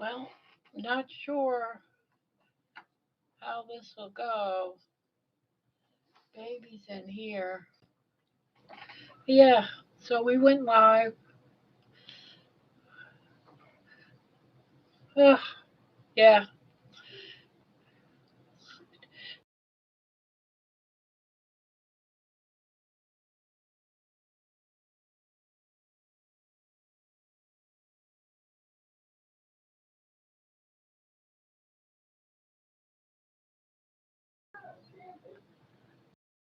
Well, not sure how this will go. Baby's in here. Yeah, so we went live. Ugh, yeah,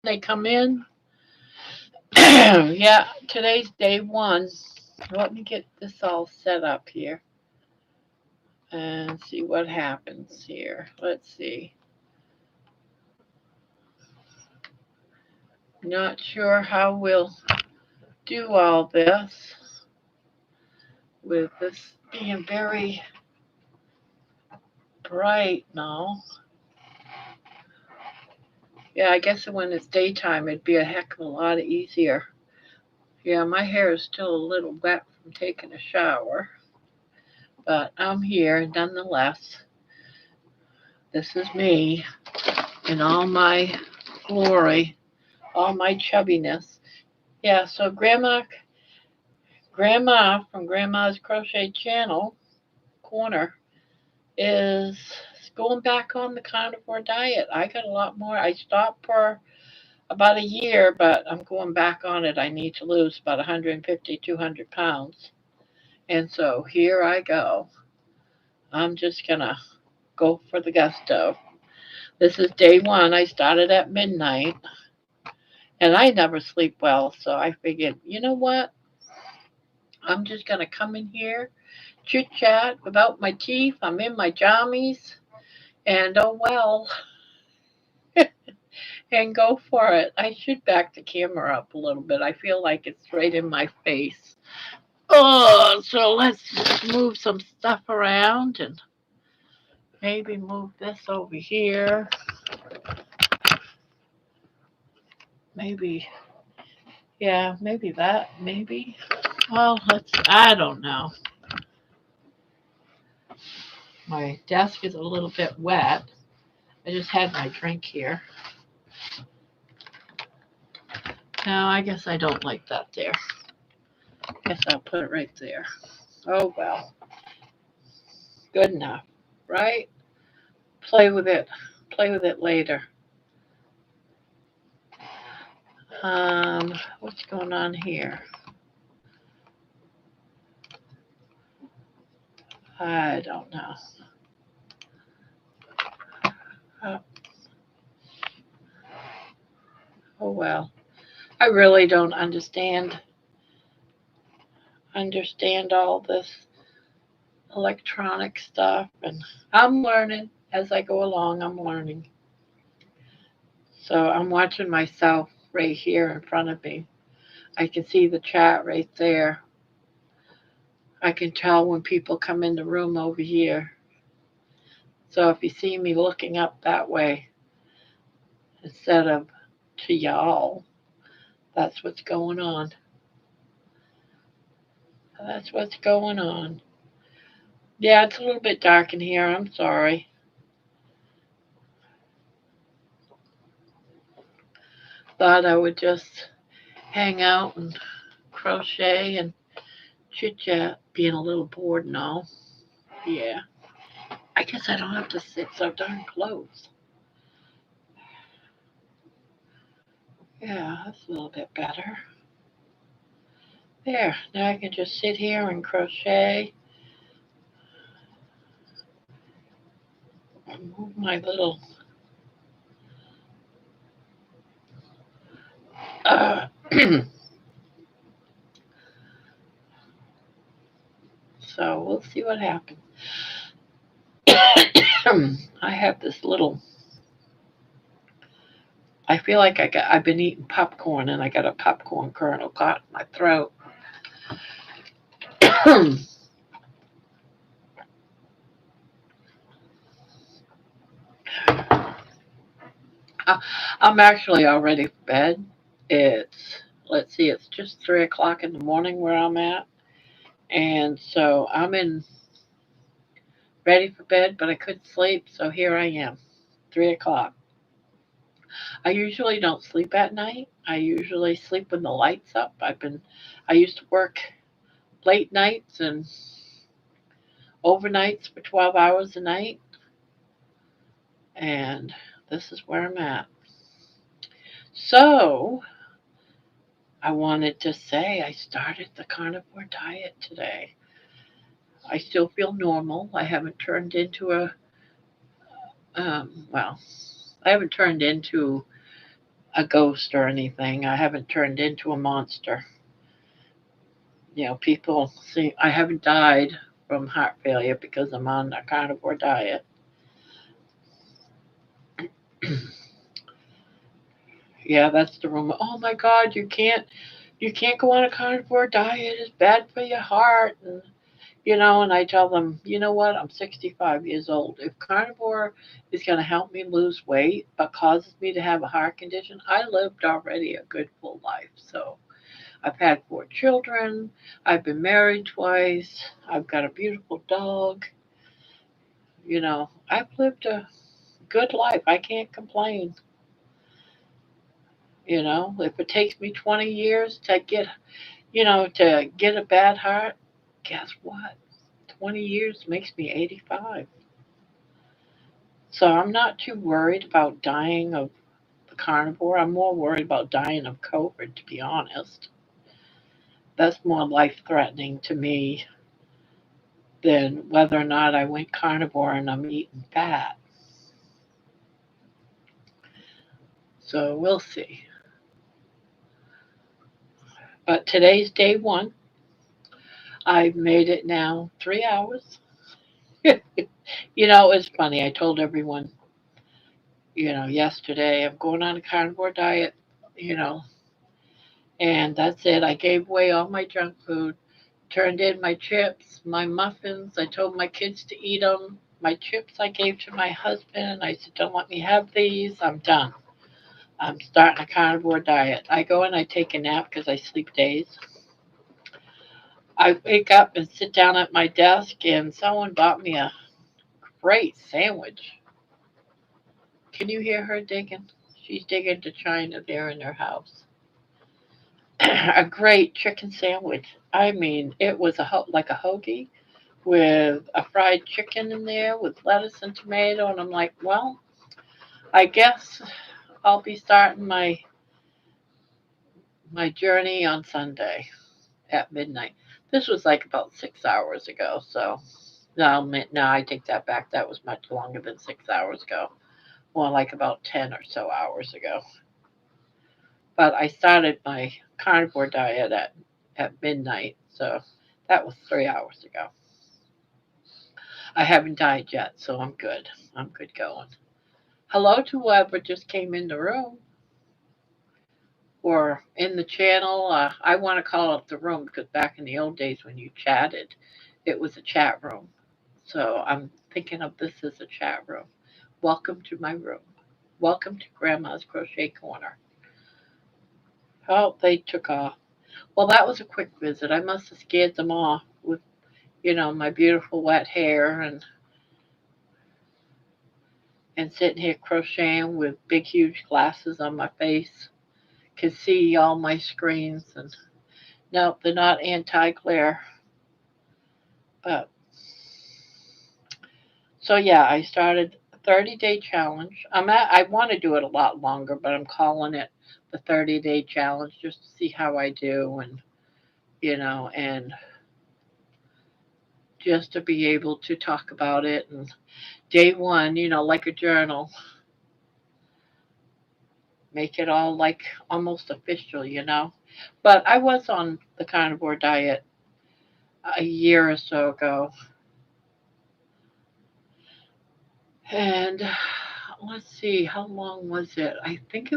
they come in. Yeah, today's day one. Let me get this all set up here and see what happens here. Let's see. Not sure how we'll do all this with this being very bright now. Yeah, I guess when it's daytime, it'd be a heck of a lot easier. Yeah, my hair is still a little wet from taking a shower, but I'm here nonetheless. This is me in all my glory, all my chubbiness. Yeah, so Grandma from Grandma's Crochet channel, Korner, is going back on the carnivore diet. I got a lot more. I stopped for about a year, but I'm going back on it. I need to lose about 150, 200 pounds. And so here I go. I'm just going to go for the gusto. This is day one. I started at midnight, and I never sleep well. So I figured, you know what? I'm just going to come in here, chit chat without my teeth. I'm in my jammies, and oh well, and go for it. I should back the camera up a little bit. I feel like it's right in my face. Oh, so let's move some stuff around and maybe move this over here. Maybe, yeah, maybe that, maybe. Well, I don't know. My desk is a little bit wet. I just had my drink here. No, I guess I don't like that there. Guess I'll put it right there. Oh well, good enough, right? Play with it. Play with it later. What's going on here? I don't know. Oh, oh well. I really don't understand all this electronic stuff, and I'm learning as I go along. I'm learning. So I'm watching myself right here in front of me. I can see the chat right there. I can tell when people come in the room over here. So if you see me looking up that way instead of to y'all, that's what's going on. That's what's going on. Yeah, it's a little bit dark in here. I'm sorry. Thought I would just hang out and crochet and chit chat, being a little bored and all. Yeah. I guess I don't have to sit so darn close. Yeah, that's a little bit better. There, now I can just sit here and crochet and move my little uh, so we'll see what happens. I have this little I feel like I've been eating popcorn and I got a popcorn kernel caught in my throat. I'm actually already for bed. It's let's see, it's just 3 o'clock in the morning where I'm at, and so I'm in ready for bed, but I couldn't sleep, so here I am, 3 o'clock. I usually don't sleep at night. I usually sleep when the light's up. I used to work late nights and overnights for 12 hours a night, and this is where I'm at. So, I wanted to say I started the carnivore diet today. I still feel normal. I haven't turned into well, I haven't turned into a ghost or anything. I haven't turned into a monster. People see I haven't died from heart failure because I'm on a carnivore diet. Yeah, that's the rumor. Oh my God, you can't go on a carnivore diet. It's bad for your heart. And I tell them, you know what? I'm 65 years old. If carnivore is going to help me lose weight but causes me to have a heart condition, I lived already a good full life. So I've had 4 children. I've been married twice. I've got a beautiful dog. I've lived a good life. I can't complain. If it takes me 20 years to get a bad heart, guess what? 20 years makes me 85. So I'm not too worried about dying of the carnivore. I'm more worried about dying of COVID, to be honest. That's more life threatening to me than whether or not I went carnivore and I'm eating fat. So we'll see. But today's day one. I've made it now 3 hours. It's funny. I told everyone, yesterday I'm going on a carnivore diet, you know, and that's it. I gave away all my junk food, turned in my chips, my muffins. I told my kids to eat them. My chips I gave to my husband. I said, don't let me have these. I'm done. I'm starting a carnivore diet. I go and I take a nap because I sleep days. I wake up and sit down at my desk, and someone bought me a great sandwich. Can you hear her digging? She's digging to China there in her house. A great chicken sandwich. I mean, it was like a hoagie with a fried chicken in there with lettuce and tomato, and I'm like, well, I guess I'll be starting my journey on Sunday at midnight. This was like about 6 hours ago, so no, I take that back. That was much longer than 6 hours ago. More like about 10 or so hours ago. But I started my carnivore diet at midnight, so that was 3 hours ago. I haven't died yet, so I'm good. I'm good going. Hello to whoever just came in the room or in the channel. I want to call it the room because back in the old days when you chatted, it was a chat room. So I'm thinking of this as a chat room. Welcome to my room. Welcome to Grandma's Crochet Corner. Oh, they took off. Well, that was a quick visit. I must have scared them off with, my beautiful wet hair and sitting here crocheting with big, huge glasses on my face. Can see all my screens. And no, they're not anti-glare. But so yeah, I started a 30-day challenge. I want to do it a lot longer, but I'm calling it the 30-day challenge just to see how I do and just to be able to talk about it. And day one, like a journal, make it all like almost official. But I was on the carnivore diet a year or so ago. And let's see, how long was it? I think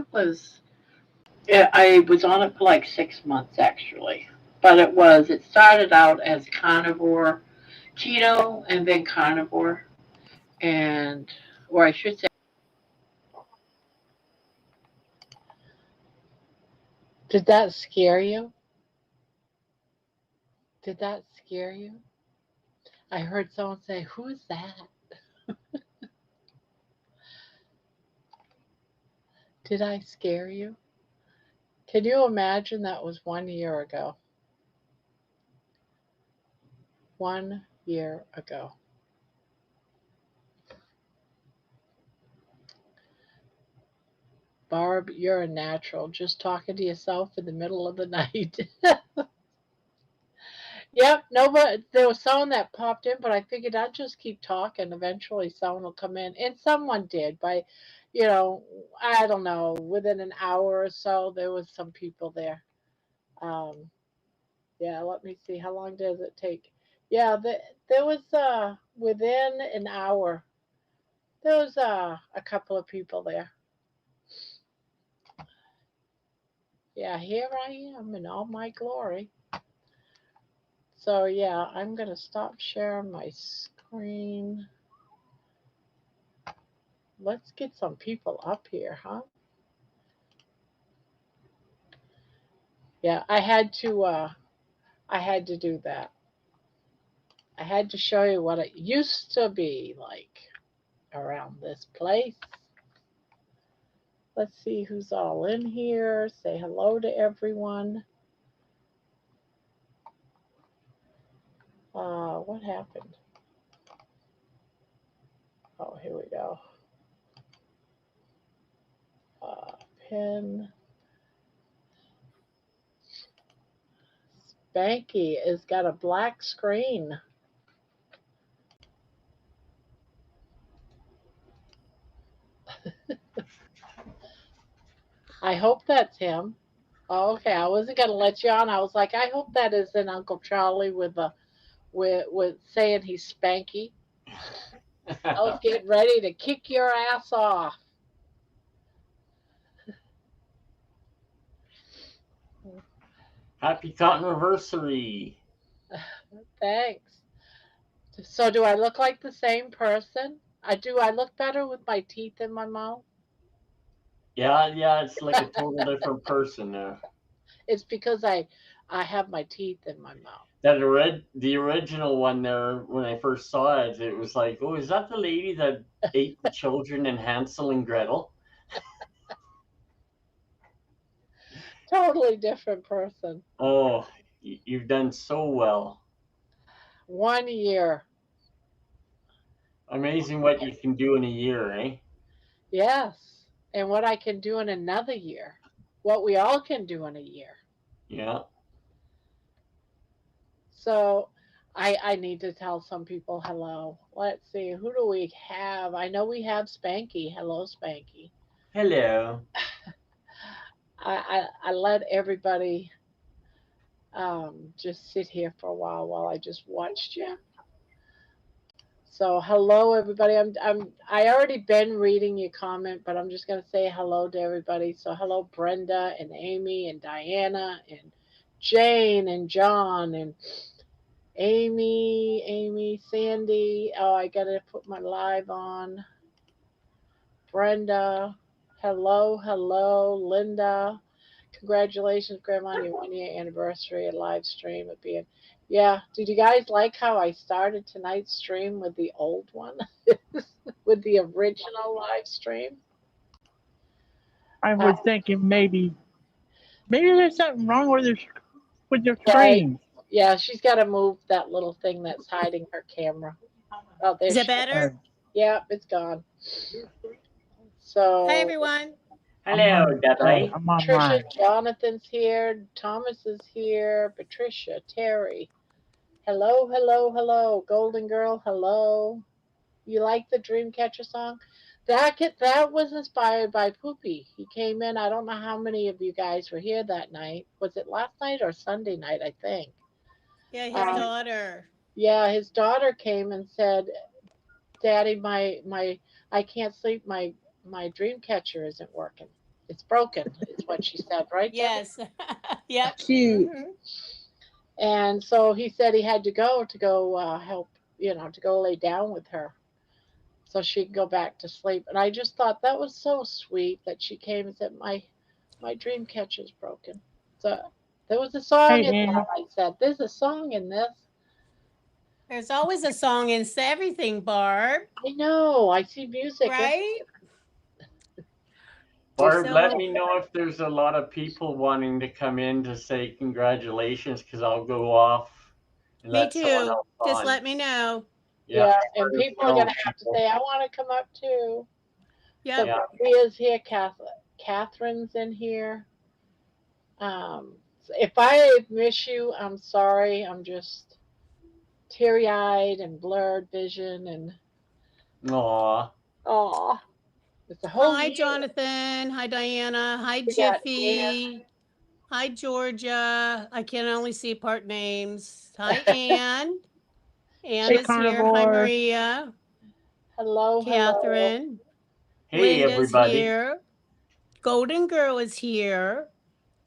yeah, I was on it for like 6 months actually. But it started out as carnivore, keto, and then carnivore. And, or I should say, did that scare you? Did that scare you? I heard someone say, "Who's that?" Did I scare you? Can you imagine that was 1 year ago? 1 year ago. Barb, you're a natural, just talking to yourself in the middle of the night. Yep, no, but there was someone that popped in, but I figured I'd just keep talking. Eventually, someone will come in, and someone did. By, you know, I don't know, within an hour or so, there was some people there. Um, yeah, let me see. How long does it take? Yeah, there was within an hour, there was a couple of people there. Yeah, here I am in all my glory. So yeah, I'm gonna stop sharing my screen. Let's get some people up here, huh? Yeah, I had to do that. I had to show you what it used to be like around this place. Let's see who's all in here. Say hello to everyone. What happened? Oh, here we go. Uh, Pin. Spanky has got a black screen. I hope that's him. Oh, okay, I wasn't gonna let you on. I was like, I hope that isn't Uncle Charlie with saying he's Spanky. I was getting ready to kick your ass off. Happy anniversary. Thanks. So do I look like the same person? I do. I look better with my teeth in my mouth. Yeah, it's like a total different person now. It's because I have my teeth in my mouth. The original one there, when I first saw it, it was like, oh, is that the lady that ate the children in Hansel and Gretel? Totally different person. Oh, you've done so well. 1 year. Amazing what you can do in a year, eh? Yes. And what I can do in another year. What we all can do in a year. Yeah. So I need to tell some people hello. Let's see, who do we have? I know we have Spanky. Hello, Spanky. Hello. I let everybody just sit here for a while I just watched you. So hello everybody. I already been reading your comment, but I'm just gonna say hello to everybody. So hello Brenda and Amy and Diana and Jane and John and Amy, Sandy. Oh, I gotta put my live on. Brenda. Hello, Linda. Congratulations, Grandma, on your 1 year anniversary and live stream of being. Yeah, did you guys like how I started tonight's stream with the old one? With the original live stream? I was thinking maybe there's something wrong with your Right. screen. Yeah, she's got to move that little thing that's hiding her camera. Oh, there Is it she is. better? Yeah, it's gone. Hi, So everyone. Hello, Dudley. I'm online. Patricia, Jonathan's here. Thomas is here. Patricia, Terry. Hello. Golden Girl, hello. You like the Dreamcatcher song? That was inspired by Poopy. He came in. I don't know how many of you guys were here that night. Was it last night or Sunday night? I think. Yeah, his Um, daughter. yeah, his daughter came and said, "Daddy, my I can't sleep. My Dreamcatcher isn't working. It's broken." Is what she said, right, Debbie? Yes. Yep. Cute. And so he said he had to go help, to go lay down with her so she could go back to sleep. And I just thought that was so sweet that she came and said, my dream catcher's broken. So there was a song Hey in Annie. that. I said, there's a song in this. There's always a song in everything, Barb, I know. I see music. right? Barb, So let me know if there's a lot of people wanting to come in to say congratulations, because I'll go off and me let someone too. else Just on. let me know. Yeah, Yeah, and let us people are know, gonna have to people. say, "I want to come up too." Yep. So Maria's here. Catherine's in here. If I miss you, I'm sorry. I'm just teary-eyed and blurred vision, and Aw. oh, it's a whole Hi, year. Jonathan. Hi, Diana. Hi, We got Ann. Jiffy. Hi, Georgia. I can only see part names. Hi, Anne. Anne Hey, is here. Hi, carnivore. Maria. Hello, hello, Catherine. Hey, Linda's everybody. here. Golden Girl is here.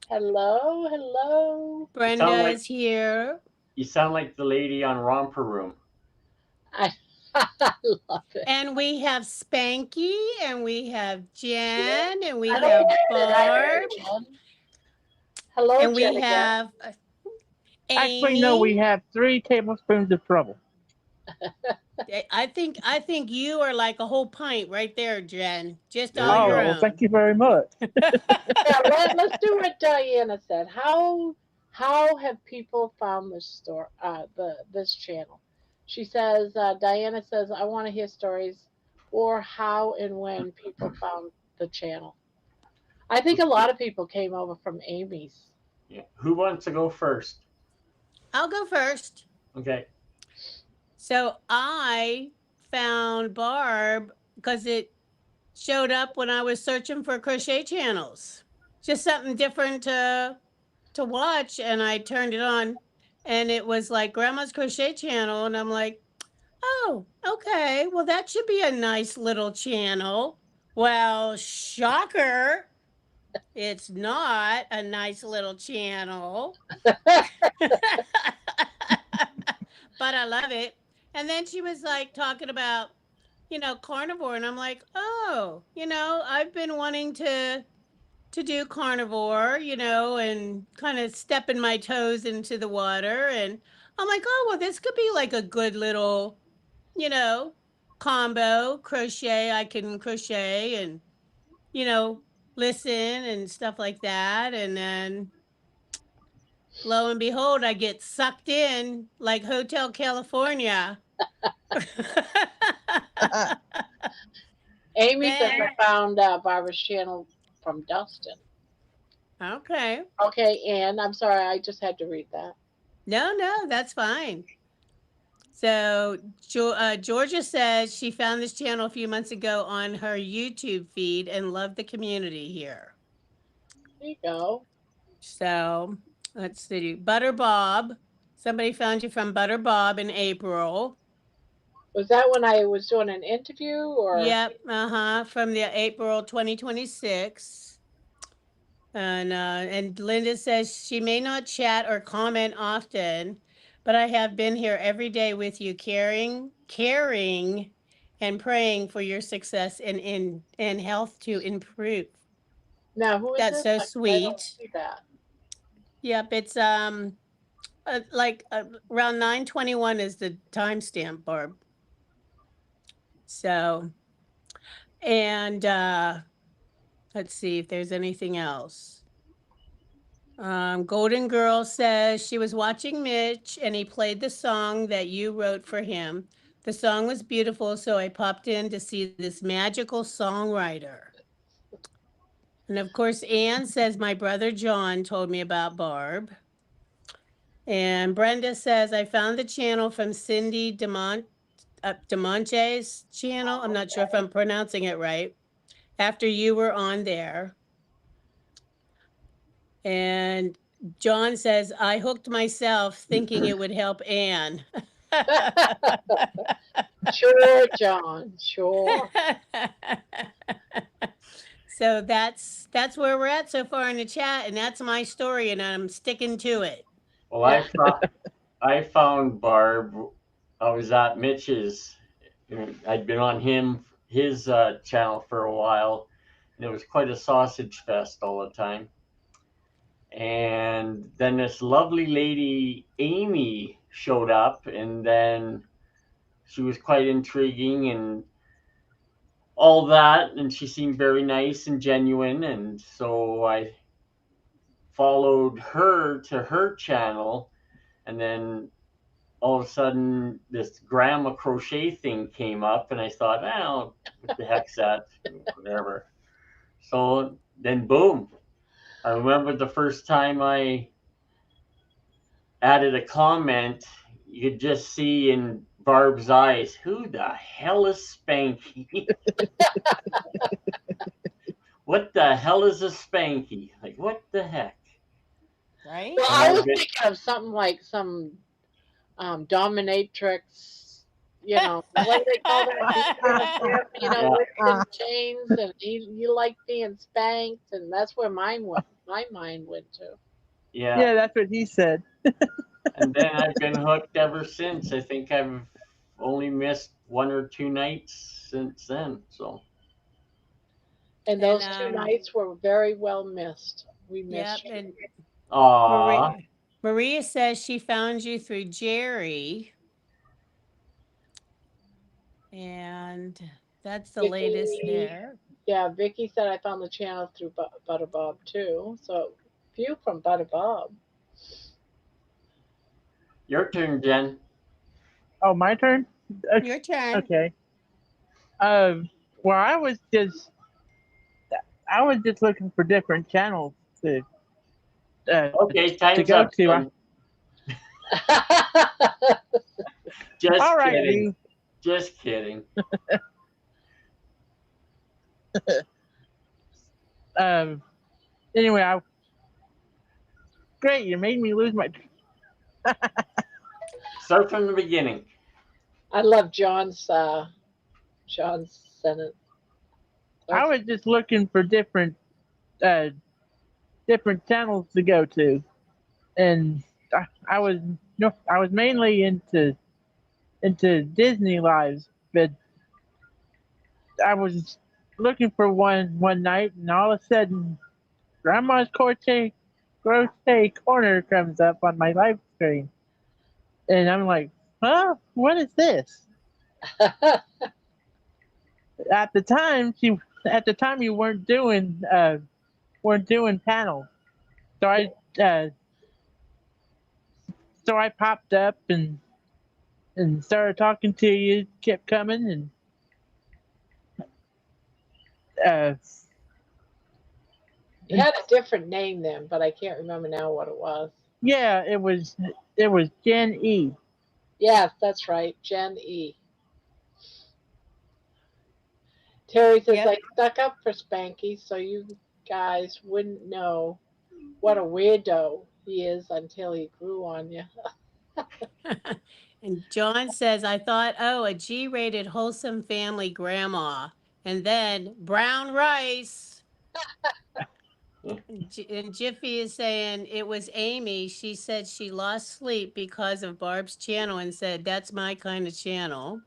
hello, hello. You sound Brenda like is here. you sound like the lady on Romper Room. I, I love it. And we have Spanky, and we have Jen, and we I have don't get it. I heard Barb, Jen. Hello, and we Jen again. have Actually, no, we Amy. have 3 tablespoons of trouble. I think you are like a whole pint right there, Jen, just There all you Oh, your go. well, thank own. you very much. Yeah, let's do what Diana said. How have people found this store this channel? She says Diana says I want to hear stories or how and when people found the channel. I think a lot of people came over from Amy's. Yeah. Who wants to go first? I'll go first. Okay. So I found Barb because it showed up when I was searching for crochet channels. Just something different to watch, and I turned it on, and it was like Grandma's Crochet Channel, and I'm like, oh, okay, well that should be a nice little channel. Well, shocker, it's not a nice little channel. But I love it. And then she was like talking about, carnivore, and I'm like, oh, I've been wanting to do carnivore, and kind of stepping my toes into the water, and I'm like, oh, well, this could be like a good little, you know, combo crochet. I can crochet and, you know, listen and stuff like that, and then lo and behold, I get sucked in like Hotel California. Amy says And I found Barbara's channel from Dustin. okay. Okay, Ann, I'm sorry, I just had to read that. No, that's fine. So Georgia says she found this channel a few months ago on her YouTube feed and loved the community here. There you go. So let's see. Butter Bob. Somebody found you from Butter Bob in April. Was that when I was doing an interview or? Yep. From the April 2026. And Linda says she may not chat or comment often, but I have been here every day with you, caring, and praying for your success and health to improve. Now, who is That's this? so I don't sweet. see that. Yep, it's around 9:21 is the timestamp, Barb. So, and let's see if there's anything else. Golden Girl says she was watching Mitch and he played the song that you wrote for him. The song was beautiful, so I popped in to see this magical songwriter. And of course, Anne says my brother John told me about Barb. And Brenda says I found the channel from Cindy DeMonte's channel. I'm not sure if I'm pronouncing it right. After you were on there. And John says, I hooked myself thinking it would help Anne. Sure, John. Sure. So that's where we're at so far in the chat, and that's my story, and I'm sticking to it. Well, I found Barb. I was at Mitch's. I'd been on his channel for a while, and it was quite a sausage fest all the time. And then this lovely lady, Amy, showed up, and then she was quite intriguing and all that, and she seemed very nice and genuine, and so I followed her to her channel, and then all of a sudden this Gramma crochet thing came up, and I thought, oh, what the heck's that? Whatever. So then boom. I remember the first time I added a comment, you could just see in Barb's eyes, who the hell is Spanky? What the hell is a Spanky? Like, what the heck? Right? Well, And I I've was been, thinking of something like some dominatrix, what do they call that? yeah, Whipped in chains, and you like being spanked, and that's where my mind went to. yeah. Yeah, that's what he said. And then I've been hooked ever since. I think I've only missed 1 or 2 nights since then. So, And those And, 2 nights were very well missed. We Yep. missed you. And aw, Maria says she found you through Jerry. And that's the latest Vicky, there. yeah, Vicky said I found the channel through Butter Bob too. So few from Butter Bob. your turn, Jen. Oh, my turn? Your turn. Okay. Well, I was just looking for different channels to Okay, to time's go up. to. Son. Just All right, kidding. Lee. Just kidding. Anyway, great. You made me lose my. Start from the beginning. I love John's sentence. I was just looking for different channels to go to, and I was mainly into Disney lives, but I was looking for one night, and all of a sudden, Grandma's Crochet Corner comes up on my live screen, and I'm like, huh, what is this? At the time, you weren't doing panels, so I popped up and started talking to you. Kept coming, and You had a different name then, but I can't remember now what it was. yeah, it was Gen E. Yes, that's right, Jen E. Terry says Yep. I stuck up for Spanky so you guys wouldn't know what a weirdo he is until he grew on you. And John says, I thought, oh, a G-rated wholesome family grandma. And then brown rice. And Jiffy is saying it was Amy. She said she lost sleep because of Barb's channel and said, that's my kind of channel.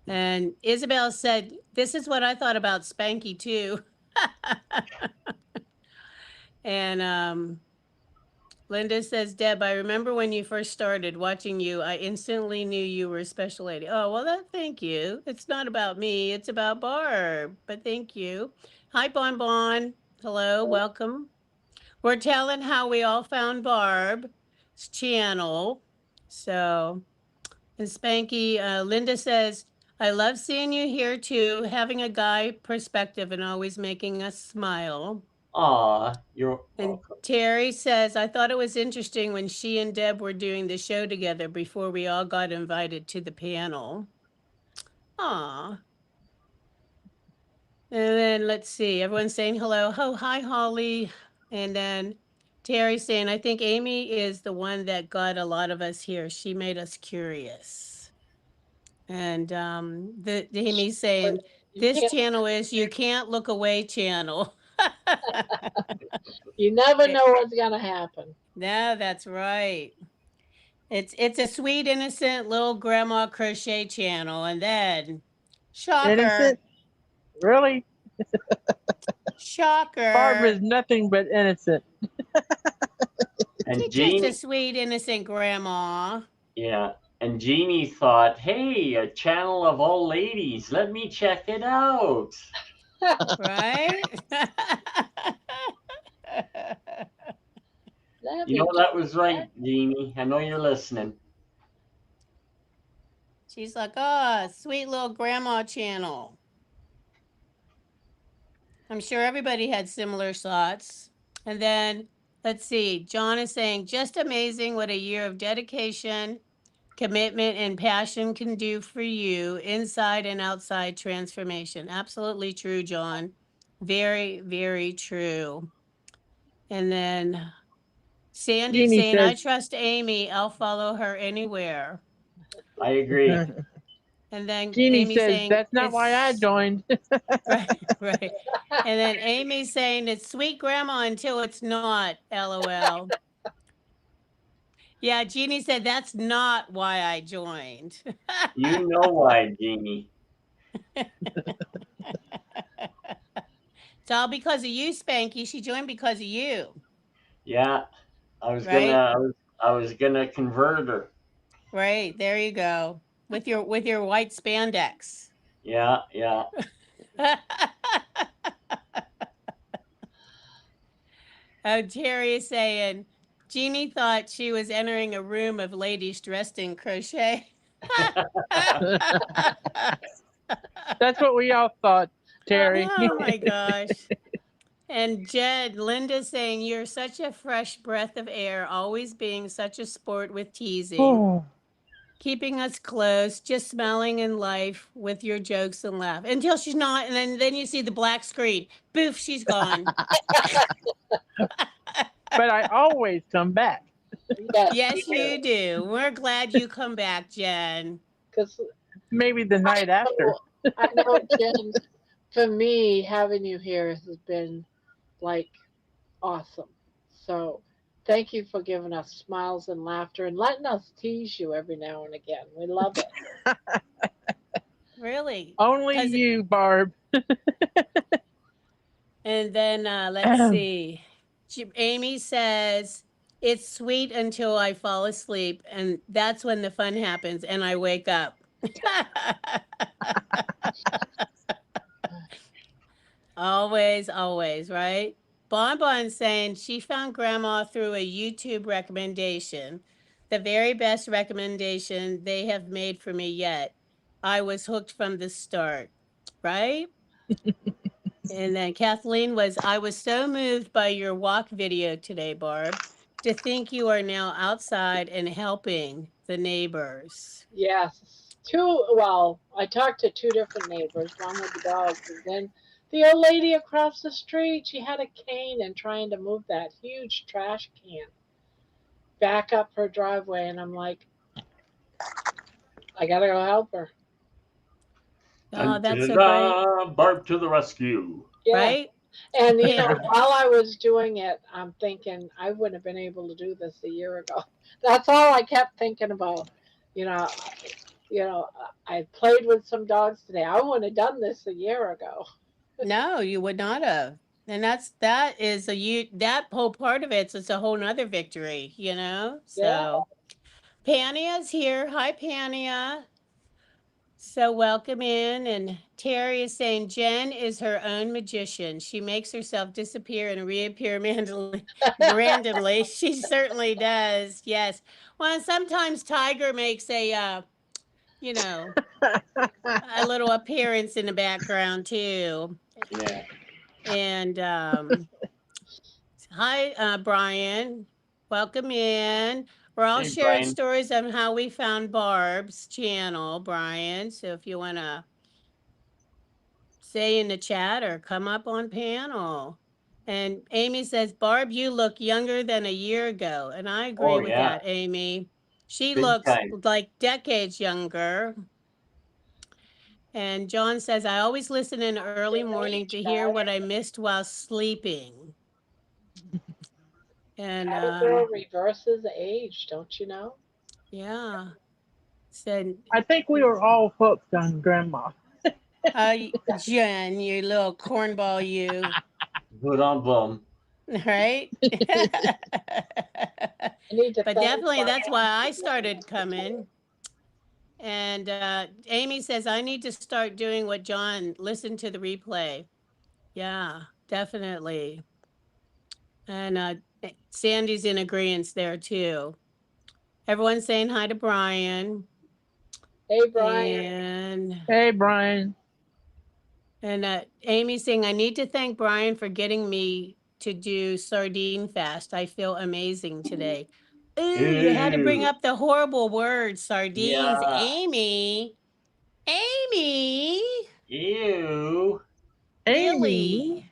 And Isabel said, this is what I thought about Spanky too. And Linda says, Deb, I remember when you first started watching you, I instantly knew you were a special lady. Oh, well, thank you. It's not about me. It's about Barb, but thank you. Hi, Bon Bon. Hello, welcome. We're telling how we all found Barb's channel. So, and Spanky, Linda says, I love seeing you here too, having a guy perspective and always making us smile. Aw, you're And welcome. Terry says, I thought it was interesting when she and Deb were doing the show together before we all got invited to the panel. Aw. And then let's see, everyone's saying hello. Oh, hi, Holly. And then Terry saying, I think Amy is the one that got a lot of us here. She made us curious. And the Amy saying, this channel is You Can't Look Away channel. You never know what's gonna happen. No, that's right. It's a sweet, innocent little grandma crochet channel, and then shocker, Innocent? Really? shocker. Barbara is nothing but innocent. And She's just a Jeannie, sweet, innocent grandma. yeah, and Jeannie thought, hey, a channel of all ladies. Let me check it out. Right? You know, that was right, Jeannie. I know you're listening. She's like, oh, sweet little grandma channel. I'm sure everybody had similar thoughts. And then, let's see, John is saying, just amazing what a year of dedication, commitment, and passion can do for you inside and outside transformation. Absolutely true, John. Very, very true. And then Sandy Jeannie saying, I says, trust Amy. I'll follow her anywhere. I agree. And then Jeannie Amy says, saying, that's not why I joined. right, right. And then Amy saying, it's sweet grandma until it's not, LOL. Yeah, Jeannie said, that's not why I joined. You know why, Jeannie. It's all because of you, Spanky. She joined because of you. Yeah, I was Right? I was gonna convert her. Right. There you go. With your white spandex. Yeah, yeah. Oh, Terry is saying, Jeannie thought she was entering a room of ladies dressed in crochet. That's what we all thought, Terry. Oh my gosh. And Jed, Linda saying, you're such a fresh breath of air, always being such a sport with teasing, Oh, keeping us close, just smiling in life with your jokes and laugh. Until she's not, and then you see the black screen. Boof, she's gone. but I always come back. Yes, you do. We're glad you come back, Jen. Because Maybe the night after. I know, Jen, for me, having you here has been like awesome. So thank you for giving us smiles and laughter and letting us tease you every now and again. We love it. Really? Only 'Cause- you, Barb. And then let's see. Amy says, it's sweet until I fall asleep, and that's when the fun happens, and I wake up. Always, always, right? Bonbon saying she found grandma through a YouTube recommendation. The very best recommendation they have made for me yet. I was hooked from the start, right? And then Kathleen was, I was so moved by your walk video today, Barb, to think you are now outside and helping the neighbors. Yes. Well, I talked to two different neighbors, one with the dogs, and then the old lady across the street, she had a cane and trying to move that huge trash can back up her driveway. And I'm like, I got to go help her. Oh, that's so great. Barb to the rescue. Yeah. Right? And, Pam- while I was doing it, I'm thinking I wouldn't have been able to do this a year ago. That's all I kept thinking about. You know, I played with some dogs today. I wouldn't have done this a year ago. No, you would not have. And that is that whole part of it's a whole nother victory, you know? Yeah. So Pania's here. Hi, Pania. So welcome in. And Terry is saying Jen is her own magician. She makes herself disappear and reappear randomly. She certainly does. Yes. Well, sometimes Tiger makes a little appearance in the background too. Yeah. And hi, Brian. Welcome in. We're all Hey, sharing Brian. stories on how we found Barb's channel, Brian. So if you want to say in the chat or come up on panel. And Amy says, Barb, you look younger than a year ago. And I agree Oh, with yeah. that, Amy. She Big looks time. like decades younger. And John says, I always listen in early morning to hear what I missed while sleeping. And Carnivore reverses age, don't you know? yeah. Said, I think we were all hooked on Grandma. Jen, you little cornball, you. Good on Blum. right? I need to But thank definitely, that's why I Brian. started coming. And Amy says, I need to start doing what John, listen to the replay. Yeah, definitely. And Sandy's in agreement there too. Everyone's saying hi to Brian. Hey, Brian. Hey, Brian. And Amy's saying, I need to thank Brian for getting me to do Sardine Fast. I feel amazing today. Ooh, you had to bring Ew. up the horrible word, sardines. Yeah. Amy. Amy. Ew. Amy. Really?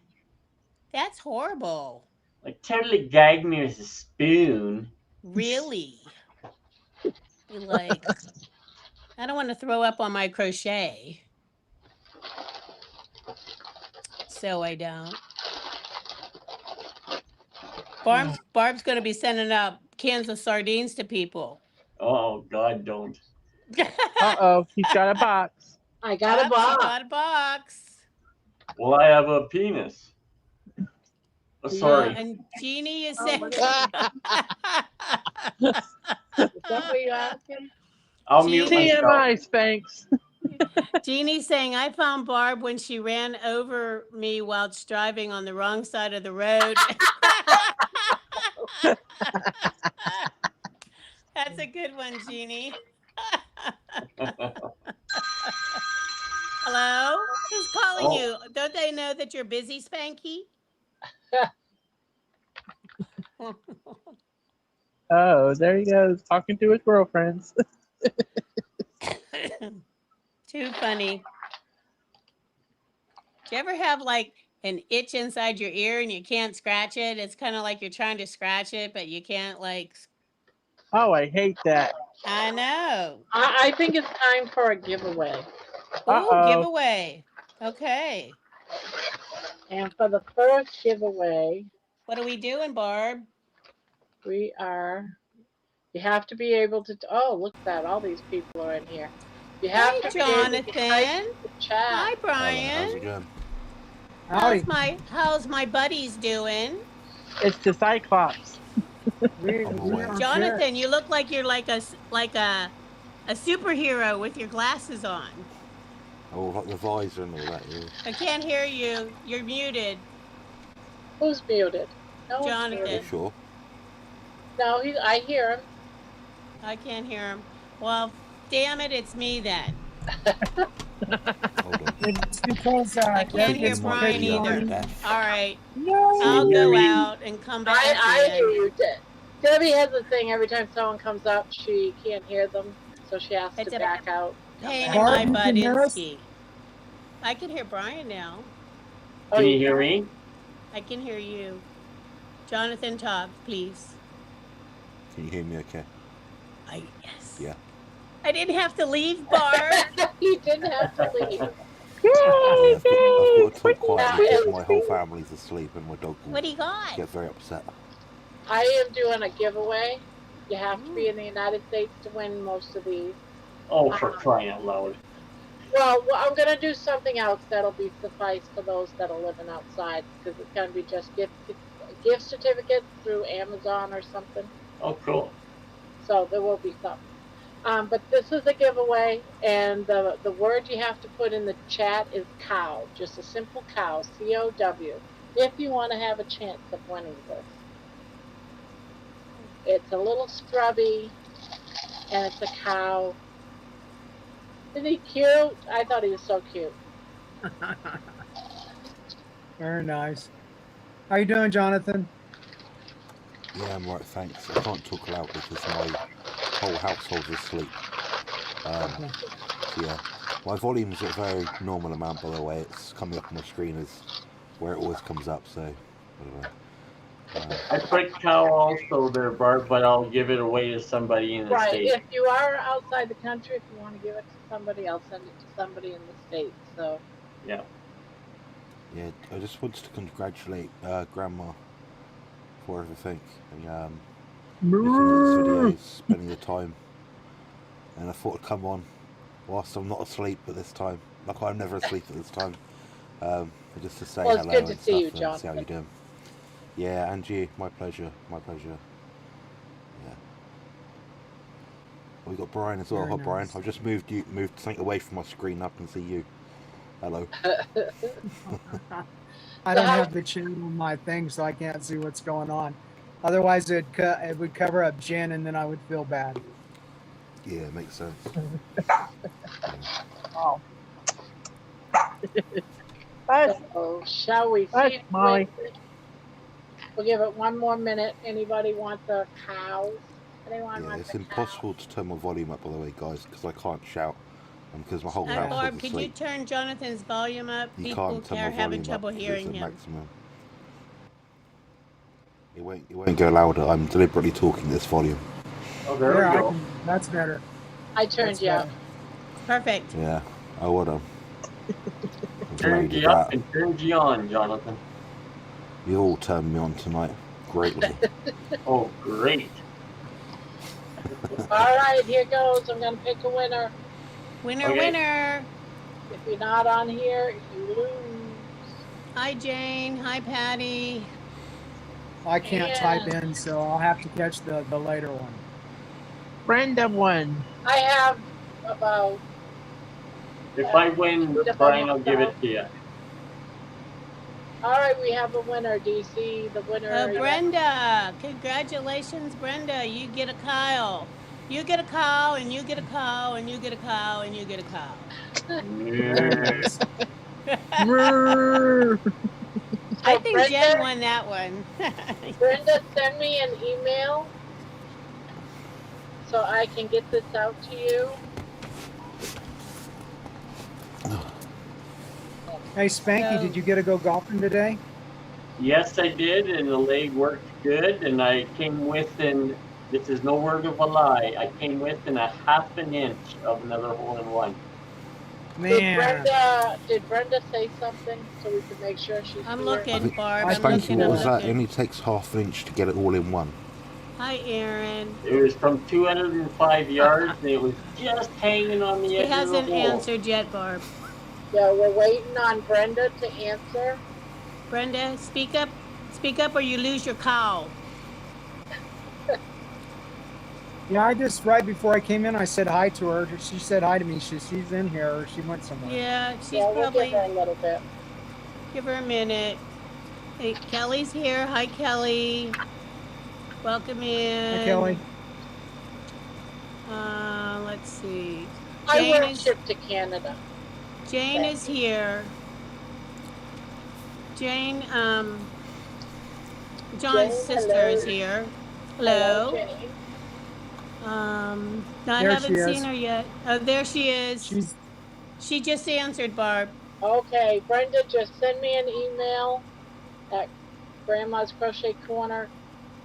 That's horrible. Like totally gagged me with a spoon. Really? Like, I don't want to throw up on my crochet. So I don't. Barb's going to be sending out cans of sardines to people. Oh God, don't. Uh-oh, he's got a box. I got a box. Got a box. Will I have a penis? Oh, sorry. And Jeannie is saying. Is that what you're asking? I'll mute myself. TMI, Spanx. Jeannie's saying, I found Barb when she ran over me whilst driving on the wrong side of the road. That's a good one, Jeannie. Hello? Who's calling you? Don't they know that you're busy, Spanky? Oh, there he goes, talking to his girlfriends. Too funny. Do you ever have like an itch inside your ear and you can't scratch it? It's kind of like you're trying to scratch it, but you can't like. Oh, I hate that. I know. I think it's time for a giveaway. Ooh, giveaway. Okay. And for the first giveaway, what are we doing, Barb? You have to be able to, oh, look at that. All these people are in here. You have to Jonathan. Be able to type the chat. Hi, Brian. How's it going? How's my buddies doing? It's the Cyclops. Jonathan, you look like you're like a superhero with your glasses on. Oh, like the visor and all that. Yeah. I can't hear you. You're muted. Who's muted? No, Jonathan. Are you sure? No, I hear him. I can't hear him. Well, damn it, it's me then. Hold on. It's because I can't hear it's Brian because either. you're- All right, No. I'll go out and come back. I in. hear you. Debbie has a thing every time someone comes up, she can't hear them, so she has It's to a back out. pain in Barb, my you butt. can hear us? Ski. I can hear Brian now. Can you hear me? I can hear you. Jonathan, talk, please. Can you hear me okay? Yes. Yeah. I didn't have to leave, Barb. You didn't have to leave. Yeah, I've got to talk quietly because my whole family's asleep and my dog will What do you got? get very upset. I am doing a giveaway. You have to be in the United States to win most of these. Oh, for crying out loud. Well, I'm going to do something else that'll be suffice for those that are living outside, because it's going to be just gift certificates through Amazon or something. Oh, cool. So there will be some. But this is a giveaway, and the word you have to put in the chat is cow. Just a simple cow, C-O-W, if you want to have a chance of winning this. It's a little scrubby, and it's a cow. Isn't he cute? I thought he was so cute. Very nice. How you doing, Jonathan? Yeah, I'm right, thanks. I can't talk loud because my whole household's asleep. So yeah, my volume's at a very normal amount, by the way. It's coming up on my screen as where it always comes up, so whatever. I put cow also there, Barb, but I'll give it away to somebody in the Right. States. If you are outside the country, if you want to give it to somebody, I'll send it to somebody in the States. So. Yeah. Yeah, I just wanted to congratulate Gramma for everything and making all these videos, spending the time. And I thought I'd come on whilst I'm not asleep at this time. Like I'm never asleep at this time. Just to say Well, it's hello good to and see stuff you, and see how Jonathan. you're doing. Yeah, and you. My pleasure. My pleasure. Yeah. We got Brian as well. Very Hi, Brian. nice. I've just moved something away from my screen. I can see you. Hello. I don't have the chat on my thing, so I can't see what's going on. Otherwise, it would cover up Jen, and then I would feel bad. Yeah, makes sense. Oh. That's, So shall we see that's if Molly. we'll give it one more minute. Anybody want the cows? Anyone Yeah, want it's the impossible to turn my volume up, by the way, guys, because I can't shout, and because my whole Yeah. household Barb, is could you asleep. turn Jonathan's volume up? You People can't turn my are having volume up trouble because it's hearing at him. maximum. It won't go louder. I'm deliberately talking this volume. Oh, there There, we I go. can. That's better. I turned That's you up. better. Perfect. Yeah. Oh, what I'm glad you Turned did you up that. and turned you on, Jonathan. You all turned me on tonight. Greatly. Oh, great. All right, here goes. I'm going to pick a winner. Winner, Okay. winner. If you're not on here, you lose. Hi, Jane. Hi, Patty. I can't type And in, so I'll have to catch the later one. Brenda won. I have about If I win, Brian will give it to you. All right, we have a winner, DC. The winner. Brenda. Congratulations, Brenda. You get a cow. You get a cow, and you get a cow, and you get a cow, and you get a cow. Very nice. Brrr. I So think Brenda, Jen won that one. Brenda, send me an email so I can get this out to you. Hey, Spanky, did you get to go golfing today? Yes, I did, and the leg worked good, and I came within, this is no word of a lie, I came within a half an inch of another hole-in-one. Man, Did Brenda say something so we can make sure she's I'm here? looking, Barb. I'm Spanky, looking. what I'm was that? It looking. only takes half an inch to get it all in one. Hi, Aaron. It was from 205 yards, and it was just hanging on the She edge of the hasn't hole. answered yet, Barb. Yeah, we're waiting on Brenda to answer. Brenda, speak up. Speak up or you lose your cow. yeah, I just right before I came in, I said hi to her. She said hi to me. She's in here, or she went somewhere. Yeah, she's Yeah, we'll probably. give her a little bit. Give her a minute. Hey, Kelly's here. Hi, Kelly. Welcome in. Hi, Kelly. Let's see. I work trip to Canada. Jane is here. John's sister hello. is here. Hello. Jane. I There haven't she is. seen her yet. Oh, there she is. She just answered, Barb. Okay, Brenda, just send me an email at Grandma's Crochet Corner.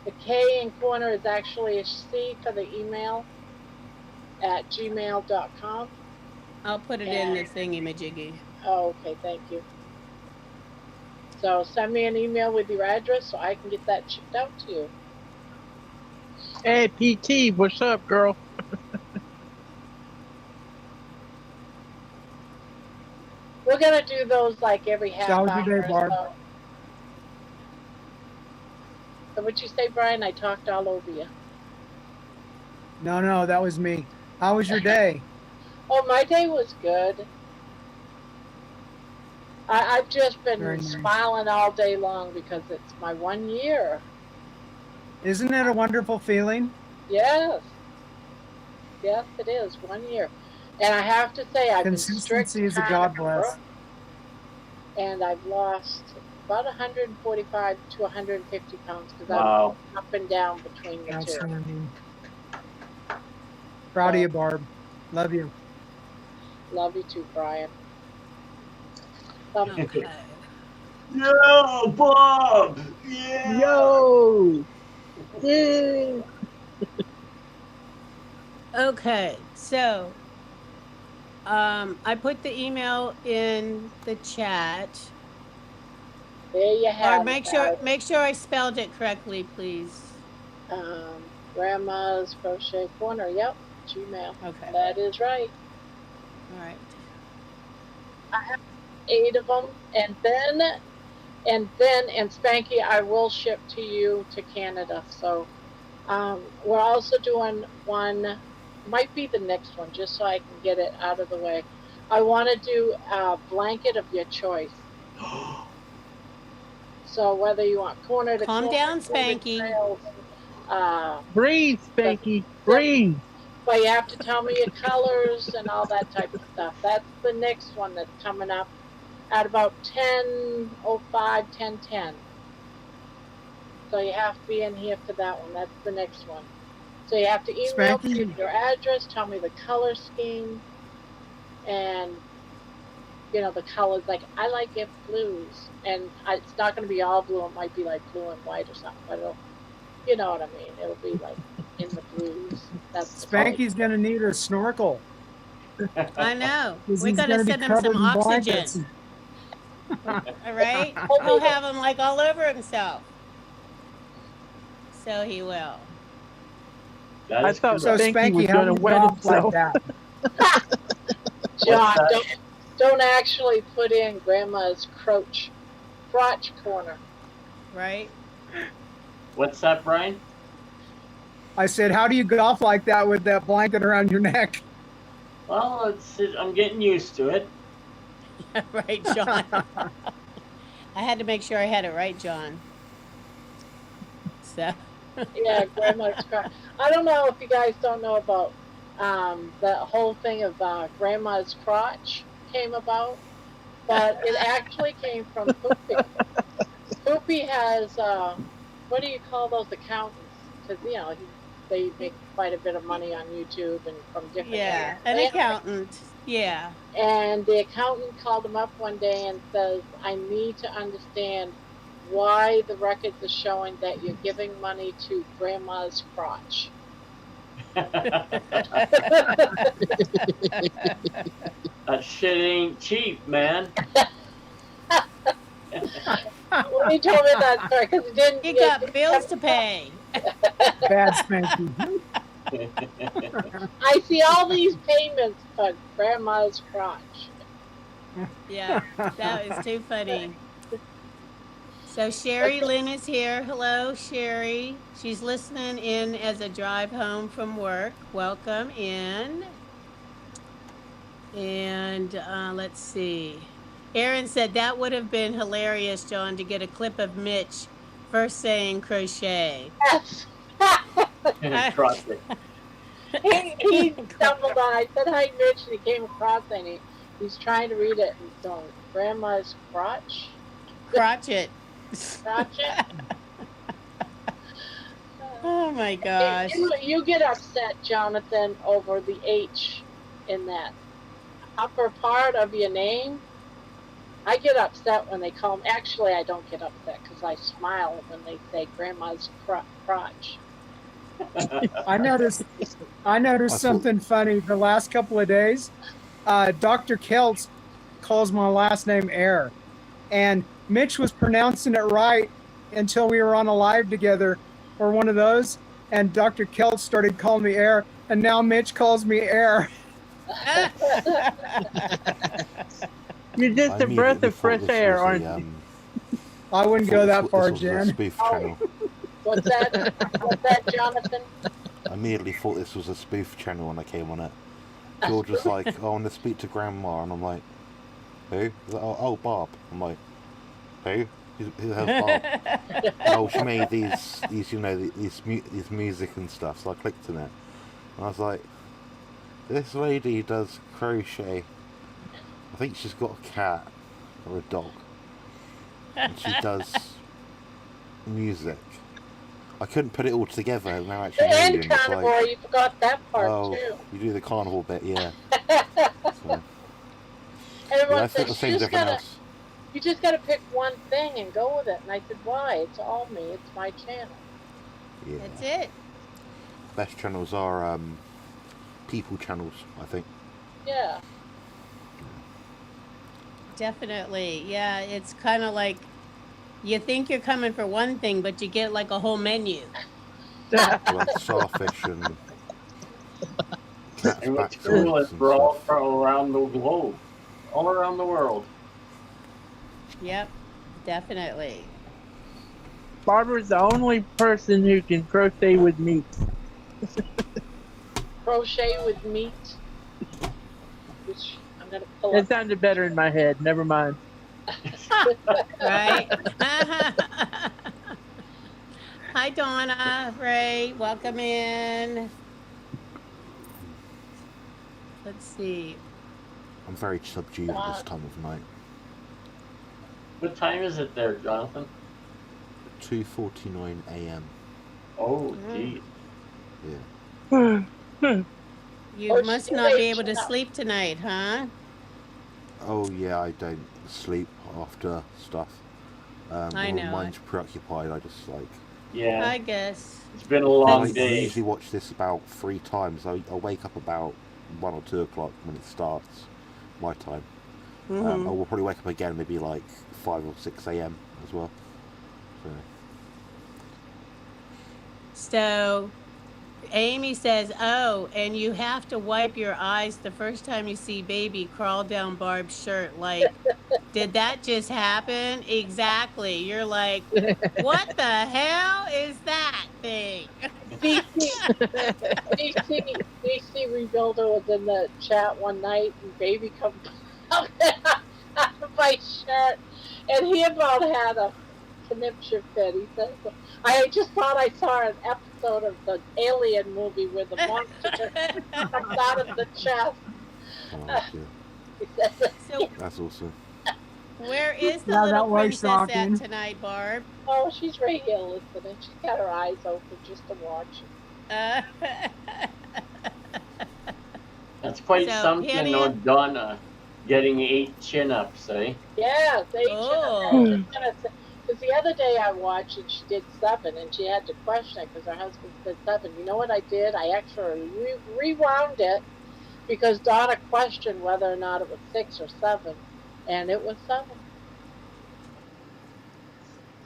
The K in corner is actually a C for the email at gmail.com. I'll put it in the thingy-majiggy. Oh, okay, thank you. So send me an email with your address so I can get that shipped out to you. Hey, PT, what's up, girl? We're gonna do those like every half How was hour. your day, Barb? So what'd you say, Brian? I talked all over you. No, that was me. How was your day? Oh, my day was good. I've just been smiling all day long because it's my 1 year. Isn't it a wonderful feeling? Yes. Yes, it is. 1 year. And I have to say, I've been strict. Consistency is a God bless. And I've lost about 145 to 150 pounds because Wow. I'm up and down between the two. Outstanding. Proud of you, Barb. Love you. Love you too, Brian. Okay. Yo, Bob! Yeah! Yo! Yeah. Okay, so I put the email in the chat. There you have it. Make sure I spelled it correctly, please. Grandma's Crochet Corner. Yep, Gmail. Okay. That is right. All right. I have 8 of them, and then and Spanky, I will ship to you to Canada. So we're also doing one, might be the next one, just so I can get it out of the way. I want to do a blanket of your choice. So whether you want corner to Calm corner, down, corner to Spanky. trails, Breathe, Spanky. Breathe. but you have to tell me your colors and all that type of stuff. That's the next one that's coming up at about 10:05, 10:10. So you have to be in here for that one. That's the next one. So you have to email me Spanky. your address, tell me the color scheme, and you know the colors. Like I like it blues, and it's not going to be all blue. It might be like blue and white or something. But it'll, you know what I mean. It'll be like in the blues. That's the color. Spanky's gonna need a snorkel. I know. 'Cause We he's gotta gonna be send him some covered in oxygen. blankets. All right? He'll have him like all over himself. So he will. That I is thought So correct. Spanky was Spanky, how gonna do you wet golf like himself. that? John, that? don't actually put in Grandma's crotch corner. Right? What's that, Brian? I said, how do you golf like that with that blanket around your neck? Well, I'm getting used to it. Right, John. I had to make sure I had it right, John. So Yeah, Grandma's crotch. I don't know if you guys don't know about the whole thing of Grandma's crotch came about, but it actually came from Poopy. Poopy has what do you call those accountants? Because you know they make quite a bit of money on YouTube and from different yeah, areas. an They have- accountant. Yeah. And the accountant called him up one day and says, I need to understand why the records are showing that you're giving money to Grandma's crotch. That shit ain't cheap, man. Well, he told me that story because he didn't. You got bills to pay. Bad Spanky. I see all these payments for Grandma's crotch. Yeah, that is too funny. So Sherry Lynn is here. Hello, Sherry. She's listening in as a drive home from work. Welcome in. And let's see. Aaron said that would have been hilarious, John, to get a clip of Mitch first saying crochet. Yes. Crochet. he stumbled on. I said hi, Mitch, and he came across it, and he's trying to read it and going, Grandma's crotch? Crotchet. Crotchet? Oh my gosh. You get upset, Jonathan, over the H in that upper part of your name. I get upset when they call them. Actually, I don't get upset because I smile when they say Grandma's crotch. I noticed something funny the last couple of days. Dr. Keltz calls my last name Air, and Mitch was pronouncing it right until we were on a live together or one of those, and Dr. Keltz started calling me Air, and now Mitch calls me Air. You're just a breath of fresh air, aren't you? I wouldn't go that far, This was a Jen. spoof channel. What's that, Jonathan? I immediately thought this was a spoof channel when I came on it. George was like, "Oh, I want to speak to Grandma," and I'm like, "Who?" He's like, "Oh, Bob." I'm like, "Who? Who the hell's Bob?" Oh, she made these you know, these music and stuff. So I clicked on it, and I was like, "This lady does crochet. I think she's got a cat or a dog, and she does music." I couldn't put it all together. Now actually, And knowing, it's carnivore, like, you forgot that part oh, too. you do the carnival bit, yeah. So, Everyone yeah, I says, thought the same as everyone else. you just gotta pick one thing and go with it. And I said, why? It's all me. It's my channel. Yeah. That's it. Best channels are people channels, I think. Yeah. Definitely. Yeah, it's kind of like you think you're coming for one thing, but you get like a whole menu. Like starfish and cat's And what's back cool is throats and we're all stuff. from around the globe, all around the world. Yep. Definitely. Barbara's the only person who can crochet with meat. Crochet with meat, which I'm gonna pull It up. sounded better in my head. Never mind. Right? Hi, Donna, Ray, welcome in. Let's see. I'm very subdued at this time of night. What time is it there, Jonathan? 2:49 a.m. Oh, geez. Yeah. You Oh, must she not be ate able to enough. sleep tonight, huh? Oh yeah, I don't sleep after stuff. I when my know mind's preoccupied, I just like. Yeah, I guess. it's been a long I day. usually watch this about 3 times. I wake up about 1 or 2 o'clock when it starts, my time. I will probably wake up again maybe like 5 or 6 a.m. as well. So Amy says, oh, and you have to wipe your eyes the first time you see baby crawl down Barb's shirt. Like, did that just happen? Exactly. You're like, what the hell is that thing? DC Rebuilder was in the chat one night, and baby comes out of my shirt, and he about had a conniption fit. He said, "I just thought I saw an episode of the Alien movie where the monster just comes out of the chest." Oh, yeah. He said, So That's awesome. where is the Yeah, little that was princess shocking. at tonight, Barb? "Oh, she's right here listening. She's got her eyes open just to watch." That's quite So, something Penny- on Donna getting 8 chin-ups, eh? Yeah, they Oh. because the other day I watched and she did 7, and she had to question it because her husband said 7. You know what I did? I actually rewound it because Donna questioned whether or not it was 6 or 7, and it was 7.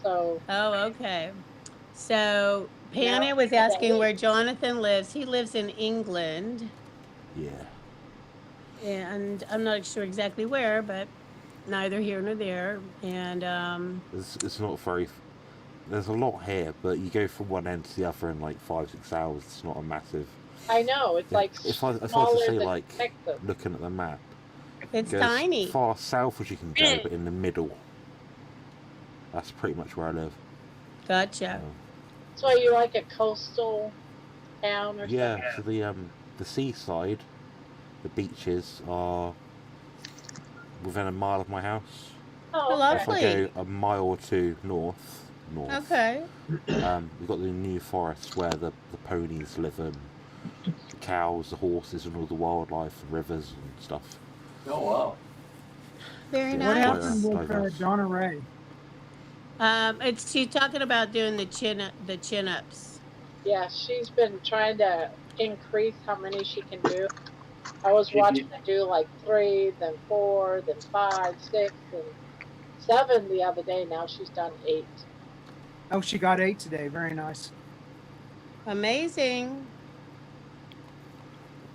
So Oh, okay. So Penny was asking where Jonathan lives. He lives in England, Yeah. and I'm not sure exactly where, but neither here nor there. And It's not very. There's a lot here, but you go from one end to the other in like 5-6 hours. It's not a massive. I know it's like If I was smaller to say than like Texas. looking at the map, it's go tiny. as far south as you can go, but in the middle. That's pretty much where I live. Gotcha. So are you like a coastal town or Yeah. something? So the seaside, the beaches are within a mile of my house. Oh, If I Lovely. go a mile or 2 north, Okay. we've got the New Forest where the ponies live and the cows, the horses, and all the wildlife and rivers and stuff. Oh, wow. Very Yeah. What nice. happened with Diverse. Donna Ray? She's talking about doing the chin ups. yeah, she's been trying to increase how many she can do. I was watching her do like 3, then 4, then 5, 6, and 7 the other day. Now she's done 8. Oh, she got 8 today. Very nice. Amazing.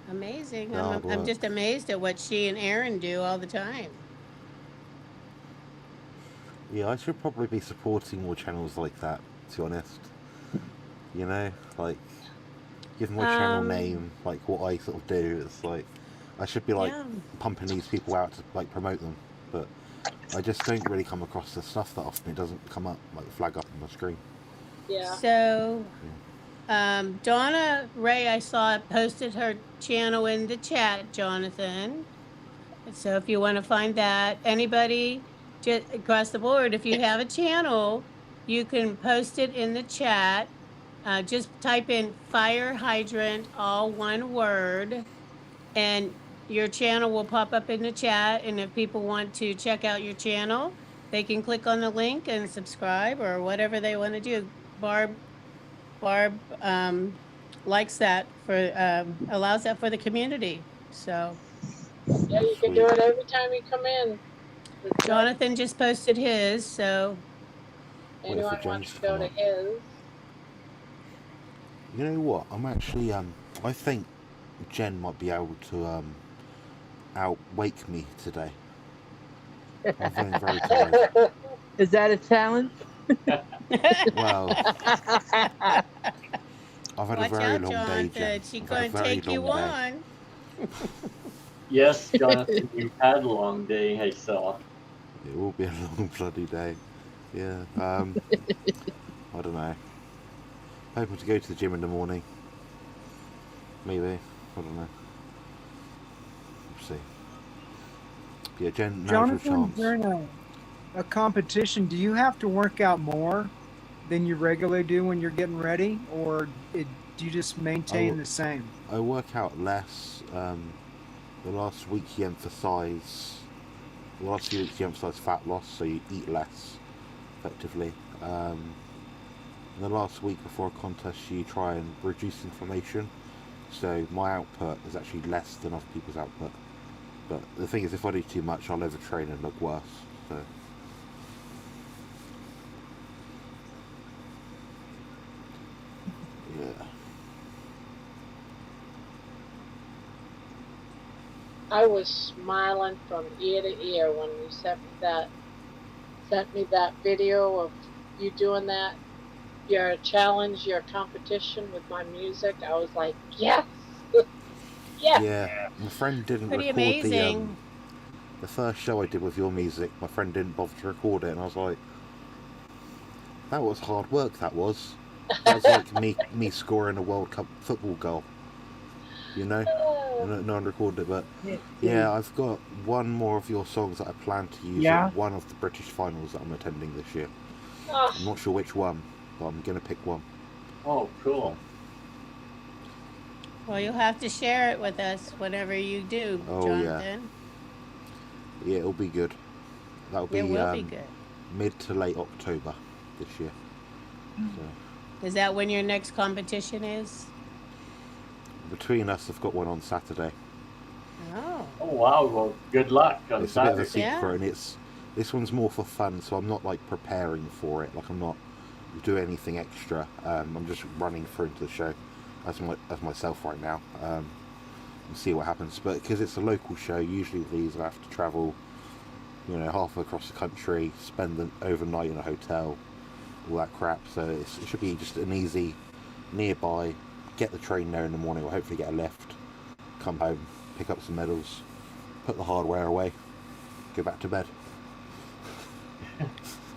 Amazing. Hard I'm work. just amazed at what she and Aaron do all the time. Yeah, I should probably be supporting more channels like that, to be honest. You know, like, give my channel name, like what I sort of do. It's like, I should be like Yeah. pumping these people out to like promote them, but I just don't really come across the stuff that often. It doesn't come up, like flag up on my screen. Yeah. So, Donna Ray, I saw posted her channel in the chat, Jonathan. So if you want to find that, anybody just across the board, if you have a channel, you can post it in the chat. Just type in fire hydrant, all one word, and your channel will pop up in the chat. And if people want to check out your channel, they can click on the link and subscribe or whatever they want to do. Barb likes that allows that for the community. So Yeah, you can do it every time you come in. Jonathan just posted his, so Anyone wants to go to his? You know what? I'm actually I think Jen might be able to outwake me today. I'm feeling very tired. Is that a challenge? Well, I've had a Watch very out, long day, Jonathan. Jen. She's I've had a going to very take you long day. on. Yes, Jonathan, you've had a long day, I saw. It will be a long bloody day. Yeah. I don't know. Hoping to go to the gym in the morning. Maybe. I don't know. We'll see. Yeah, Jen, now's your Jonathan, chance. during a competition, do you have to work out more than you regularly do when you're getting ready, or do you just maintain the same? I work out less. The last few weeks you emphasise fat loss, so you eat less, effectively. And the last week before a contest you try and reduce inflammation, so my output is actually less than other people's output. But the thing is, if I do too much, I'll overtrain and look worse. So yeah. I was smiling from ear to ear when you sent me that video of you doing that, your challenge, your competition with my music. I was like, yes, yes. Yeah, my friend didn't Pretty record amazing. the first show I did with your music. My friend didn't bother to record it, and I was like, that was hard work. That was like me scoring a World Cup football goal. You know, no one recorded it, but yeah, I've got one more of your songs that I plan to use at one of the British finals that I'm attending this year. I'm not sure which one, but I'm gonna pick one. Oh, cool. Well, you'll have to share it with us whenever you do, Oh, Jonathan. Yeah, it'll be good. That'll be, It will be good. mid to late October this year. So, Is that when your next competition is? between us, I've got one on Saturday. Oh. Oh, wow. Well, good luck on It's a bit of a Saturday. secret, and this one's more for fun, so I'm not like preparing for it. Like I'm not doing anything extra. I'm just running through into the show as myself right now, and see what happens. But because it's a local show, usually with these I have to travel, halfway across the country, spend the overnight in a hotel, all that crap. So it should be just an easy, nearby. Get the train there in the morning, or hopefully get a lift. Come home, pick up some medals, put the hardware away, go back to bed.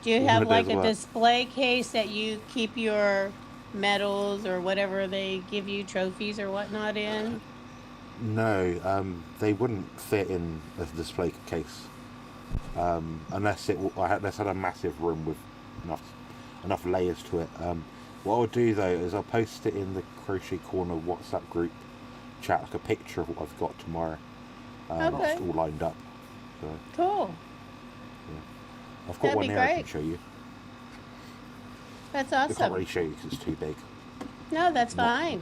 Do you have like a display case that you keep your medals or whatever they give you, trophies or whatnot in? No, they wouldn't fit in a display case, unless I had a massive room with enough layers to it. What I'll do though is I'll post it in the Crochet Korner WhatsApp group chat, like a picture of what I've got tomorrow. Okay. It's all lined up. So, Cool. yeah. I've got That'd one be there I great. can show you. That's I can't awesome. really show you because it's too big. No, that's fine.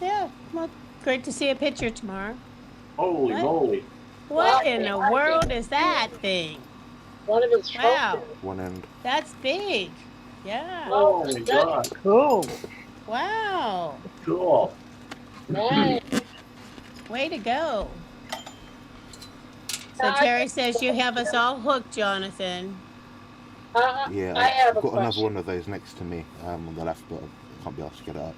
Yeah. Well, great to see a picture tomorrow. Holy What? moly. What in the world is that thing? One of his Wow. trophies. One end. That's big. Yeah. Oh, my God. Cool. Wow. Cool. Nice. Way to go. So Terry says you have us all hooked, Jonathan. Yeah, I have I've a got another question. one of those next to me on the left, but I can't be asked to get it up.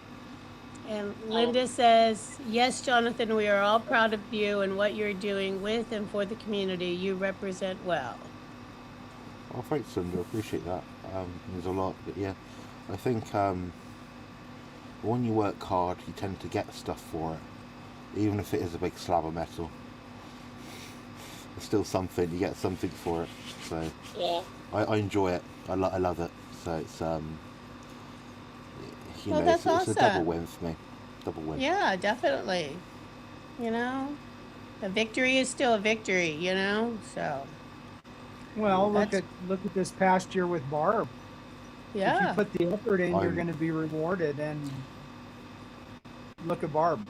And Linda says, yes, Jonathan, we are all proud of you and what you're doing with and for the community. You represent well. Oh, thanks, Linda. I appreciate that. There's a lot, but yeah, I think when you work hard, you tend to get stuff for it, even if it is a big slab of metal. It's still something. You get something for it. So Yeah. I enjoy it. I love it. So it's Well, that's it's a double awesome. win for me. Double win. Yeah, definitely. A victory is still a victory, so. Well, look That's- at this past year with Barb. If Yeah. you put the effort in, you're I'm- going to be rewarded. And look at Barb.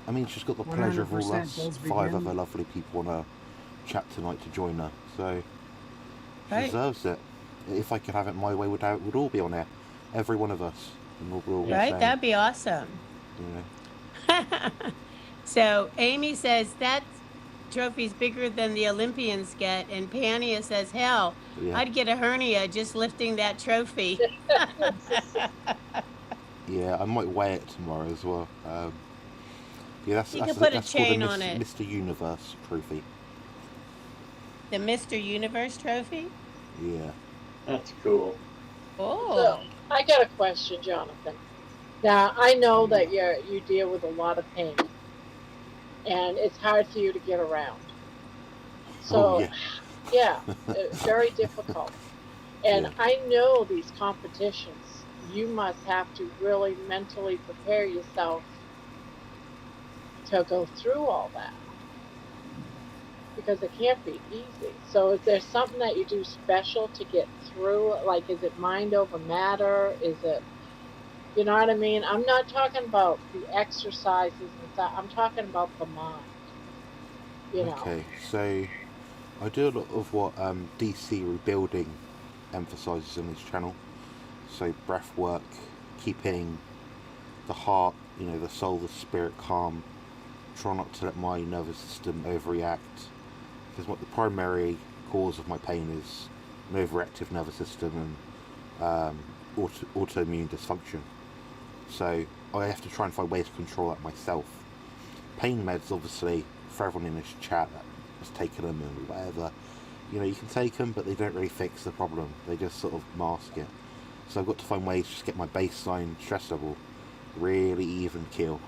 I mean, she's got the pleasure of all 100% us does 5 begin. other lovely people on a chat tonight to join her. So she Right. deserves it. If I could have it my way, would all be on there. Every one of us. And we'll all be Right? saying, That'd be awesome. you know, So Amy says trophies bigger than the Olympians get, and Pania says, "Hell, Yeah. I'd get a hernia just lifting that trophy." Yeah, I might weigh it tomorrow as well. Yeah, You can put a that's called a chain on it. Mr. Universe trophy. The Mr. Universe trophy. Yeah. That's cool. So Oh, I got a question, Jonathan. Now I know that you deal with a lot of pain, and it's hard for you to get around. Oh So yeah. yeah, very difficult. And Yeah. I know these competitions, you must have to really mentally prepare yourself to go through all that because it can't be easy. So is there something that you do special to get through? Like, is it mind over matter? Is it, you know what I mean? I'm not talking about the exercises and stuff. I'm talking about the mind, you know. Okay, so I do a lot of what DC Rebuilding emphasises on his channel. So breath work, keeping the heart, the soul, the spirit calm. Try not to let my nervous system overreact, because what the primary cause of my pain is an overactive nervous system and autoimmune dysfunction. So I have to try and find ways to control that myself. Pain meds, obviously, for everyone in this chat that has taken them and whatever, you can take them, but they don't really fix the problem. They just sort of mask it. So I've got to find ways to just get my baseline stress level really even keel.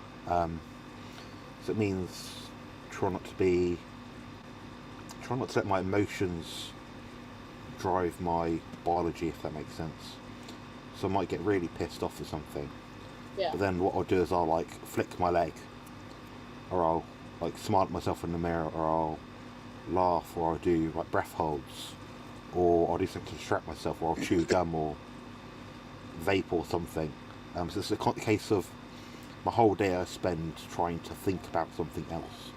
So it means try not to let my emotions drive my biology, if that makes sense. So I might get really pissed off or something. Yeah. But then what I'll do is I'll flick my leg, or I'll smile at myself in the mirror, or I'll laugh, or I'll do breath holds, or I'll do something to distract myself, or I'll chew gum or vape or something. So it's a case of my whole day I spend trying to think about something else,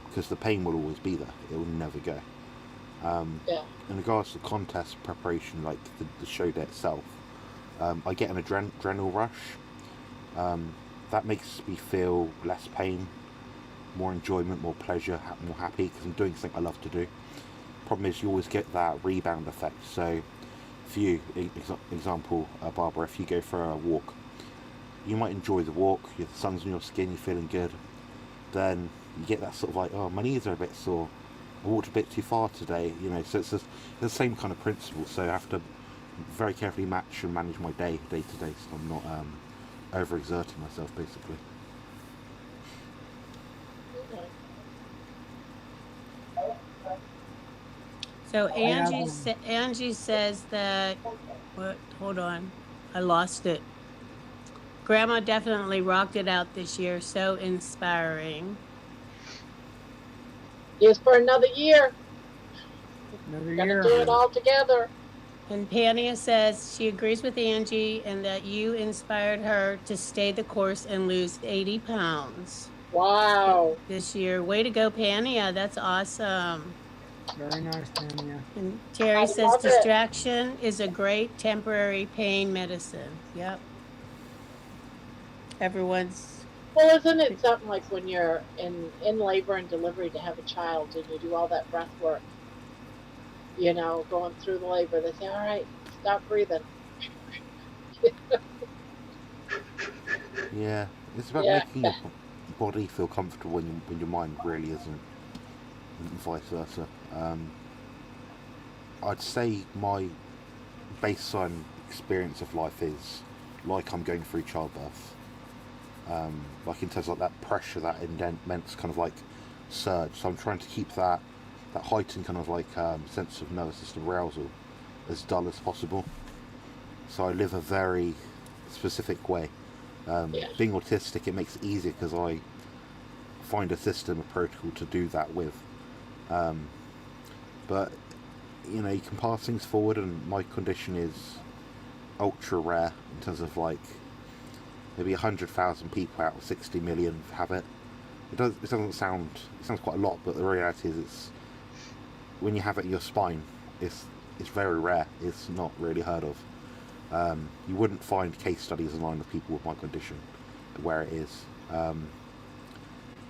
because the pain will always be there. It will never go. In regards to contest preparation, like the show day itself, I get an adrenaline rush. That makes me feel less pain, more enjoyment, more pleasure, more happy, because I'm doing something I love to do. Problem is, you always get that rebound effect. So for you, example, Barbara, if you go for a walk, you might enjoy the walk, the sun's on your skin, you're feeling good. Then you get that sort of oh, my knees are a bit sore, I walked a bit too far today, so it's the same kind of principle. So I have to very carefully match and manage my day to day, so I'm not overexerting myself, basically. so Angie says that. What? Hold on, I lost it. Grandma definitely rocked it out this year. So inspiring. Here's for another year. Another Gonna year. do it all together. And Pania says she agrees with Angie and that you inspired her to stay the course and lose 80 pounds. Wow. This year. Way to go, Pania. That's awesome. Very nice, Tanya. And Terry says distraction is a great temporary pain medicine. Yep. Everyone's. Well, isn't it something like when you're in labor and delivery to have a child and you do all that breath work, going through the labor, they say, all right, stop breathing. Yeah, it's about making your body feel comfortable when your mind really isn't, and vice versa. I'd say my baseline experience of life is like I'm going through childbirth. In terms of that pressure, that immense kind of surge. So I'm trying to keep that heightened kind of sense of nervous system arousal as dull as possible. So I live a very specific way. Being autistic, it makes it easier because I find a system, a protocol to do that with. But you can pass things forward, and my condition is ultra rare in terms of maybe 100,000 people out of 60 million have it. It doesn't sound. It sounds quite a lot, but the reality is, it's when you have it in your spine, it's very rare. It's not really heard of. You wouldn't find case studies online of people with my condition, where it is.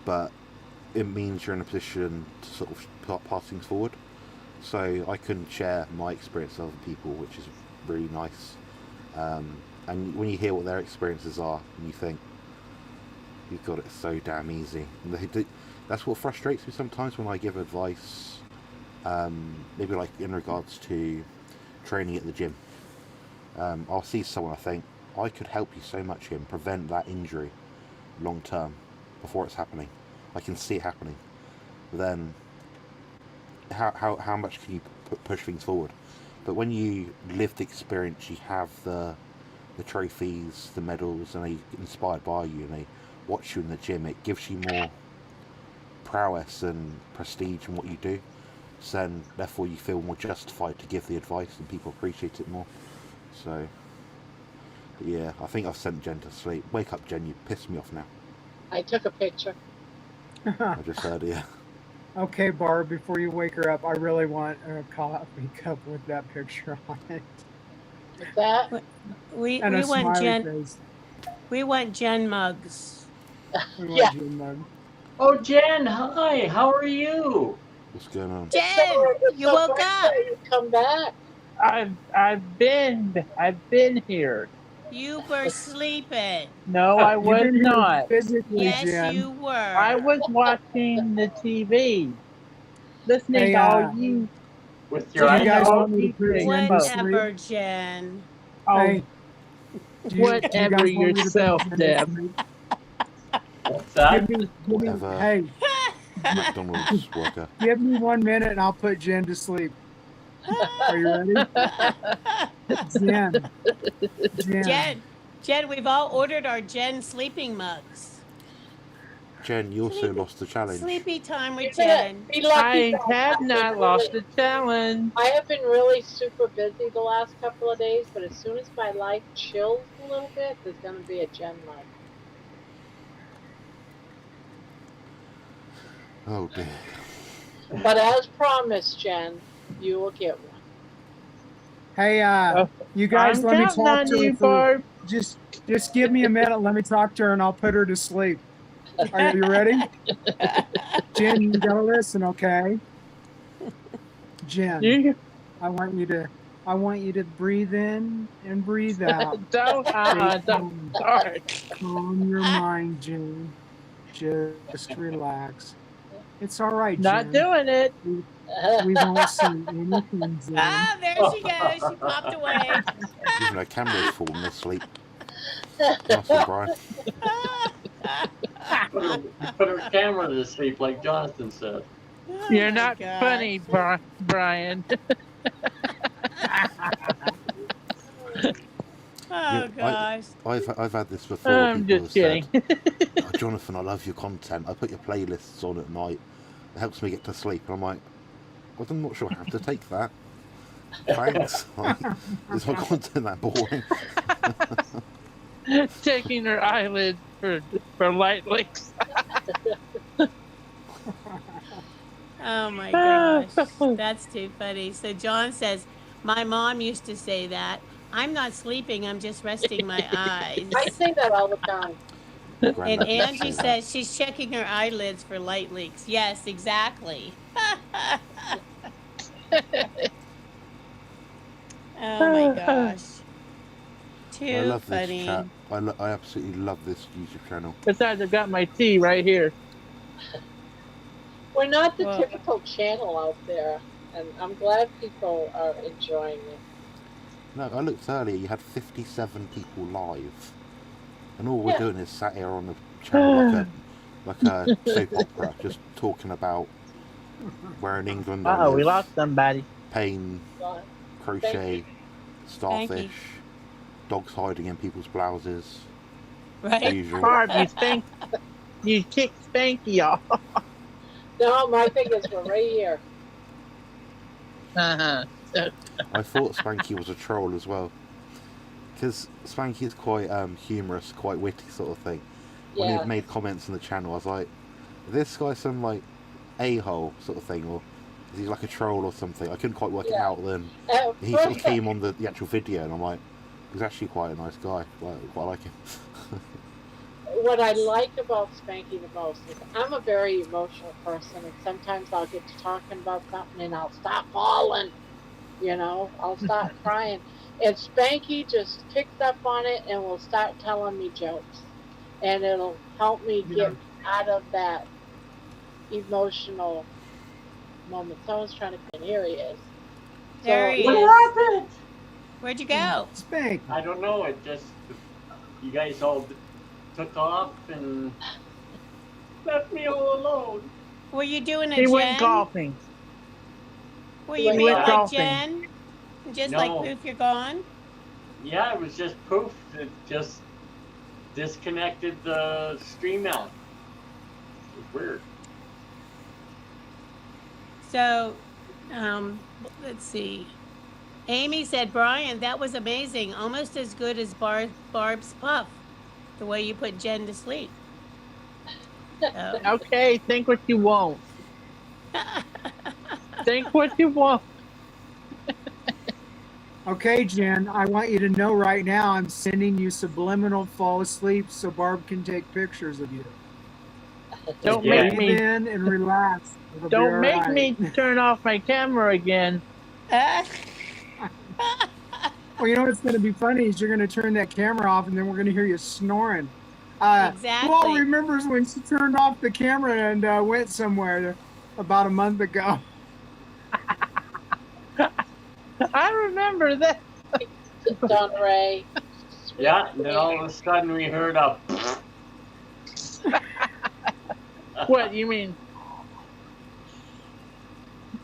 But it means you're in a position to sort of pass things forward. So I can share my experience with other people, which is really nice. And when you hear what their experiences are, and you think, you've got it so damn easy. And that's what frustrates me sometimes when I give advice, maybe like in regards to training at the gym. I'll see someone, I think, I could help you so much here and prevent that injury long term before it's happening. I can see it happening. But then, how much can you push things forward? But when you live the experience, you have the trophies, the medals, and they get inspired by you, and they watch you in the gym, it gives you more prowess and prestige in what you do. So then, therefore, you feel more justified to give the advice, and people appreciate it more. So, yeah, I think I've sent Jen to sleep. Wake up, Jen, you pissed me off now. I took a picture. I just heard, yeah. Okay, Barb, before you wake her up, I really want a coffee cup with that picture on it. What's that? We And a want smiley Jen. face. We want Jen mugs. We want Yeah. Jen mug. Oh, Jen, hi. How are you? What's going on? Jen, It's you so woke great up. that you come back. I've been here. You were sleeping. No, I You've was been here not. physically, Yes, Jen. you were. I was watching the TV, listening Hey, to all you. With Do your you listening to guys iPhone? all want me to you put say Jen to smoke. Whatever, Jen. Oh, Hey, do you whatever guys want me to put yourself, Jen to Deb. sleep? What's that? Give me, Whatever. hey, McDonald's worker. give me 1 minute and I'll put Jen to sleep. Are you ready? Jen. Jen, we've all ordered our Jen sleeping mugs. Jen, you also lost the challenge. Sleepy time with You're gonna Jen. be lucky I that have I've been not lost the challenge. I have been really super busy the last couple of days, but as soon as my life chills a little bit, there's going to be a Jen mug. Oh dear. But as promised, Jen, you will get one. Hey, you guys, I'm let me counting talk on to you, her. For, Barb. just give me a minute. Let me talk to her and I'll put her to sleep. Are you ready? Jen, you gotta listen, okay? Jen, You I want you to breathe in and breathe out. don't. Don't start. Calm your mind, Jen. Just relax. It's all right, Not Jen. doing it. We won't see anything, Jen. Ah, there she goes. She popped away. Even her camera's fallen asleep. Nice one, Brian. Put her camera to sleep, like Jonathan said. Oh You're my not gosh. funny, Brian. Oh gosh. I've had this before. I'm People just have kidding. said, oh, Jonathan, I love your content. I put your playlists on at night. It helps me get to sleep. And I'm like, well, I'm not sure I have to take that. Thanks. Like, is my content that boring? Taking her eyelids for light licks. Oh my gosh. That's too funny. So John says, my mom used to say that. I'm not sleeping, I'm just resting my eyes. I say that all the time. And Granddad used to Angie say that. says she's checking her eyelids for light leaks. Yes, exactly. Oh my gosh. Too I love funny. this chat. I absolutely love this YouTube channel. Besides, I've got my tea right here. We're not the Well- typical channel out there, and I'm glad people are enjoying it. No, I looked earlier. You had 57 people live, and all we're Yeah. doing is sat here on the channel like a soap opera, just talking about where in England I Oh, we live, lost somebody. pain, But crochet, Thank you. starfish, dogs hiding in people's blouses, the Right? usual. Barb, you kicked Spanky off. no, my thing is we're right here. Uh-huh. I thought Spanky was a troll as well, because Spanky is quite humorous, quite witty sort of thing. When Yeah. he made comments on the channel, I was like, is this guy some like a-hole sort of thing, or is he like a troll or something? I couldn't quite work it Yeah. out then. At He sort of first, came on the actual video, and I'm like, he's actually quite a nice guy. Quite like him. what I like about Spanky the most is I'm a very emotional person, and sometimes I'll get to talking about something and I'll stop bawling. I'll start crying. And Spanky just picks up on it and will start telling me jokes. And it'll help me get out of that emotional moment. Someone's trying to come in. Here he is. There he What is. happened? Where'd you go? Spank. I don't know. It just, you guys all took off and left me all alone. Were you doing a He Jen? went golfing. Were you He being went like golfing. Jen? Just No. like poof, you're gone? Yeah, it was just poof. It just disconnected the stream out. It was weird. So, let's see. Amy said, Brian, that was amazing. Almost as good as Barb's puff. The way you put Jen to sleep. So. Okay, think what you want. Think what you want. Okay, Jen, I want you to know right now I'm sending you subliminal fall asleep so Barb can take pictures of you. Don't Yeah. make Breathe me. in and relax. It'll be Don't all make right. me turn off my camera again. Well, you know what's going to be funny is you're going to turn that camera off and then we're going to hear you snoring. Exactly. Who all remembers when she turned off the camera and went somewhere about a month ago? I remember that. Don Ray. Yeah, and then all of a sudden we heard a. What you mean?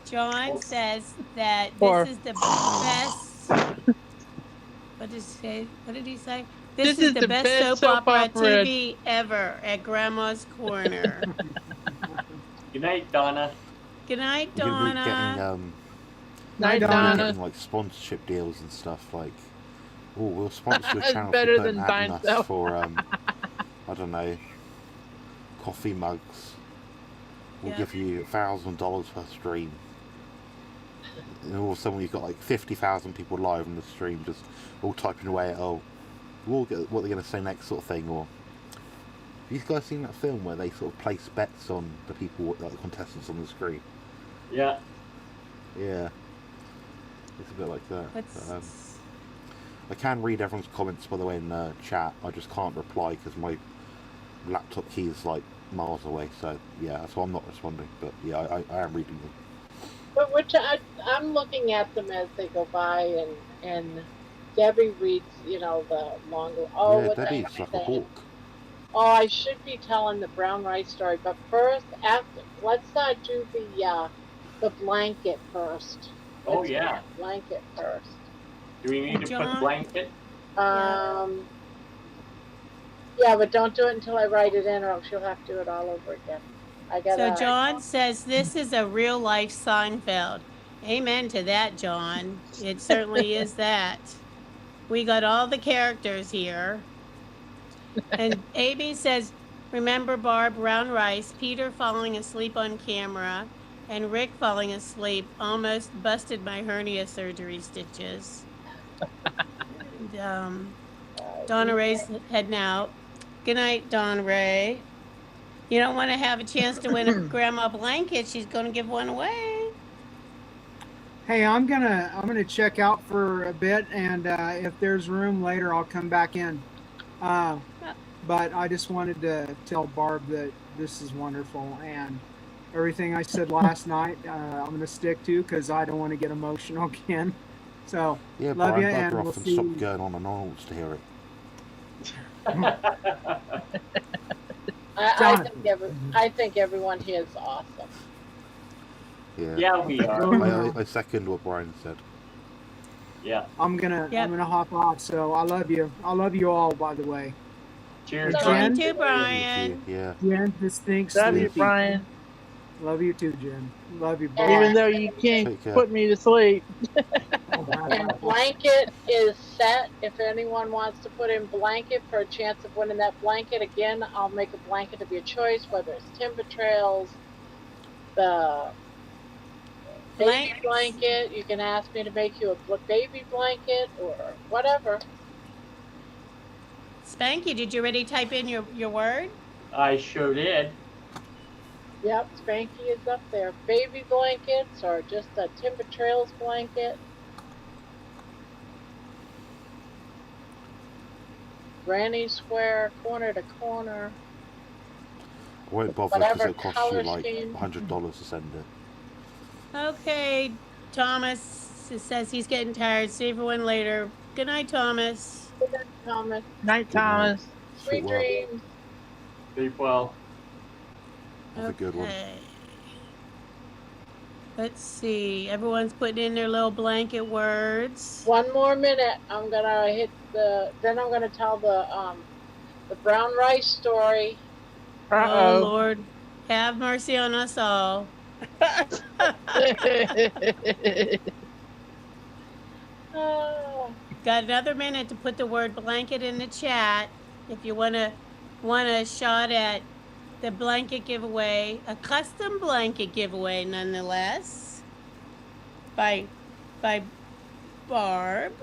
John says that Or- this is the best. What did he say? This is the best soap opera TV ever at Grandma's Corner. Good night, Donna. Good night, You're gonna be Donna. Night, Donna. getting like sponsorship deals and stuff like, oh, we'll sponsor your It's channel better for than putting ad in Dine us Cell. for I don't know, coffee mugs. We'll Yeah. give you $1,000 per stream. And all of a sudden you've got like 50,000 people live on the stream just all typing away at, oh, we'll get what they're going to say next sort of thing. Or have you guys seen that film where they sort of place bets on the people, like the contestants on the screen? Yeah. Yeah. It's a bit like that. What's- But, I can read everyone's comments, by the way, in chat. I just can't reply because my laptop key is like miles away. So yeah, so I'm not responding. But yeah, I am reading them. But I'm looking at them as they go by, and Debbie reads, the longer. Oh, yeah, what Debbie's am I like a saying? hawk. Oh, I should be telling the brown rice story, but first, let's do the blanket first. Oh, Let's yeah. do the blanket first. Do we need to John? put blanket? Yeah, but don't do it until I write it in, or she'll have to do it all over again. So John says this is a real life Seinfeld. Amen to that, John. It certainly is that. We got all the characters here. And Amy says, remember Barb, brown rice, Peter falling asleep on camera, and Rick falling asleep almost busted my hernia surgery stitches. And, Donna Ray's heading out. Good night, Don Ray. You don't want to have a chance to win a grandma blanket. She's going to give one away. Hey, I'm gonna check out for a bit, and if there's room later, I'll come back in. But I just wanted to tell Barb that this is wonderful, and everything I said last night, I'm gonna stick to because I don't want to get emotional again. So Yeah, love Brian, you, bugger and off we'll and see. stop going on and on wants to hear it. I think everyone here is awesome. Yeah. Yeah, we are. I second what Brian said. Yeah. I'm gonna hop off. So I love you. I love you all, by the way. Cheers, Love Brian. you too, Brian. Yeah. Jen, this thinks Love you, sleepy. Brian. Love you too, Jen. Love you, And- Even though you can't Take care. put me to sleep. And blanket is set. If anyone wants to put in blanket for a chance of winning that blanket, again, I'll make a blanket of your choice, whether it's Timber Trails, the baby Blank- blanket. You can ask me to make you a baby blanket or whatever. Spanky, did you already type in your word? I sure did. Yep, Spanky is up there. Baby blankets or just a Timber Trails blanket. Granny square, corner to corner. I won't bother because Whatever it'll cost color you like scheme. $100 to send it. Okay, Thomas says he's getting tired. See everyone later. Good night, Thomas. Good night, Thomas. Night, Good night. Thomas. Sweet well. dreams. Sleep well. Have a good one. Okay. Let's see. Everyone's putting in their little blanket words. One more minute. I'm gonna hit then I'm gonna tell the brown rice story. Oh Uh-oh. Lord, have mercy on us all. Oh, Got another minute to put the word blanket in the chat if you want a shot at the blanket giveaway, a custom blanket giveaway nonetheless, by Barb.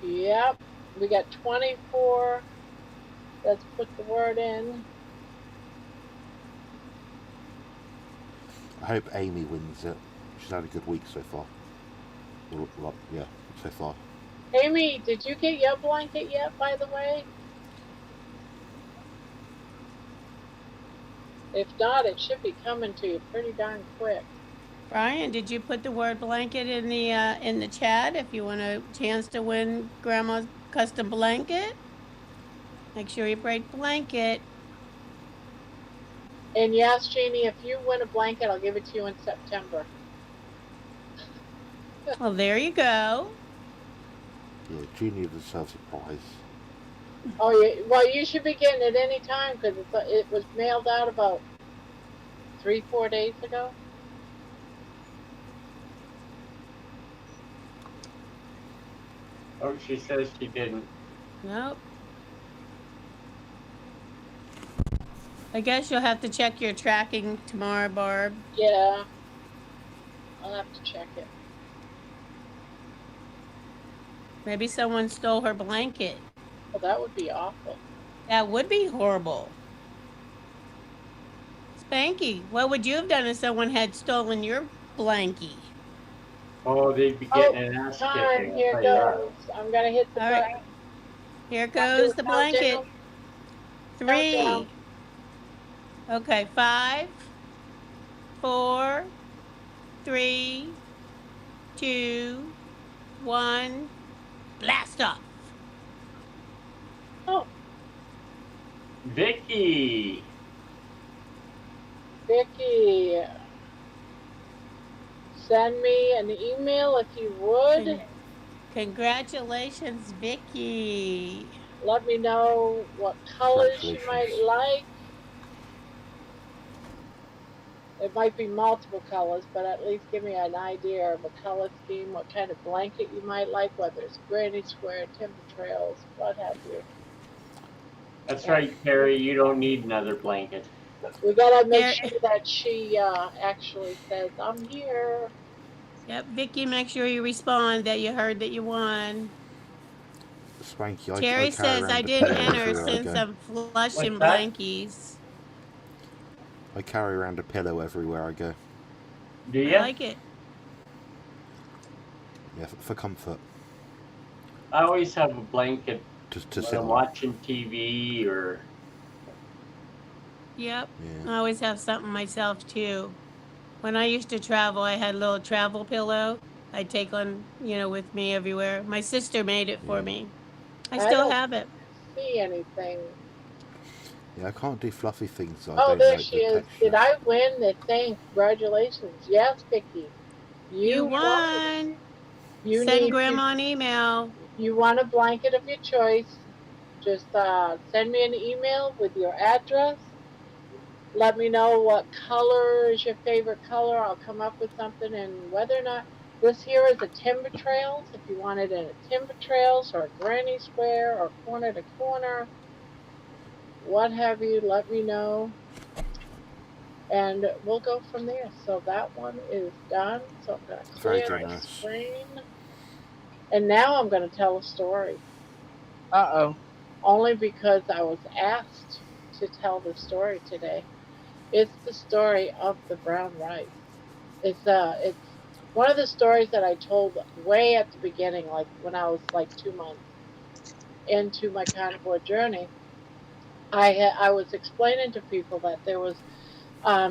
yep. We got 24. Let's put the word in. I hope Amy wins it. She's had a good week so far. Well, yeah, so far. Amy, did you get your blanket yet, by the way? If not, it should be coming to you pretty darn quick. Brian, did you put the word blanket in the chat if you want a chance to win Grandma's custom blanket? Make sure you write blanket. And yes, Jeannie, if you win a blanket, I'll give it to you in September. Well, there you go. Yeah, Junior deserves a prize. Oh, yeah. Well, you should be getting it any time because it was mailed out about 3-4 days ago. Oh, she says she didn't. Nope. I guess you'll have to check your tracking tomorrow, Barb. Yeah. I'll have to check it. Maybe someone stole her blanket. Well, that would be awful. That would be horrible. Spanky, what would you have done if someone had stolen your blankie? Oh, they'd be getting an ass Time, kicking. here goes. I'm going to hit the All right. button. Here goes the blanket. 3. Countdown. Okay, 5, 4, 3, 2, 1. Blast off. Oh, Vicky. Vicky. Send me an email if you would. Congratulations, Vicky. Let me know what colors you might Congratulations. like. It might be multiple colors, but at least give me an idea of a color scheme, what kind of blanket you might like, whether it's granny square, timber trails, what have you. That's right, Carrie. You don't need another blanket. We gotta make sure that she actually says, I'm here. Yep, Vicky, make sure you respond that you heard that you won. Spanky, Terry I says carry I around a didn't pillow enter everywhere I since go. I'm flushing What's that? blankies. I carry around a pillow everywhere I go. Do I you? like it. Yeah, for comfort. I always have a blanket To when sit I'm on. watching TV or. Yep. Yeah. I always have something myself too. When I used to travel, I had a little travel pillow I'd take on, with me everywhere. My sister made it for Yeah. me. I I still don't have it. see anything. Yeah, I can't do fluffy things. So I Oh, don't there like she the is. texture. Did I win the thing? Congratulations. Yes, Vicky. You won. won. You Send need Grandma an email. you want a blanket of your choice. Just send me an email with your address. Let me know what color is your favorite color. I'll come up with something, and whether or not this here is a timber trails, if you want it in a timber trails or a granny square or corner to corner, what have you, let me know. And we'll go from there. So that one is done. So I'm going to Very clear my generous. screen. And now I'm going to tell a story, Uh-oh. only because I was asked to tell the story today. It's the story of the brown rice. It's one of the stories that I told way at the beginning, like when I was like 2 months into my carnivore journey. I was explaining to people that there was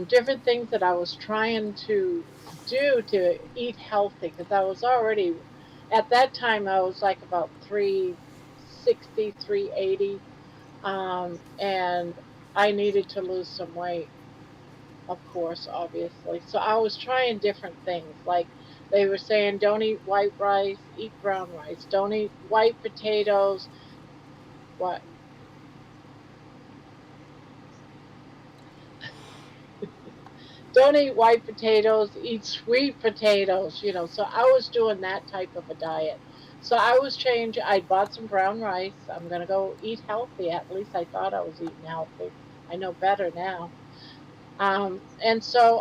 different things that I was trying to do to eat healthy because I was already at that time I was like about 360, 380, and I needed to lose some weight, of course, obviously. So I was trying different things. Like they were saying, don't eat white rice, eat brown rice. Don't eat white potatoes. What? Don't eat white potatoes, eat sweet potatoes, So I was doing that type of a diet. So I was changing, I bought some brown rice. I'm going to go eat healthy. At least I thought I was eating healthy. I know better now. And so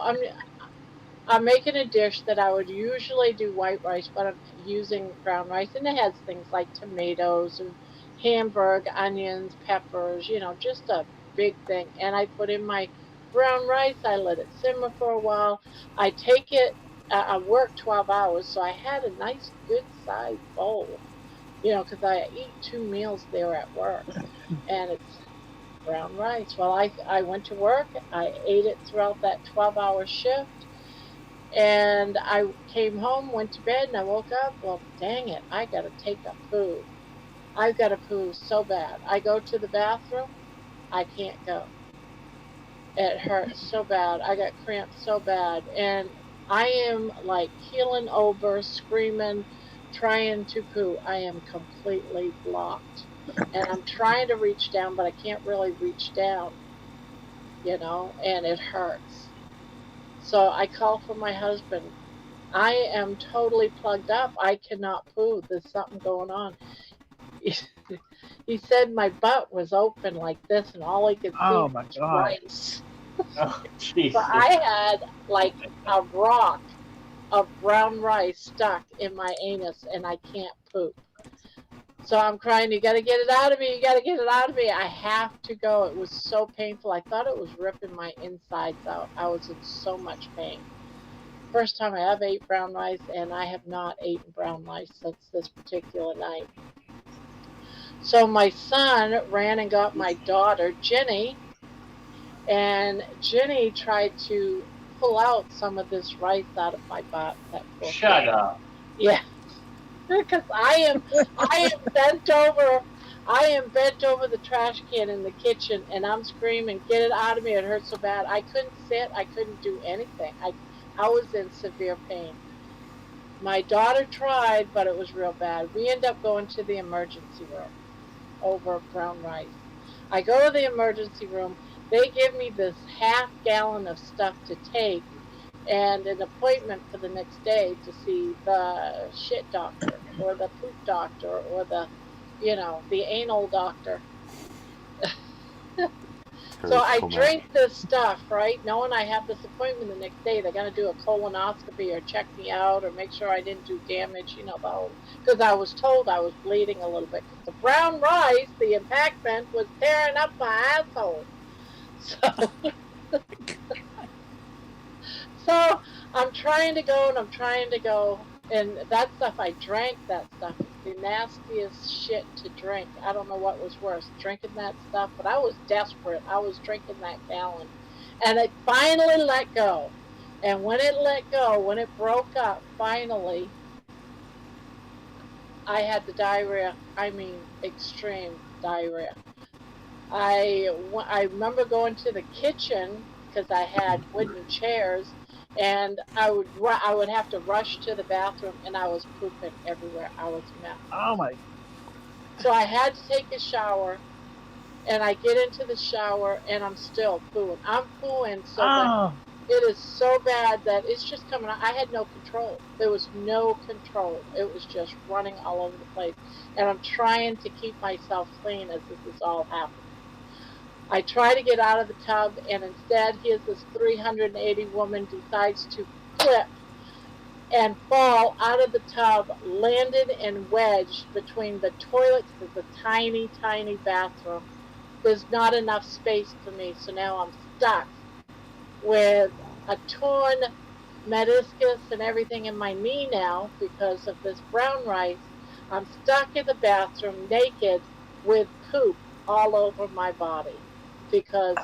I'm making a dish that I would usually do white rice, but I'm using brown rice, and it has things like tomatoes and hamburg, onions, peppers, just a big thing. And I put in my brown rice. I let it simmer for a while. I take it. I work 12 hours, so I had a nice, good sized bowl, because I eat 2 meals there at work, and it's brown rice. Well, I went to work. I ate it throughout that 12-hour shift. And I came home, went to bed, and I woke up. Well, dang it, I got to take a poo. I've got to poo so bad. I go to the bathroom, I can't go. It hurts so bad. I got cramps so bad. And I am like keeling over, screaming, trying to poo. I am completely blocked. And I'm trying to reach down, but I can't really reach down, and it hurts. So I call for my husband. I am totally plugged up. I cannot poo. There's something going on. He said my butt was open like this, and all I could see Oh my was God. rice. Oh, So Jesus. I had like a rock of brown rice stuck in my anus, and I can't poop. So I'm crying, you got to get it out of me. You got to get it out of me. I have to go. It was so painful. I thought it was ripping my insides out. I was in so much pain. First time I ever ate brown rice, and I have not eaten brown rice since this particular night. So my son ran and got my daughter, Jenny, and Jenny tried to pull out some of this rice out of my butt. That poor Shut kid. up. Yeah, because I am bent over. I am bent over the trash can in the kitchen, and I'm screaming, "Get it out of me! It hurts so bad." I couldn't sit. I couldn't do anything. I was in severe pain. My daughter tried, but it was real bad. We end up going to the emergency room over brown rice. I go to the emergency room. They give me this half-gallon of stuff to take and an appointment for the next day to see the shit doctor or the poop doctor or the anal doctor. So Terry's I come out. drink this stuff, right? Knowing I have this appointment the next day, they're going to do a colonoscopy or check me out or make sure I didn't do damage, because I was told I was bleeding a little bit. Because the brown rice, the impactment, was tearing up my asshole. So I'm trying to go and I'm trying to go. And that stuff, I drank that stuff. It's the nastiest shit to drink. I don't know what was worse, drinking that stuff, but I was desperate. I was drinking that gallon. And it finally let go. And when it let go, when it broke up, finally, I had the diarrhea. I mean, extreme diarrhea. I remember going to the kitchen because I had wooden chairs, and I would have to rush to the bathroom, and I was pooping everywhere. I was a mess. Oh my. So I had to take a shower, and I get into the shower, and I'm still pooing. I'm pooing so bad. Oh. It is so bad that it's just coming out. I had no control. There was no control. It was just running all over the place. And I'm trying to keep myself clean as this is all happening. I try to get out of the tub, and instead, here's this 380 woman decides to flip and fall out of the tub, landed and wedged between the toilets. There's a tiny, tiny bathroom. There's not enough space for me, so now I'm stuck with a torn meniscus and everything in my knee now because of this brown rice. I'm stuck in the bathroom naked with poop all over my body because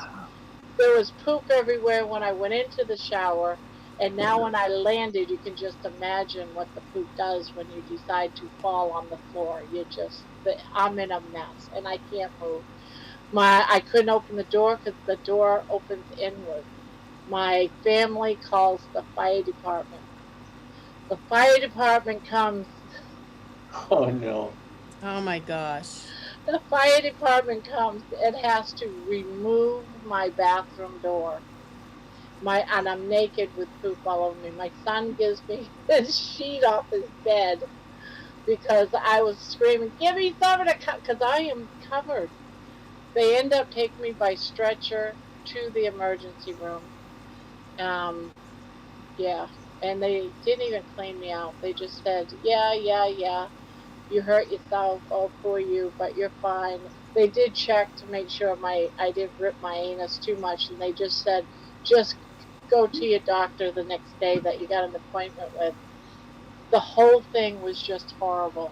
there was poop everywhere when I went into the shower. And now when I landed, you can just imagine what the poop does when you decide to fall on the floor. I'm in a mess and I can't move. I couldn't open the door because the door opens inward. My family calls the fire department. The fire department comes. Oh no. Oh my gosh. The fire department comes and has to remove my bathroom door. And I'm naked with poop all over me. My son gives me his sheet off his bed because I was screaming, "Give me something to cover," because I am covered. They end up taking me by stretcher to the emergency room. Yeah, and they didn't even clean me out. They just said, yeah, you hurt yourself, oh poor you, but you're fine. They did check to make sure I didn't rip my anus too much, and they just said, just go to your doctor the next day that you got an appointment with. The whole thing was just horrible.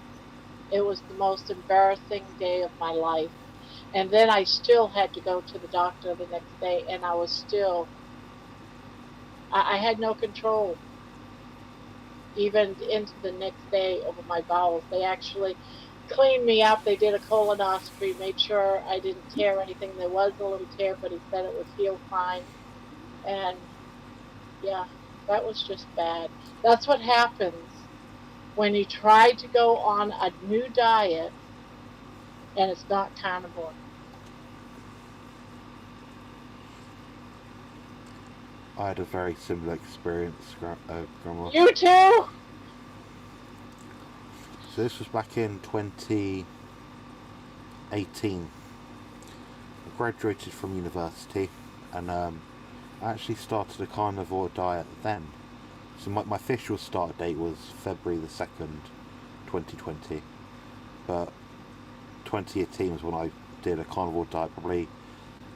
It was the most embarrassing day of my life. And then I still had to go to the doctor the next day, and I had no control even into the next day over my bowels. They actually cleaned me up. They did a colonoscopy, made sure I didn't tear anything. There was a little tear, but he said it would heal fine. And yeah, that was just bad. That's what happens when you try to go on a new diet and it's not carnivore. I had a very similar experience, Grandma. You too? So this was back in 2018. I graduated from university and I actually started a carnivore diet then. So my official start date was February the 2nd, 2020. But 2018 was when I did a carnivore diet. I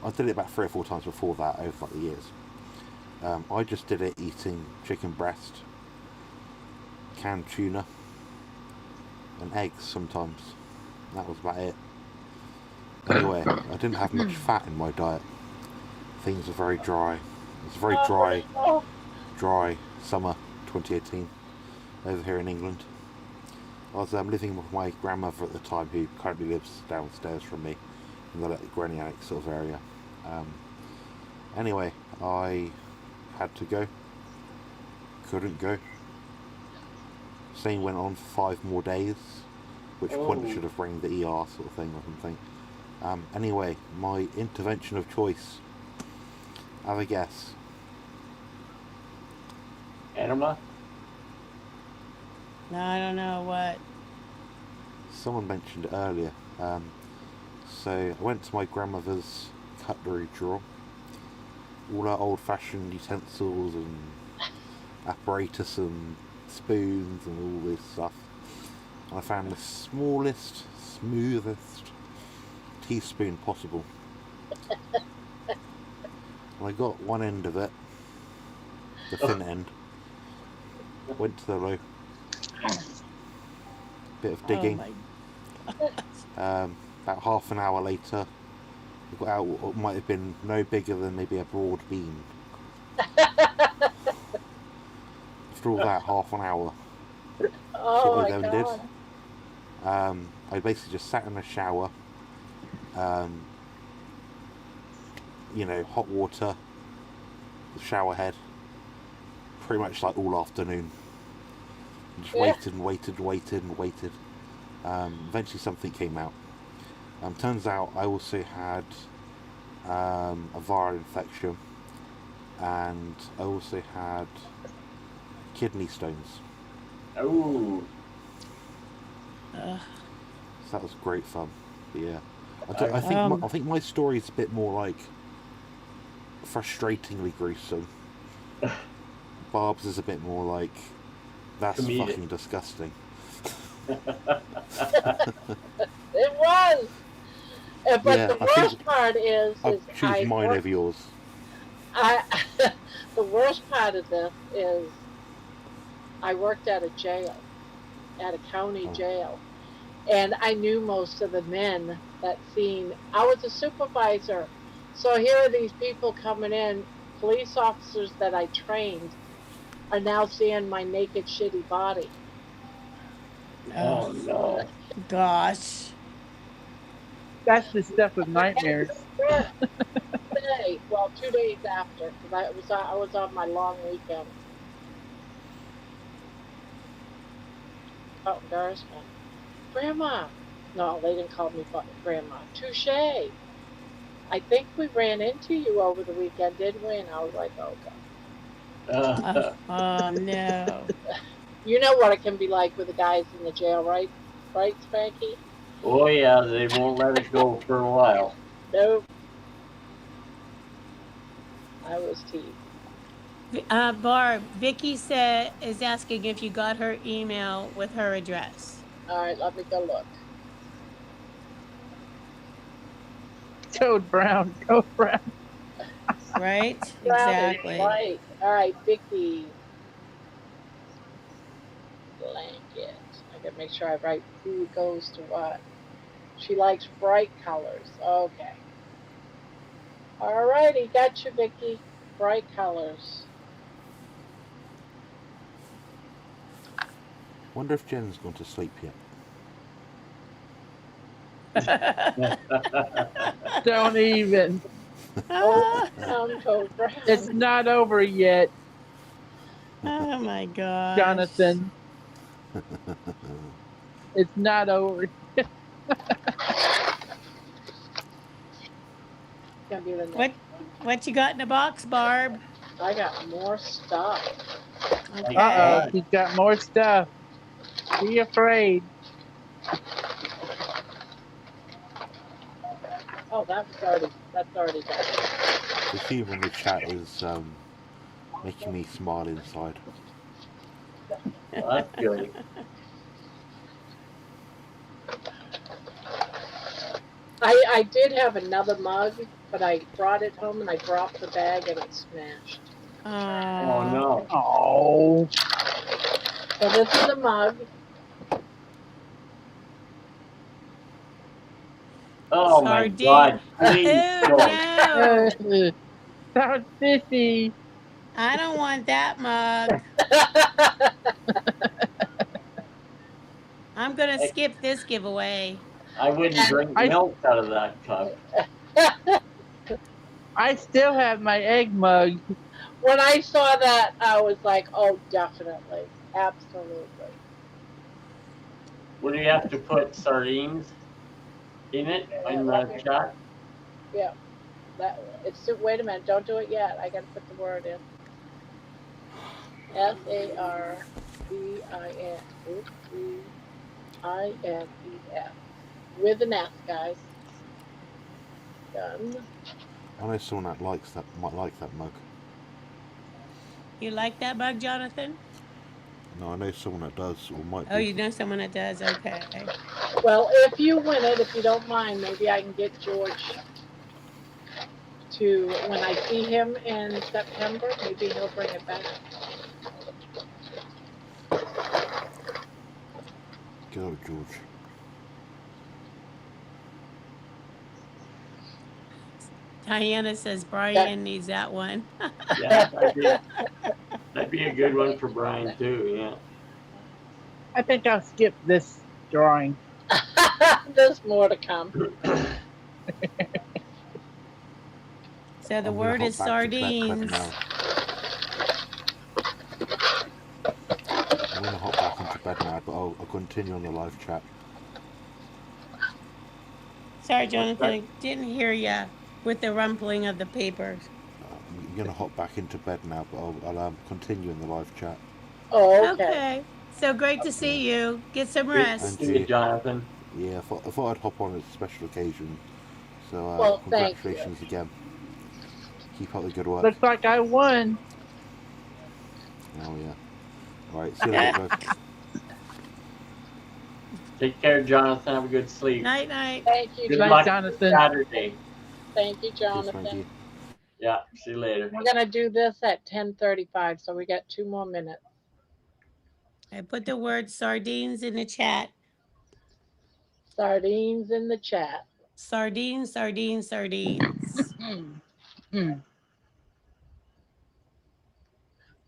did it about 3 or 4 times before that over the years. I just did it eating chicken breast, canned tuna, and eggs sometimes. That was about it. Anyway, I didn't have much fat in my diet. Things were very dry. It was a very dry summer 2018 over here in England. I was living with my grandmother at the time, who currently lives downstairs from me in the Granny Annex sort of area. Anyway, I had to go, couldn't go. Same went on for 5 more days, which point I should have rang the ER sort of thing or something. Anyway, my intervention of choice. Have a guess. Enema? No, I don't know what. Someone mentioned it earlier. So I went to my grandmother's cutlery drawer. All her old-fashioned utensils and apparatus and spoons and all this stuff. And I found the smallest, smoothest teaspoon possible. And I got one end of it, the thin end. Went to the low. Bit of digging. About half an hour later, I got out what might have been no bigger than maybe a broad bean. After all that, half an hour. Oh what my I then God. did. I basically just sat in the shower. Hot water, the shower head, pretty much like all afternoon. Just waited and waited and waited and waited. Eventually something came out. Turns out I also had a viral infection, and I also had kidney stones. Oh. So that was great fun. But yeah, I think my story is a bit more like frustratingly gruesome. Barb's is a bit more like That's comedic. fucking disgusting. It was. But Yeah, the I think worst part is I'd choose mine over yours. The worst part of this is I worked at a jail, at a county Oh. jail, and I knew most of the men that seen. I was a supervisor, so here are these people coming in, police officers that I trained, are now seeing my naked, shitty body. Oh no. Gosh. That's the stuff of nightmares. Today, well, 2 days after, because I was on my long weekend. Oh, embarrassment. Grandma. No, they didn't call me Grandma. Touche. I think we ran into you over the weekend, didn't we? And I was like, oh, God. Oh, no. You know what it can be like with the guys in the jail, right? Right, Spanky? Oh yeah, they won't let it go for a while. Nope. I was teased. Barb, Vicky is asking if you got her email with her address. All right, let me go look. Toad Brown, Toad Brown. Right? Brown is Exactly. right. All right, Vicky. Blanket. I gotta make sure I write who goes to what. She likes bright colors. Okay. All righty, got you, Vicky. Bright colors. Wonder if Jen's gone to sleep yet. Don't even. Toad Brown. It's not over yet, Oh my gosh. Jonathan. It's not over. Gonna be the next What one. what you got in the box, Barb? I got more stuff. Okay. Uh-oh, he's got more stuff. Be afraid. Oh, that's already done. The humor in the chat is making me smile inside. Well, that's good. I did have another mug, but I brought it home and I dropped the bag and it smashed. Oh no. Oh. So this is a mug. Oh my Sardine. God! Please Oh don't. no. Sounds fishy. I don't want that mug. I'm gonna skip this giveaway. I wouldn't drink milk out of that cup. I still have my egg mug. When I saw that, I was like, oh, definitely. Absolutely. Would you have to put sardines in it in the chat? Yeah. Wait a minute, don't do it yet. I gotta put the word in. SARDINES. With an S, guys. Done. I know someone that might like that mug. You like that mug, Jonathan? No, I know someone that does, or might Oh, be. you know someone that does? Okay. Well, if you win it, if you don't mind, maybe I can get George to, when I see him in September, maybe he'll bring it back. Go, George. Diana says Brian needs that one. Yeah, that'd be a good one for Brian too. Yeah. I think I'll skip this drawing. There's more to come. So the I'm gonna word hop is back to bed sardines. now. I'm gonna hop back into bed now, but I'll continue on the live chat. Sorry, Jonathan, I didn't hear ya with the rumpling of the papers. I'm gonna hop back into bed now, but I'll continue in the live chat. Oh, okay. Okay. So great to see you. Get some rest. See you, Jonathan. Yeah, I thought I'd hop on as a special occasion. So Well, thank you. congratulations again. Keep up the good work. Looks like I won. Oh yeah. Right, see you later, guys. Take care, Jonathan. Have a good sleep. Night, night. Thank you, Good Night, luck Jonathan. Saturday. Thank you, Cheers, Jonathan. Frankie. Yeah, see you later. We're gonna do this at 10:35, so we got 2 more minutes. I put the word sardines in the chat. Sardines in the chat. Sardines, sardines, sardines.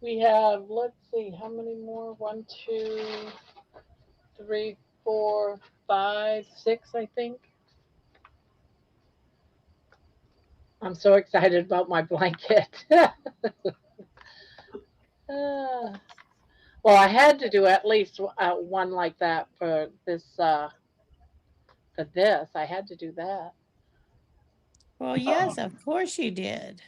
We have, let's see, how many more? 1, 2, 3, 4, 5, 6, I think. I'm so excited about my blanket. Well, I had to do at least one like that for this. I had to do that. Well, yes, of course you did.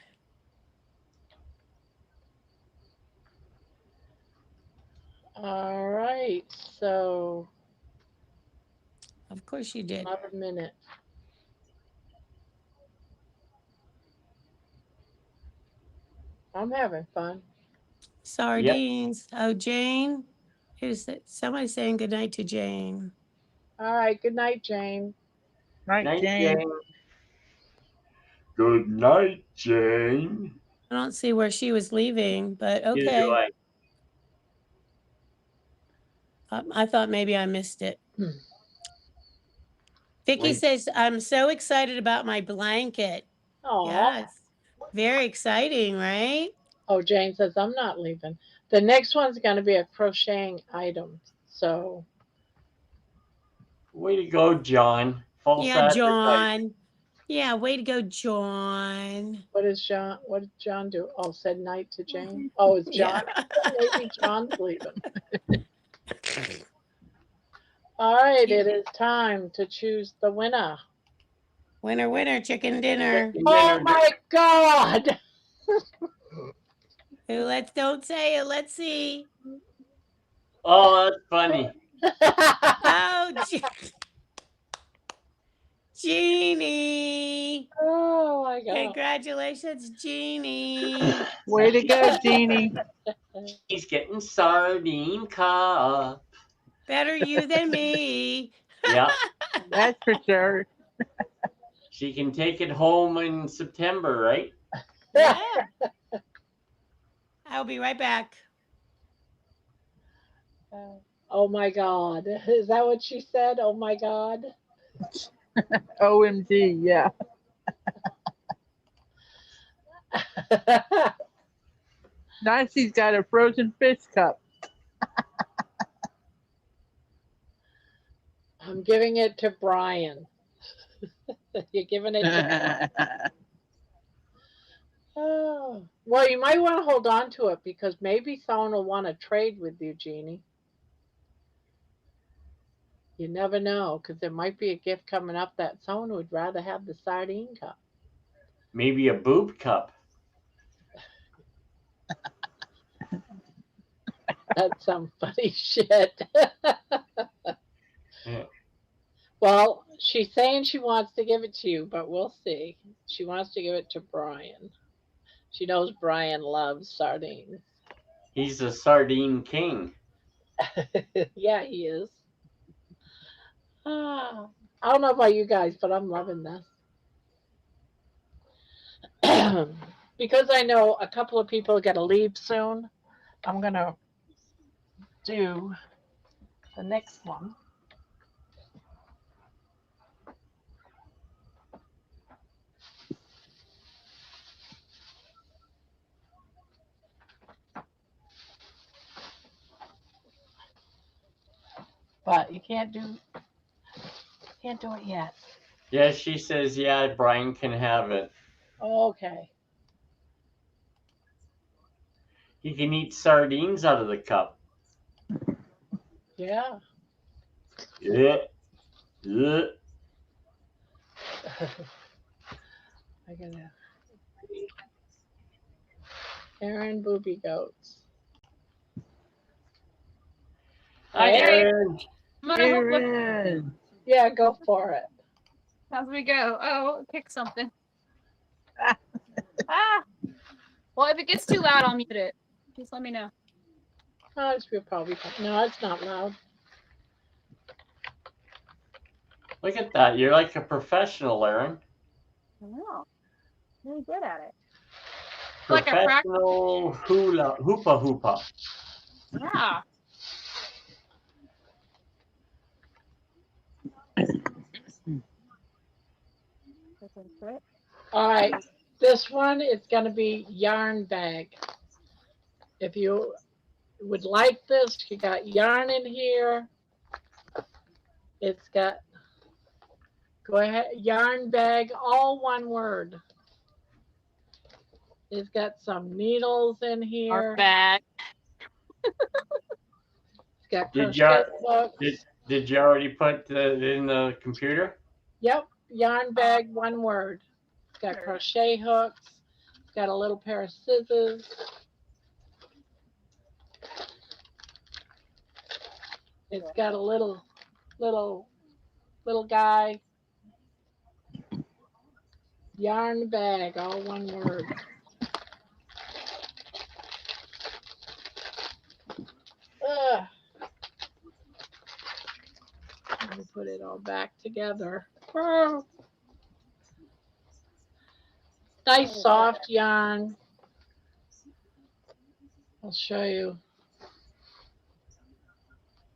All right, so Of course you did. another minute. I'm having fun. Sardines. Yep. Oh, Jane. Who's that? Somebody saying good night to Jane. All right, good night, Jane. Night, Jane. Good night, Jane. I don't see where she was leaving, but okay. Neither do I. I thought maybe I missed it. Vicky says, I'm so excited about my blanket. Oh, yes. Very exciting, right? Oh, Jane says, I'm not leaving. The next one's going to be a crocheting item. So. Way to go, John. False John. Yeah, way to go, John. What did John do? Oh, said night to Jane. Oh, it's John. Yeah. Maybe John's leaving. All right, it is time to choose the winner. Winner, winner, chicken dinner. Oh my God! Don't say it. Let's see. Oh, that's funny. Oh, Jeannie. Oh my God. Congratulations, Jeannie. Way to go, Jeannie. He's getting sardine cup. Better you than me. Yeah. That's for sure. She can take it home in September, right? Yeah. I'll be right back. Oh my God. Is that what she said? Oh my God. OMG, yeah. Nancy's got a frozen fish cup. I'm giving it to Brian. You're giving it to Oh. Well, you might want to hold on to it because maybe someone will want to trade with you, Jeannie. You never know, because there might be a gift coming up that someone would rather have the sardine cup. Maybe a boob cup. That's some funny shit. Well, she's saying she wants to give it to you, but we'll see. She wants to give it to Brian. She knows Brian loves sardines. He's a sardine king. Yeah, he is. I don't know about you guys, but I'm loving this. Because I know a couple of people are going to leave soon, I'm going to do the next one. But you can't do it yet. Yeah, she says, yeah, Brian can have it. Okay. He can eat sardines out of the cup. Yeah. Yeah. Yeah. I gotta. Aaron Booby Goats. Hi, Aaron. Aaron. Yeah, go for it. As we go. Oh, pick something. Ah. Well, if it gets too loud, I'll mute it. Just let me know. Oh, it's probably no, it's not loud. Look at that. You're like a professional, Aaron. Wow. Really good at it. Professional hoopa hoopa. Yeah. All right, this one is going to be yarn bag. If you would like this, you got yarn in here. It's got, go ahead, yarn bag, all one word. It's got some needles in here. Bag. It's got Did crochet you hooks. did you already put it in the computer? Yep, yarn bag, one word. It's got crochet hooks. It's got a little pair of scissors. It's got a little guy. Yarn bag, all one word. Ugh. Let me put it all back together. Oh. Nice soft yarn. I'll show you.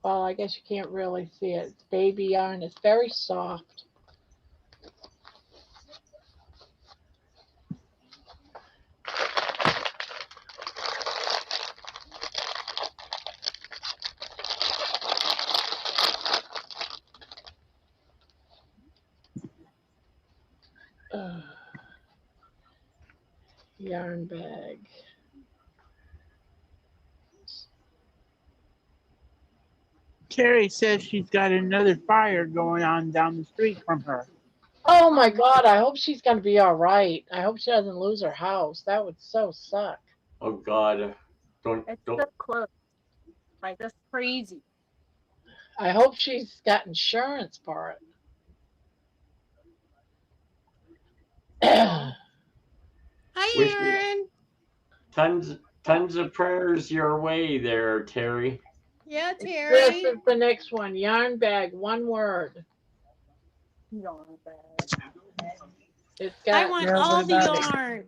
Well, I guess you can't really see it. It's baby yarn. It's very soft. Yarn bag. Terry says she's got another fire going on down the street from her. Oh my God, I hope she's going to be all right. I hope she doesn't lose her house. That would so suck. Oh God, don't. So close. Like, that's crazy. I hope she's got insurance for it. Hi, Aaron. Tons of prayers your way there, Terry. Yeah, Terry. This is the next one. Yarn bag, one word. Yarn bag. It's got. I want all the yarn.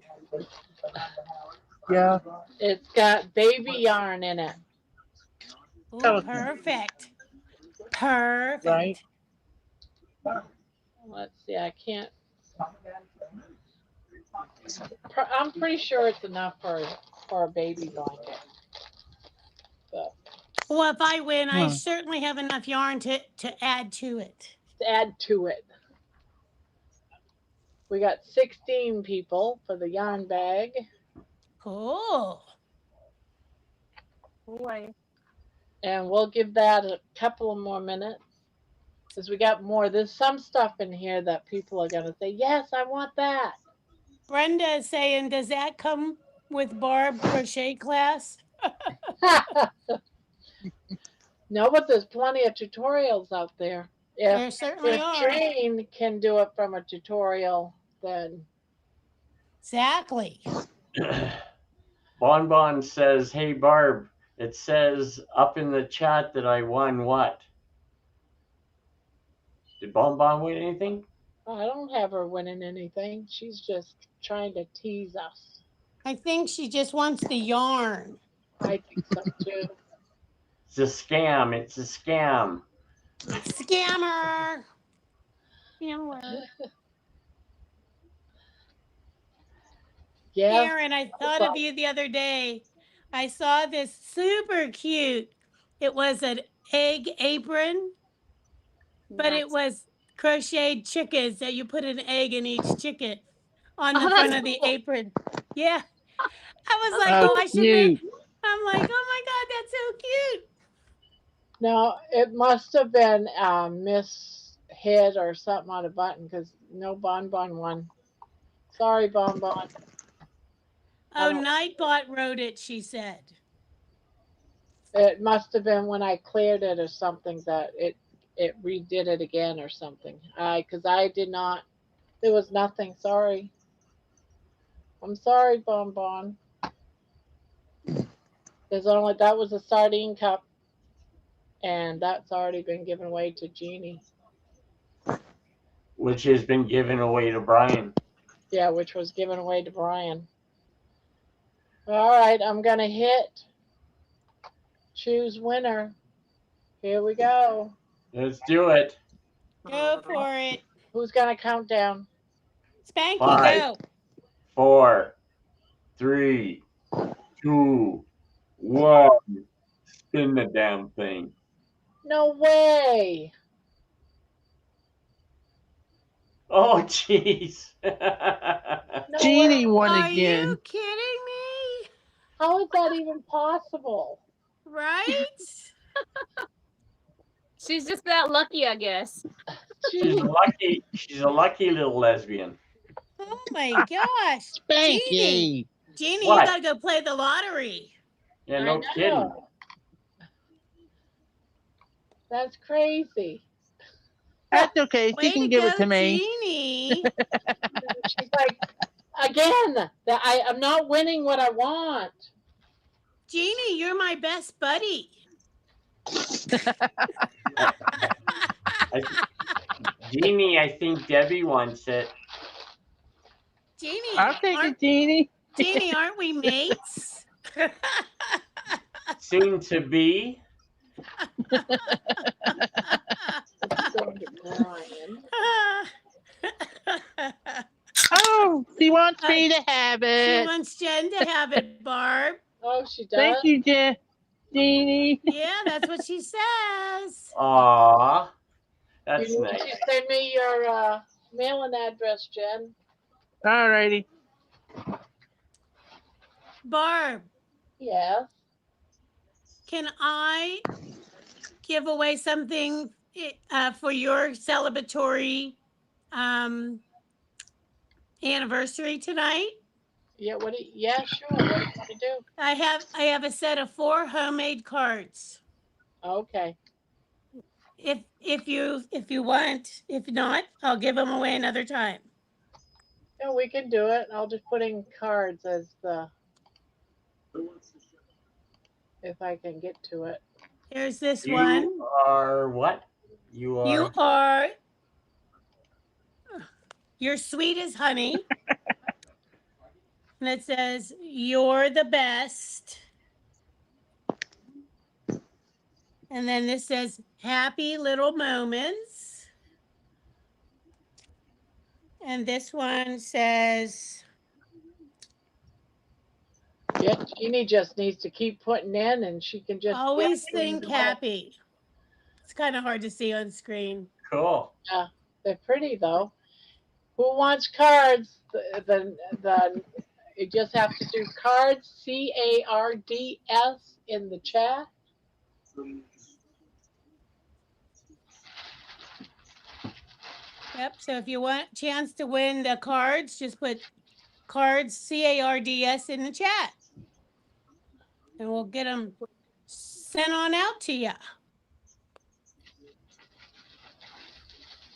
Yeah. It's got baby yarn in it. Ooh, perfect. Perfect. Right. Let's see. I can't. I'm pretty sure it's enough for a baby blanket. But Well, if I win, I certainly have enough yarn to add to it. To add to it. We got 16 people for the yarn bag. Cool. Boy. And we'll give that a couple of more minutes. Because we got more. There's some stuff in here that people are going to say, yes, I want that. Brenda is saying, does that come with Barb crochet class? No, but there's plenty of tutorials out there. There certainly are. If Jane can do it from a tutorial, then. Exactly. Bon says, hey, Barb, it says up in the chat that I won what? Did Bon win anything? I don't have her winning anything. She's just trying to tease us. I think she just wants the yarn. I think so too. It's a scam. It's a scam. Scammer. Yeah. Aaron, I thought of you the other day. I saw this super cute. It was an egg apron, but it was crocheted chickens that you put an egg in each chicken on the front of the apron. Yeah. I was like, I should make. I'm like, oh my God, that's so cute. No, it must have been mishit or something on a button because no Bon won. Sorry, Bon. Oh, Nightbot wrote it, she said. It must have been when I cleared it or something that it redid it again or something. Because I did not. There was nothing. Sorry. I'm sorry, Bon. That was a sardine cup, and that's already been given away to Jeannie. Which has been given away to Brian. Yeah, which was given away to Brian. All right, I'm gonna hit choose winner. Here we go. Let's do it. Go for it. Who's gonna count down? Spanky, 5, go. 4, 3, 2, 1. Spin the damn thing. No way. Oh, jeez. No Jeannie way. won Are again. you kidding me? How is that even possible? Right? She's just that lucky, I guess. She's lucky. She's a lucky little lesbian. Oh my gosh. Spanky. Jeannie, What? you gotta go play the lottery. Yeah, I no know. kidding. That's crazy. That's okay. She Way can to give go, it to me. Jeannie. She's like, again, I'm not winning what I want. Jeannie, you're my best buddy. Jeannie, I think Debbie wants it. Jeannie, I'll take it, Jeannie. Jeannie, aren't we mates? Soon to be. It's going to Brian. Oh, she wants me to have She it. wants Jen to have it, Barb. Oh, she does? Thank you, Jeannie. Yeah, that's what she says. Aw, that's You need nice. to send me your mailing address, Jen. Alrighty. Barb, Yes. can I give away something for your celebratory anniversary tonight? Yeah. Yeah. Sure. What do you want to do? I have a set of 4 homemade cards. Okay. If you want, if not, I'll give them away another time. Yeah, we can do it. I'll just put in cards as if I can get to it. Here's this one. You are what? You are. You are. You're sweet as honey. And it says, "You're the best." And then this says, "Happy little moments." And this one says, Yeah, Jeannie just needs to keep putting in, and she can just "Always get think them. happy." It's kind of hard to see on screen. Cool. They're pretty though. Who wants cards? You just have to do cards, CARDS, in the chat. Yep. So if you want a chance to win the cards, just put cards, CARDS, in the chat. And we'll get them sent on out to you.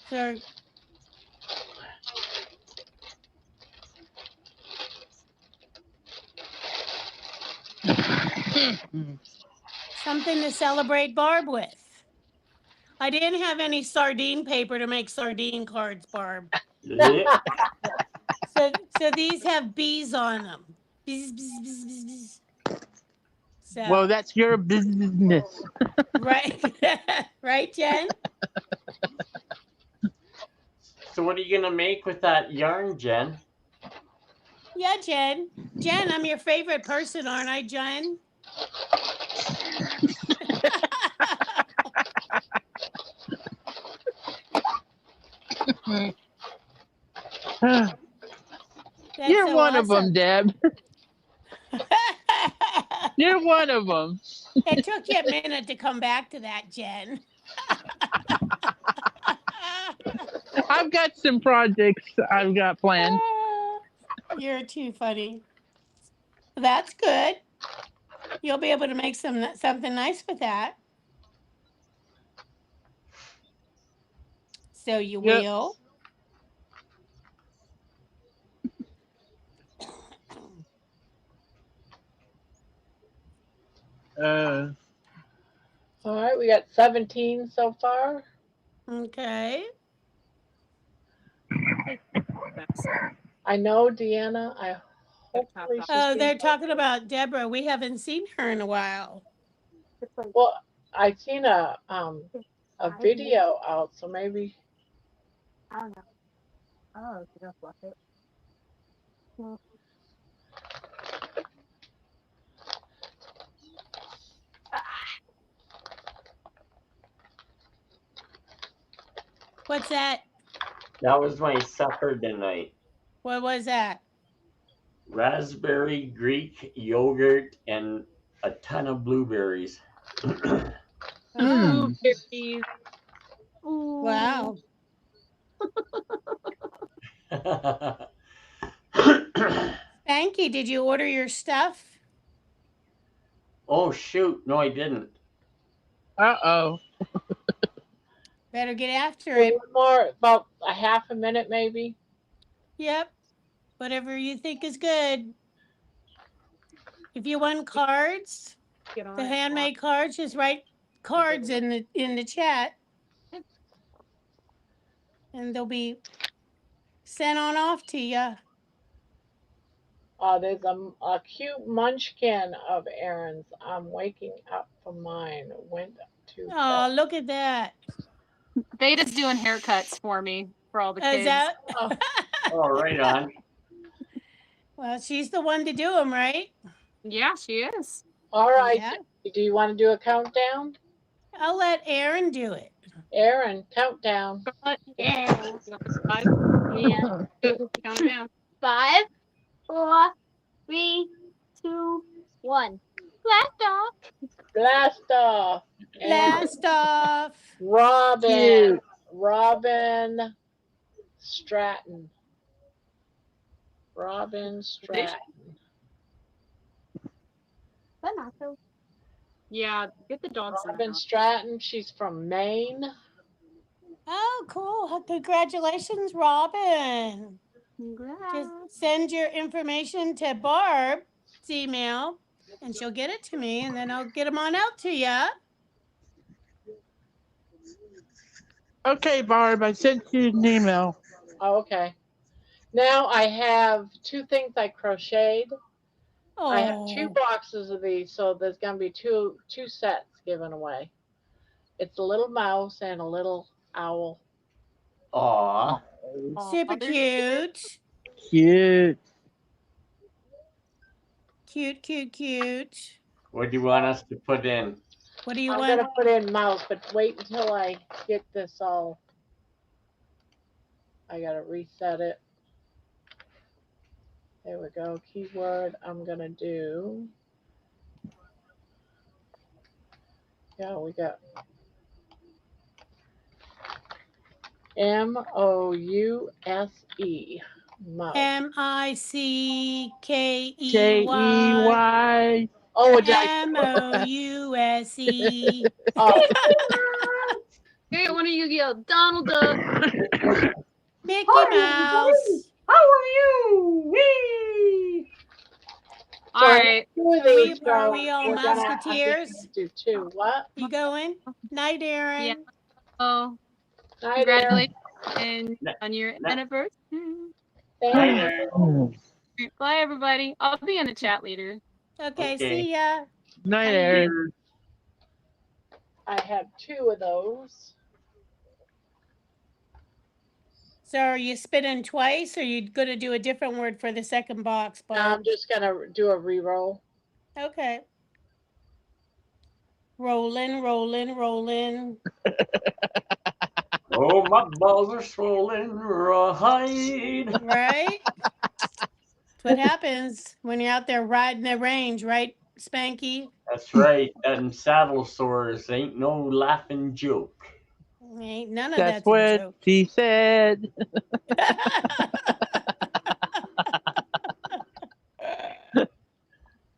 So something to celebrate Barb with. I didn't have any sardine paper to make sardine cards, Barb. Yeah. So these have bees on them. Bees, bees, bees, bees, bees. So, Well, that's your business. right, right, Jen? So what are you gonna make with that yarn, Jen? Yeah, Jen. Jen, I'm your favorite person, aren't I, Jen? That's You're so one of them, awesome. Deb. You're one of them. It took you a minute to come back to that, Jen. I've got some projects I've got planned. You're too funny. That's good. You'll be able to make something nice with that. So you Yep. will. Uh, All right, we got 17 so far. Okay. I know Deanna. I hopefully she's Oh, being they're talking about Deborah. We haven't seen her in a while. well. I seen a video out, so maybe. I don't know. Oh, you don't fluff it. No. What's that? That was my supper tonight. What was that? Raspberry Greek yogurt and a ton of blueberries. Oh, Blueberries. Ooh. wow. Spanky, did you order your stuff? Oh shoot, no I didn't. oh. Better get after One it. more, about a half a minute, maybe. Yep. Whatever you think is good. If you want cards, Get on the it. handmade cards, just write cards in the chat, and they'll be sent on off to you. There's a cute munchkin of Aaron's. I'm waking up from mine. Went to Oh, bed. look at that. Veda's doing haircuts for me for all the Is kids. that? Oh, right on. Well, she's the one to do them, right? Yeah, she is. All right. Yeah. Do you want to do a countdown? I'll let Aaron do it. Aaron, countdown. Yeah. Yeah. Count it down. 5, 4, 3, 2, 1. Blast off. Blast off. And Blast off. Robin. Cute. Robin Stratton. Robin Stratton. Yeah, get the dogs in the Robin house. Stratton. She's from Maine. Oh, cool. Congratulations, Robin. Congrats. Just send your information to Barb's email, and she'll get it to me, and then I'll get them on out to you. Okay, Barb, I sent you an email. Oh, okay. Now I have 2 things I crocheted. Oh, I have 2 boxes of these, so there's gonna be two sets given away. It's a little mouse and a little owl. Aw. super cute. Cute. Cute, cute, cute. What do you want us to put in? What do you I'm want? gonna put in mouse, but wait until I get this all. I gotta reset it. There we go. Keyword. I'm gonna do. Yeah, we got MOUSE. Mouse. MICKEY. Key. Oh, did I? MOUSE. Oh, Hey, one of you yell, Donald Duck. Mickey Mouse. How are you? Wee! All right. Are we all we're gonna- musketeers? I'm gonna do 2. What? You going? Night, Aaron. Yeah. Oh, Night, Aaron. congratulations on your anniversary. Thank you. Bye, everybody. I'll be in the chat later. Okay, Okay. see ya. Night, Aaron. I have 2 of those. So are you spinning twice, or you gonna do a different word for the second box, Now I'm Barb? just gonna do a re-roll. Okay. Rolling, rolling, rolling. Oh, my balls are swollen, right? Right? That's what happens when you're out there riding the range, right, Spanky? That's right. And saddle sores ain't no laughing joke. Ain't none of That's that's a what joke. she said.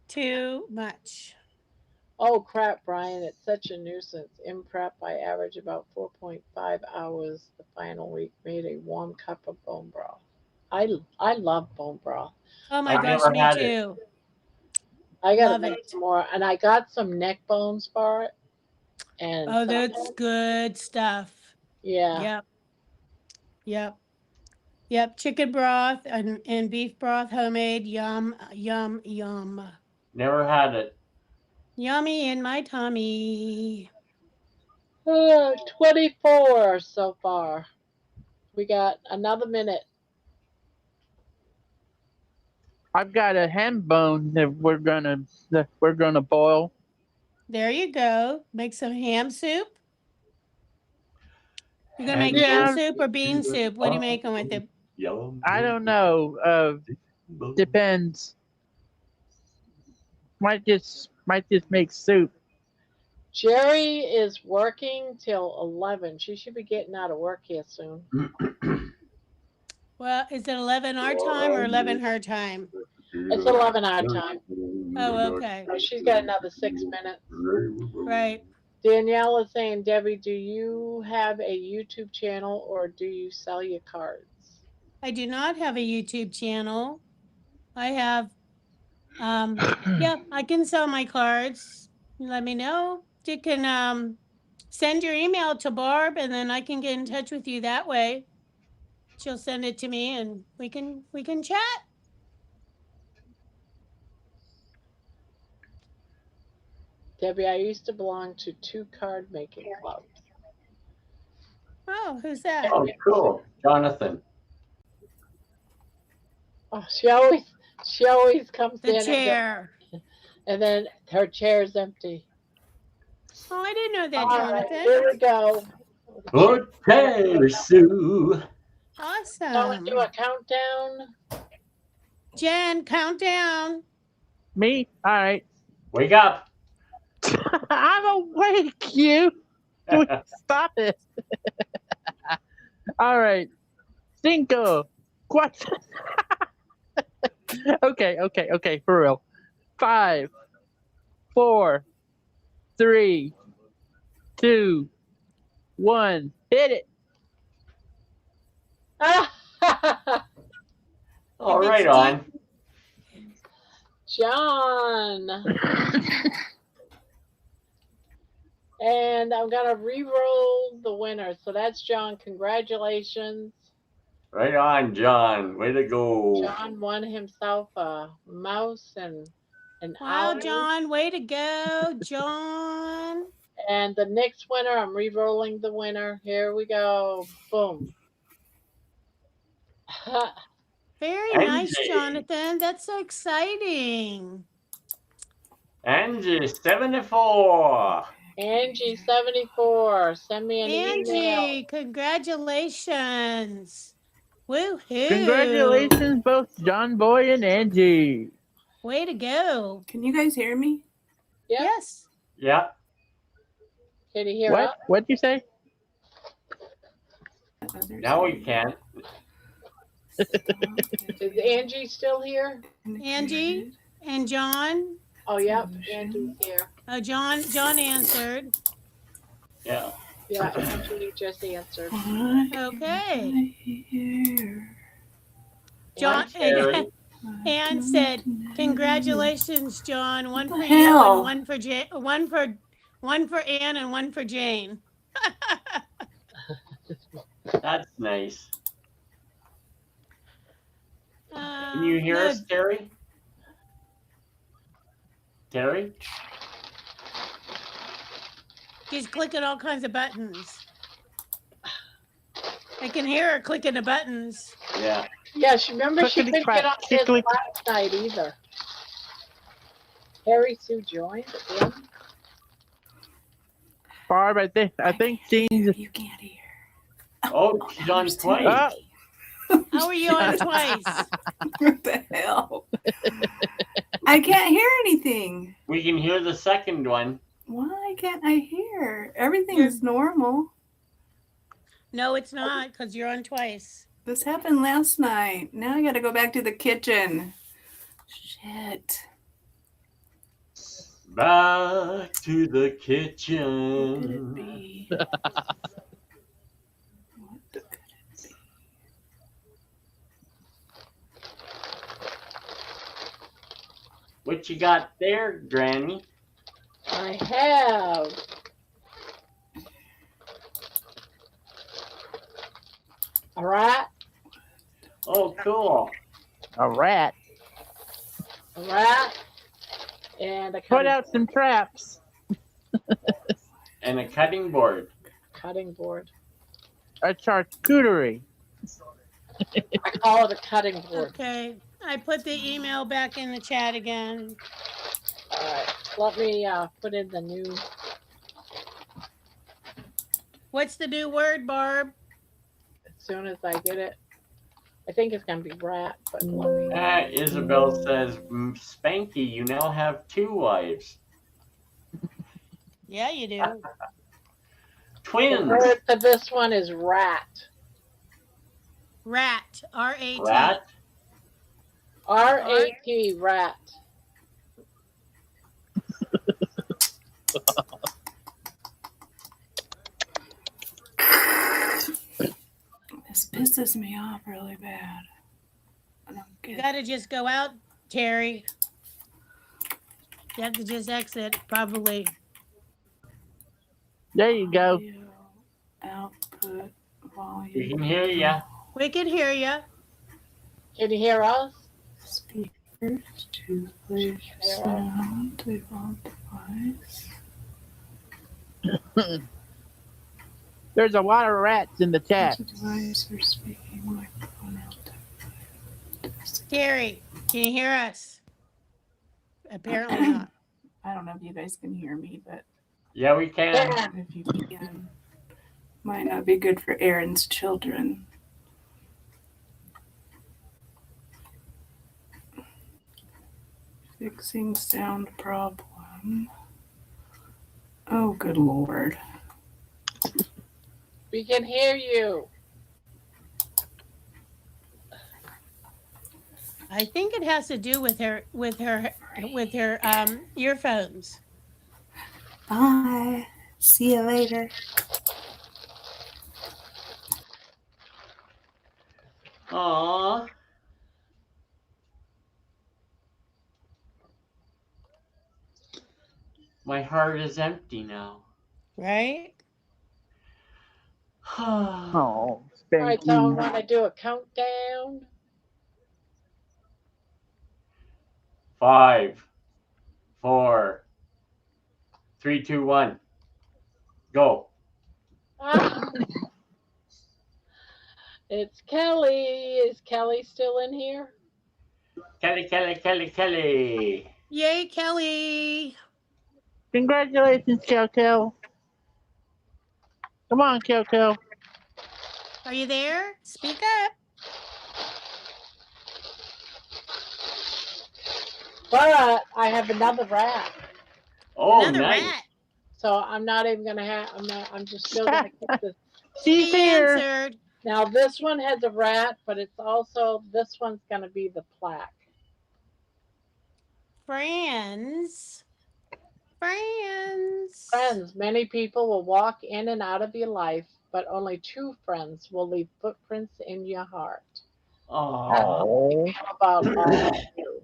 Too much. Oh crap, Brian, it's such a nuisance. In prep, I average about 4.5 hours the final week. Made a warm cup of bone broth. I love bone broth. Oh my I've gosh, never me had it. too. I gotta Love make it. some more, and I got some neck bones for it, and Oh, that's good stuff. yeah. Yep. Yep. Yep. Chicken broth and beef broth, homemade. Yum, yum, yum. Never had it. Yummy in my tummy. 24 so far. We got another minute. I've got a ham bone that we're gonna boil. There you go. Make some ham soup. You're gonna make And ham Yeah, soup or bean soup. What are you making with it? yum. I don't know. Depends. Might just make soup. Jerry is working till 11. She should be getting out of work here soon. Well, is it 11 our time or 11 her time? It's 11 our time. Oh, okay. So she's got another 6 minutes. Right. Danielle is saying, Debbie, do you have a YouTube channel or do you sell your cards? I do not have a YouTube channel. I have, yeah, I can sell my cards. Let me know. You can send your email to Barb and then I can get in touch with you that way. She'll send it to me and we can chat. Debbie, I used to belong to 2 card making clubs. Oh, who's that? Oh, cool. Jonathan. Oh, she always comes The in chair. and then her chair's empty. Oh, I didn't know that, All right, Jonathan. here we go. Okay, Sue. Someone do Awesome. a countdown. Jen, count down. Me? All right. Wake up. I'm awake. You. Stop it. All right. Cinco. Cuatro. Okay. For real. 5, 4, 3, 2, 1. Hit it. All If right, it's on. John. And I'm going to re-roll the winner. So that's John. Congratulations. Right on, John. Way to go. John won himself a mouse and an Wow, owl. John, way to go, John. And the next winner, I'm re-rolling the winner. Here we go. Boom. Very Angie. nice, Jonathan. That's so exciting. Angie, 74. Angie 74. Send me an email. Angie, congratulations. Woohoo. Congratulations, both John Boy and Angie. Way to go. Can you guys hear me? Yep. Yes. Yeah. Can you hear What? us? What'd you say? Now we can. Is Angie still here? Angie and John. Oh, yep. Angie's here. Oh, John answered. Yeah. Yeah, Angie just answered. Okay. John Terry. Ann said, "Congratulations, John. One for you hell? and one for one for Ann and one for Jane." That's nice. Can you hear no, us, Terry? Terry? She's clicking all kinds of buttons. I can hear her clicking the buttons. Yeah. Yeah, she remember she couldn't get on this Clickety-clack. last night either. Harry Sue joined again. Barb, I think she's. You can't hear. Oh, she's on twice. How are you on twice? What the hell? I can't hear anything. We can hear the second one. Why can't I hear? Everything's normal. No, it's not, because you're on twice. This happened last night. Now I gotta go back to the kitchen. Shit. Back to the What could it kitchen. be? What could it be? What you got there, Granny? I have a rat, Oh, cool. A rat. and a Put out some traps. And a cutting board. cutting board. A charcuterie. I call it a cutting board. Okay. I put the email back in the chat again. All right, let me put in the new. What's the new word, Barb? As soon as I get it, I think it's gonna be rat, but let me. Isabel says, Spanky, you now have 2 wives. Yeah, you do. The Twins. word for this one is rat. Rat. R-A-T. Rat. R-A-T, rat. This pisses me off really bad. I don't You get gotta just go out, Terry. You have to just exit, probably. There you go. audio output volume. We can hear ya. We can hear you. Can you hear us? Speakers to play sound on device. There's a lot of rats in the chat. Device or speaking microphone out. Terry, can you hear us? Apparently not. I don't know if you guys can hear me, but Yeah, we can. Yeah. if you can, might not be good for Aaron's children. Fixing sound problem. Oh, good Lord. We can hear you. I think it has to do with her earphones. Bye. See you later. Aww. My heart is empty now. Right? Oh, All right, so I'm Spanky. gonna do a countdown. 5, 4, 3, 2, 1. Go. Ah. It's Kelly. Is Kelly still in here? Kelly, Kelly, Kelly, Kelly. Yay, Kelly. Congratulations, Kel. Come on, Kel. Are you there? Speak up. But I have another rat. Oh, Another nice. rat. So I'm not even gonna have. I'm just still gonna keep this. She's She here. answered. Now this one has a rat, but it's also this one's gonna be the plaque. Friends. Friends. Many people will walk in and out of your life, but only 2 friends will leave footprints in your heart. Aww. Oh. How about all of you?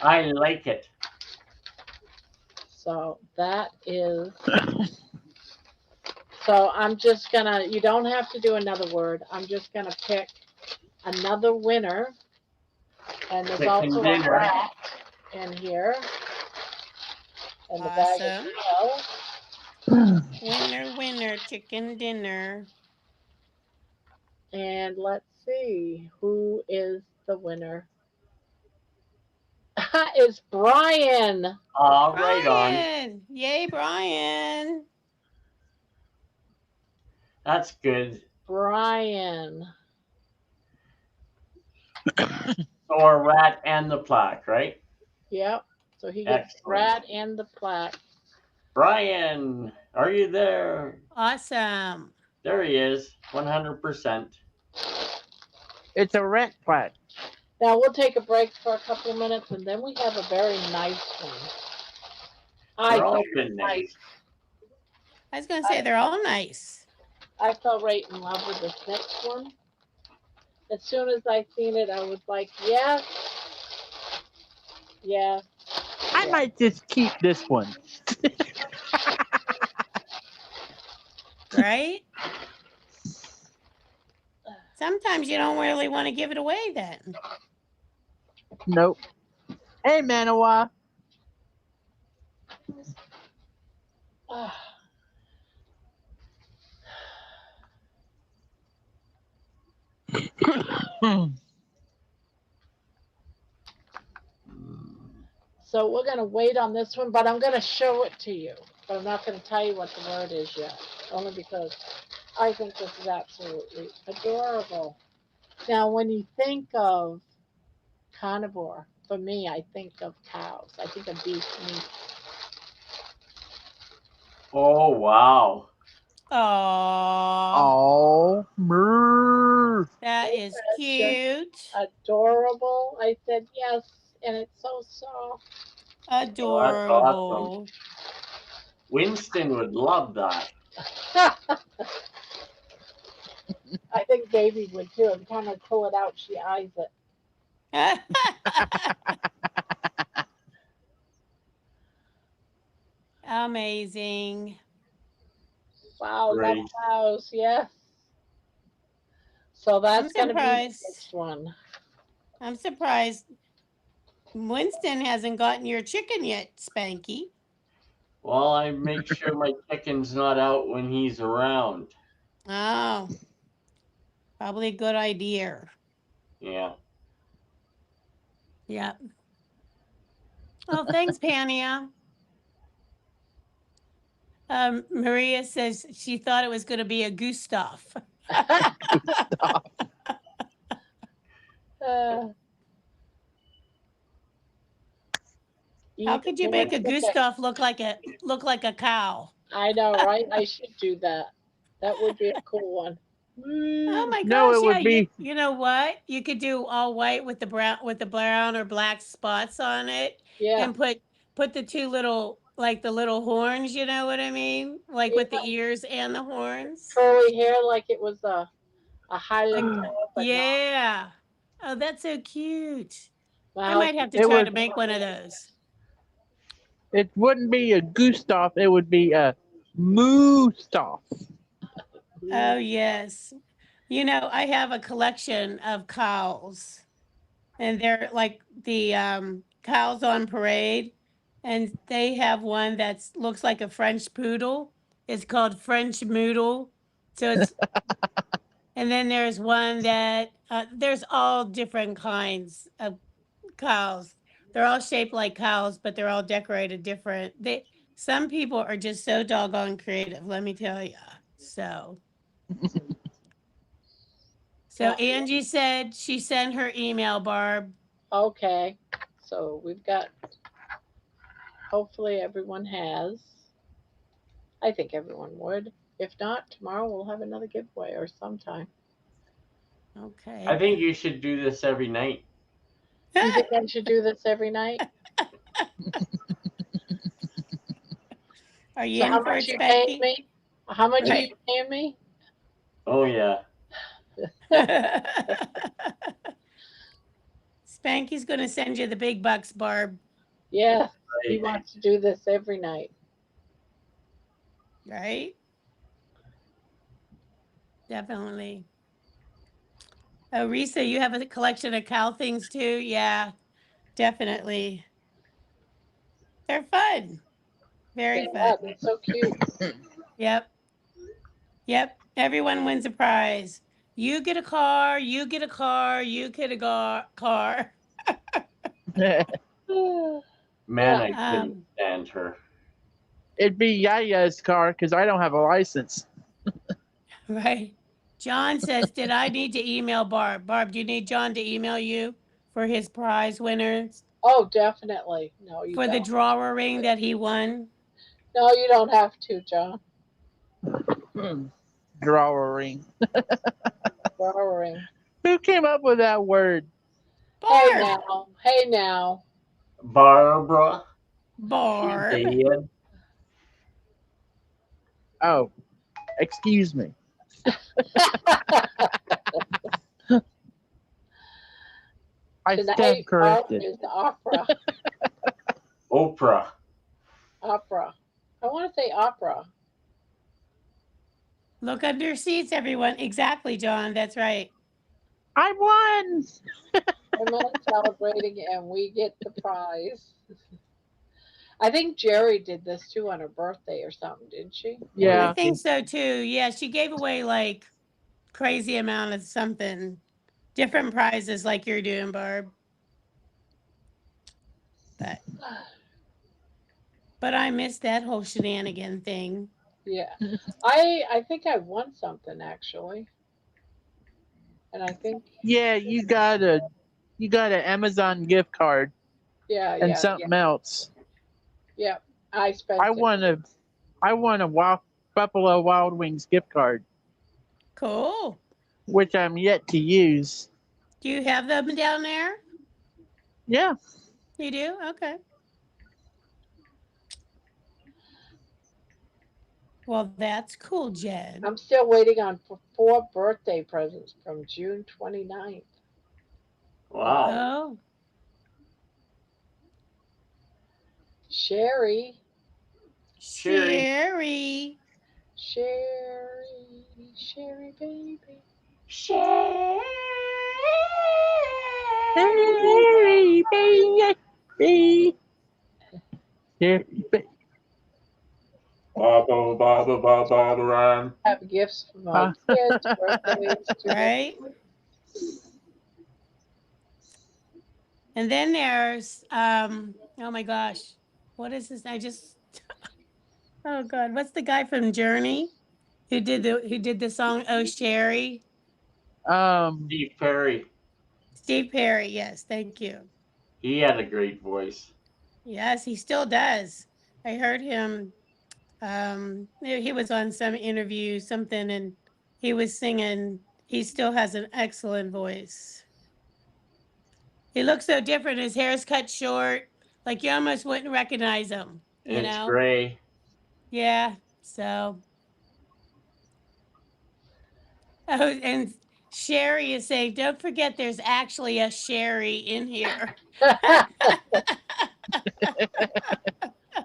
I like it. So that is. So I'm just gonna. You don't have to do another word. I'm just gonna pick another winner, and there's Chicken also a dinner. rat in here, and the bag of Awesome. Winner, chicken dinner. And let's see who is the winner. It's Brian. Right on. Brian. Yay, Brian. That's good. Brian. So a rat and the plaque, right? Yep. So he gets Excellent. rat and the plaque. Brian, are you there? Awesome. There he is, 100%. It's a rat plaque. Now we'll take a break for a couple of minutes, and then we have a very nice one. They're all been nice. I was going to say they're all nice. I fell right in love with this next one. As soon as I seen it, I was like, yes, yes, I might just keep this one. Right? Sometimes you don't really want to give it away then. Nope. Hey, Manawa. So we're gonna wait on this one, but I'm gonna show it to you. But I'm not gonna tell you what the word is yet, only because I think this is absolutely adorable. Now, when you think of carnivore, for me, I think of cows. I think of beef meat. Oh, wow. Oh, Oh, that is cute. Adorable. I said yes, and it's so soft. That's awesome. Adorable. Winston would love that. I think Baby would too. Every time I pull it out, she eyes it. Amazing. Wow, Great. that cows, yes. So that's I'm gonna be the surprised. next one. I'm surprised Winston hasn't gotten your chicken yet, Spanky. Well, I make sure my chicken's not out when he's around. Oh, probably a good idea. Yeah. Yep. Oh, thanks, Pania. Maria says she thought it was going to be a Gustav. How could you make a Gustav look like a cow? I know, right? I should do that. That would be a cool one. Oh my gosh! No, it yeah, would be. you know what? You could do all white with the brown or black spots on it, Yeah. and put the two little the little horns. You know what I mean? Like with the ears and the horns. Curly hair, like it was a Highland cow. But Yeah. Oh, that's so cute. I wow. might have to It try would- to make one of those. It wouldn't be a Gustav. It would be a Moostav. Oh yes. You know, I have a collection of cows, and they're like the cows on parade, and they have one that looks like a French poodle. It's called French Moodle. So it's, and then there's one that there's all different kinds of cows. They're all shaped like cows, but they're all decorated different. Some people are just so doggone creative, let me tell you. So Angie said she sent her email, Barb. Okay. So we've got, hopefully everyone has. I think everyone would. If not, tomorrow we'll have another giveaway or sometime. Okay. I think you should do this every night. You think I should do this every night? Are you So in how for much it, you paying Spanky? me? How much are Right. you paying me? Oh, yeah. Spanky's going to send you the big bucks, Barb. Yes. He Right. wants to do this every night. Right? Definitely. Oh, Risa, you have a collection of cow things too? Yeah, definitely. They're fun. Very Yeah, fun. they're so cute. Yep. Yep. Everyone wins a prize. You get a car, you get a car, you get a car. Man, I couldn't stand her. It'd be Yaya's car because I don't have a license. Right. John says, did I need to email Barb? Barb, do you need John to email you for his prize winners? Oh, definitely. No, you For don't. the drawer ring that he won? No, you don't have to, John. Drawing. Drawing. Who came up with that word? Hey Barb. now. Hey now. Barbara. Barb. She did. Oh, excuse me. I Tonight, stand corrected. Barb is the opera. Oprah. Opera. I want to say opera. Look under your seats, everyone. Exactly, John. That's right. I won. I'm not celebrating, and we get the prize. I think Jerry did this too on her birthday or something, didn't she? I Yeah. think so too. Yeah, she gave away like crazy amount of something, different prizes like you're doing, Barb. But I missed that whole shenanigan thing. Yeah. I think I won something actually. And I think Yeah, you got an Amazon gift card yeah, and yeah, something else. yeah. I spent I it. won a Buffalo Wild Wings gift card, Cool. which I'm yet to use. Do you have them down there? Yeah. You do? Okay. Well, that's cool, Jen. I'm still waiting on 4 birthday presents from June 29th. Wow. Oh, Sherry. Sherry. Sherry baby. Sherry. Hey, baby. Have gifts for my kids' birthdays too. right. And then there's oh my gosh, what is this? Oh God, what's the guy from Journey who did the song Oh Sherry? Steve Perry. Steve Perry. Yes, thank you. He had a great voice. Yes, he still does. I heard him. He was on some interview, something, and he was singing. He still has an excellent voice. He looks so different. His hair's cut short, like you almost wouldn't recognize him. You And it's know? gray. Yeah. So. Oh, and Sherry is saying, "Don't forget, there's actually a Sherry in here."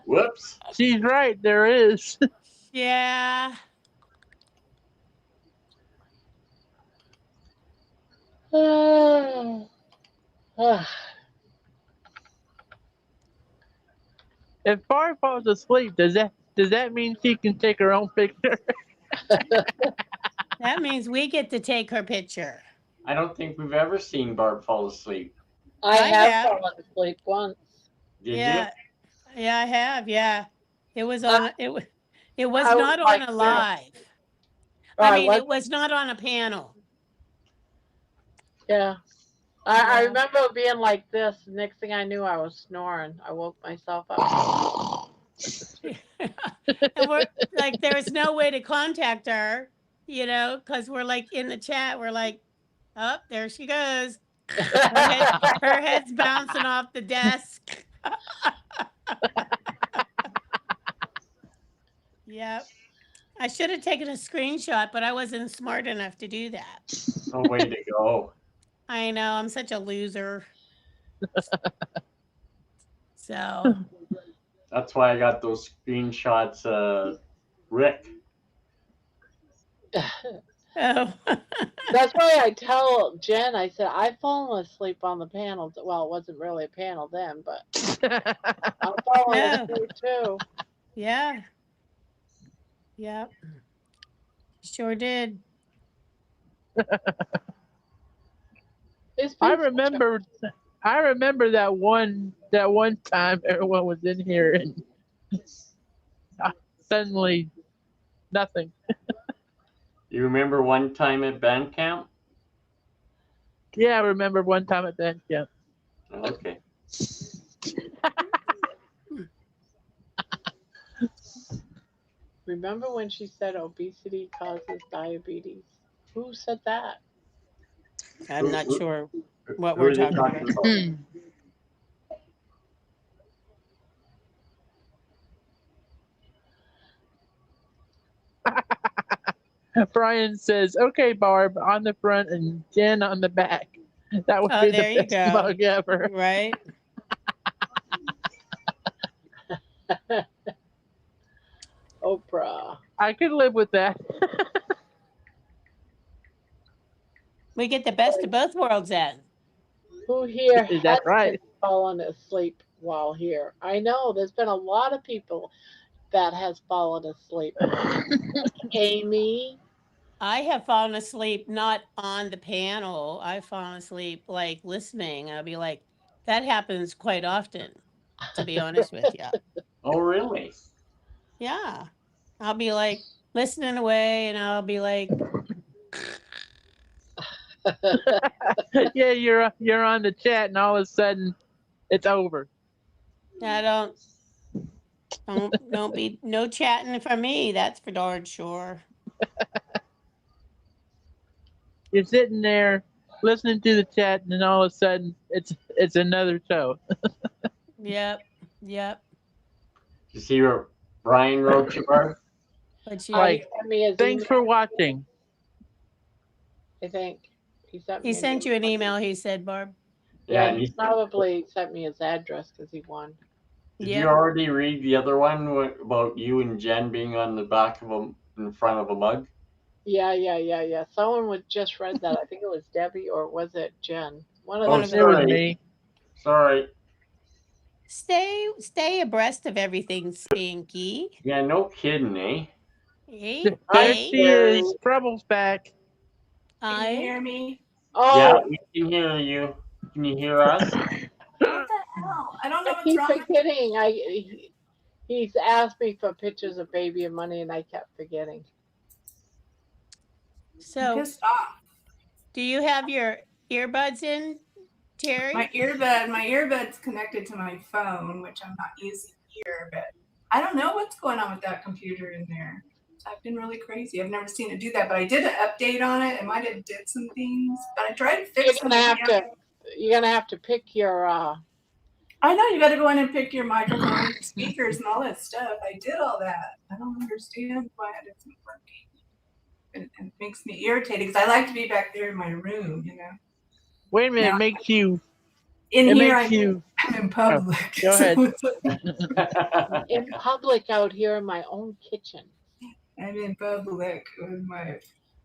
Whoops. She's right, there is. Yeah. If Barb falls asleep, does that mean she can take her own picture? That means we get to take her picture. I don't think we've ever seen Barb fall asleep. I I have have. fallen asleep once. Did Yeah. you? Yeah, I have. Yeah. It was on it was I not would like on a to. live. Oh, I mean, was. it was not on a panel. Yeah. I Yeah. remember it being like this. Next thing I knew, I was snoring. I woke myself up. And we're like, there was no way to contact her, because we're like in the chat. We're like, oh, there she goes. Her head's bouncing off the desk. Yep. I should have taken a screenshot, but I wasn't smart enough to do that. No way to go. I know, I'm such a loser. So. That's why I got those screenshots, Rick. Oh. That's why I tell Jen, I said, I've fallen asleep on the panel. Well, it wasn't really a panel then, but I'm falling No. asleep too. Yeah. Yep. Sure did. I remember that one time everyone was in here and suddenly nothing. You remember one time at band camp? Yeah, I remember one time at band camp. Okay. Remember when she said obesity causes diabetes? Who said that? I'm not sure what Who we're are they talking about. Brian says, "Okay, Barb on the front and Jen on the back." That would Oh, be there the you best go. mug ever. Right? Oprah. I could live with that. We get the best of both worlds then. Who here Is that has right? fallen asleep while here? I know there's been a lot of people that has fallen asleep. Amy. I have fallen asleep not on the panel. I've fallen asleep like listening. I'll be like, that happens quite often, to be honest with you. Oh, really? Yeah. I'll be like listening away and I'll be like, Yeah, you're on the chat, and all of a sudden, it's over. I don't be no chatting for me. That's for darn sure. You're sitting there listening to the chat, and then all of a sudden, it's another show. Yep. You see what Brian wrote you, Barb? But you, Like, Sent me his thanks for email, watching. I think he sent me. he sent you an email, he said, Barb. Yeah, and he probably sent me his address because he won. did Yep. you already read the other one about you and Jen being on the back of in front of a mug? Yeah. Someone was just read that. I think it was Debbie or was it Jen? One of Oh, them. It was sorry. me. Sorry. Stay abreast of everything, Spinky. Yeah, no kidding, eh? Hey, There hey, she is. Trouble's back. Can you hear me? Oh, Yeah, we can hear you. Can you hear us? What the hell? I don't know I what's keep wrong. forgetting. He's asked me for pictures of baby and money, and I kept forgetting. I'm so pissed off. do you have your earbuds in, Terry? My earbud's connected to my phone, which I'm not using here, but I don't know what's going on with that computer in there. It's acting really crazy. I've never seen it do that, but I did an update on it. It might have did some things, but I tried to fix You're gonna have to pick your. I know you got to go in and pick your microphone, your speakers, and all that stuff. I did all that. I don't understand why it isn't working. It makes me irritated because I like to be back there in my room, you know. Wait a minute, Now, it makes you. in It here, makes you. I'm in public. Go ahead. In public out here in my own kitchen. I'm in public with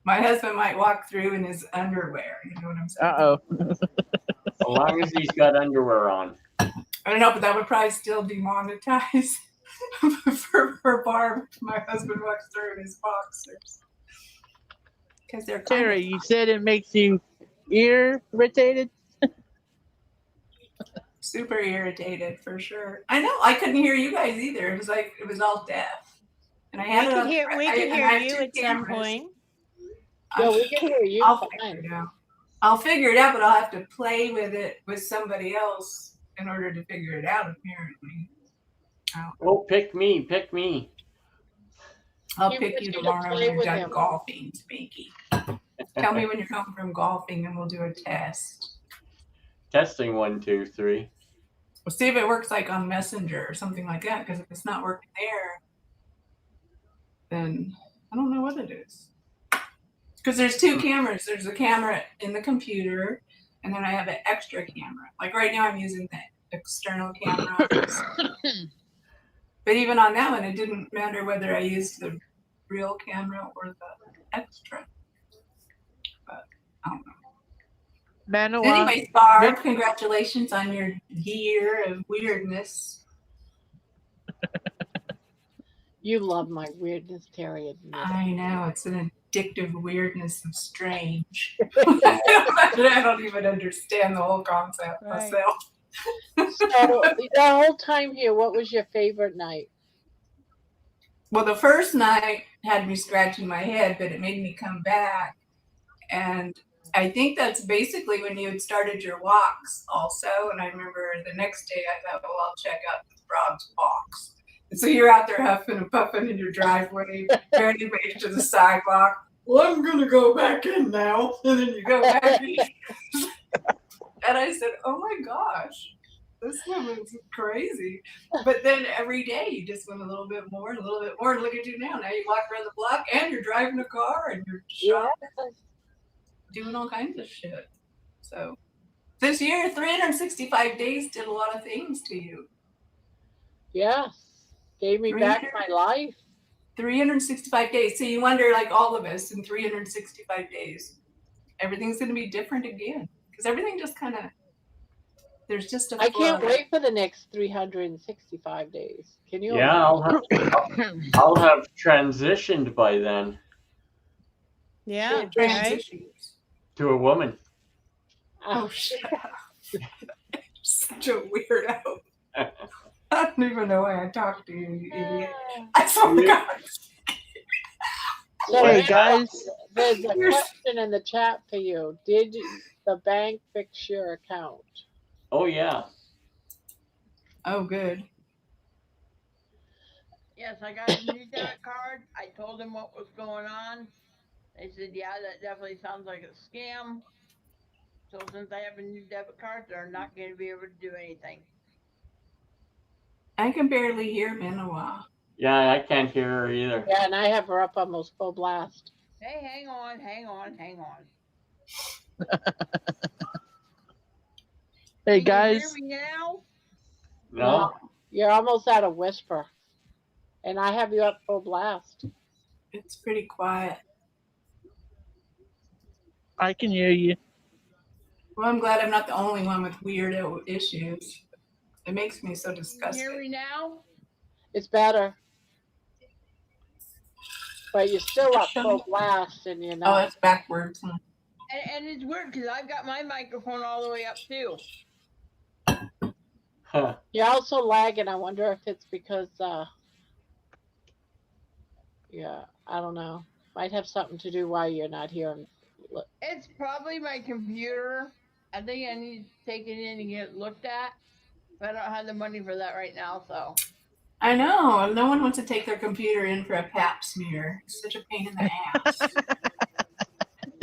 my husband might walk through in his underwear. You know what I'm saying? Uh-oh. As long as he's got underwear on. I don't know, but that would probably still be monetized for Barb. My husband walks through in his boxers because they're kind Terry, you said it makes you irritated? super irritated for sure. I know. I couldn't hear you guys either. It was like it was all deaf, and I had We it could on. hear you at some point. Yeah, we can hear you I'll figure fine. it out. I'll figure it out, but I'll have to play with it with somebody else in order to figure it out. Apparently. Oh, pick me. I'll He pick wants you you to tomorrow play when you're with done him. golfing, Spinky. Tell me when you're home from golfing and we'll do a test. Testing 1, 2, 3. We'll see if it works like on Messenger or something like that, because if it's not working there, then I don't know what it is. Because there's two cameras. There's a camera in the computer, and then I have an extra camera. Like right now I'm using the external camera on this. But even on that one, it didn't matter whether I used the real camera or the extra. But I don't know. Manoa, Anyways, Barb, congratulations on your year of weirdness. You love my weirdness, Terry. Admit it. I know, it's an addictive weirdness of strange. I don't even understand the whole concept myself. So the whole time here, what was your favorite night? Well, the first night had me scratching my head, but it made me come back. And I think that's basically when you had started your walks also. And I remember the next day I thought, well, I'll check out Rob's box. And so you're out there huffing and puffing in your driveway, ready to make it to the sidewalk. Well, I'm going to go back in now. And then you go back in. And I said, oh my gosh, this woman's crazy. But then every day you just went a little bit more and a little bit more. And look at you now. Now you walk around the block and you're driving a car and you're shopping, doing all kinds of shit. So this year, 365 days did a lot of things to you. Yes. Gave me back my life. 365 days. So you wonder, like all of us, in 365 days, everything's going to be different again. Because everything just kind of, there's just a I can't flow. wait for the next 365 days. Can you? Yeah, I'll have transitioned by then Yeah, right. Transitions. to a woman. Oh, shit. Such a weirdo. I don't even know why I talk to you, you idiot. I swear to God. So, Hey Randy, guys, there's a question in the chat for you. Did the bank fix your account? Oh yeah. Oh, good. Yes, I got a new debit card. I told them what was going on. They said, yeah, that definitely sounds like a scam. So since I have a new debit card, they're not going to be able to do anything. I can barely hear Manawa. Yeah, I can't hear her either. Yeah, and I have her up almost full blast. Hey, hang on. hey Can you hear guys, me now? No? You're almost at a whisper. And I have you up full blast. It's pretty quiet. I can hear you. Well, I'm glad I'm not the only one with weirdo issues. It makes me so Can you disgusted. hear me now? It's better. But you're still up full blast and you're Oh, not. that's backwards. Huh? And it's weird because I've got my microphone all the way up too. Huh. You're also lagging. I wonder if it's because, yeah, I don't know. Might have something to do why you're not hearing. It's probably my computer. I think I need to take it in and get it looked at. But I don't have the money for that right now, so. I know. No one wants to take their computer in for a pap smear. It's such a pain in the ass.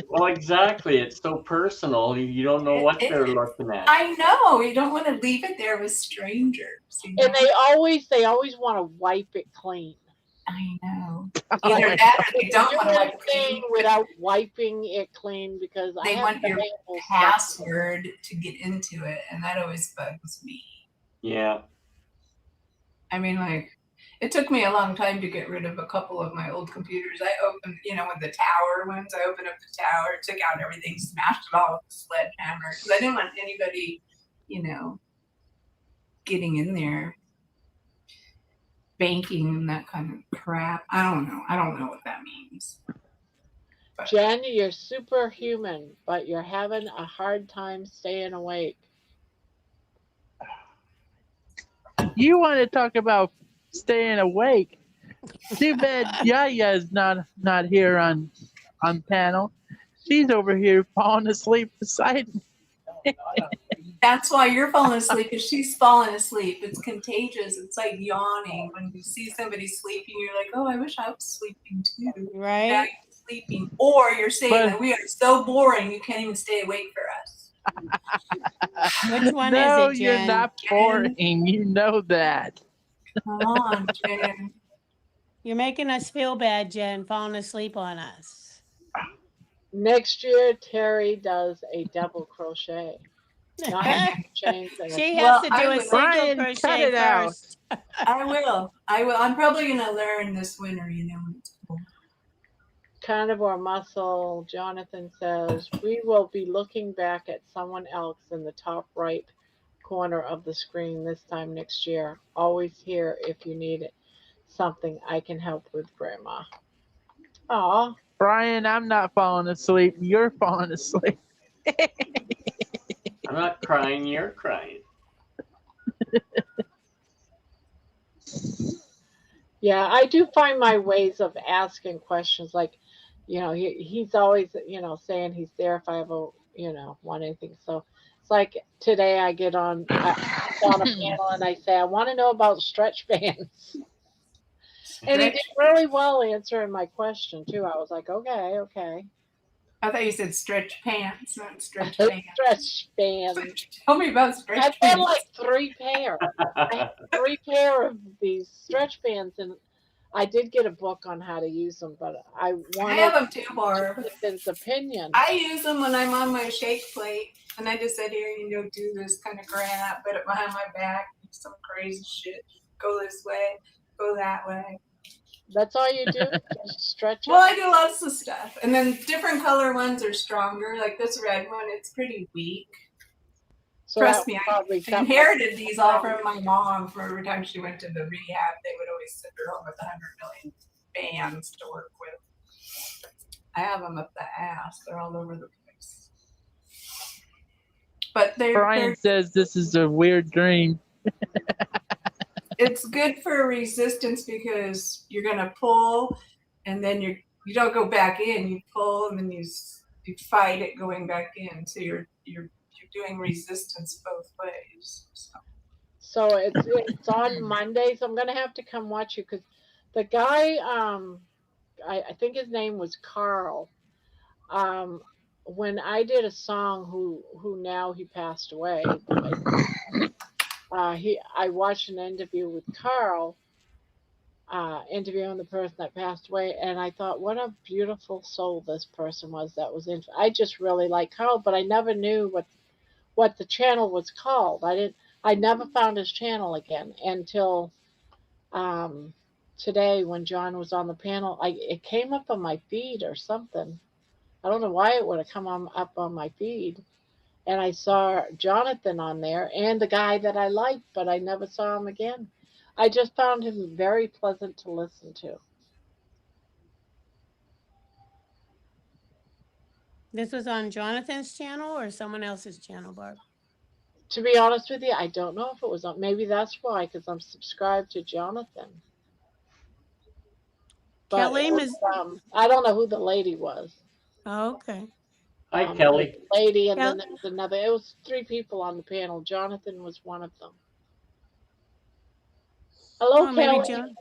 Well, exactly. It's so personal. You don't know what they're looking at. I know. You don't want to leave it there with strangers. You know? And they always want to wipe it clean. I know. Either that or they don't want to wipe it clean without wiping it clean because they I want your stuff. password to get into it, and that always bugs me. Yeah. I mean, like, it took me a long time to get rid of a couple of my old computers. I opened, with the tower ones, I opened up the tower, took out everything, smashed it all with a sledgehammer, because I didn't want anybody, getting in there, banking and that kind of crap. I don't know what that means. But Jen, you're superhuman, but you're having a hard time staying awake. You want to talk about staying awake? Too bad Yaya's not here on panel. She's over here falling asleep beside me. that's why you're falling asleep, because she's falling asleep. It's contagious. It's like yawning. When you see somebody sleeping, you're like, oh, I wish I was sleeping too. Right. Now you're sleeping. Or you're saying that we are so boring you can't even stay awake for us. Which one No, is it, you're Jen? not boring. You know that. Come on, Jen. You're making us feel bad, Jen, falling asleep on us. Next year, Terry does a double crochet. Not chains and She has to do a will. single Brian, cut crochet it out. first. I will. I'm probably going to learn this winter, when it's cold. Carnivore Muscle, Jonathan says, we will be looking back at someone else in the top right corner of the screen this time next year. Always here if you need something I can help with, Grandma. Aw. Brian, I'm not falling asleep. You're falling asleep. I'm not crying, you're crying. Yeah, I do find my ways of asking questions like, he's always, saying he's there if I ever, want anything. So it's like today I get on a panel and I say, I want to know about stretch bands. And he did really well answering my question too. I was like, okay. I thought you said stretch pants, not stretch pants. Stretch bands. Tell me about stretch I've pants. had like 3 pair. I have 3 pair of these stretch bands, and I did get a book on how to use them, but I have them too, Barb. Jonathan's opinion. I use them when I'm on my shake plate, and I just sit here and do this kind of crap, put it behind my back, do some crazy shit, go this way, go that way. That's all you do? Just stretch it? Well, I do lots of stuff. And then different color ones are stronger. Like this red one, it's pretty weak. So Trust me, I inherited these all from my mom. For every time she went to the rehab, they would always send her home with 100 million bands to work with. I have them up the ass. They're all over the place. But Brian says this is a weird dream. It's good for resistance because you're gonna pull, and then you don't go back in. You pull, and then you fight it going back in. So you're doing resistance both ways. So it's on Mondays. I'm gonna have to come watch you because the guy, I think his name was Carl. When I did a song, who now he passed away. I watched an interview with Carl, interviewing the person that passed away, and I thought, what a beautiful soul this person was. That was I just really like Carl, but I never knew what the channel was called. I never found his channel again until today when John was on the panel. It came up on my feed or something. I don't know why it would have come up on my feed. And I saw Jonathan on there and the guy that I liked, but I never saw him again. I just found him very pleasant to listen to. This was on Jonathan's channel or someone else's channel, Barb? To be honest with you, I don't know if it was on. Maybe that's why, because I'm subscribed to Jonathan. But Kelly I don't know who the lady was. Oh, okay. Hi, Kelly. Lady, and then there was another. It was 3 people on the panel. Jonathan was one of them. Hello, Kelly. Maybe John.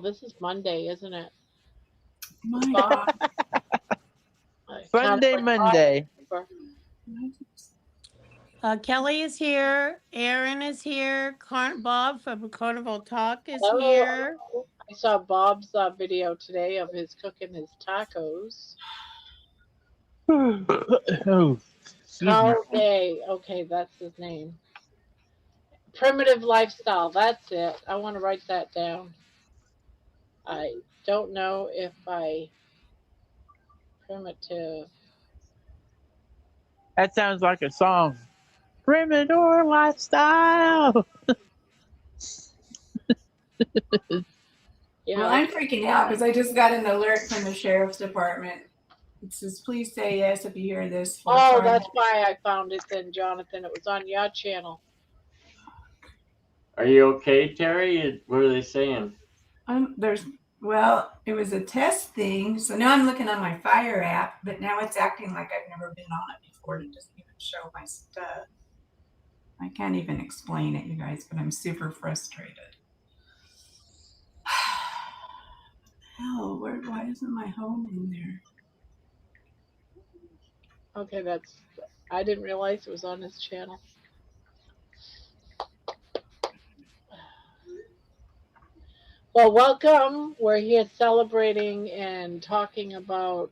This is Monday, isn't it? Sunday, Monday. Kelly is here. Aaron is here. Bob from Carnival Talk is Hello. here. I saw Bob's video today of his cooking his tacos. Carl Day. Okay, that's his name. Primitive lifestyle. That's it. I want to write that down. I don't know if primitive. That sounds like a song. Primitive lifestyle. Well, I'm freaking out because I just got an alert from the sheriff's department. It says, please say yes if you hear this. That's why I found it then, Jonathan. It was on your channel. Are you okay, Terry? What are they saying? It was a test thing. So now I'm looking on my Fire app, but now it's acting like I've never been on it before. It doesn't even show my stuff. I can't even explain it, you guys, but I'm super frustrated. Hell, why isn't my home in there? Okay, I didn't realize it was on his channel. Well, welcome. We're here celebrating and talking about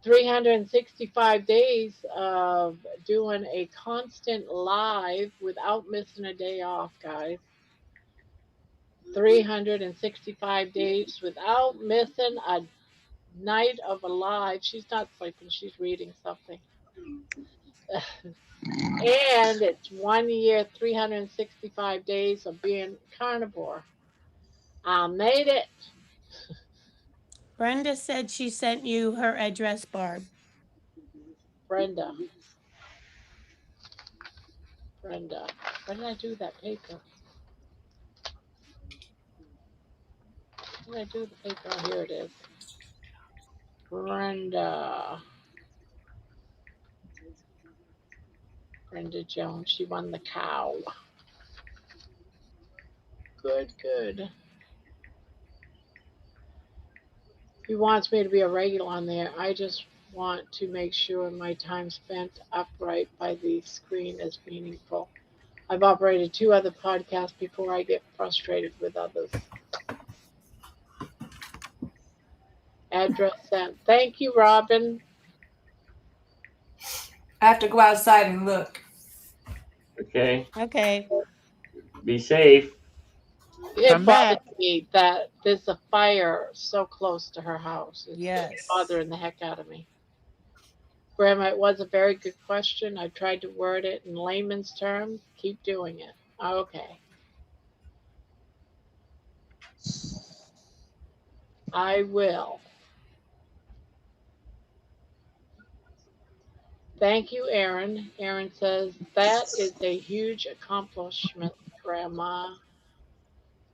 365 days of doing a constant live without missing a day off, guys. 365 days without missing a night of a live. She's not sleeping. She's reading something. And it's 1 year, 365 days of being carnivore. I made it. Brenda said she sent you her address, Barb. Brenda. Where did I do that paper? Where did I do the paper? Oh, here it is. Brenda Jones. She won the cow. Good. He wants me to be a regular on there. I just want to make sure my time spent upright by the screen is meaningful. I've operated 2 other podcasts before I get frustrated with others. Address sent. Thank you, Robin. I have to go outside and look. Okay. Okay. Be safe. It I'm bothers back. me that there's a fire so close to her house. It's Yes. bothering the heck out of me. Grandma, it was a very good question. I tried to word it in layman's terms. Keep doing it. Okay. I will. Thank you, Aaron. Aaron says, that is a huge accomplishment, Grandma.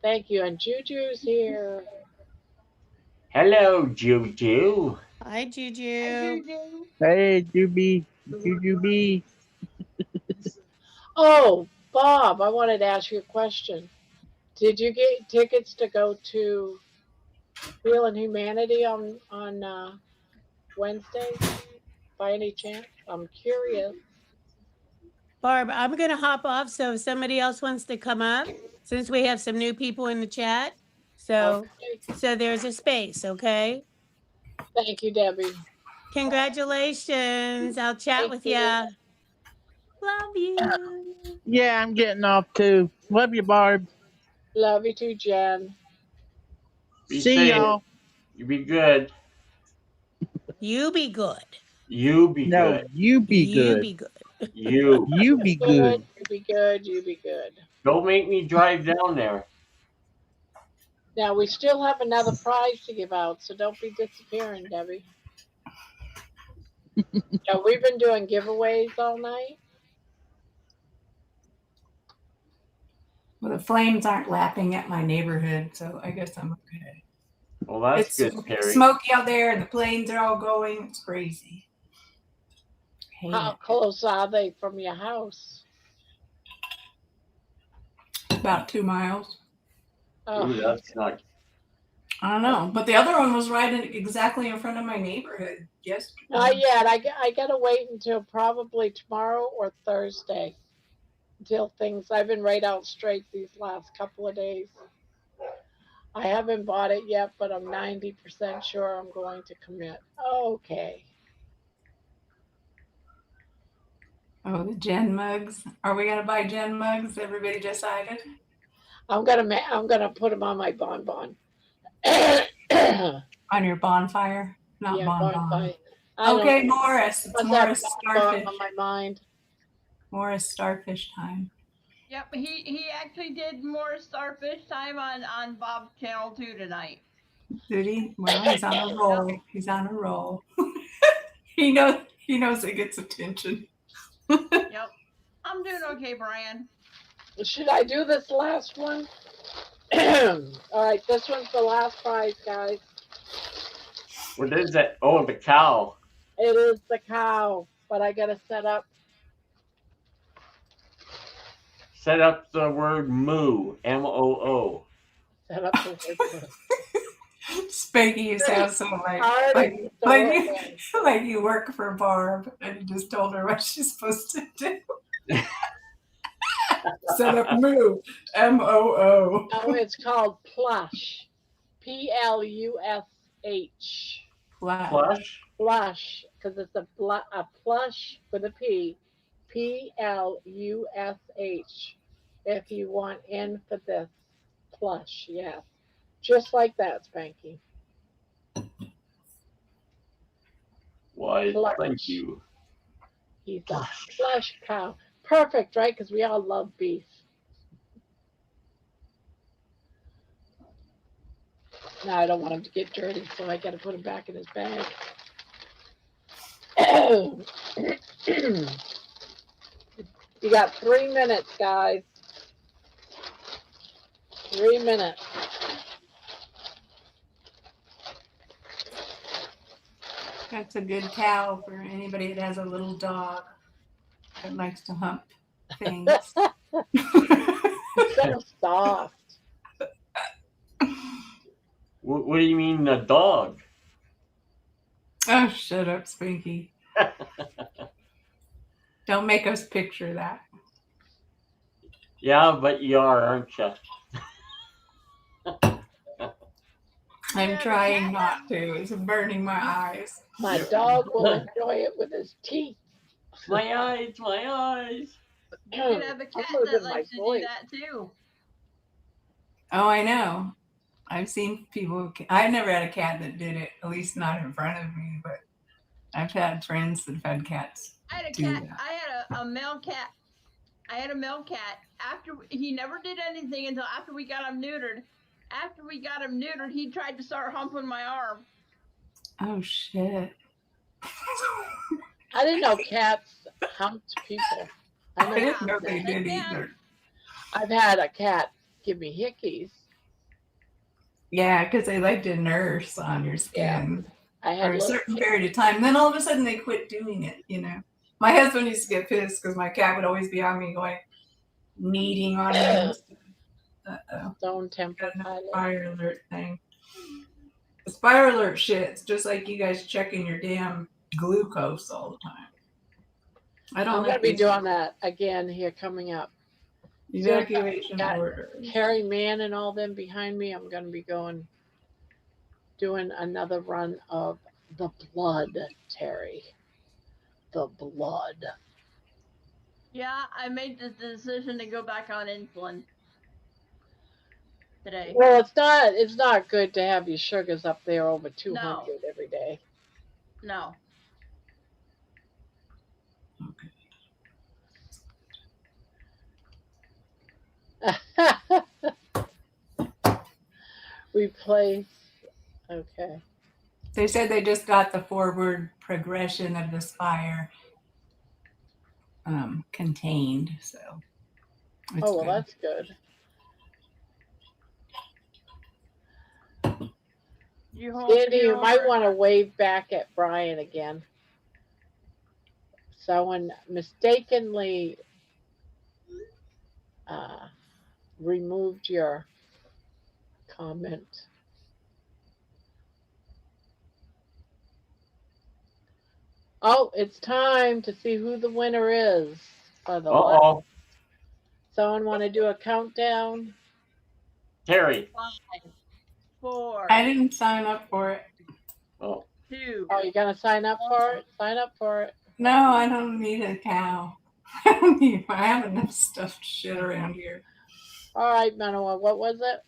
Thank you. And Juju's here. Hello, Juju. Hi, Hi, Juju. Juju. Hey, Juby. Oh, Bob, I wanted to ask you a question. Did you get tickets to go to Healing Humanity on Wednesday by any chance? I'm curious. Barb, I'm going to hop off. So if somebody else wants to come up, since we have some new people in the chat. So, Okay. so there's a space. Okay. Thank you, Debbie. Congratulations. I'll chat Thank with you. ya. Love you. Yeah, I'm getting off too. Love you, Barb. Love you too, Jen. Be See safe. y'all. You be good. You be good. You be No, good. you be You good. be good. You. You be Good. good. You be good. You be good. Don't make me drive down there. Now we still have another prize to give out, so don't be disappearing, Debbie. Yeah, we've been doing giveaways all night. Well, the flames aren't lapping at my neighborhood, so I guess I'm okay. Well, that's It's good, Terry. smoky out there, and the planes are all going. It's crazy. Hate How it. close are they from your house? About 2 miles. Oh, Ooh, that's not. I don't know, but the other one was right exactly in front of my neighborhood yesterday. not yet. I gotta wait until probably tomorrow or Thursday until things. I've been right out straight these last couple of days. I haven't bought it yet, but I'm 90% sure I'm going to commit. Okay. Oh, the Gen mugs. Are we gonna buy Gen mugs? Everybody decided. I'm gonna put them on my bonbon. On your bonfire, not Yeah, bonbon. bonfire. I Okay, don't Morris. It's must have Morris bonbon Starfish. on my mind. Morris Starfish time. Yep, he actually did more starfish time on Bob's channel too tonight. Did he? Well, he's on a roll. He's on a roll. He knows it gets attention. Yep. I'm doing okay, Brian. Should I do this last one? All right, this one's the last prize, guys. What is it? Oh, the cow. It is the cow, but I gotta set up. Set up the word moo. MOO. Set up the word. Spanky, you sound so like you work for Barb and you just told her what she's supposed to do. Set up moo. MOO. No, it's called plush. PLUSH. Plush? Plush, because it's a plush with a P. PLUSH. If you want in for this. Plush, yes. Just like that, Spanky. Why, Plush. thank you. He's a plush cow. Perfect, right? Because we all love beef. Now I don't want him to get dirty, so I got to put him back in his bag. You got 3 minutes, guys. 3 minutes. That's a good cow for anybody that has a little dog that likes to hump things. It's so soft. What do you mean, a dog? Oh, shut up, Spinky. Don't make us picture that. Yeah, but you are, aren't you? I'm trying not to. It's burning my eyes. My dog will enjoy it with his teeth. My eyes, my eyes. You could have a cat that likes to do that too. Oh, I know. I've seen people. I've never had a cat that did it, at least not in front of me, but I've had friends that have had cats. I had a do cat. that. I had a male cat. I had a male cat. After he never did anything until after we got him neutered. After we got him neutered, he tried to start humping my arm. Oh shit! I didn't know cats humped people. I didn't know they did can. either. I've had a cat give me hickeys. Yeah, because they like to nurse on your skin I for had a little certain period of time. Then all of a sudden they quit doing it. You know, my husband used to get pissed because my cat would always be on me, going kneading on me. stone temper Got pilot. another fire alert thing. It's fire alert shit. It's just like you guys checking your damn glucose all the time. I don't I'm like gonna be these doing that again here coming up. evacuation got orders. Harry Mann and all them behind me. I'm gonna be doing another run of the blood, Terry. The blood. Yeah, I made the decision to go back on insulin today. Well, it's not good to have your sugars up there over 200 every day. No. Replace. Okay. They said they just got the forward progression of the spire contained, so. It's Oh, well, good. that's good. Sandy, you might want to wave back at Brian again. Someone mistakenly removed your comment. Oh, it's time to see who the winner is for the Uh-oh. Someone want to do a countdown? Terry. 5, 4. I didn't sign up for it. Oh. 2. Oh, you gonna sign up for it? Sign up for it. No, I don't need a cow. I have enough stuffed shit around here. All right, Manoa, what was it?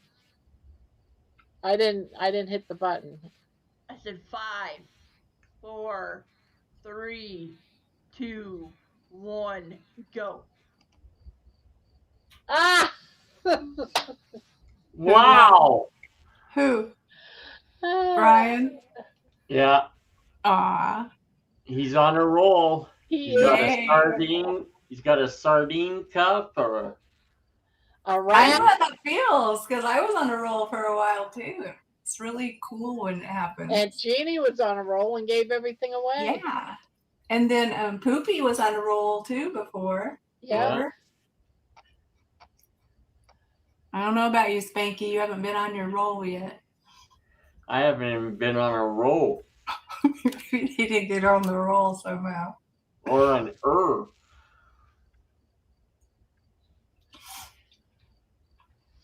I didn't hit the button. I said 5, 4, 3, 2, 1, go. Ah! Wow. Who? Brian? Yeah. Aw. He's on a roll. He's got a Yay. sardine. He's got a sardine cup or All I know how that feels because I was on a roll for a while too. It's really cool when it happens. And Jeannie was on a roll and gave everything away. Yeah. And then Poopy was on a roll too before. Yeah. I don't know about you, Spanky. You haven't been on your roll yet. I haven't even been on a roll. You need to get on the roll somehow. Or an herb.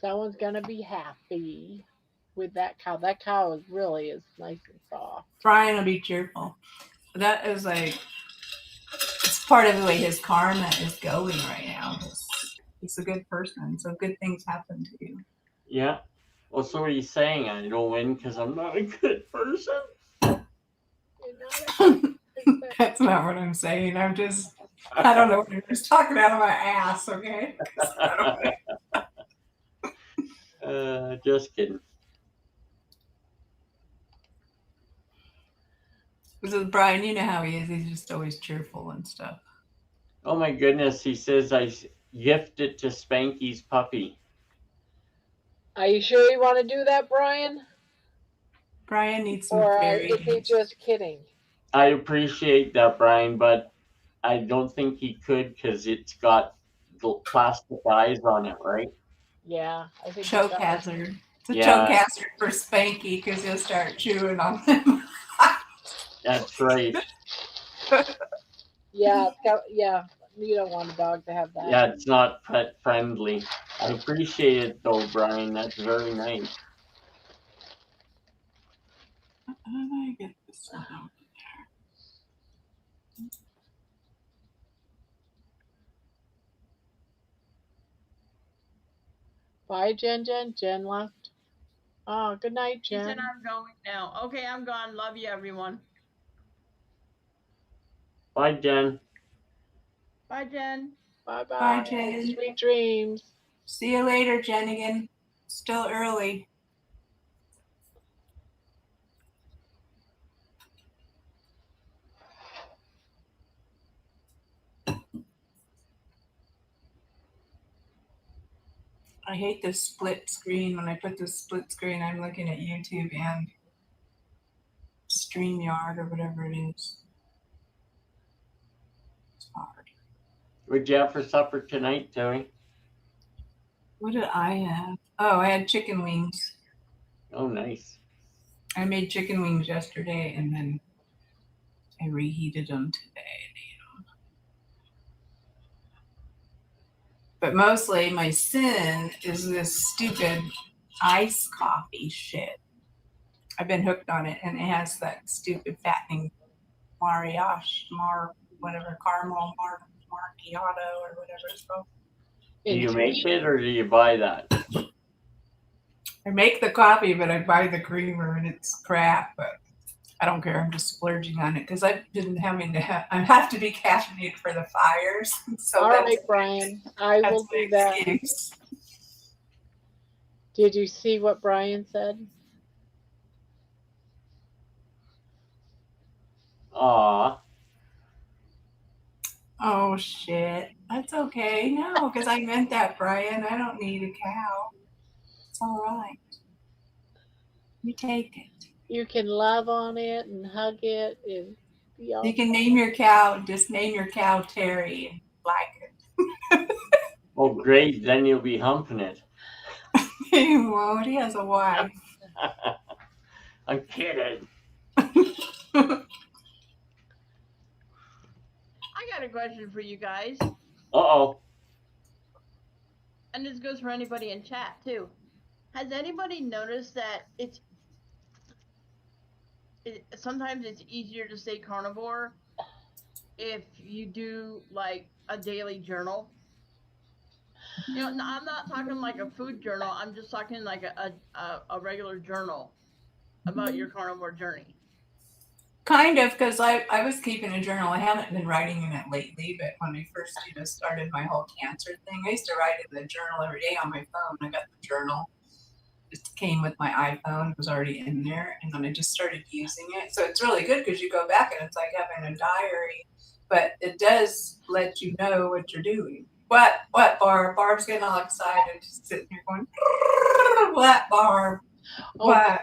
Someone's gonna be happy with that cow. That cow is nice and soft. Brian will be cheerful. That is like, it's part of the way his karma is going right now. He's a good person, so good things happen to you. Yeah. Well, so what are you saying? I don't win because I'm not a good person? That's not what I'm saying. I don't know what you're just talking out of my ass, okay? Just kidding. So Brian, you know how he is. He's just always cheerful and stuff. Oh my goodness, he says I gifted to Spanky's puppy. Are you sure you want to do that, Brian? Brian needs some Or fairy. is he just kidding? I appreciate that, Brian, but I don't think he could because it's got the plastic eyes on it, right? Yeah, I think choke hazard. It's a Yeah. choke hazard for Spanky because he'll start chewing on them. That's right. Yeah, you don't want a dog to have that. Yeah, it's not pet friendly. I appreciate it though, Brian. That's very nice. How do I get this one out? Bye, Jen. Jen left. Oh, good night, She said Jen. I'm going now. Okay, I'm gone. Love you, everyone. Bye, Jen. Bye, Jen. Bye Bye, bye. Jen. Sweet dreams. See you later, Jennigan. Still early. I hate this split screen. When I put this split screen, I'm looking at YouTube and StreamYard or whatever it is. It's hard. What'd you have for supper tonight, Joey? What did I have? Oh, I had chicken wings. Oh, nice. I made chicken wings yesterday and then I reheated them today. But mostly my sin is this stupid iced coffee shit. I've been hooked on it, and it has that stupid fattening whatever, caramel macchiato or whatever it's called. Do you make it or do you buy that? I make the coffee, but I buy the creamer, and it's crap. But I don't care. I'm just splurging on it because I've been having to I have to be caffeinated for the fires. So all right, Brian. I will do that. Excuse. Did you see what Brian said? Aw. Oh shit. That's okay. No, because I meant that, Brian. I don't need a cow. It's all right. You take it. You can love on it and hug it and be all. You can name your cow. Just name your cow Terry and like it. Oh, great. Then you'll be humping it. He won't. He has a wife. I'm kidding. I got a question for you guys. Uh-oh. And this goes for anybody in chat too. Has anybody noticed that sometimes it's easier to stay carnivore if you do like a daily journal? You know, I'm not talking like a food journal. I'm just talking like a regular journal about your carnivore journey. Kind of, because I was keeping a journal. I haven't been writing in it lately, but when I first started my whole cancer thing, I used to write in the journal every day on my phone. I got the journal. It came with my iPhone. It was already in there, and then I just started using it. So it's really good because you go back and it's like having a diary, but it does let you know what you're doing. What, Barb? Barb's getting all excited, just sitting here going, what, Barb? Oh, what?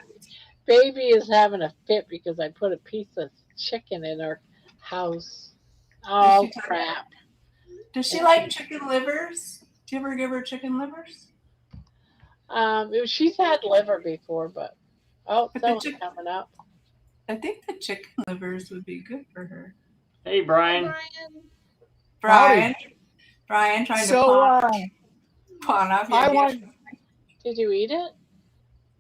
Baby is having a fit because I put a piece of chicken in her house. Oh, crap. Does she like chicken livers? Do you ever give her chicken livers? She's had liver before, but someone's coming up. I think the chicken livers would be good for her. Hey, Brian. Brian, trying to pawn off your dish. Did you eat it?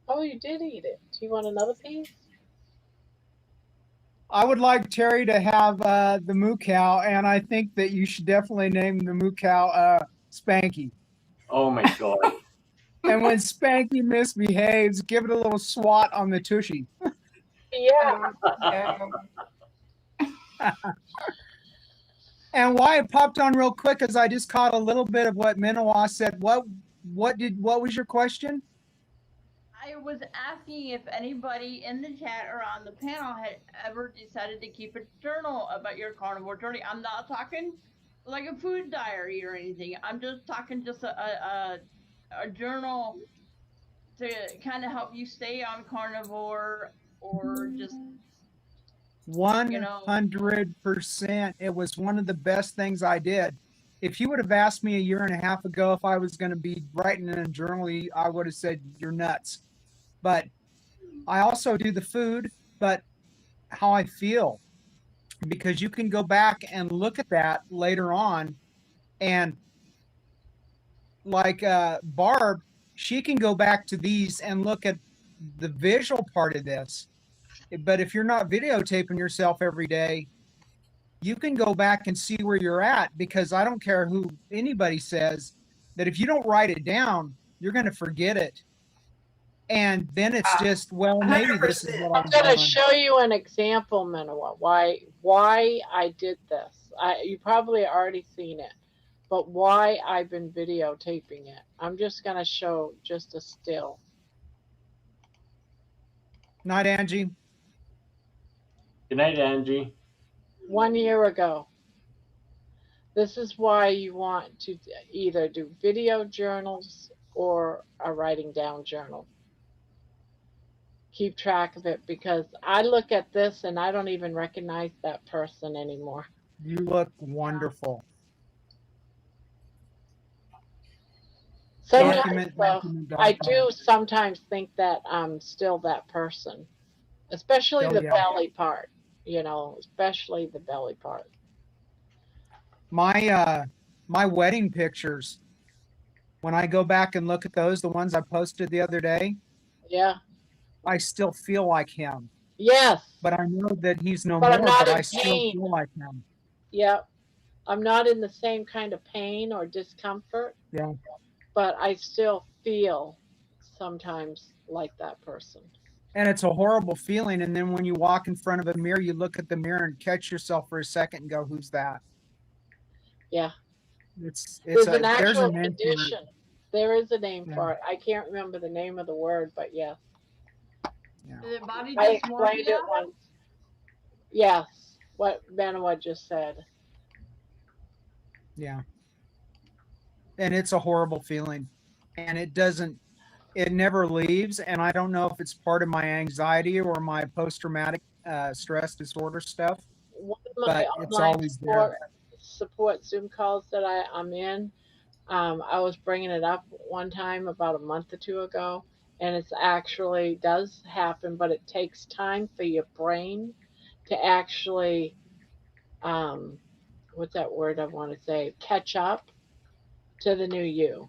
Oh, you did eat it. Do you want another piece? I would like Terry to have the moo cow, and I think that you should definitely name the moo cow Spanky. Oh my God. And when Spanky misbehaves, give it a little swat on the tushy. Yeah. And why it popped on real quick is I just caught a little bit of what Minowa said. What was your question? I was asking if anybody in the chat or on the panel had ever decided to keep a journal about your carnivore journey. I'm not talking like a food diary or anything. I'm just talking just a journal to kind of help you stay on carnivore or just 100%. It was one of the best things I did. If you would have asked me a year and a half ago if I was going to be writing in a journal, I would have said you're nuts. But I also do the food, but how I feel, because you can go back and look at that later on. And like Barb, she can go back to these and look at the visual part of this. But if you're not videotaping yourself every day, you can go back and see where you're at, because I don't care who anybody says that if you don't write it down, you're going to forget it. And then it's Ah, just, well, maybe this is 100%. what I I'm was going to doing. show you an example, Minowa, why I did this. You probably already seen it, but why I've been videotaping it. I'm just going to show just a still. Night, Angie. Good night, Angie. 1 year ago. This is why you want to either do video journals or a writing down journal. Keep track of it, because I look at this and I don't even recognize that person anymore. You look wonderful. Sometimes Document, document, I document. do sometimes think that I'm still that person, especially Oh, the yeah. belly part, especially the belly part. My wedding pictures, when I go back and look at those, the ones I posted the other day, Yeah. I still feel like him. Yes. But I know that he's no But I'm more, not but in I still pain. feel like him. Yeah. I'm not in the same kind of pain or discomfort, Yeah. but I still feel sometimes like that person. And it's a horrible feeling. And then when you walk in front of a mirror, you look at the mirror and catch yourself for a second and go, who's that? Yeah. There's an a actual name for it. condition. There is a name Yeah. for it. I can't remember the name of the word, but yes. Yeah. Is it body I explained it dysmorphia? once. Yes, what Manoa just said. Yeah. And it's a horrible feeling. And it never leaves. And I don't know if it's part of my anxiety or my post-traumatic stress disorder stuff, One of my but it's online always there. support Zoom calls that I'm in, I was bringing it up one time about a month or two ago, and it's actually does happen, but it takes time for your brain to actually, what's that word I want to say, catch up to the new you.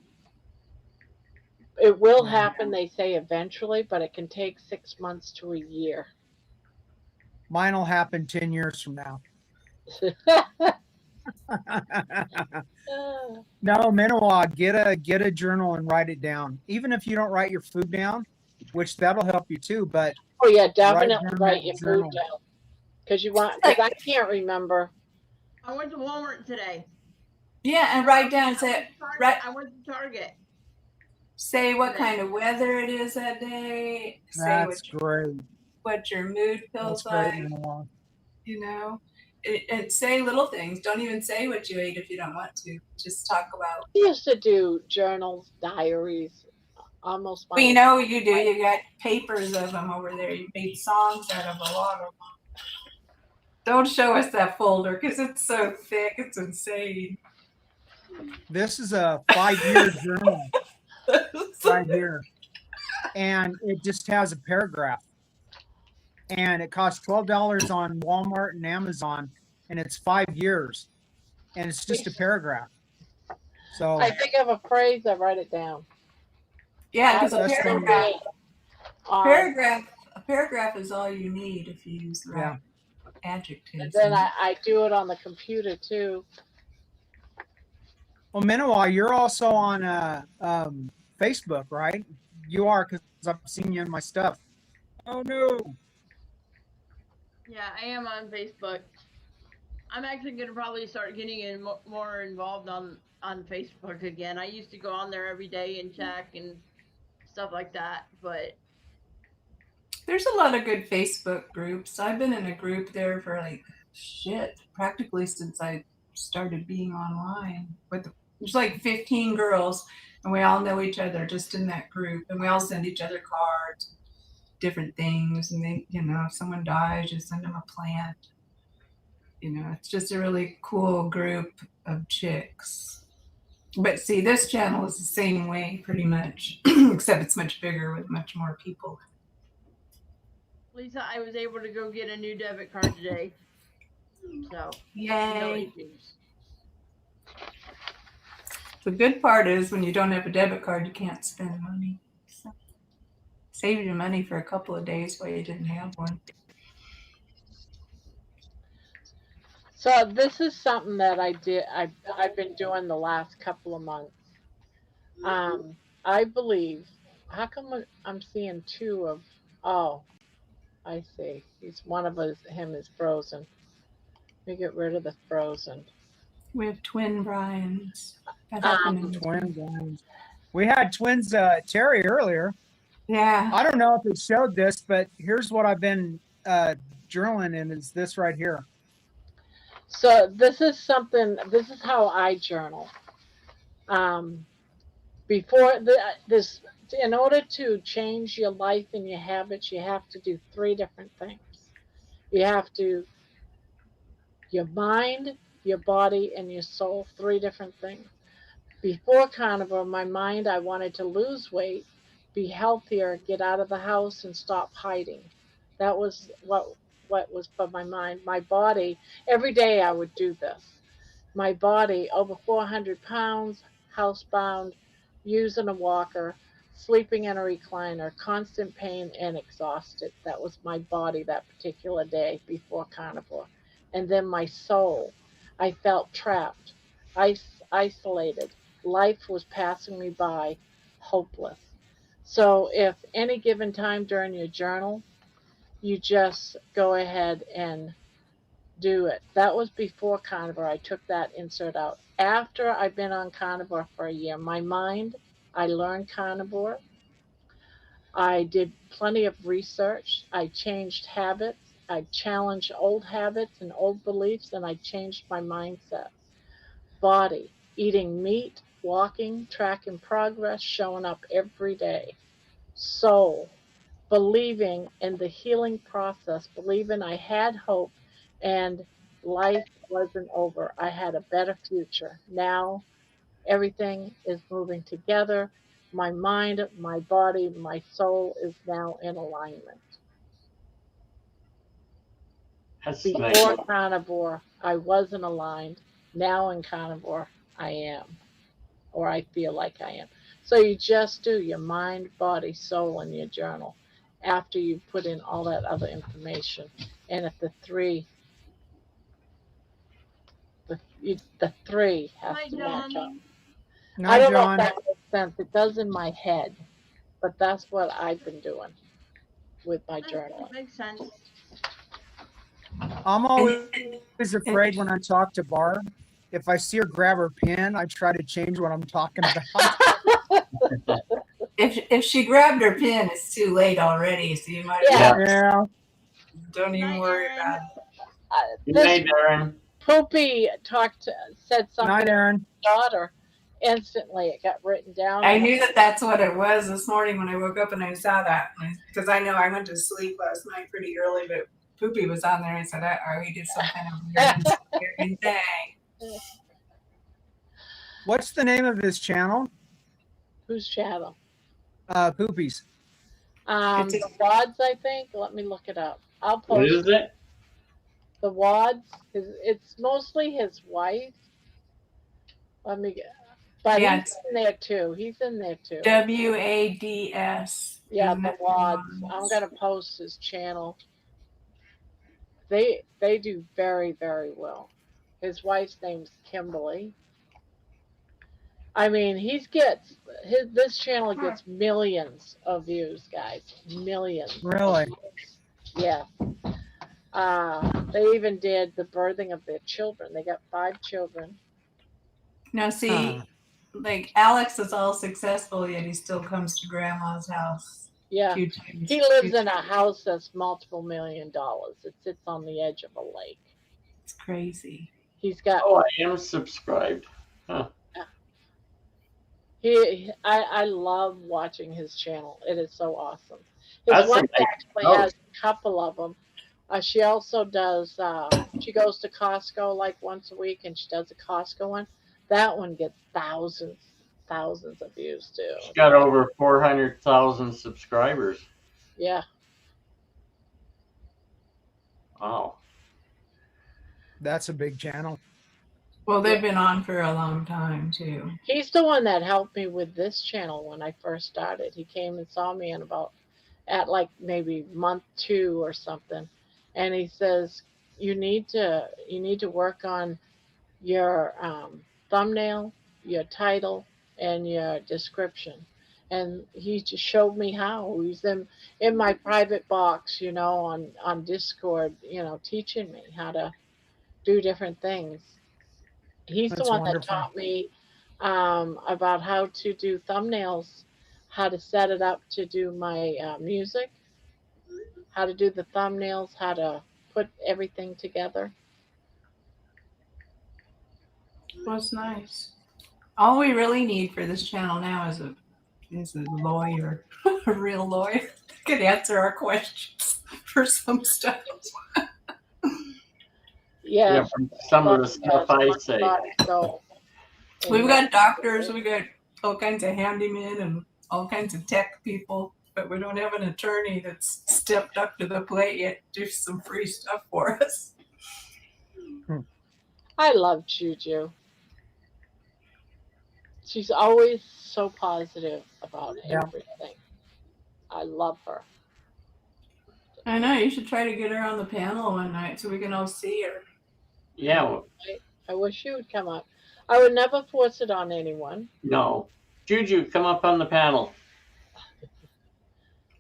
It will happen, they say, eventually, but it can take 6 months to a year. Mine will happen 10 years from now. No, Minowa, get a journal and write it down. Even if you don't write your food down, which that'll help you too, but Oh yeah, definitely down write that your journal. food down. Because I can't remember. I went to Walmart today. Yeah, and write down, say, I went to Target. Say what kind of weather it is that day. Say That's great. what your mood feels That's great, like. Minowa. You know, and say little things. Don't even say what you ate if you don't want to. Just talk about. I used to do journals, diaries, almost. Well, you know what you do. You got papers of them over there. You made songs out of a lot of them. Don't show us that folder because it's so thick. It's insane. This is a 5-year journal. 5 year. And it just has a paragraph. And it costs $12 on Walmart and Amazon, and it's 5 years. And it's just a paragraph. So I think of a phrase, I write it down. Yeah, because a paragraph is all you need if you use the right adjectives. And then I do it on the computer too. Well, Minowa, you're also on Facebook, right? You are, because I've seen you in my stuff. Oh no. Yeah, I am on Facebook. I'm actually going to probably start getting more involved on Facebook again. I used to go on there every day and check and stuff like that, but there's a lot of good Facebook groups. I've been in a group there for practically since I started being online. There's like 15 girls, and we all know each other just in that group, and we all send each other cards, different things, and they, if someone dies, you send them a plant. It's just a really cool group of chicks. But see, this channel is the same way pretty much, except it's much bigger with much more people. Lisa, I was able to go get a new debit card today. So, yay. No issues. The good part is when you don't have a debit card, you can't spend money. So, save your money for a couple of days while you didn't have one. So this is something that I've been doing the last couple of months. I believe. How come I'm seeing two of? Oh, I see. He's one of him is frozen. Let me get rid of the frozen. We have twin Brians. That Um, happened in Twin Brians. We had twins Terry earlier. Yeah. I don't know if it showed this, but here's what I've been journaling in is this right here. so this is something. This is how I journal. Um, before this, in order to change your life and your habits, you have to do three different things. You have to your mind, your body, and your soul. Three different things. Before carnivore, my mind, I wanted to lose weight, be healthier, get out of the house, and stop hiding. That was what was for my mind. My body, every day I would do this. My body, over 400 pounds, housebound, using a walker, sleeping in a recliner, constant pain and exhausted. That was my body that particular day before carnivore. And then my soul, I felt trapped, isolated. Life was passing me by, hopeless. So, if any given time during your journal, you just go ahead and do it. That was before carnivore. I took that insert out. After I've been on carnivore for a year, my mind, I learned carnivore. I did plenty of research. I changed habits. I challenged old habits and old beliefs, and I changed my mindset. Body, eating meat, walking, tracking progress, showing up every day. Soul, believing in the healing process, believing I had hope and life wasn't over. I had a better future. Now everything is moving together. My mind, my body, my soul is now in alignment. That's nice. Before carnivore, I wasn't aligned. Now in carnivore, I am, or I feel like I am. So you just do your mind, body, soul in your journal after you put in all that other information. And if the three has Hi, to match up. John. I Night, don't know if John. that makes sense. It does in my head, but that's what I've been doing with my journaling. Makes sense. I'm always afraid when I talk to Barb. If I see her grab her pen, I try to change what I'm talking about. If she grabbed her pin, it's too late already. So you might Yeah. Yeah. don't even Night, worry Erin. about it. Good This night, Aaron. Poopy said something Night, to Aaron. my daughter. Instantly, it got written down. I knew that that's what it was this morning when I woke up and I saw that because I know I went to sleep last night pretty early, but Poopy was on there and said, "We did some kind of weird thing." What's the name of his channel? Whose channel? Poopies. The WADs, I think. Let me look it up. I'll post What is it? the WADs. It's mostly his wife. Let me get. But Yeah, he's in there too. He's in there too. WADS. Yeah, the WADs. I'm gonna post his channel. They do very, very well. His wife's name's Kimberly. I mean, this channel gets millions of views, guys. Millions. Really? Yeah. They even did the birthing of their children. They got 5 children. Now, see, like Alex is all successful, yet he still comes to Grandma's house. Yeah. 2 times. He lives in a house that's multiple $1 million. It sits on the edge of a lake. It's crazy. He's got. Oh, I am subscribed. Huh. I love watching his channel. It is so awesome. His That's wife a nice actually house. has a couple of them. She also does. She goes to Costco like once a week, and she does a Costco one. That one gets thousands of views too. She's got over 400,000 subscribers. Yeah. Wow. That's a big channel. Well, they've been on for a long time too. He's the one that helped me with this channel when I first started. He came and saw me at like maybe month 2 or something, and he says you need to work on your thumbnail, your title, and your description. and he just showed me how. He's in my private box, on Discord, teaching me how to do different things. He's the That's one that wonderful. taught me about how to do thumbnails, how to set it up to do my music, how to do the thumbnails, how to put everything together. Was nice. All we really need for this channel now is a lawyer, a real lawyer that could answer our questions for some stuff. Yes, from some of the stuff I one say. body soul. We've got doctors, we got all kinds of handymen and all kinds of tech people, but we don't have an attorney that's stepped up to the plate yet to do some free stuff for us. I love Juju. She's always so positive about Yeah. everything. I love her. I know, you should try to get her on the panel one night so we can all see her. Yeah, well, I wish you would come up. I would never force it on anyone. no. Juju, come up on the panel.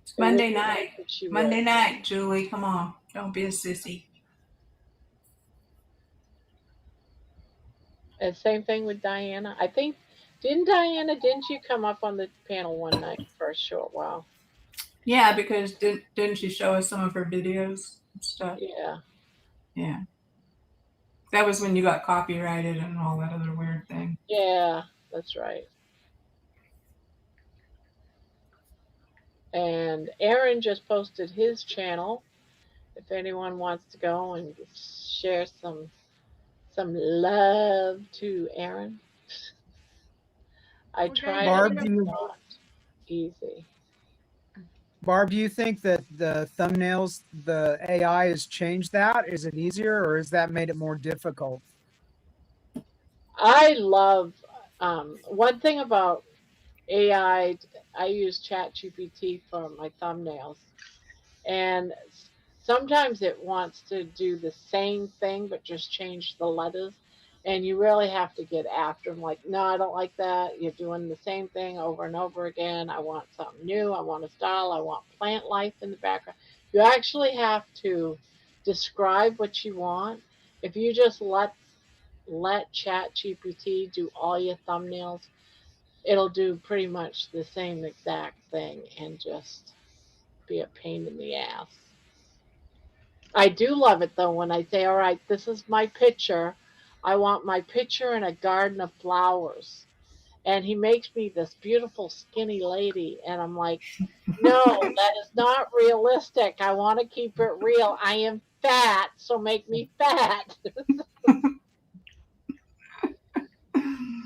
It's Monday It would be night. nice if she would. Monday night, Julie, come on. Don't be a sissy. And same thing with Diana. I think, didn't you come up on the panel one night for a short while? Yeah, because didn't she show us some of her videos and stuff? Yeah. Yeah. That was when you got copyrighted and all that other weird thing. Yeah, that's right. And Aaron just posted his channel. If anyone wants to go and share some love to Aaron. I tried Barb, it, it's not easy. Barb, do you think that the thumbnails, the AI has changed that? Is it easier or has that made it more difficult? I love one thing about AI. I use ChatGPT for my thumbnails, and sometimes it wants to do the same thing but just change the letters, and you really have to get after them. Like, no, I don't like that. You're doing the same thing over and over again. I want something new. I want a style. I want plant life in the background. You actually have to describe what you want. If you just let ChatGPT do all your thumbnails, it'll do pretty much the same exact thing and just be a pain in the ass. I do love it though when I say, all right, this is my picture. I want my picture in a garden of flowers. And he makes me this beautiful skinny lady. And I'm like, no, that is not realistic. I want to keep it real. I am fat, so make me fat.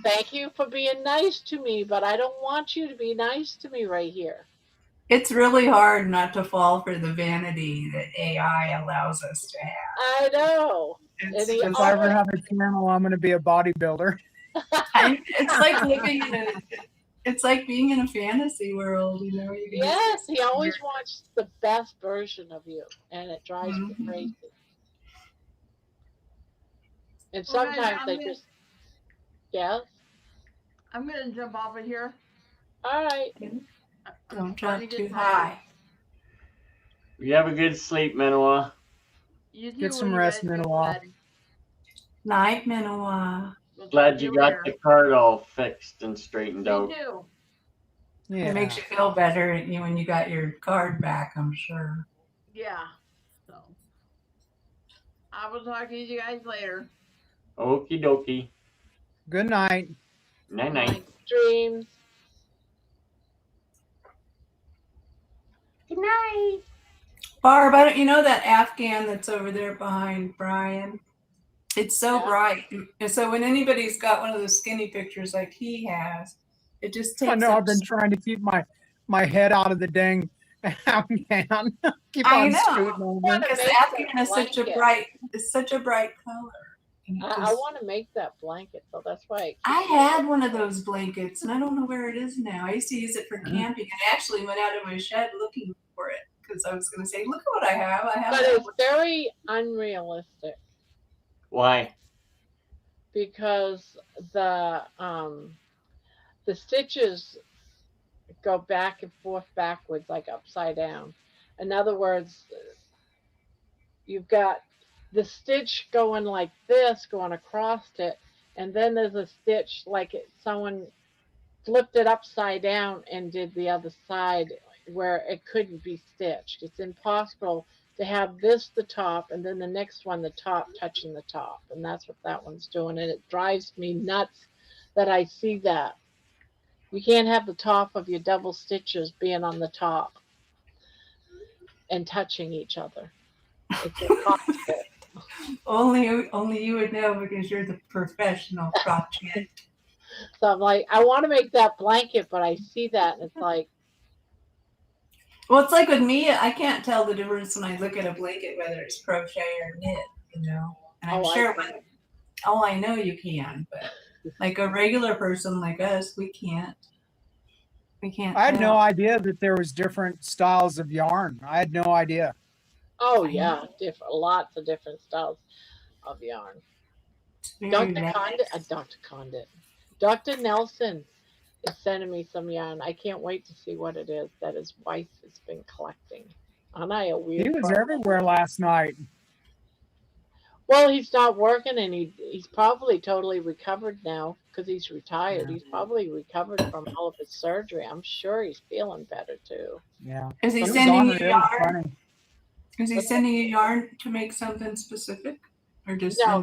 Thank you for being nice to me, but I don't want you to be nice to me right here. It's really hard not to fall for the vanity that AI allows us to have. I know. If I ever have a channel, I'm going to be a bodybuilder. It's like it's like being in a fantasy world, you know. Yes, he always wants the best version of you, and it drives me crazy. And sometimes they just, yes. I'm gonna jump off of here. All right. Don't jump too high. You have a good sleep, Manoa. You too, Get some rest, Manoa. Night, Manoa. Glad you got the card all fixed and straightened out. Me too. Yeah. It makes you feel better when you got your card back, I'm sure. Yeah. So I will talk to you guys later. Okie dokie. Good night. Night night. Dreams. Good night. Barb, you know that Afghan that's over there behind Brian? It's so bright. And so when anybody's got one of those skinny pictures like he has, it just takes I know I've been trying to keep my head out of the dang Afghan. Keep on scooting over. Because Afghan is such a bright color. I want to make that blanket, so that's why I had one of those blankets, and I don't know where it is now. I used to use it for camping, and I actually went out of my shed looking for it because I was going to say, "Look at what I have! I have." But it's very unrealistic. Why? Because the stitches go back and forth backwards, like upside down. In other words, you've got the stitch going like this, going across it, and then there's a stitch like someone flipped it upside down and did the other side where it couldn't be stitched. It's impossible to have this the top and then the next one the top touching the top, and that's what that one's doing, and it drives me nuts that I see that. You can't have the top of your double stitches being on the top and touching each other. It's impossible. Only you would know because you're the professional crochet. So I'm like, I want to make that blanket, but I see that and it's like, Well, it's like with me, I can't tell the difference when I look at a blanket whether it's crochet or knit, you know. And I'm sure I know you can, but like a regular person like us, we can't. We can't. I had no idea that there was different styles of yarn. I had no idea. oh yeah, lots of different styles of yarn. Dr. Nelson is sending me some yarn. I can't wait to see what it is that his wife has been collecting. Aren't I a weird He was person? everywhere last night. Well, he's not working, and he's probably totally recovered now because he's retired. He's probably recovered from all of his surgery. I'm sure he's feeling better too. Yeah. Is he sending you yarn? Is he sending you yarn to make something specific, or just no?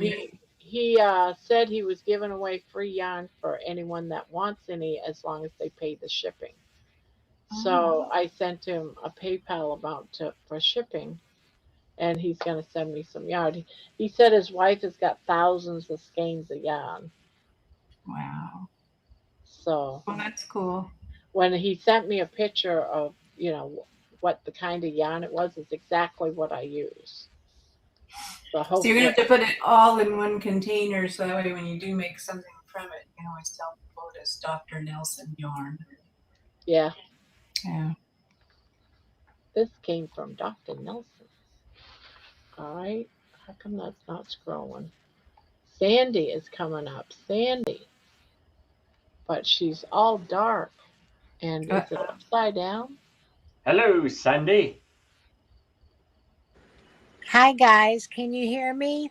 He said he was giving away free yarn for anyone that wants any, as long as they pay the shipping. So I sent him a PayPal amount for shipping. And he's going to send me some yarn. He said his wife has got thousands of skeins of yarn. Wow. So. Well, that's cool. When he sent me a picture of, what the kind of yarn it was, it's exactly what I use. So you're going to have to put it all in one container, so that way when you do make something from it, you can always tell people it is Dr. Nelson yarn. Yeah. Yeah. This came from Dr. Nelson. All right. How come that's not scrolling? Sandy is coming up. Sandy. But she's all dark. And is it upside down? Hello, Sandy. Hi, guys. Can you hear me?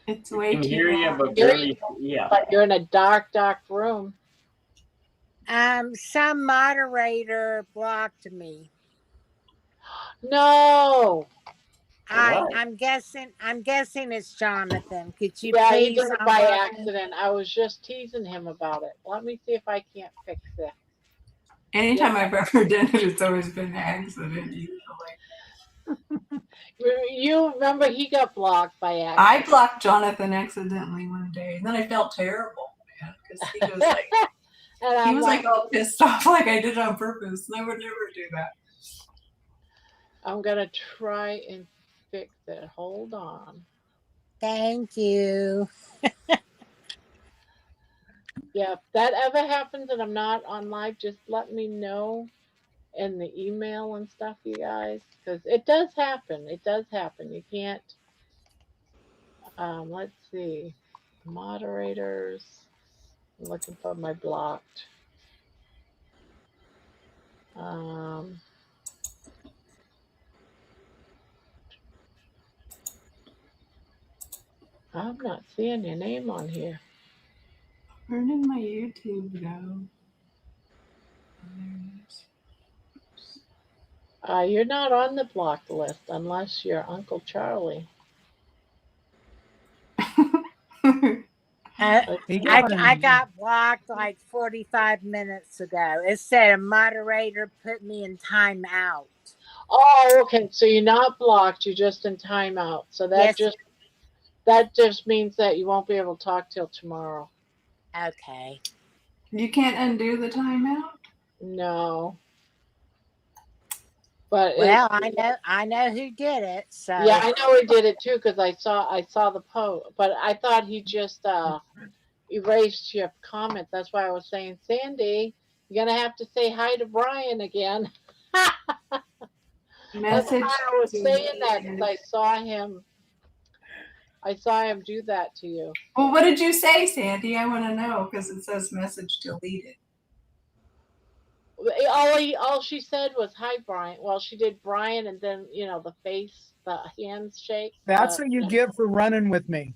It's way I can too hear you, loud. but barely. Yeah. But you're in a dark, dark room. Some moderator blocked me. No. I'm guessing it's Jonathan. Could you Yeah, please? he did it by accident. I was just teasing him about it. Let me see if I can't fix it. Anytime I've ever done it, it's always been an accident usually. You remember he got blocked by accident. I blocked Jonathan accidentally one day, and then I felt terrible, man, because he was like, he was like all pissed off, like I did it on purpose, and I would never do that. I'm gonna try and fix it. Hold on. Thank you. Yeah, if that ever happens and I'm not on live, just let me know in the email and stuff, you guys, because it does happen. It does happen. You can't. Let's see. Moderators. I'm looking for my blocked. I'm not seeing your name on here. Where did my YouTube go? You're not on the blocked list unless you're Uncle Charlie. I got blocked like 45 minutes ago. It said a moderator put me in timeout. Oh, okay. So you're not blocked. You're just in timeout. So that just means that you won't be able to talk till tomorrow. Okay. You can't undo the timeout? No. But well, I know who did it. So yeah, I know he did it too because I saw the post. But I thought he just erased your comment. That's why I was saying, Sandy, you're gonna have to say hi to Brian again. That's why I was saying that because I saw him do that to you. Well, what did you say, Sandy? I want to know because it says message deleted. All she said was hi, Brian. Well, she did Brian, and then the face, the hands shake. That's what you get for running with me.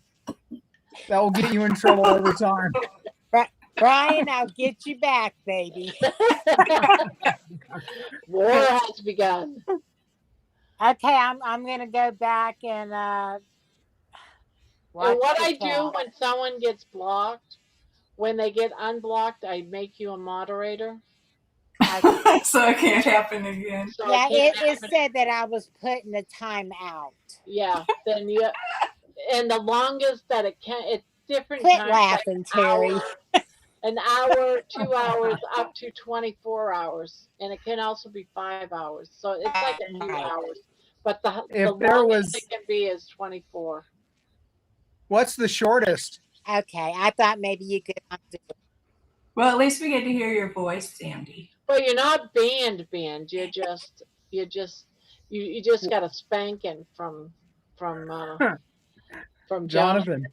That will get you in trouble every time. Brian, I'll get you back, baby. War has begun. Okay, I'm gonna go back and watch And what the I do chat. when someone gets blocked, when they get unblocked, I make you a moderator. So it can't happen again. So Yeah, it happen. said that I was putting the time out. Yeah, then and the longest that it can, it's different Quit times. laughing, Terry. An hour, 2 hours, up to 24 hours, and it can also be 5 hours. So it's like a few hours. But the longest it can be is 24. What's the shortest? Okay, I thought maybe you could undo it. Well, at least we get to hear your voice, Sandy. Well, you're not banned. You just got a spanking from Jonathan.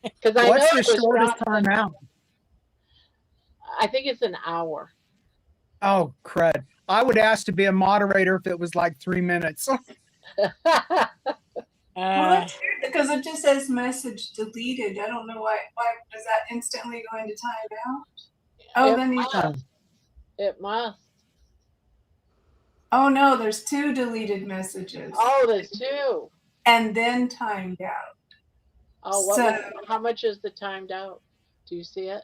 Because what's the shortest time out? I think it's an hour. Oh, crud. I would ask to be a moderator if it was like 3 minutes. Well, that's weird because it just says message deleted. I don't know why does that instantly go into timeout? Oh, then it must. Oh no, there's 2 deleted messages. Oh, there's 2. And then timed out. Oh, how much is the timed out? Do you see it?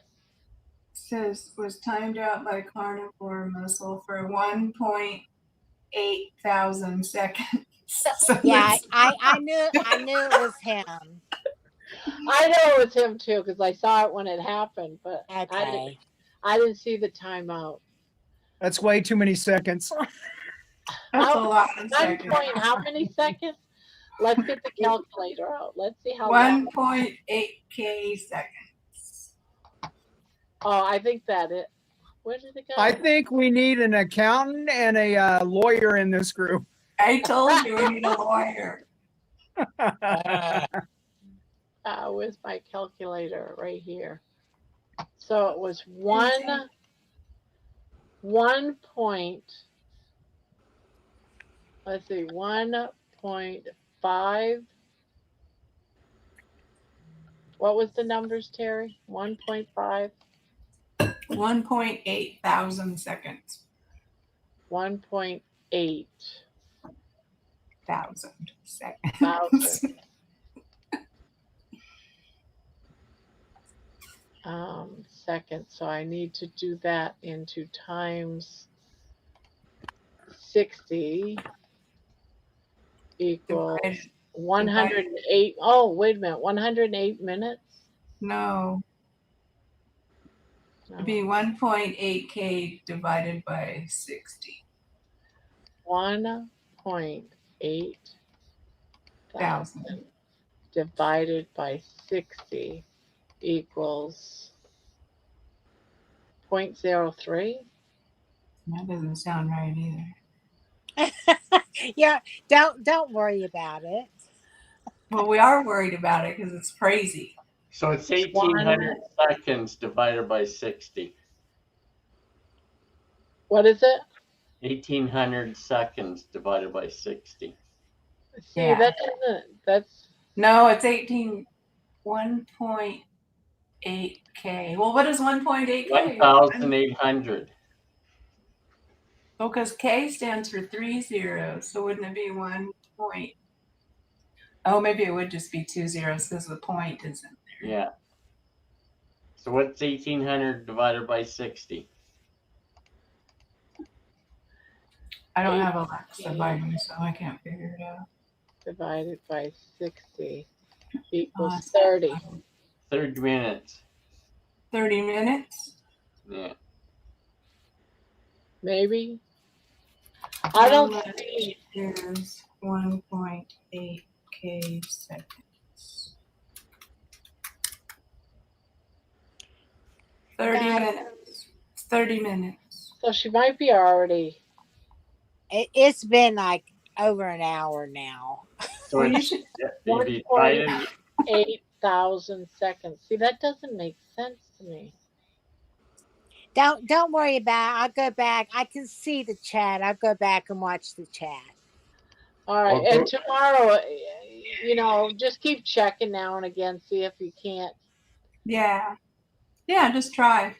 Says was timed out by carnivore muscle for 1.8 thousand seconds. So yeah, I knew it was him. I know it was him too because I saw it when it happened, but okay. I didn't see the timeout. That's way too many seconds. That's a lot of seconds. How many seconds? Let's get the calculator out. Let's see how 1.8K seconds. Oh, I think that it. Where did it go? I think we need an accountant and a lawyer in this group. I told you we need a lawyer. Where's my calculator? Right here. So it was 1 point. Let's see, 1.5. What was the numbers, Terry? 1.5. 1.8 thousand seconds. 1.8 thousand seconds. Seconds. So I need to do that into times 60 equals 108. Oh, wait a minute. 108 minutes? No. It'd be 1.8K divided by 60. 1.8 thousand divided by 60 equals 0.03. That doesn't sound right either. Yeah, don't worry about it. Well, we are worried about it because it's crazy. So it's 1,800 seconds divided by 60. What is it? 1,800 seconds divided by 60. See, that isn't. That's no. It's 1.8K. Well, what is 1.8K? 1,800. Well, because K stands for 3 zeros, so wouldn't it be 1 point? Oh, maybe it would just be 2 zeros because the point isn't there. Yeah. So what's 1,800 divided by 60? I don't have Alexa by me, so I can't figure it out. Divided by 60 equals 30. 30 minutes. 30 minutes? Yeah. Maybe. I don't see. Is 1.8K seconds. 30 minutes. 30 minutes. So she might be already. It's been like over an hour now. So you should be 1.8 thousand seconds. See, that doesn't make sense to me. Don't worry about it. I'll go back. I can see the chat. I'll go back and watch the chat. All right, Well, and tomorrow, you know, just keep checking now and again, see if you can't. Yeah. Yeah, just try.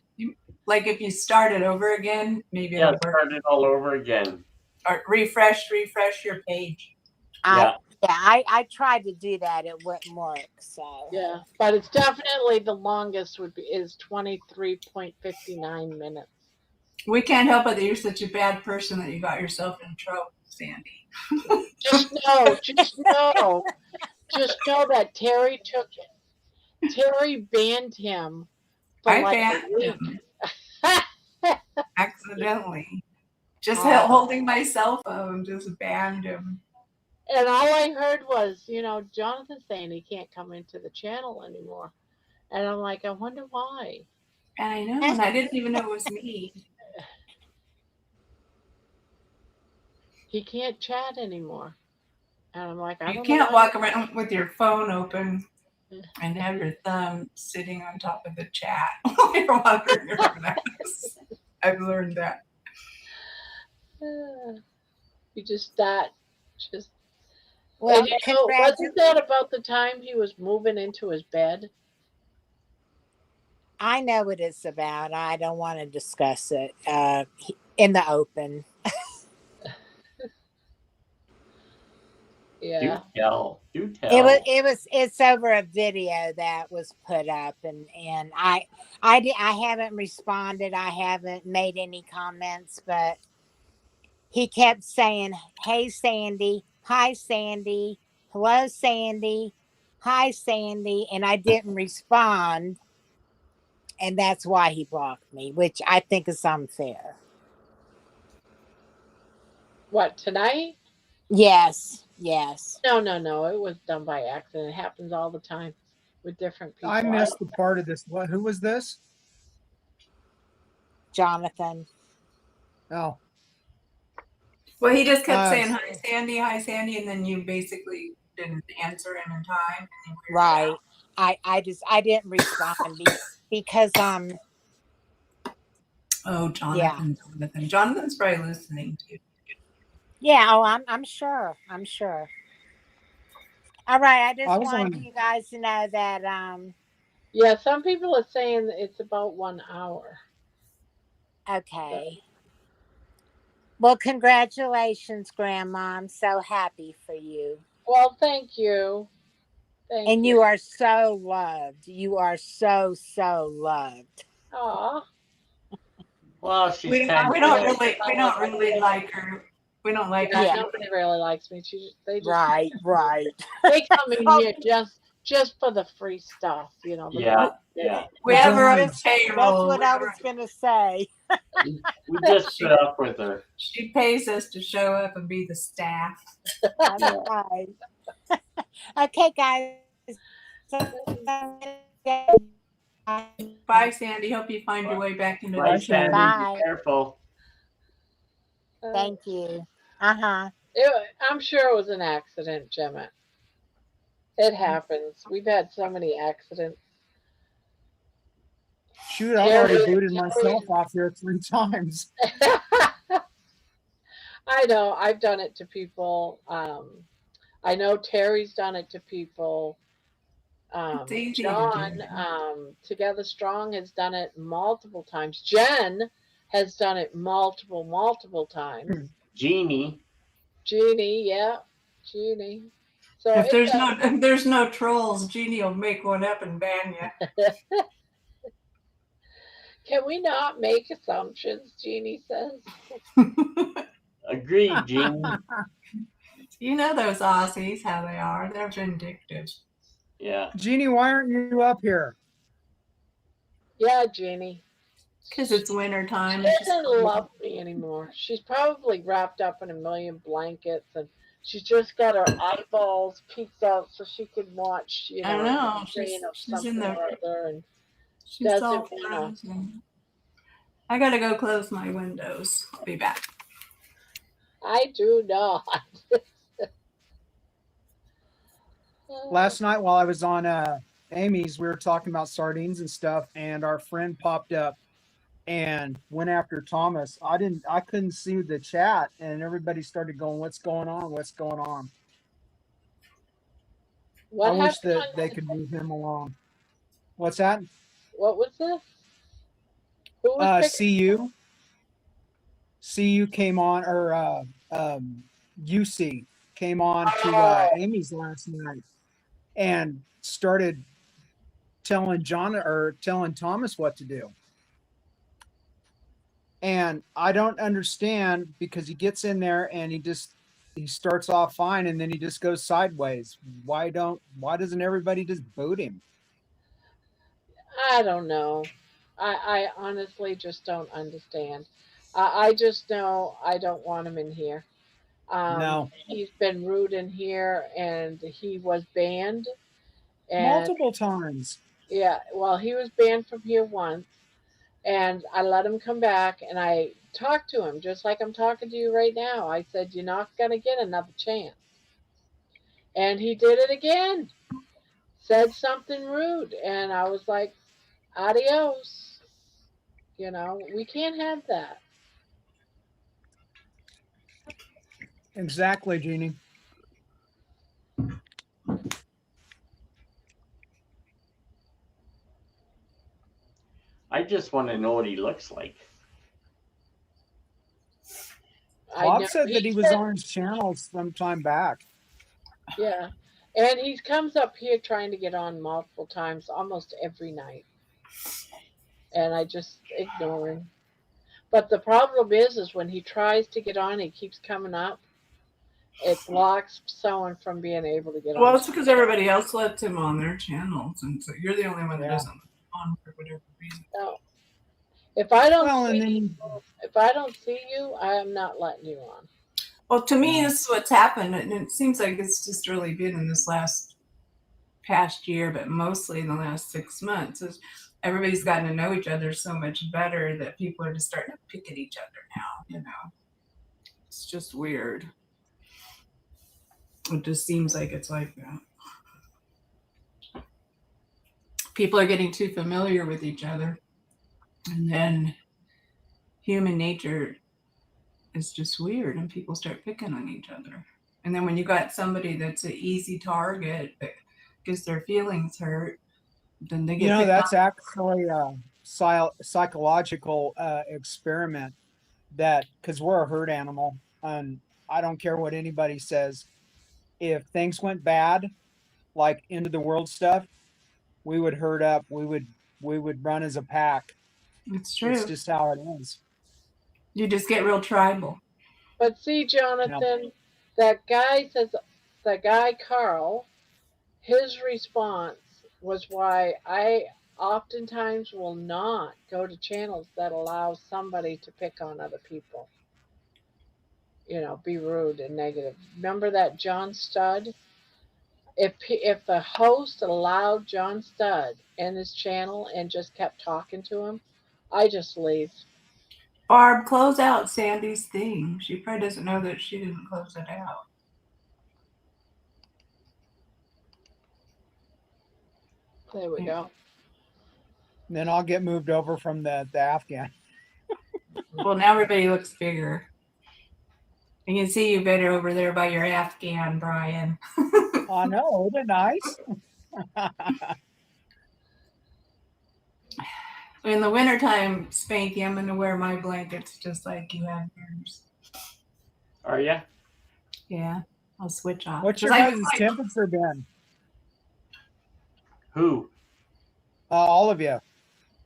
Like if you start it over again, maybe yeah, it'll work. start it all over again. Or refresh your page. Yeah. I tried to do that. It wouldn't work. So Yeah, but it's definitely the longest is 23.59 minutes. We can't help it that you're such a bad person that you got yourself in trouble, Sandy. Just know that Terry banned him for I like banned a week. him accidentally. Just holding my cell phone just banned him. And all I heard was, you know, Jonathan saying he can't come into the channel anymore. And I'm like, I wonder why. And I know, and I didn't even know it was me. He can't chat anymore. And I'm like, I You don't can't know walk around with your phone open and have your thumb sitting on top of the chat while you're wandering around. I've learned that. You just start just. well, And, you know, wasn't that about the time he was moving into his bed? I know what it's about. I don't want to discuss it in the open. Yeah. Do tell. It's over a video that was put up, and I haven't responded. I haven't made any comments, but he kept saying, "Hey Sandy, hi Sandy, hello Sandy, hi Sandy," and I didn't respond, and that's why he blocked me, which I think is unfair. What, tonight? Yes. No. It was done by accident. It happens all the time with different people. I missed the part of this. Who was this? Jonathan. Oh. Well, he just kept saying hi Sandy, and then you basically didn't answer him in time. Right. I didn't respond because Oh, Jonathan. Jonathan's probably listening to you. Yeah, I'm sure. All right, I just wanted you guys to know that yeah, some people are saying it's about 1 hour. Okay. Well, congratulations, Grandma. I'm so happy for you. Well, thank you. And you are so loved. You are so loved. Aw. Well, she's we don't really like her. We don't like her. Nobody really likes me. They just right. They come in here just for the free stuff, you know. Yeah. We have her on payroll. That's what I was gonna say. We just put up with her. She pays us to show up and be the staff. Right. Okay, guys. Bye, Sandy. Hope you find your way back into Bye, the show. Sandy. Bye. Be careful. Thank you. I'm sure it was an accident, Gemma. It happens. We've had so many accidents. Shoot, I've already booted myself off here 3 times. I know. I've done it to people. I know Terry's done it to people. John, Together Strong has done it multiple times. Jen has done it multiple times. Jeannie, yeah. Jeannie. So if there's no trolls, Jeannie will make one up and ban you. Can we not make assumptions, Jeannie says. Agreed, Jeannie. You know those Aussies, how they are. They're vindictive. Yeah. Jeannie, why aren't you up here? Yeah, Jeannie. Because it's winter time. She doesn't love me anymore. She's probably wrapped up in a million blankets, and she's just got her eyeballs peeked out so she can watch, you know, I know. She's in there. And she's all frozen. I gotta go close my windows. I'll be back. I do not. Last night while I was on Amy's, we were talking about sardines and stuff, and our friend popped up, and went after Thomas. I couldn't see the chat, and everybody started going, "What's going on? What's going on?" What I wish happened that on, they could move him along. What's that? what was this? Who was picking? CU came on, or UC came on to Oh, Amy's last night and started telling Thomas what to do. And I don't understand, because he gets in there and he starts off fine and then he just goes sideways. Why doesn't everybody just boot him? I don't know. I honestly just don't understand. I just know I don't want him in here. No. He's been rude in here, and he was banned. And Multiple times. yeah, well, he was banned from here once, and I let him come back, and I talked to him just like I'm talking to you right now. I said, "You're not gonna get another chance," and he did it again. Said something rude, and I was like, "Adios." We can't have that. Exactly, Jeannie. I just want to know what he looks like. Bob said that he was on his channel some time back. Yeah. And he comes up here trying to get on multiple times, almost every night. And I just ignore him. But the problem is when he tries to get on, he keeps coming up. It blocks someone from being able to get on. Well, it's because everybody else lets him on their channels, and so you're the only one that Yeah. doesn't on for whatever reason. No. If I don't Well, and see then you, if I don't see you, I am not letting you on. Well, to me, this is what's happened, and it seems like it's just really been in this past year, but mostly in the last 6 months. Is everybody's gotten to know each other so much better that people are just starting to pick at each other now. It's just weird. It just seems like it's like that. People are getting too familiar with each other, and then human nature is just weird, and people start picking on each other. And then when you got somebody that's an easy target that gets their feelings hurt, then they get that's actually a psychological experiment, that because we're a herd animal, and I don't care what anybody says. If things went bad, like end of the world stuff, we would herd up. We would run as a pack. It's true. It's just how it is. You just get real tribal. But see, Jonathan, that guy Carl, his response was why I oftentimes will not go to channels that allow somebody to pick on other people. Be rude and negative. Remember that John Stud? If the host allowed John Stud in his channel and just kept talking to him, I just leave. Barb, close out Sandy's thing. She probably doesn't know that she didn't close it out. There we go. Then I'll get moved over from the Afghan. Well, now everybody looks bigger. I can see you better over there by your Afghan, Brian. I know, isn't it nice? In the wintertime, Spanky, I'm going to wear my blankets just like you have yours. Are ya? Yeah, I'll switch off. What's your guys' temperature been? Who? All of you.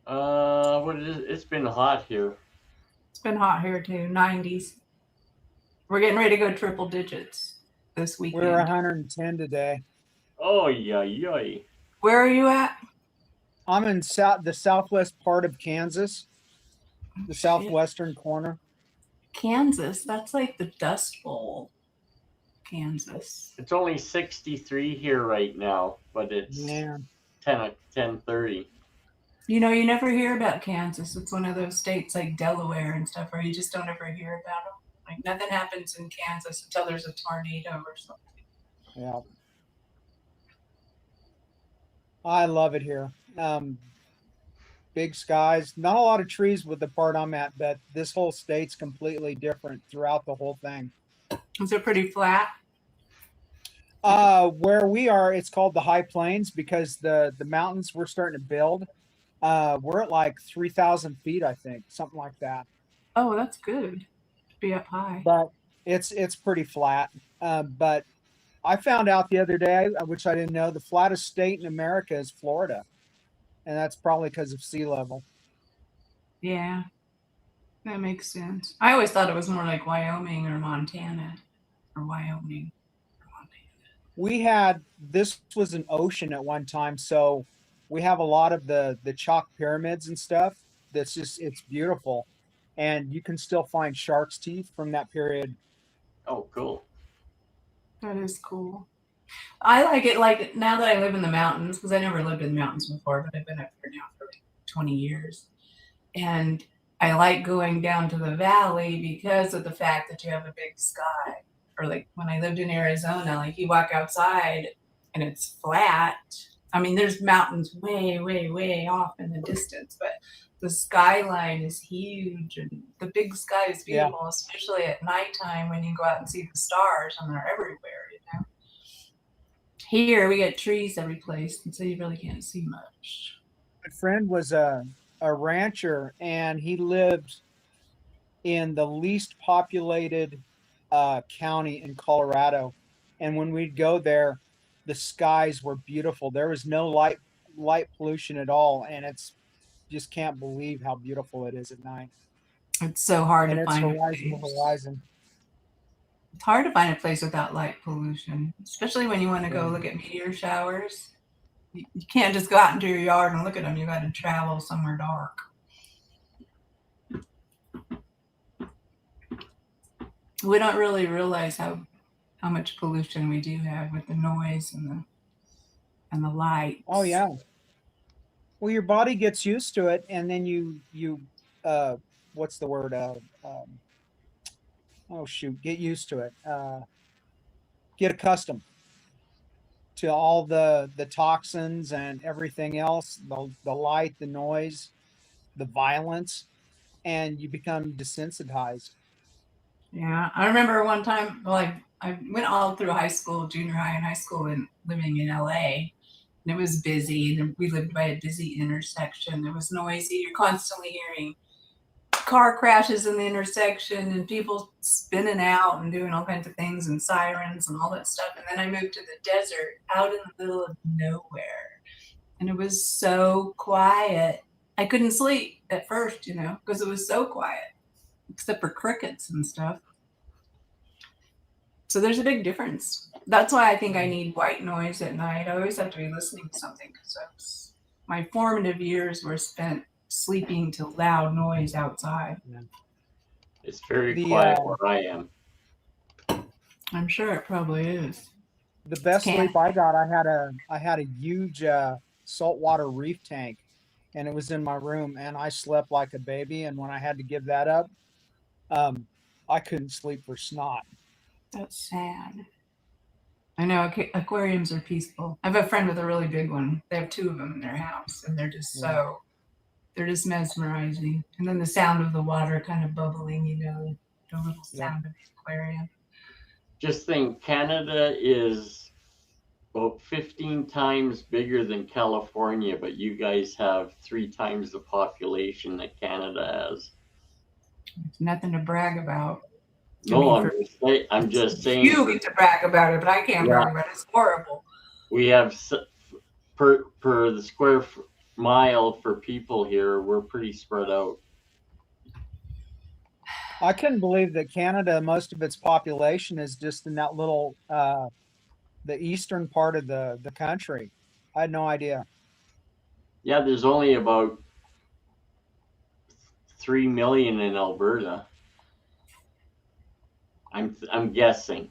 What is it? It's been hot here. It's been hot here too, 90s. We're getting ready to go triple digits this weekend. We're 110 today. Oh, yeah. Where are you at? I'm in the southwest part of Kansas, the southwestern corner. Kansas, that's like the Dust Bowl. Kansas. It's only 63 here right now, but it's 10:30. You never hear about Kansas. It's one of those states like Delaware and stuff where you just don't ever hear about them. Like nothing happens in Kansas until there's a tornado or something. Yeah. I love it here. big skies. Not a lot of trees with the part I'm at, but this whole state's completely different throughout the whole thing. Is it pretty flat? Where we are, it's called the high plains because the mountains we're starting to build. We're at like 3,000 feet, I think, something like that. Oh, that's good to be up high. But it's pretty flat. But I found out the other day, which I didn't know, the flattest state in America is Florida, and that's probably because of sea level. Yeah, that makes sense. I always thought it was more like Wyoming or Montana, or Wyoming. We had, this was an ocean at one time, so we have a lot of the chalk pyramids and stuff. That's just, it's beautiful, and you can still find shark's teeth from that period. Oh, cool. That is cool. I like it, like now that I live in the mountains, because I never lived in the mountains before, but I've been up here now for like 20 years. And I like going down to the valley because of the fact that you have a big sky. Or like when I lived in Arizona, like you walk outside and it's flat. I mean, there's mountains way, way, way off in the distance, but the skyline is huge and the big sky is beautiful, especially at nighttime when you go out and see the stars and they're everywhere, you know. Here we get trees every place, and so you really can't see much. My friend was a rancher, and he lived in the least populated county in Colorado. And when we'd go there, the skies were beautiful. There was no light pollution at all, and it's just can't believe how beautiful it is at night. It's so hard and to it's find horizon a place. horizon. It's hard to find a place without light pollution, especially when you want to go look at meteor showers. You can't just go out into your yard and look at them. You got to travel somewhere dark. We don't really realize how much pollution we do have with the noise and the lights. Oh yeah. Well, your body gets used to it, and then you what's the word? Oh shoot, get used to it. Get accustomed to all the toxins and everything else, the light, the noise, the violence, and you become desensitized. Yeah, I remember one time, like I went all through high school, junior high and high school, and living in LA. And it was busy, and we lived by a busy intersection. It was noisy. You're constantly hearing car crashes in the intersection and people spinning out and doing all kinds of things and sirens and all that stuff. And then I moved to the desert out in the middle of nowhere. And it was so quiet. I couldn't sleep at first, you know, because it was so quiet, except for crickets and stuff. So there's a big difference. That's why I think I need white noise at night. I always have to be listening to something because my formative years were spent sleeping to loud noise outside. It's very quiet where I am. I'm sure it probably is. The best sleep I got, I had a huge saltwater reef tank, and it was in my room, and I slept like a baby. And when I had to give that up, I couldn't sleep for snot. That's sad. I know aquariums are peaceful. I have a friend with a really big one. They have 2 of them in their house, and they're just they're just mesmerizing. And then the sound of the water kind of bubbling, you know, the little sound of the aquarium. Just think, Canada is about 15 times bigger than California, but you guys have 3 times the population that Canada has. It's nothing to brag about. No, I'm just saying. You get to brag about it, but I can't brag about it. It's horrible. We have, per the square mile for people here, we're pretty spread out. I couldn't believe that Canada, most of its population is just in that little, the eastern part of the country. I had no idea. Yeah, there's only about 3 million in Alberta. I'm guessing.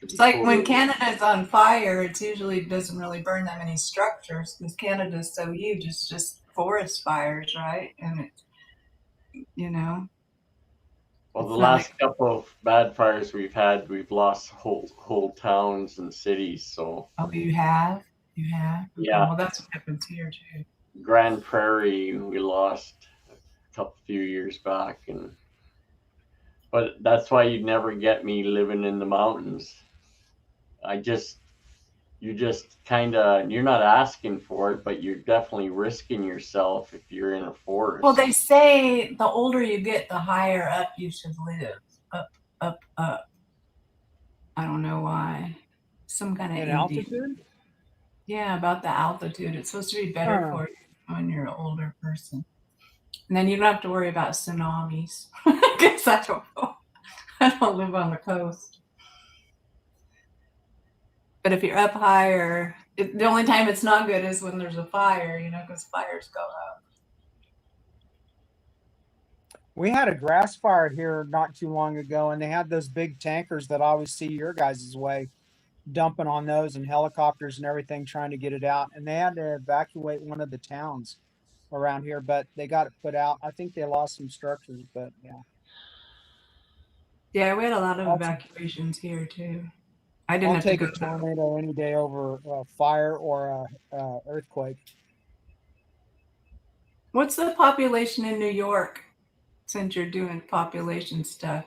It's like when Canada's on fire, it usually doesn't really burn that many structures because Canada's so huge. It's just forest fires, right? And it, you know. Well, the last couple of bad fires we've had, we've lost whole towns and cities. So. Oh, you have? You have? Yeah. Well, that's what happens here too. Grand Prairie we lost a few years back, but that's why you'd never get me living in the mountains. You're just kind of, you're not asking for it, but you're definitely risking yourself if you're in a forest. Well, they say the older you get, the higher up you should live. Up. I don't know why. Some kind of In altitude? Yeah, about the altitude. It's supposed to be better for you when you're an older person. And then you don't have to worry about tsunamis. Because I don't know. I don't live on the coast. But if you're up higher, the only time it's not good is when there's a fire, because fires go up. We had a grass fire here not too long ago, and they had those big tankers that I always see your guys' way dumping on those, and helicopters and everything trying to get it out. And they had to evacuate one of the towns around here, but they got it put out. I think they lost some structures, but yeah. We had a lot of evacuations here too. I didn't I'll have take to a tornado any day over a fire or a earthquake. What's the population in New York? Since you're doing population stuff,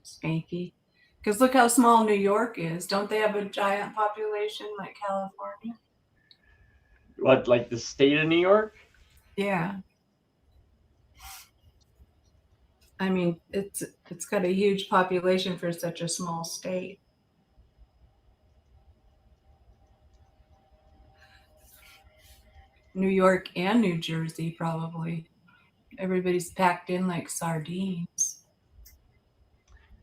Spanky. Because look how small New York is. Don't they have a giant population like California? What, like the state of New York? Yeah. I mean, it's got a huge population for such a small state. New York and New Jersey, probably. Everybody's packed in like sardines.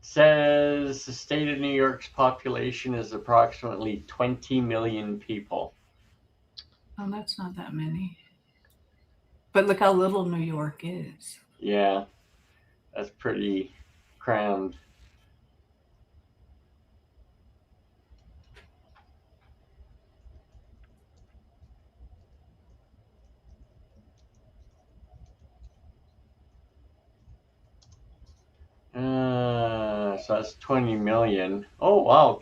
Says the state of New York's population is approximately 20 million people. Oh, that's not that many. But look how little New York is. Yeah, that's pretty crammed. So that's 20 million. Oh, wow.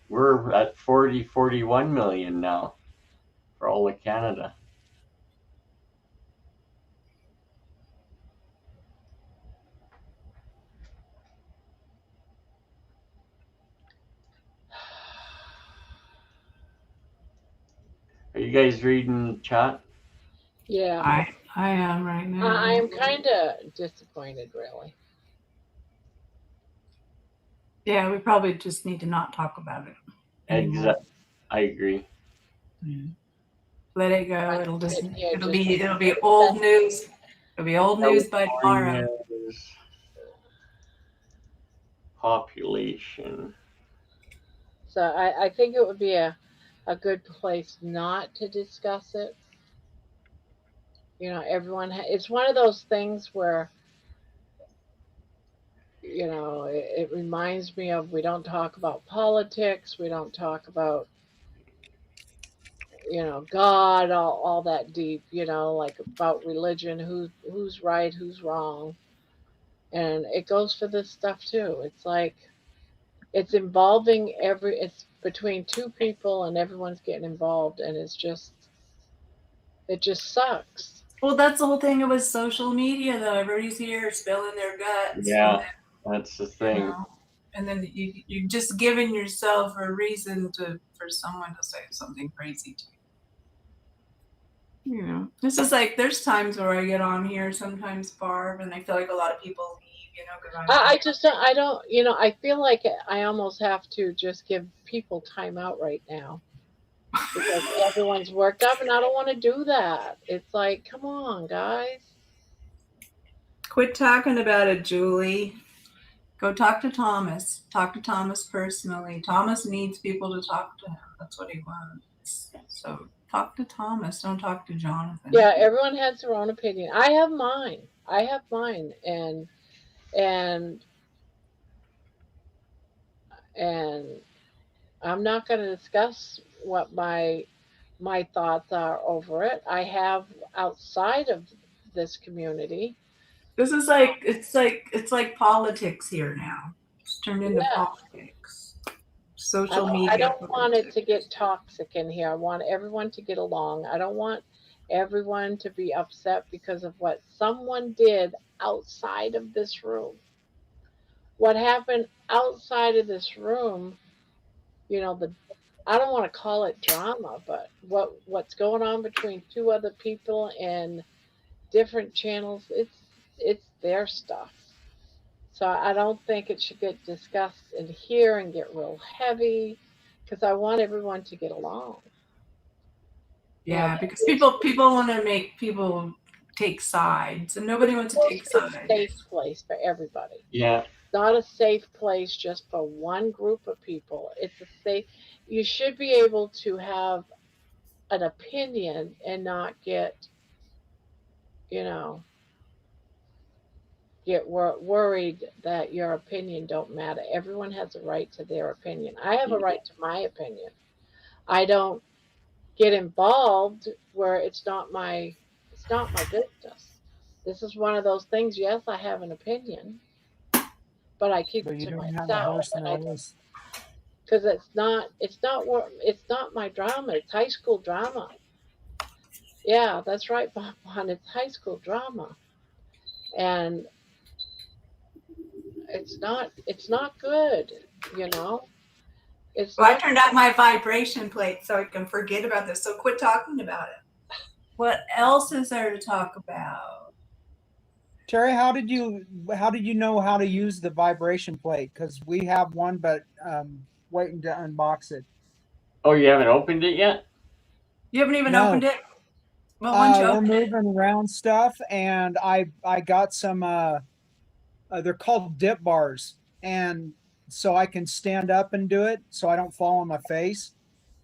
We're at 41 million now for all of Canada. Are you guys reading the chat? Yeah. I am right now. I am kind of disappointed, really. Yeah, we probably just need to not talk about it anymore. I agree. Let it go. It'll be old news. It'll be old news by tomorrow. Population. So I think it would be a good place not to discuss it. Everyone, it's one of those things where, it reminds me of, we don't talk about politics, we don't talk about, God, all that deep, like about religion, who's right, who's wrong. And it goes for this stuff too. It's like, it's involving it's between two people and everyone's getting involved, and it just sucks. Well, that's the whole thing with social media, though. Everybody's here spilling their guts. Yeah, that's the thing. And then you're just giving yourself a reason for someone to say something crazy to you. This is like, there's times where I get on here sometimes, Barb, and I feel like a lot of people leave, because I don't, I feel like I almost have to just give people time out right now. Because everyone's worked up, and I don't want to do that. It's like, come on, guys. Quit talking about it, Julie. Go talk to Thomas. Talk to Thomas personally. Thomas needs people to talk to him. That's what he wants. So talk to Thomas. Don't talk to Jonathan. Yeah, everyone has their own opinion. I have mine, and I'm not going to discuss what my thoughts are over it. I have outside of this community. This is like, it's like politics here now. It's turned into politics. Social media. I don't want it to get toxic in here. I want everyone to get along. I don't want everyone to be upset because of what someone did outside of this room. What happened outside of this room, the I don't want to call it drama, but what's going on between two other people in different channels, it's their stuff. So I don't think it should get discussed in here and get real heavy because I want everyone to get along. Yeah, because people want to make people take sides, and nobody wants to take sides. It's a safe place for everybody. Yeah. It's not a safe place just for one group of people. It's a safe. You should be able to have an opinion and not get, worried that your opinion don't matter. Everyone has a right to their opinion. I have a right to my opinion. I don't get involved where it's not my business. This is one of those things. Yes, I have an opinion, but I keep But it you to don't have a myself. horse in a race. Because it's not my drama. It's high school drama. Yeah, that's right, Bob. It's high school drama, and it's not good. It's Well, I not. turned out my vibration plate so I can forget about this. So quit talking about it. What else is there to talk about? Terry, how did you know how to use the vibration plate? Because we have one, but waiting to unbox it. Oh, you haven't opened it yet? You haven't even No. opened it? Well, once you We're open it. moving around stuff, and I got some. They're called dip bars, and so I can stand up and do it, so I don't fall on my face.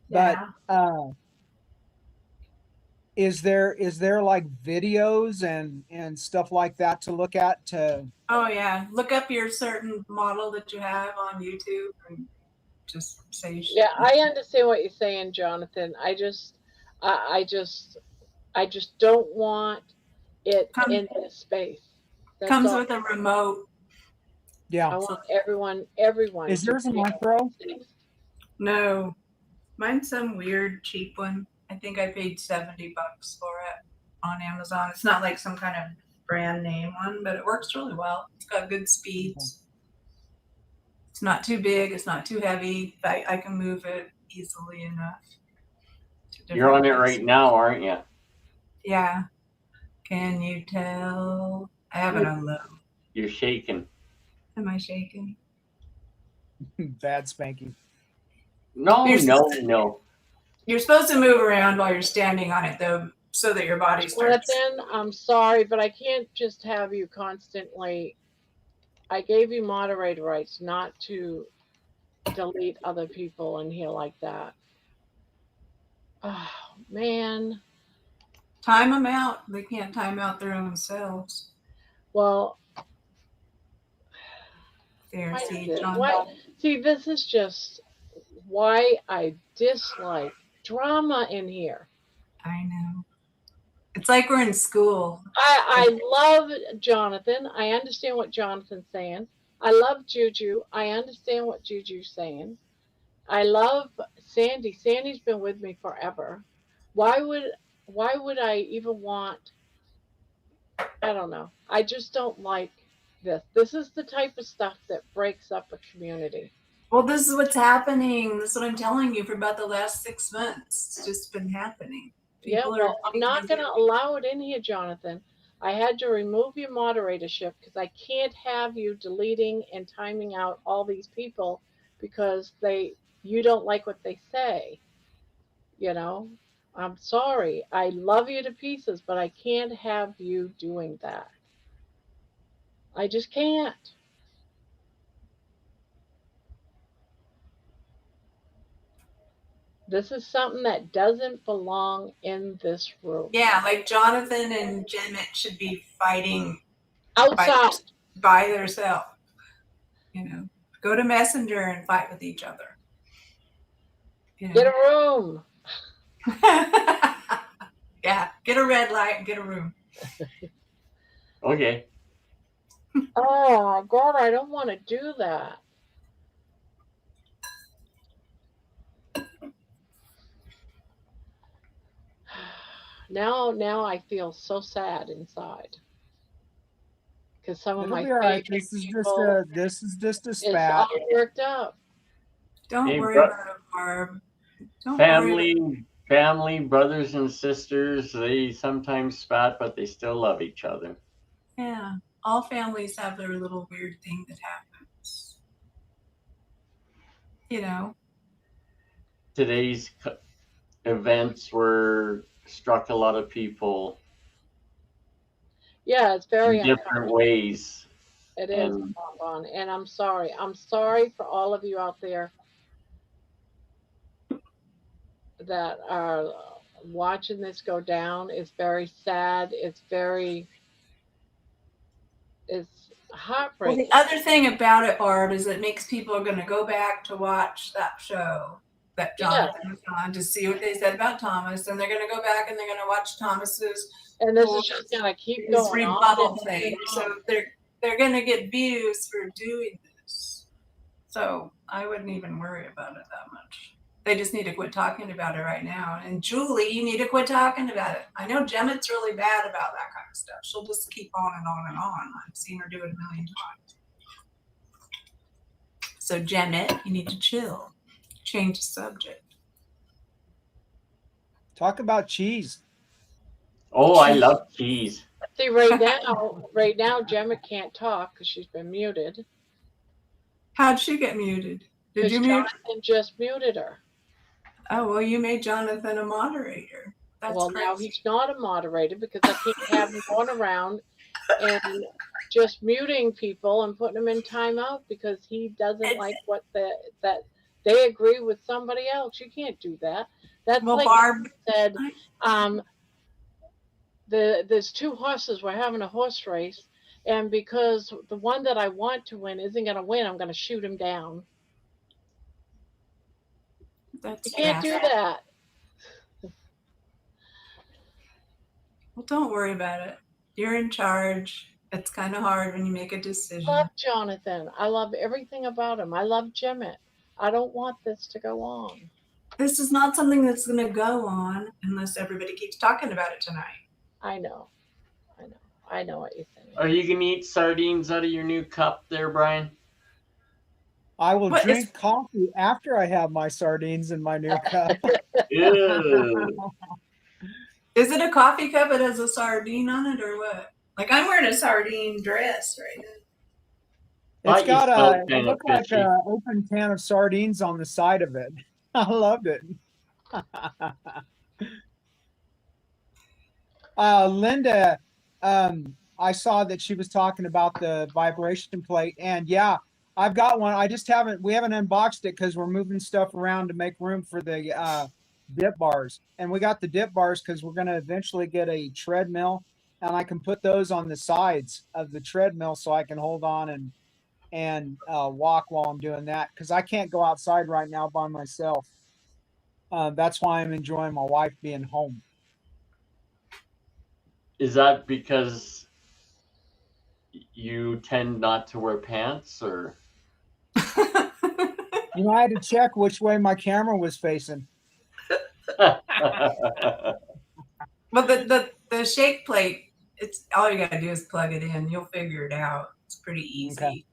Yeah. But is there like videos and stuff like that to look at to? Oh yeah, look up your certain model that you have on YouTube and just say. Yeah, I understand what you're saying, Jonathan. I just don't want it in this space. That's Comes all. with a remote. Yeah. I want everyone. Is to yours a feel micro? safe. No, mine's some weird cheap one. I think I paid $70 for it on Amazon. It's not like some kind of brand name one, but it works really well. It's got good speeds. It's not too big. It's not too heavy. I can move it easily enough. You're on it right now, aren't you? Yeah. Can you tell? I have it on low. You're shaking. Am I shaking? Bad spanking. No. You're supposed to move around while you're standing on it, though, so that your body starts. Jonathan, I'm sorry, but I can't just have you constantly. I gave you moderator rights not to delete other people in here like that. Oh, man. Time them out. They can't time out their own selves. Well, there, see, this is just why I dislike drama in here. I know. It's like we're in school. I love Jonathan. I understand what Jonathan's saying. I love Juju. I understand what Juju's saying. I love Sandy. Sandy's been with me forever. Why would I even want? I don't know. I just don't like this. This is the type of stuff that breaks up a community. Well, this is what's happening. This is what I'm telling you for about the last 6 months. It's just been happening. I'm not going to allow it in here, Jonathan. I had to remove your moderatorship because I can't have you deleting and timing out all these people because you don't like what they say. I'm sorry. I love you to pieces, but I can't have you doing that. I just can't. This is something that doesn't belong in this room. Yeah, like Jonathan and Jemmett should be fighting outside by themselves. Go to Messenger and fight with each other. Get a room. Yeah, get a red light and get a room. Okay. Oh my God, I don't want to do that. now I feel so sad inside because some of It'll my be all right. favorite This is just people a is all spat. worked up. Don't Hey, worry about it, Barb. Don't worry about it. family, brothers and sisters, they sometimes spat, but they still love each other. Yeah. All families have their little weird thing that happens. You know. Today's events struck a lot of people Yeah, it's very in different uncomfortable. ways. It is, And Bonbon, and I'm sorry. I'm sorry for all of you out there that are watching this go down. It's very sad. It's Well, the heartbreaking. other thing about it, Barb, is it makes people going to go back to watch that show that Yeah, Jonathan was on to see what they said about Thomas, and they're going to go back and they're going to watch Thomas's and this is just gonna keep his going on rebuttal and thing. on. So they're going to get views for doing this. So I wouldn't even worry about it that much. They just need to quit talking about it right now. And Julie, you need to quit talking about it. I know Gemmett's really bad about that kind of stuff. She'll just keep on and on and on. I've seen her do it a million times. So Gemmett, you need to chill. Change the subject. Talk about cheese. oh, I love cheese. See, right now, Gemma can't talk because she's been muted. How'd she get muted? Did Because you mute? Jonathan just muted her. Oh, well, you made Jonathan a moderator. That's Well, crazy. now he's not a moderator because I can't have him going around and just muting people and putting them in timeout because he doesn't like what that they agree with somebody else. You can't do that. That's Well, like Barb said, there's two horses. We're having a horse race, and because the one that I want to win isn't going to win, I'm going to shoot him down. That's You can't do nasty. that. Well, don't worry about it. You're in charge. It's kind of hard when you make a decision. I love Jonathan. I love everything about him. I love Jemmett. I don't want this to go on. This is not something that's going to go on unless everybody keeps talking about it tonight. I know what you're saying. Are you going to eat sardines out of your new cup there, Brian? I will drink coffee after I have my sardines in my new cup. Ew. Is it a coffee cup that has a sardine on it or what? Like I'm wearing a sardine dress right now. It's got it looks like an open can of sardines on the side of it. I loved it. Linda, I saw that she was talking about the vibration plate, and yeah, I've got one. We haven't unboxed it because we're moving stuff around to make room for the dip bars. And we got the dip bars because we're going to eventually get a treadmill, and I can put those on the sides of the treadmill so I can hold on and walk while I'm doing that because I can't go outside right now by myself. That's why I'm enjoying my wife being home. Is that because you tend not to wear pants, or? I had to check which way my camera was facing. But the shake plate, it's all you gotta do is plug it in. You'll figure it out. It's pretty easy. Okay.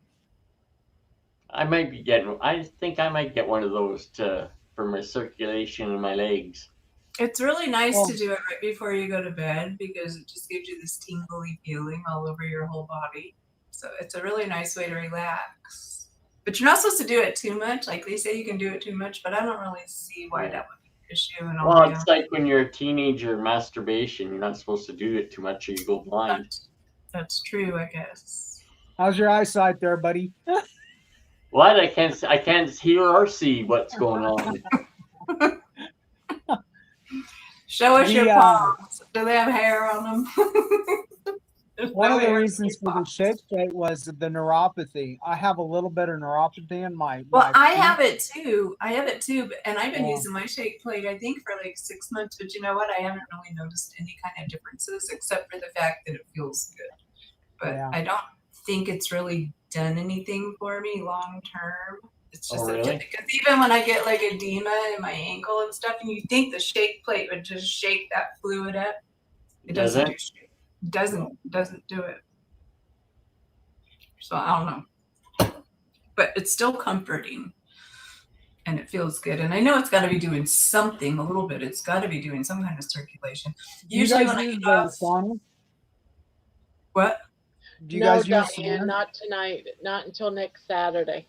I think I might get one of those for my circulation in my legs. It's really nice to do it right before you go to bed because it just gives you this tingly feeling all over your whole body. So it's a really nice way to relax. But you're not supposed to do it too much. Like they say you can do it too much, but I don't really see why that would be an issue. And well, it's like when you're a teenager, masturbation. You're not supposed to do it too much or you go blind. That's true, I guess. How's your eyesight there, buddy? What? I can't hear or see what's going on. Show us your palms. Do they have hair on them? One of the reasons for the shake plate was the neuropathy. I have a little bit of neuropathy in my. Well, I have it too. And I've been using my shake plate, I think, for like 6 months. But you know what? I haven't really noticed any kind of differences except for the fact that it feels good. But I don't think it's really done anything for me long term. It's Oh, just really? because even when I get like edema in my ankle and stuff, and you think the shake plate would just shake that fluid up, it doesn't do shit. Doesn't do it. So I don't know, but it's still comforting, and it feels good. And I know it's got to be doing something a little bit. It's got to be doing some kind of circulation. Usually when I get off, sauna? what? Do you No, guys use Diane, sauna? not tonight. Not until next Saturday.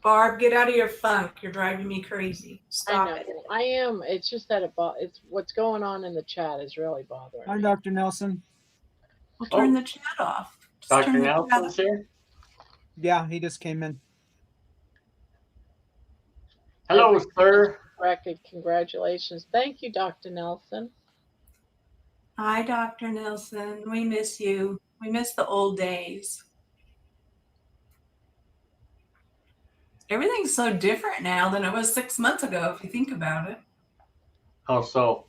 Barb, get out of your funk. You're driving me crazy. Stop I know. it. I am. It's just that it's what's going on in the chat is really bothering Hi, me. Dr. Nelson. We'll turn the chat off. Just Dr. turn the chat Nelson's off. here. Yeah, he just came in. Hello, sir. Record. Congratulations. Thank you, Dr. Nelson. Hi, Dr. Nelson. We miss you. We miss the old days. Everything's so different now than it was 6 months ago, if you think about it. How so?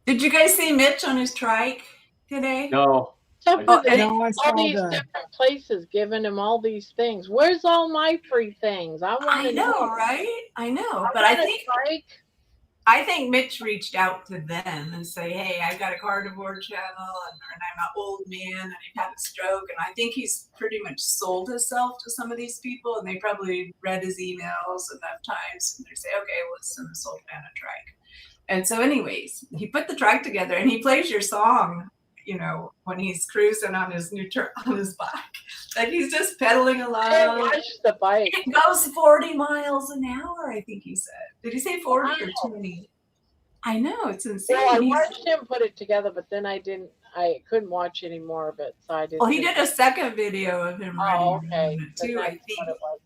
Did you guys see Mitch on his trike today? No. Except Oh, for and No, I all saw these the. different places giving him all these things. Where's all my free things? I want I to know, right? I know. But want a trike. I think Mitch reached out to them and say, hey, I got a carnivore channel and I'm an old man and I've had a stroke. And I think he's pretty much sold himself to some of these people, and they probably read his emails enough times and they say, okay, well, let's send this old man a trike. And so anyways, he put the trike together and he plays your song, you know, when he's cruising on his on his bike. Like he's just pedaling along. I watched the bike. It goes 40 miles an hour, I think he said. Did he say 40 or 20? I know, it's insane. Well, I watched him put it together, but then I couldn't watch any more of it, so I didn't. Well, he did a second video of him riding okay. too, I think. What it was.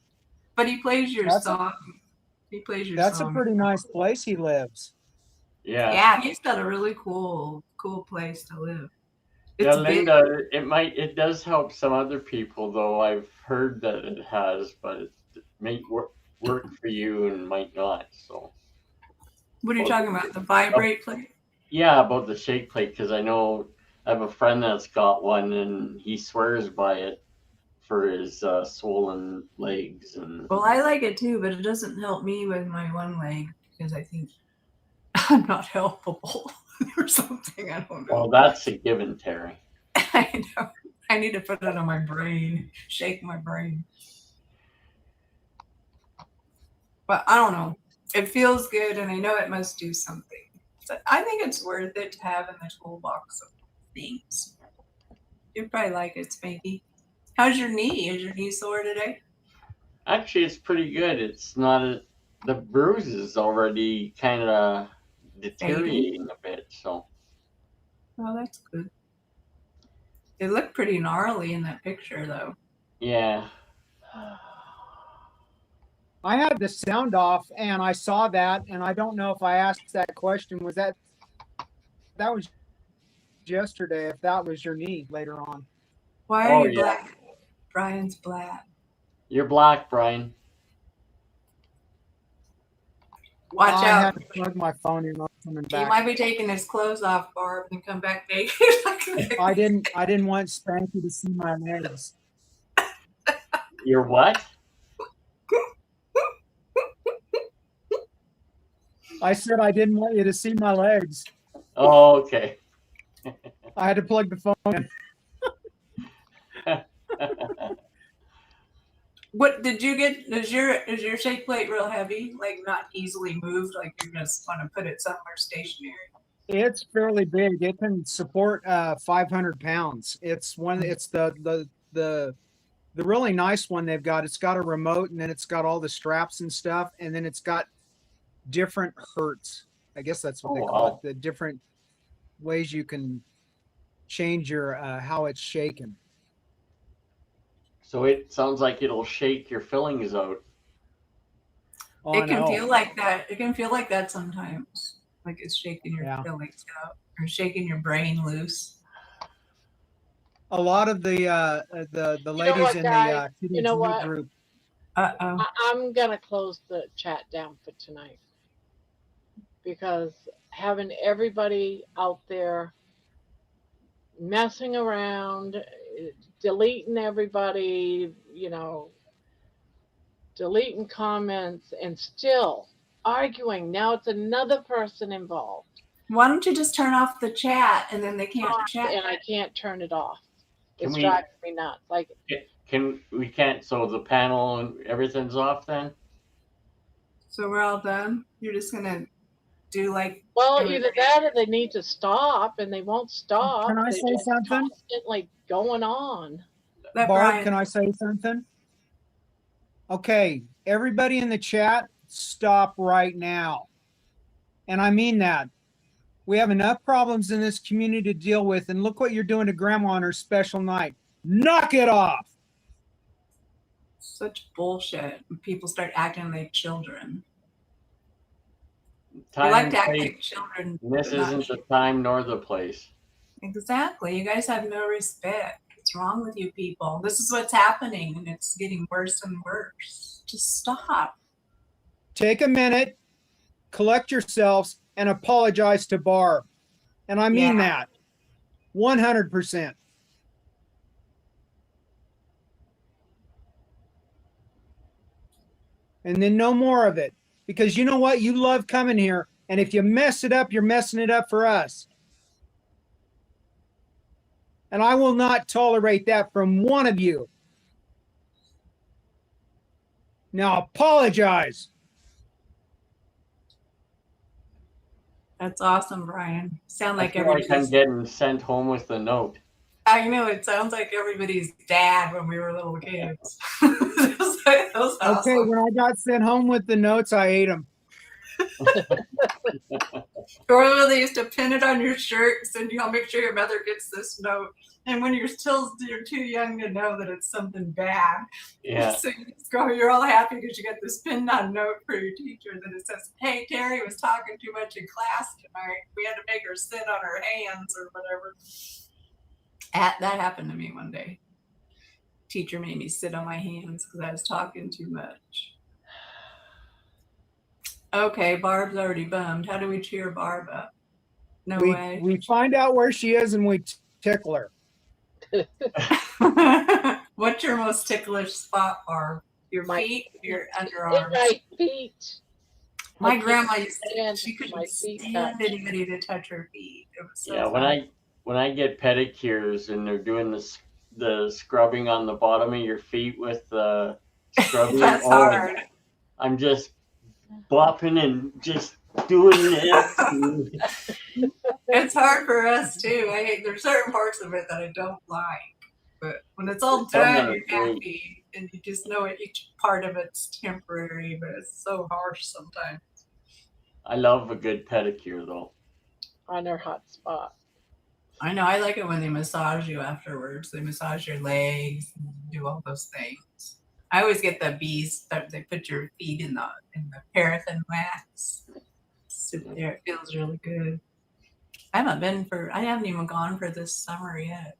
But he plays your song. He plays your That's song. a pretty nice place he lives. Yeah. Yeah, he's got a really cool place to live. Yeah, It's big. Linda, it does help some other people though. I've heard that it has, but it may work for you and might not. So. What are you talking about? The vibrate plate? Yeah, about the shake plate, because I know I have a friend that's got one and he swears by it for his swollen legs. And Well, I like it too, but it doesn't help me with my one leg because I think I'm not helpable or something. I don't know. Well, that's a given, Terry. I know. I need to put it on my brain, shake my brain. But I don't know. It feels good, and I know it must do something. So I think it's worth it to have in the toolbox of things. You'd probably like it, Spanky. How's your knee? Is your knee sore today? Actually, it's pretty good. It's not the bruise is already kind of deteriorating a bit. So. Oh, that's good. It looked pretty gnarly in that picture, though. Yeah. I had the sound off and I saw that, and I don't know if I asked that question. Was that was yesterday? If that was your knee later on. Why are you black? Brian's black. You're black, Brian. Watch out. I had to plug my phone in. Coming back. He might be taking his clothes off, Barb, and come back naked. I didn't want Spanky to see my legs. You're what? I said I didn't want you to see my legs. Oh, okay. I had to plug the phone in. What did you get? Is your shake plate real heavy? Like not easily moved? Like you just want to put it somewhere stationary? It's fairly big. It can support 500 pounds. It's one. It's the really nice one they've got. It's got a remote, and then it's got all the straps and stuff, and then it's got different hertz. I guess that's what they call it. The different ways you can change your how it's shaken. So it sounds like it'll shake your fillings out. Oh, it can feel like that. It can feel like that sometimes. Like it's shaking your fillings out or shaking your brain loose. A lot of the ladies in the Kids group. I'm gonna close the chat down for tonight because having everybody out there messing around, deleting everybody, deleting comments, and still arguing. Now it's another person involved. Why don't you just turn off the chat and then they can't chat? And I can't turn it off. Can It's we- driving me nuts. Like, we can't, so the panel and everything's off then? So we're all done? You're just gonna do like well, everybody- either that or they need to stop, and they won't stop. Can I They're say just something? constantly going on. Let Barb, Brian- can I say something? Okay, everybody in the chat, stop right now. And I mean that. We have enough problems in this community to deal with, and look what you're doing to Grandma on her special night. Knock it off. Such bullshit. People start acting like children. Time We like and to act place. like children. This but not isn't the time nor the place. Exactly. You guys have no respect. What's wrong with you people? This is what's happening, and it's getting worse and worse. Just stop. Take a minute, collect yourselves, and apologize to Barb. And I mean that 100%. And then no more of it. Because you know what? You love coming here. And if you mess it up, you're messing it up for us. And I will not tolerate that from one of you. Now apologize. That's awesome, Brian. Sound I like feel like I'm everybody's. getting sent home with a note. I know it sounds like everybody's dad when we were little kids. That was Okay, awesome. when I got sent home with the notes, I ate them. Remember they used to pin it on your shirt, send you, I'll make sure your mother gets this note. And when you're too young to know that it's something bad. Yeah. So you just go, you're all happy because you got this pinned on note for your teacher that it says, hey, Terry was talking too much in class tonight. We had to make her sit on her hands or whatever. That happened to me one day. Teacher made me sit on my hands because I was talking too much. Okay, Barb's already bummed. How do we cheer Barb up? No way. We find out where she is and we tickle her. What's your most ticklish spot, Barb? Your feet, your underarms? My feet. My grandma used to, stand she couldn't my feet stand touch. anybody to touch her feet. It was so Yeah, fun. when I get pedicures and they're doing the scrubbing on the bottom of your feet with the scrubbing, That's hard. I'm just bopping and just doing this. It's hard for us too. There's certain parts of it that I don't like, but when it's all Some done, are you're great. happy, and you just know each part of it's temporary, but it's so harsh sometimes. I love a good pedicure though. On her hot spot. I know. I like it when they massage you afterwards. They massage your legs, and do all those things. I always get the bees that they put your feet in the paraffin wax. Sit there, it feels really good. I haven't even gone for this summer yet.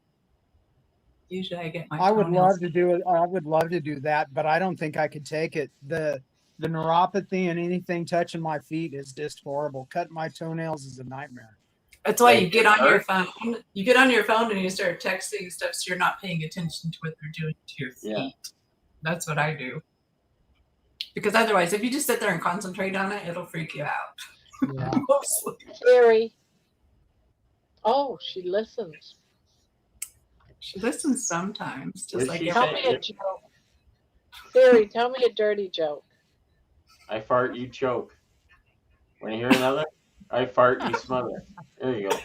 Usually I get my I would toenails. love to do it. I would love to do that, but I don't think I could take it. The neuropathy and anything touching my feet is just horrible. Cutting my toenails is a nightmare. That's why you get on your phone. You get on your phone and you start texting stuff so you're not paying attention to what they're doing to your feet. Yeah. That's what I do. Because otherwise, if you just sit there and concentrate on it, it'll freak you out. Yeah. Mostly. Terry. Oh, she listens. She listens sometimes, just What'd like she Tell say? me a joke. Terry, tell me a dirty joke. I fart, you choke. Want to hear another? I fart, you smother. There you go.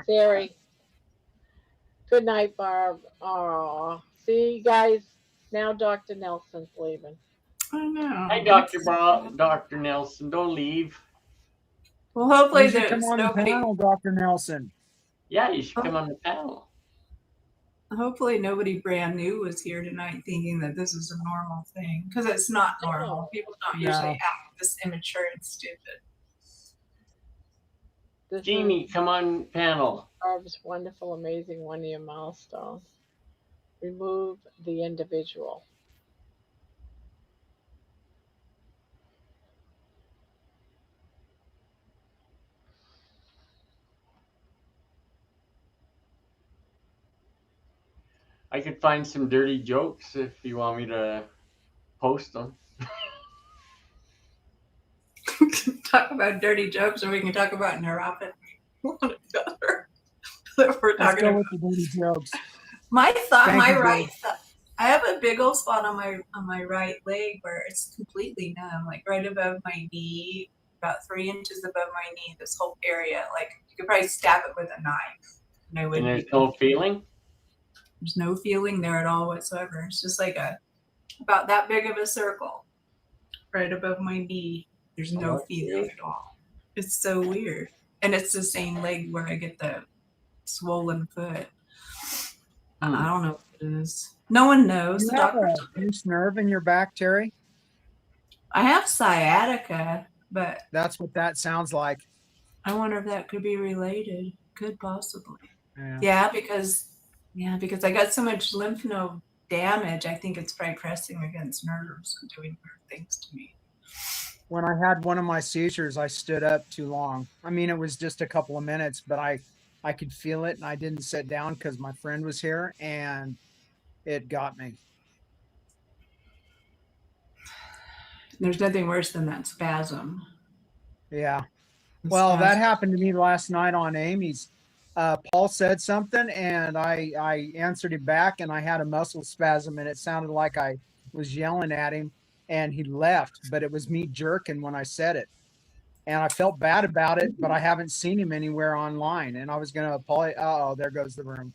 Terry. Good night, Barb. Aw. See, you guys, now Dr. Nelson's leaving. I know. Hi, Dr. Nelson. Don't leave. Well, hopefully You should come there's on the nobody. panel, Dr. Nelson. Yeah, you should come on the panel. Hopefully nobody brand new was here tonight thinking that this is a normal thing, because it's not normal. People don't usually No. act this immature and stupid. This Jamie, is come on panel. Barb's wonderful, amazing 1-year milestone. Remove the individual. I could find some dirty jokes if you want me to post them. Talk about dirty jokes, or we can talk about neuropathy. One or the other. We're Let's talking go about with the dirty jokes. my thought. Thank My you, right Dave. thigh. I have a big old spot on my right leg where it's completely numb, like right above my knee, about 3 inches above my knee. This whole area, like you could probably stab it with a knife, and I And wouldn't there's even. no feeling? There's no feeling there at all whatsoever. It's just like about that big of a circle, right above my knee. There's no that's feeling weird. at all. It's so weird, and it's the same leg where I get the swollen foot. I don't know what it is. No one knows. You The have doctor. a loose nerve in your back, Terry? I have sciatica, but That's what that sounds like. I wonder if that could be related. Could possibly. Yeah. Yeah, because I got so much lymph node damage. I think it's probably pressing against nerves and doing weird things to me. When I had one of my seizures, I stood up too long. I mean, it was just a couple of minutes, but I could feel it, and I didn't sit down because my friend was here, and it got me. There's nothing worse than that spasm. Yeah. Well, that happened to me last night on Amy's. Paul said something, and I answered him back, and I had a muscle spasm, and it sounded like I was yelling at him, and he left, but it was me jerking when I said it. And I felt bad about it, but I haven't seen him anywhere online, and I was going to apologize. Oh, there goes the room.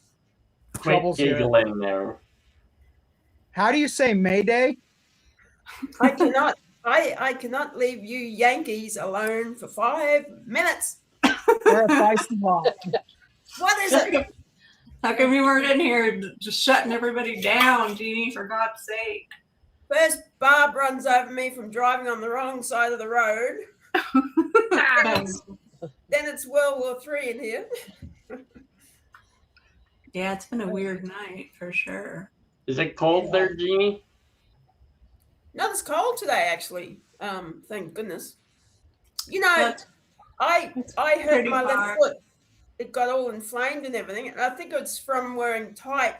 Quit Trouble's here. giggling there. How do you say Mayday? I cannot leave you Yankees alone for 5 minutes. We're a feisty lot. What is it? How come you weren't in here just shutting everybody down, Jeannie, for God's sake? First, Barb runs over me from driving on the wrong side of the road. Then it's World War III in here. Yeah, it's been a weird night for sure. Is it cold there, Jeannie? No, it's cold today, actually. Thank goodness. You know, I hurt my left foot. It got all inflamed and everything. And I think it's from wearing tight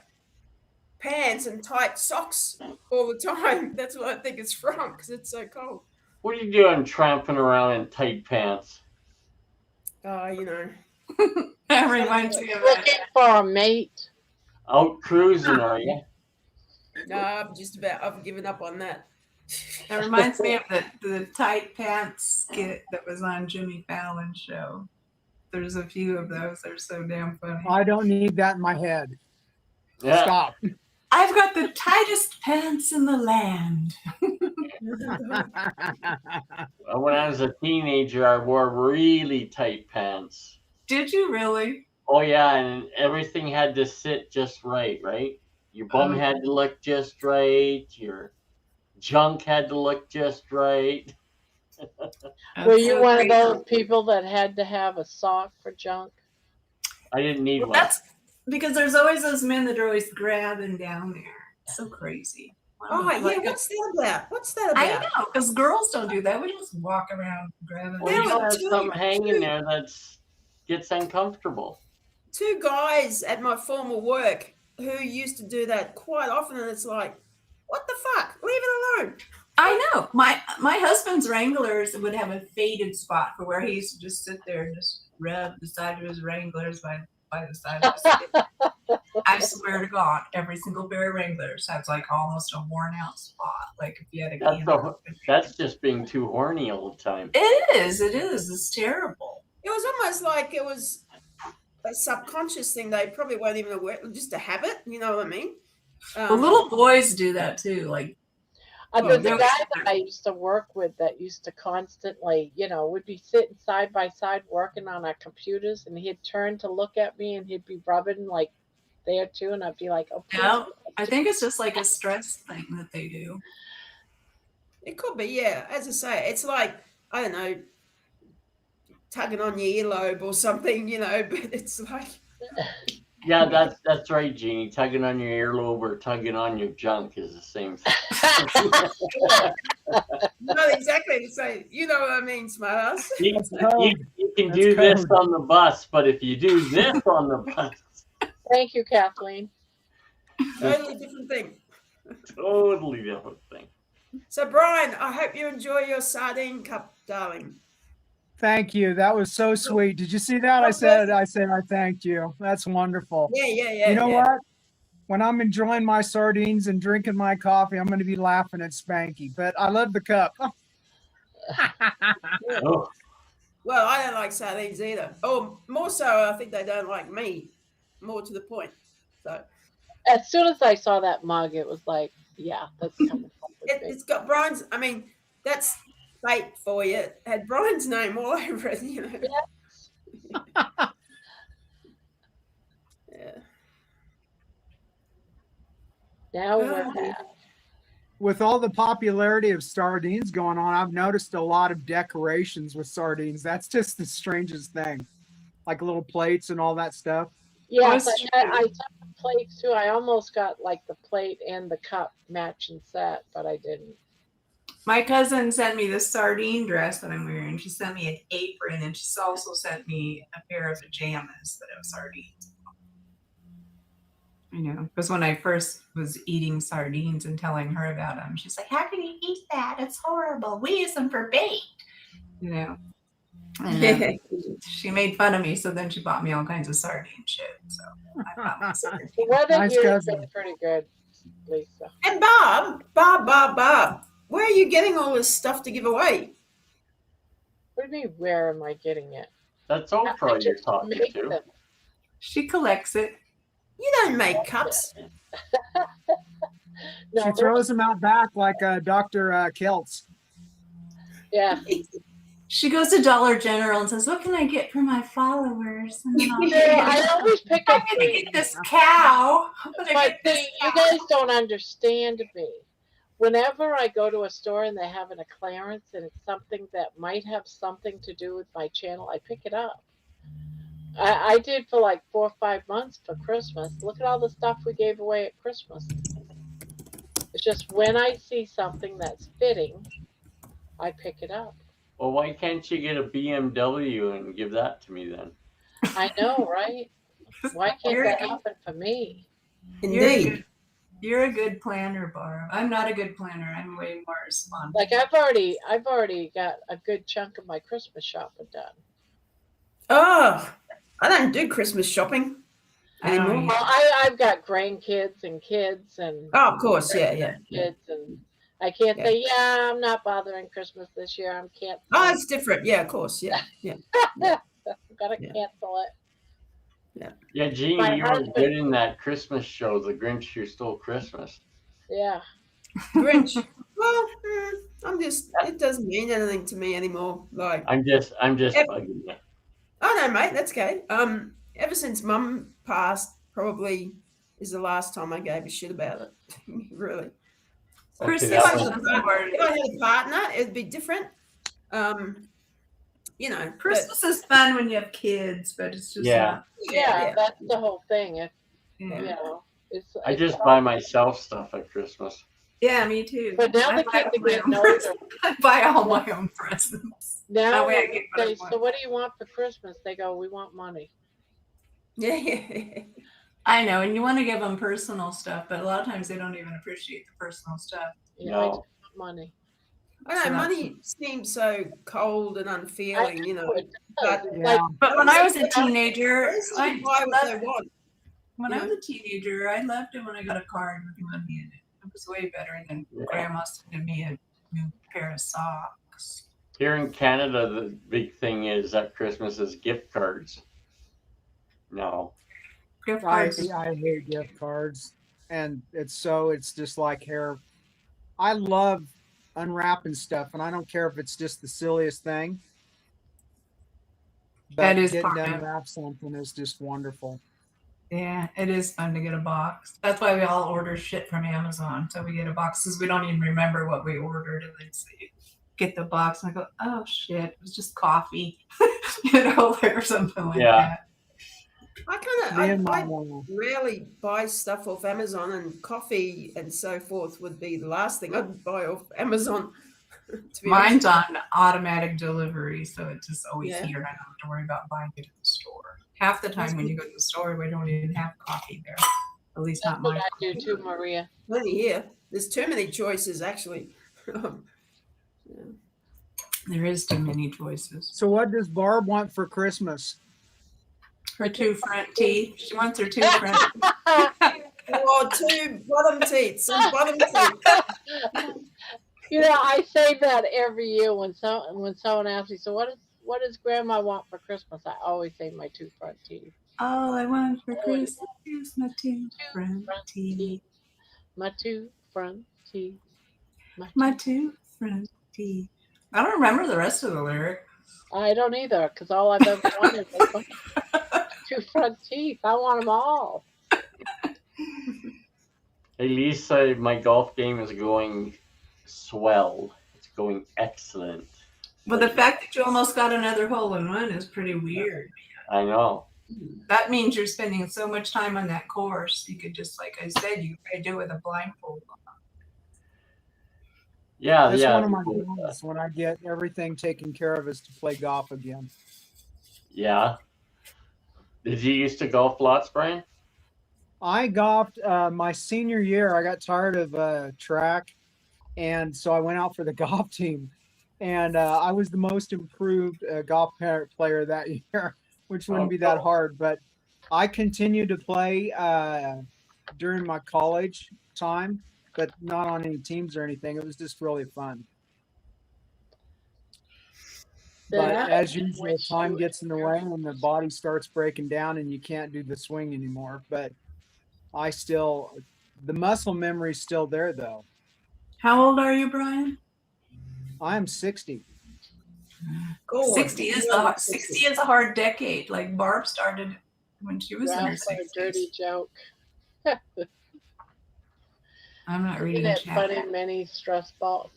pants and tight socks all the time. That's what I think it's from, because it's so cold. What are you doing tramping around in tight pants? You know. That reminds me of Looking for a mate. Out cruising, are you? No, I've given up on that. That reminds me of the tight pants skit that was on Jimmy Fallon's show. There's a few of those. They're so damn funny. I don't need that in my head. Yeah. Stop. I've got the tightest pants in the land. When I was a teenager, I wore really tight pants. Did you really? Oh, yeah, and everything had to sit just right, right? Your bum had to look just right. Your junk had to look just right. Were you one of those people that had to have a sock for junk? I didn't need one. That's because there's always those men that are always grabbing down there. It's so crazy. Oh, yeah, what's that about? What's that about? I know, because girls don't do that. We just walk around grabbing. Well, you have something hanging there that gets uncomfortable. 2 guys at my former work who used to do that quite often, and it's like, what the fuck? Leave it alone. I know. My husband's Wranglers would have a faded spot for where he used to just sit there and just rub the side of his Wranglers by the side of his skin. I swear to God, every single pair of Wranglers has like almost a worn out spot. Like if you had a That's just being too horny all the time. It is. It's terrible. It was almost like it was a subconscious thing. They probably weren't even aware, just a habit. You know what I mean? Well, little boys do that too. Like The guy that I used to work with that used to constantly, would be sitting side by side working on our computers, and he'd turn to look at me, and he'd be rubbing like there too, and I'd be like, okay. No, I think it's just like a stress thing that they do. It could be, yeah. As I say, it's like, I don't know, tugging on your earlobe or something, but it's like. Yeah, that's right, Jeannie. Tugging on your earlobe or tugging on your junk is the same thing. Not exactly the same. You know what I mean, smartass. You can do this on the bus, but if you do this on the bus. Thank you, Kathleen. Totally different thing. Totally different thing. So, Brian, I hope you enjoy your sardine cup, darling. Thank you. That was so sweet. Did you see that? I thanked you. That's wonderful. Yeah. You know what? When I'm enjoying my sardines and drinking my coffee, I'm going to be laughing at Spanky. But I love the cup. Oh, Well, I don't like sardines either. Oh, more so, I think they don't like me. More to the point. So As soon as I saw that mug, it was like, yeah, that's coming from with me. it's got Brian's. I mean, that's fate for you. It had Brian's name all over it. You know. Yes. Yeah. Now we're back. With all the popularity of sardines going on, I've noticed a lot of decorations with sardines. That's just the strangest thing. Like little plates and all that stuff. Yes, I saw the plates too. I almost got like the plate and the cup matching set, but I didn't. My cousin sent me this sardine dress that I'm wearing. She sent me an apron, and she's also sent me a pair of pajamas that have sardines. You know, because when I first was eating sardines and telling her about them, she's like, "How can you eat that? It's horrible. We use them for bait." You know. And she made fun of me, so then she bought me all kinds of sardine shit. So I bought my sardine. The weather Nice here has cousin. been pretty good, Lisa. And Bob, where are you getting all this stuff to give away? What do you mean, where am I getting it? that's I Oprah you're just talking make to. them. She collects it. You don't make cups. No, She throws them out back like Dr. Keltz. yeah. She goes to Dollar General and says, "What can I get for my followers?" And then No, I always pick I'm up gonna things. get this cow. I'm gonna But get this see, you guys don't understand me. Whenever I go to a store and they have a clearance and it's something that might have something to do with my channel, I pick it up. I did for like 4 or 5 months for Christmas. Look at all the stuff we gave away at Christmas. It's just when I see something that's fitting, I pick it up. Well, why can't you get a BMW and give that to me then? I know, right? Why can't that happen for me? Indeed. You're a good planner, Barb. I'm not a good planner. I'm way more spontaneous. Like I've already got a good chunk of my Christmas shopping done. Oh, I don't do Christmas shopping anymore. Well, I've got grandkids and kids and Oh, of course, yeah. kids, and I can't say, yeah, I'm not bothering Christmas this year. I'm canceling. Oh, it's different. Yeah, of course. Yeah. I've got to cancel it. Yeah, Jeannie, My you were husband- good in that Christmas show, The Grinch Who Stole Christmas. Yeah. Grinch. Well, it doesn't mean anything to me anymore. Like, I'm just Yep. bugging you. oh no, mate, that's okay. Ever since Mum passed, probably is the last time I gave a shit about it. Really. So Christmas that if was- I had a partner, it'd be different. You know, Christmas is fun when you have kids, but it's just Yeah. Yeah, that's the whole thing. If not. you know, it's. I it's just all- buy myself stuff at Christmas. Yeah, me too. But now I the buy kids all are my getting own older. presents. I buy all my own presents. Now That way I when get you what I say, want. so what do you want for Christmas? They go, we want money. yeah. I know, and you want to give them personal stuff, but a lot of times they don't even appreciate the personal stuff. You know, I No. just want money. I know So that's- money seems so cold and unfeeling, you know. It But does. It's Yeah. like, But when I was a teenager, Person I can buy what they loved, want. when you I was know? a teenager, I loved it when I got a card with money in it. It was way better than Yeah. Grandma sending me a new pair of socks. Here in Canada, the big thing is at Christmas is gift cards. No. Gift I cards. hate gift cards. And it's just like hair. I love unwrapping stuff, and I don't care if it's just the silliest thing. But That is getting part to of it. unwrap something is just wonderful. Yeah, it is fun to get a box. That's why we all order shit from Amazon. So we get a box because we don't even remember what we ordered, and then say, get the box, and I go, oh shit, it was just coffee, or something like Yeah. that. Me and my I rarely buy stuff off Amazon, and coffee and so forth would be the last thing I'd buy off Amazon. To be honest. Mine's on automatic delivery, so it's just always Yeah. here, and I don't have to worry about buying it at the store. Half the time when you go to the store, we don't even have coffee there. At least That's not what mine. I do too, Maria. Plenty here. There's too many choices, actually. There is too many choices. So what does Barb want for Christmas? Her 2 front teeth. She wants her 2 front. Oh, 2 bottom teeth. Some bottom teeth. You know, I say that every year when someone asks me, so what does Grandma want for Christmas? I always say my 2 front teeth. All I want for Christmas is my 2 front teeth. My 2 front teeth. My 2 front teeth. I don't remember the rest of the lyric. I don't either, because all I've ever wanted is my 2 front teeth. I want them all. Hey Lisa, my golf game is going swell. It's going excellent. But the fact that you almost got another hole in one is pretty weird. I know. That means you're spending so much time on that course. You could just, like I said, you could do it with a blindfold on. Yeah, That's yeah. one of my goals when I get everything taken care of is to play golf again. Yeah. Did you used to golf lots, Brian? I golfed my senior year. I got tired of track, and so I went out for the golf team. And I was the most improved golf player that year, which wouldn't be that hard. But I continued to play during my college time, but not on any teams or anything. It was just really fun. But as usual, time gets in the way and the body starts breaking down and you can't do the swing anymore. But the muscle memory is still there, though. How old are you, Brian? I'm 60. 60 is a hard decade. Like Barb started when she was in her 60s. Dirty joke. I'm not reading Isn't the it chat. funny? Many stress balls.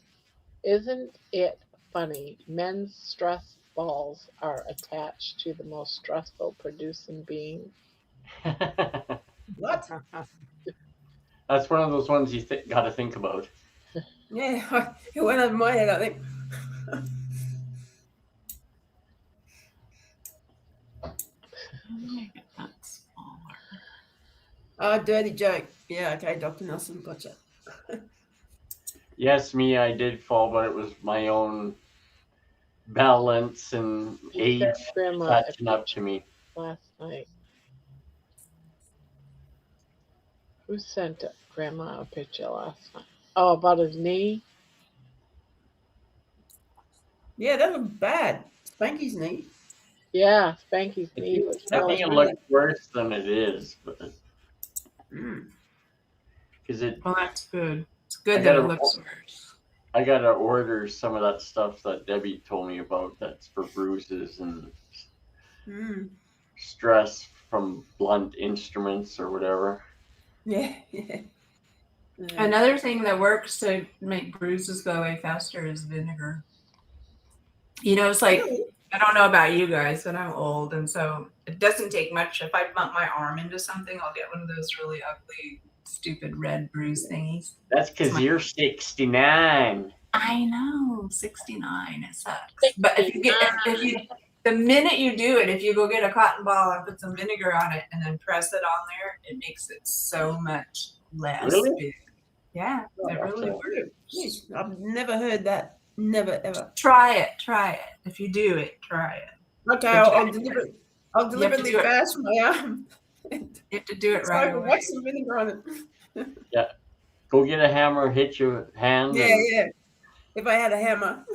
Isn't it funny? Men's stress balls are attached to the most stressful producing being. What? That's one of those ones you got to think about. Yeah, it went over my head, I think. Dirty joke. Yeah, okay, Dr. Nelson, gotcha. Yes, me, I did fall, but it was my own balance and age catching up to me. Last night. Who sent Grandma a picture last night? Oh, about his knee? Yeah, that was bad. Spanky's knee. Yeah, Spanky's knee was I think it looks worse than it is, but because Well, that's good. It's good that it looks worse. I gotta order some of that stuff that Debbie told me about. That's for bruises and stress from blunt instruments or whatever. Yeah. Another thing that works to make bruises go away faster is vinegar. You know, it's like, I don't know about you guys, but I'm old, and so it doesn't take much. If I bump my arm into something, I'll get one of those really ugly, stupid red bruise thingies. That's because you're 69. I know, 69. It sucks. But the minute you do it, if you go get a cotton ball and put some vinegar on it and then press it on there, it makes it so much less big. Yeah, it really works. Jeez, I've never heard that. Never ever. Try it. If you do it, try it. Okay, I'll deliberately bash my arm. You have to do it so right I can away. wax some vinegar on it. Yeah. Go get a hammer, hit your hand. Yeah. If I had a hammer.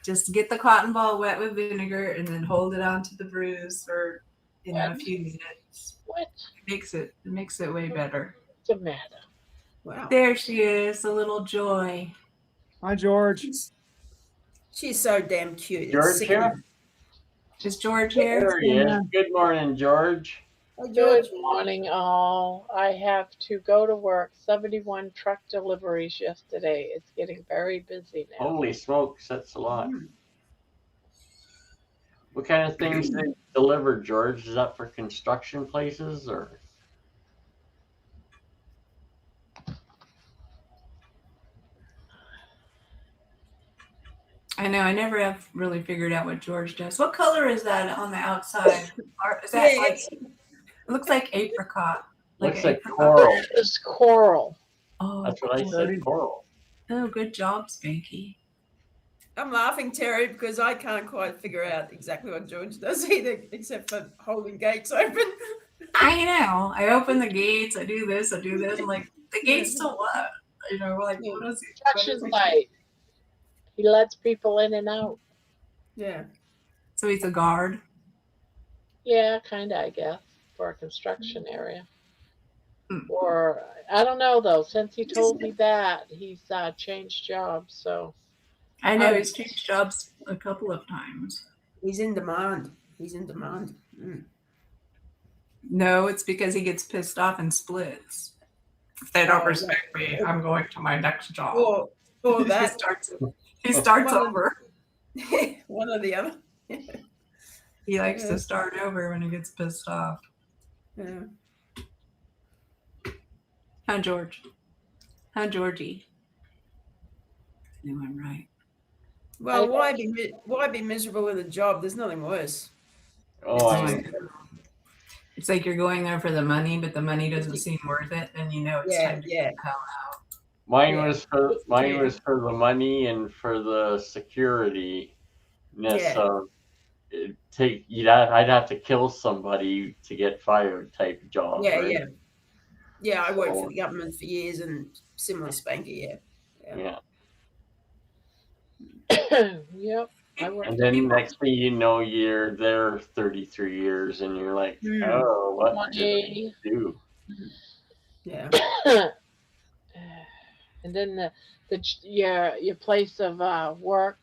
Just get the cotton ball wet with vinegar and then hold it onto the bruise for a few minutes. What? It makes it way better. What's the matter? Wow. There she is, a little Joy. Hi, George. She's so damn cute. George here? Is George here? There he is. Good morning, George. Hi, George. Good morning, all. I have to go to work. 71 truck deliveries yesterday. It's getting very busy now. Holy smokes, that's a lot. What kind of things they deliver, George? Is that for construction places or? I know. I never have really figured out what George does. What color is that on the outside? Is that like? It looks like apricot. Looks like coral. It's coral. Oh, That's what I said, coral. Oh, good job, Spanky. I'm laughing, Terry, because I can't quite figure out exactly what George does either, except for holding gates open. I know. I open the gates. I do this. I do this. I'm like, the gates to what? You know, like, what is it? Construction site. He lets people in and out. Yeah. So he's a guard? Yeah, kind of, I guess, for a construction area. Or, I don't know, though. Since he told me that, he's changed jobs, so. I know, he's changed jobs a couple of times. He's in demand. He's in demand. No, it's because he gets pissed off and splits. If they don't respect me, I'm going to my next job. Or that. he starts over. One or the other. He likes to start over when he gets pissed off. Yeah. Huh, George? Huh, Georgie? No, I'm right. Well, why be miserable in a job? There's nothing worse. Oh, it's like you're going there for the money, but the money doesn't seem worth it, then you know it's time to get the hell out. Mine was for the money and for the security. I'd have to kill somebody to get fired type job. Yeah, right? Yeah, I worked for the government for years and similar Spanky, Yeah. Yep. And then next thing you know, you're there 33 years and you're like, oh, what did I do? Yeah. And then your place of work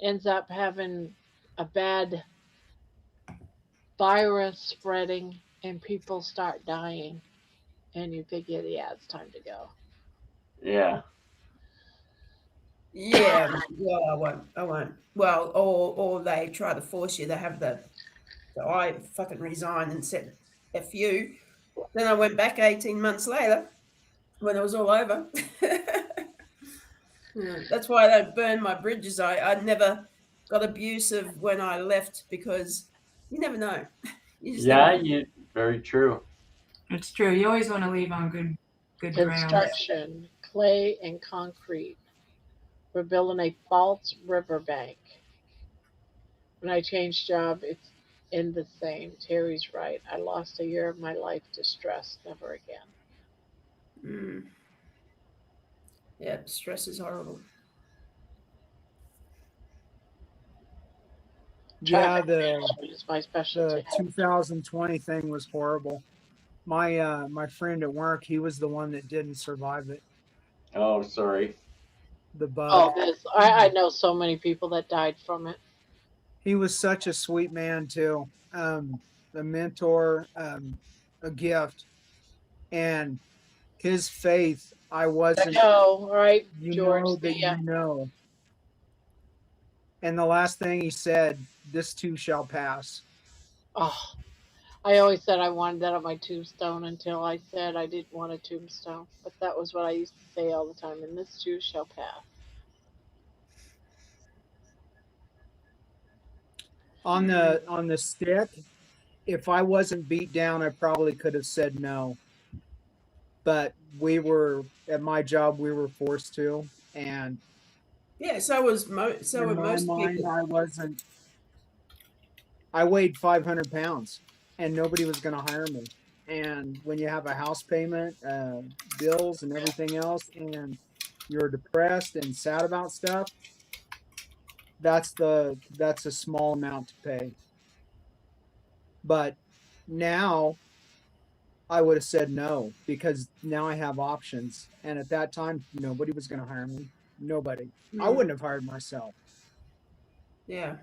ends up having a bad virus spreading and people start dying. And you figure, it's time to go. Yeah. Yeah, I won't. Well, or they try to force you to have so I fucking resigned and said, F you. Then I went back 18 months later when it was all over. That's why I don't burn my bridges. I never got abusive when I left because you never know. Very true. It's true. You always want to leave on good ground. Construction, clay and concrete. We're building a false riverbank. When I changed job, it's in the same. Terry's right. I lost a year of my life to stress. Never again. Yeah, stress is horrible. Yeah, the my specialty. 2020 thing was horrible. My friend at work, he was the one that didn't survive it. Oh, sorry. The bug. I know so many people that died from it. He was such a sweet man too. A mentor, a gift, and his faith. I wasn't. I know, right, George? Know that you know. And the last thing he said, "This too shall pass." Oh, I always said I wanted that on my tombstone until I said I didn't want a tombstone. But that was what I used to say all the time, and this too shall pass. On the stick, if I wasn't beat down, I probably could have said no. But we were, at my job, we were forced to. And yeah, so were most people. I wasn't. I weighed 500 pounds and nobody was going to hire me. And when you have a house payment, bills and everything else, and you're depressed and sad about stuff, that's a small amount to pay. But now I would have said no, because now I have options. And at that time, nobody was going to hire me. Nobody. I wouldn't have hired myself. Yeah.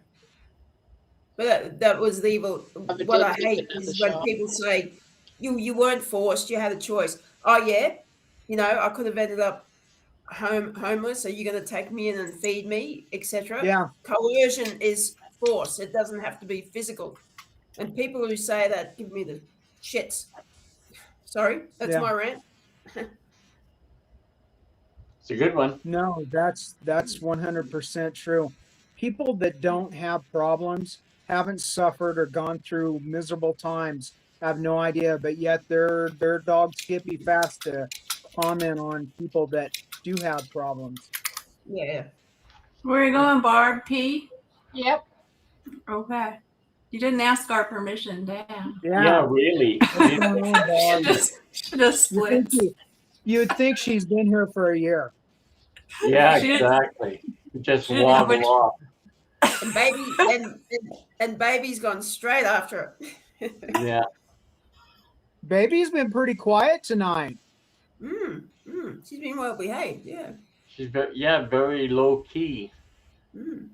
But that was the evil. What I hate is when people say, you weren't forced, you had a choice. Oh, yeah? I could have ended up homeless. Are you going to take me in and feed me, etc.? Yeah. Coercion is force. It doesn't have to be physical. And people who say that give me the shits. Sorry, that's my rant. It's a good one. No, that's 100% true. People that don't have problems, haven't suffered or gone through miserable times, have no idea, but yet their dogs skippy fast to comment on people that do have problems. Yeah. Where are you going, Barb? P? Yep. Okay. You didn't ask our permission, damn. Yeah, really. What's going on, Barb? She just splits. You'd think she's been here for a year. Yeah, exactly. Just wobble off. And baby and baby's gone straight after it. Yeah. Baby's been pretty quiet tonight. She's been well behaved, yeah. She's very low key. That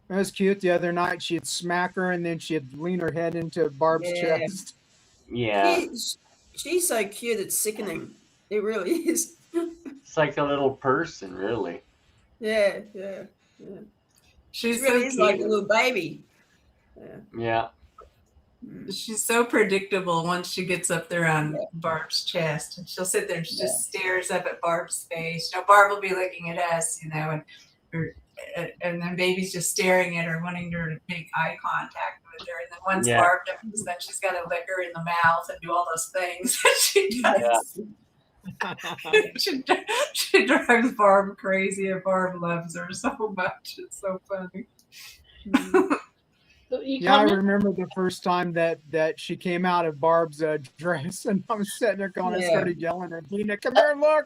was cute. The other night she'd smack her and then she'd lean her head into Barb's chest. Yeah. She's so cute, it's sickening. It really is. It's like a little person, really. Yeah. She really is like a little baby. Yeah. She's so predictable once she gets up there on Barb's chest. And she'll sit there and she just stares up at Barb's face. You know, Barb will be looking at us, you know, and then baby's just staring at her, wanting her to make eye contact with her. And then once Barb does, then she's got to lick her in the mouth and do all those things that she does. She drives Barb crazy, and Barb loves her so much. It's so funny. Yeah, I remember the first time that she came out of Barb's dress, and I was sitting there going, I started yelling at Lena, come here, look.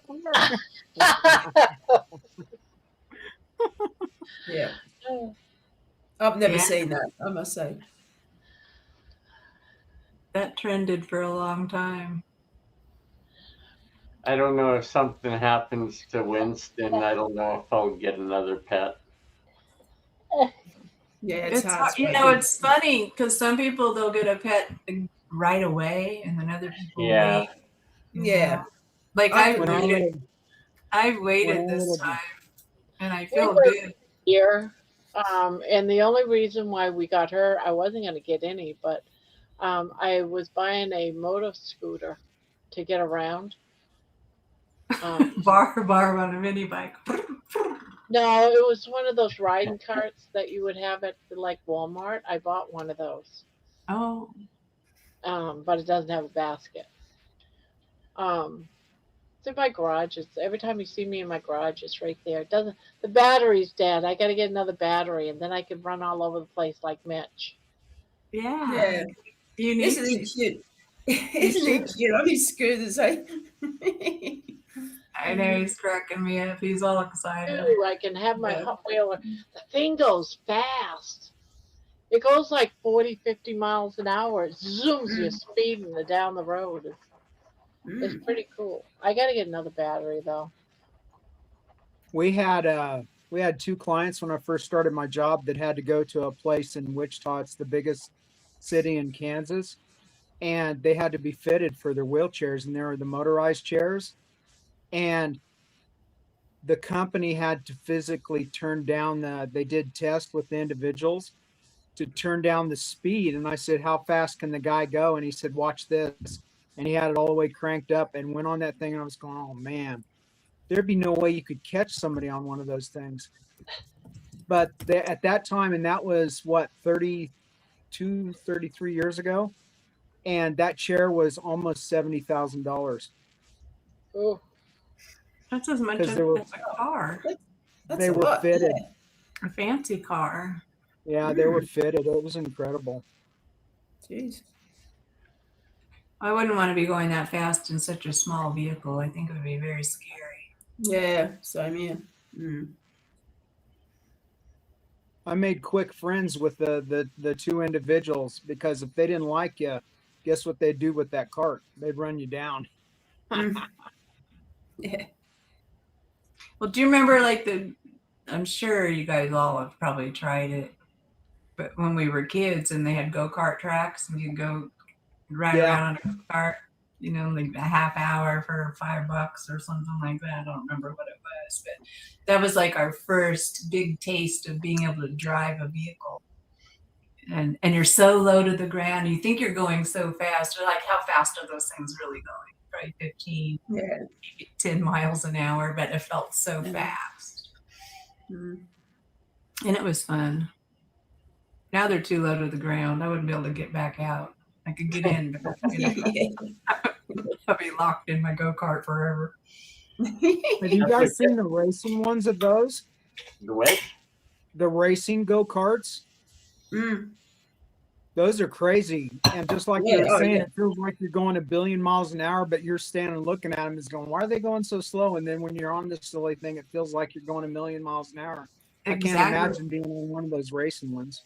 Yeah. I've never seen that, I must say. That trended for a long time. I don't know if something happens to Winston. I don't know if I'll get another pet. Yeah, it's hard. You know, it's funny because some people they'll get a pet right away, and then other people wait. Yeah, like I've waited this time, and I feel good. Here, and the only reason why we got her, I wasn't going to get any, but I was buying a motor scooter to get around. Barb on a mini bike. No, it was one of those riding carts that you would have at like Walmart. I bought one of those. Oh. But it doesn't have a basket. It's in my garage. It's every time you see me in my garage, it's right there. It doesn't. The battery's dead. I got to get another battery, and then I can run all over the place like Mitch. Yeah. Isn't he cute? Isn't he cute? On his scooters, eh? I know, he's cracking me up. He's all excited. Ooh, I can have my Hot Wheeler. The thing goes fast. It goes like 40, 50 miles an hour. It zooms you speeding down the road. It's pretty cool. I got to get another battery, though. We had 2 clients when I first started my job that had to go to a place in Wichita. It's the biggest city in Kansas. And they had to be fitted for their wheelchairs, and they were the motorized chairs. And the company had to physically turn down they did tests with the individuals to turn down the speed. And I said, how fast can the guy go? And he said, watch this. And he had it all the way cranked up and went on that thing. And I was going, oh man, there'd be no way you could catch somebody on one of those things. But at that time, and that was what, 32, 33 years ago. And that chair was almost $70,000. Oh. That's as much as a car. They were fitted. A fancy car. Yeah, they were fitted. It was incredible. Jeez. I wouldn't want to be going that fast in such a small vehicle. I think it would be very scary. Yeah, same here. I made quick friends with the 2 individuals because if they didn't like you, guess what they'd do with that cart? They'd run you down. Yeah. Well, do you remember I'm sure you guys all have probably tried it, but when we were kids and they had go-kart tracks and you'd go ride around on a cart, you know, like a half hour for $5 or something like that. I don't remember what it was, but that was like our first big taste of being able to drive a vehicle. And you're so low to the ground, you think you're going so fast. You're like, how fast are those things really going? Probably 15, 10 miles an hour, but it felt so fast. And it was fun. Now they're too low to the ground. I wouldn't be able to get back out. I could get in, but I'll be locked in my go-kart forever. Have you guys seen the racing ones of those? The what? The racing go-karts? Those are crazy. And just like you were saying, it feels like you're going 1 billion miles an hour, but you're standing looking at them and going, why are they going so slow? And then when you're on this silly thing, it feels like you're going 1 million miles an hour. Exactly. I can't imagine being on one of those racing ones.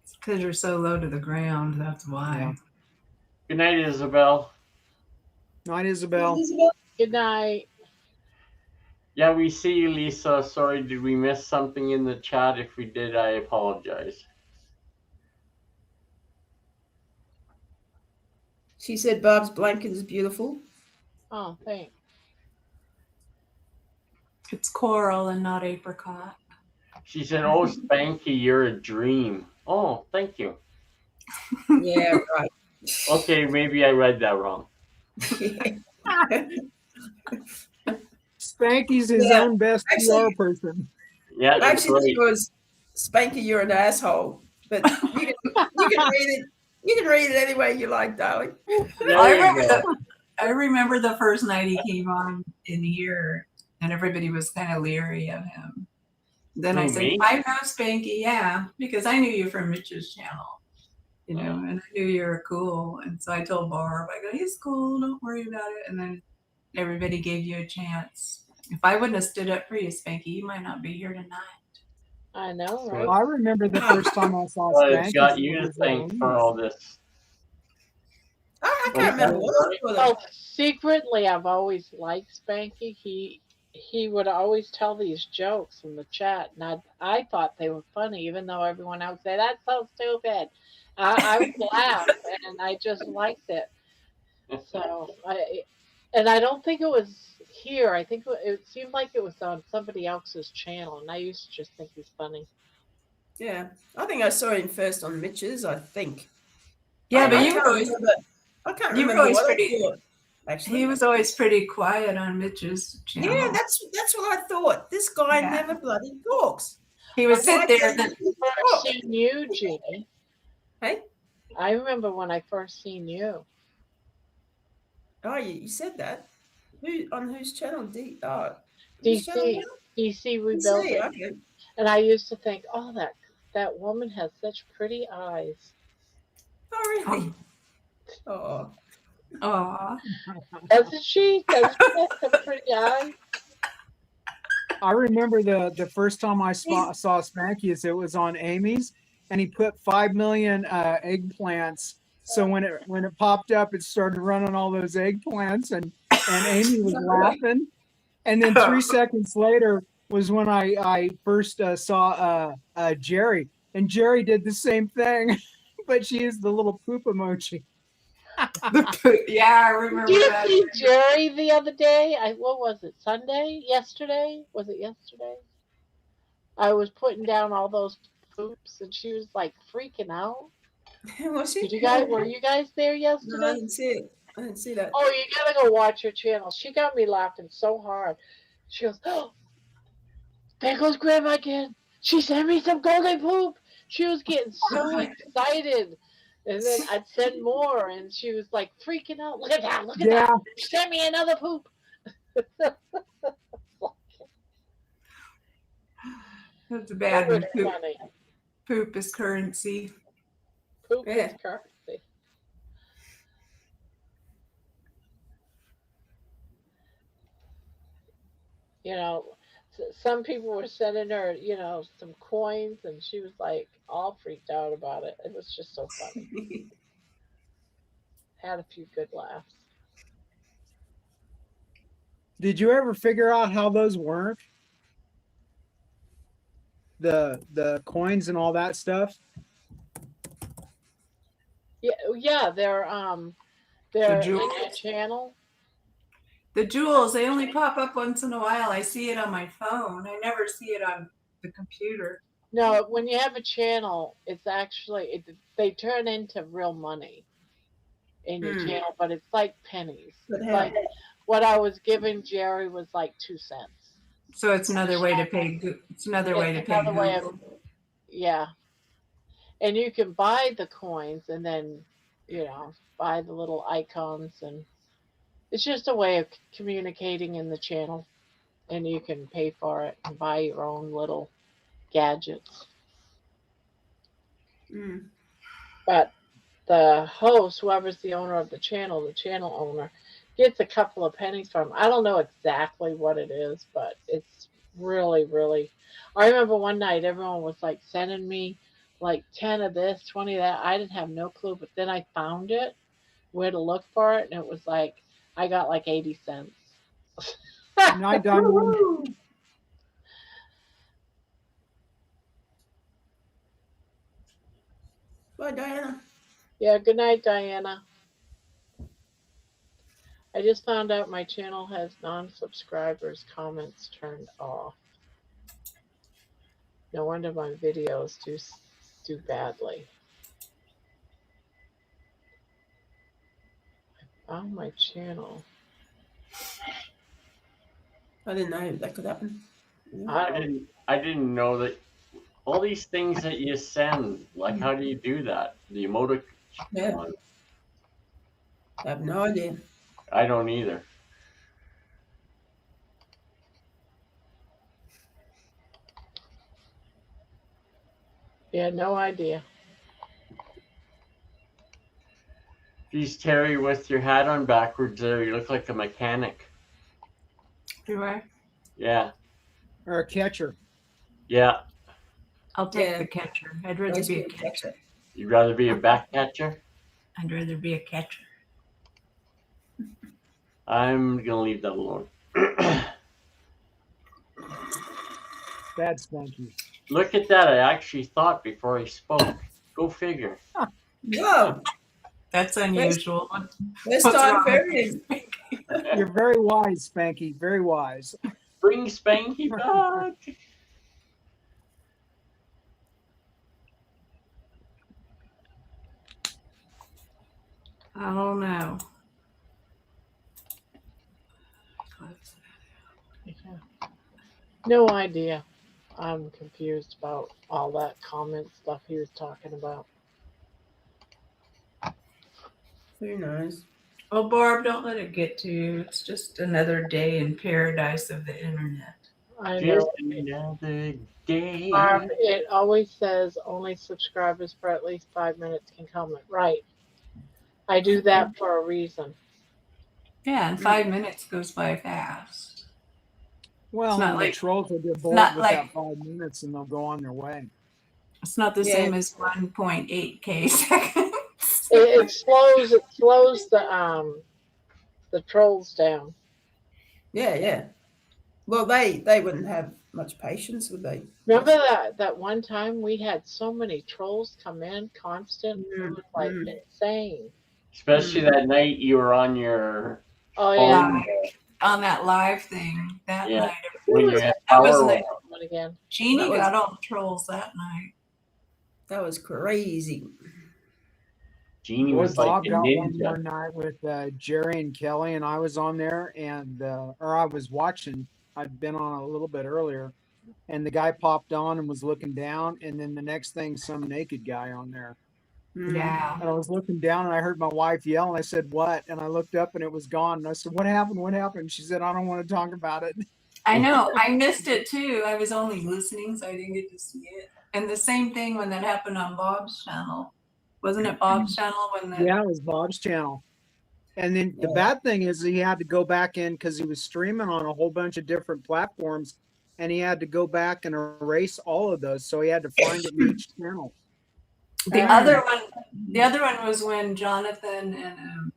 It's because you're so low to the ground. That's why. Yeah. Good night, Isabel. Night, Isabel. Good night. Yeah, we see you, Lisa. Sorry, did we miss something in the chat? If we did, I apologize. She said Bob's blanket is beautiful. Oh, thanks. It's coral and not apricot. She said, "Oh, Spanky, you're a dream." Oh, thank you. Yeah, right. Okay, maybe I read that wrong. Spanky's his own best PR person. Yeah, that's actually, right. it was Spanky, you're an asshole. But you can read it. You can read it any way you like, darling. I remember the first night he came on in here, and everybody was kind of leery of him. Then I said, me? "I know Spanky, yeah, because I knew you from Mitch's channel, you know, and I knew you were cool." And so I told Barb, I go, "He's cool, don't worry about it." And then everybody gave you a chance. If I wouldn't have stood up for you, Spanky, you might not be here tonight. I know, right? I remember the first time I saw Well, Spanky. it's got you to thank for all this. I can't remember what it was. Oh, secretly, I've always liked Spanky. He would always tell these jokes in the chat, and I thought they were funny, even though everyone else said that's so stupid. I would laugh, and I just liked it. So I don't think it was here. I think it seemed like it was on somebody else's channel, and I used to just think he's funny. Yeah, I think I saw him first on Mitch's. I think. Yeah, but I can't remember always what pretty. I thought, actually. He was always pretty quiet on Mitch's channel. Yeah, that's what I thought. This guy never bloody talks. He would sit there. First seen you, Jeannie. Hey, I remember when I first seen you. Oh, you said that. On whose channel? DC Rebuilding. Okay. And I used to think, oh, that woman has such pretty eyes. Oh, really? Oh. Doesn't she? Doesn't she have some pretty eyes? I remember the first time I saw Spanky is it was on Amy's, and he put 5 million eggplants. So when it popped up, it started running all those eggplants, and Amy was laughing. And then 3 seconds later was when I first saw Jerry, and Jerry did the same thing, but she used the little poop emoji. Yeah, I remember that. Did you see Jerry the other day? What was it? Sunday? Yesterday? Was it yesterday? I was putting down all those poops, and she was like freaking out. Was she? Were you guys there yesterday? No, I didn't see it. I didn't see that. Oh, you gotta go watch her channel. She got me laughing so hard. She goes, "Oh, there goes Grandma again. She sent me some golden poop." She was getting so excited. And then I'd send more, and she was like freaking out. Look at that! Look at that! She sent me another poop. That's bad when poop is currency. Poop is currency. You know, some people were sending her, some coins, and she was like all freaked out about it. It was just so funny. Had a few good laughs. Did you ever figure out how those work? The coins and all that stuff? Yeah, they're in your channel. The jewels, they only pop up once in a while. I see it on my phone. I never see it on the computer. No, when you have a channel, it's actually they turn into real money in your channel, but it's like pennies. Like what I was giving Jerry was like 2 cents. So it's another way to pay. It's another way to pay. Yeah. And you can buy the coins and then, buy the little icons, and it's just a way of communicating in the channel. And you can pay for it and buy your own little gadgets. Mm. But the host, whoever's the owner of the channel owner, gets a couple of pennies from. I don't know exactly what it is, but it's really, really. I remember one night everyone was like sending me like 10 of this, 20 of that. I didn't have no clue, but then I found it, where to look for it, and it was like I got like 80 cents. Good night, Diane. Bye, Diana. Yeah, good night, Diana. I just found out my channel has non-subscribers comments turned off. No wonder my videos do badly. I found my channel. I didn't know that could happen. I didn't know that all these things that you send. Like, how do you do that? The emoticon. Yeah. I have no idea. I don't either. Yeah, no idea. Geez, Terry, with your hat on backwards there, you look like a mechanic. Do I? Yeah. Or a catcher. Yeah. I'll take the catcher. I'd rather be a catcher. You'd rather be a back catcher? I'd rather be a catcher. I'm going to leave that alone. Bad Spanky. Look at that. I actually thought before I spoke. Go figure. Whoa. That's unusual. Let's talk fairies. You're very wise, Spanky. Very wise. Bring Spanky back. Oh no. No idea. I'm confused about all that comment stuff he was talking about. Who knows? Well, Barb, don't let it get to you. It's just another day in paradise of the internet. I know. Just another day. It always says only subscribers for at least 5 minutes can comment. Right. I do that for a reason. Yeah, and 5 minutes goes by fast. Well, It's not the like- trolls will get bored not with like- that 5 minutes and they'll go on their way. It's not the same as 1.8K seconds. It slows the trolls down. Yeah. Well, they wouldn't have much patience, would they? Remember that one time we had so many trolls come in constant? It was like insane. Especially that night you were on your Oh phone. yeah. On that live thing that night. When you had That was power like One again. Jeannie That got all the trolls that night. That was crazy. Jeannie Boy, was like Bob a got one ninja. more night with Jerry and Kelly, and I was on there, and or I was watching. I'd been on a little bit earlier, and the guy popped on and was looking down, and then the next thing, some naked guy on there. Yeah. And I was looking down, and I heard my wife yell, and I said, "What?" And I looked up, and it was gone. And I said, "What happened? What happened?" She said, "I don't want to talk about it." I know. I missed it too. I was only listening, so I didn't get to see it. And the same thing when that happened on Bob's channel. Wasn't it Bob's channel when the Yeah, it was Bob's channel. And then the bad thing is he had to go back in because he was streaming on a whole bunch of different platforms, and he had to go back and erase all of those. So he had to find it in each channel. The other one was when Jonathan and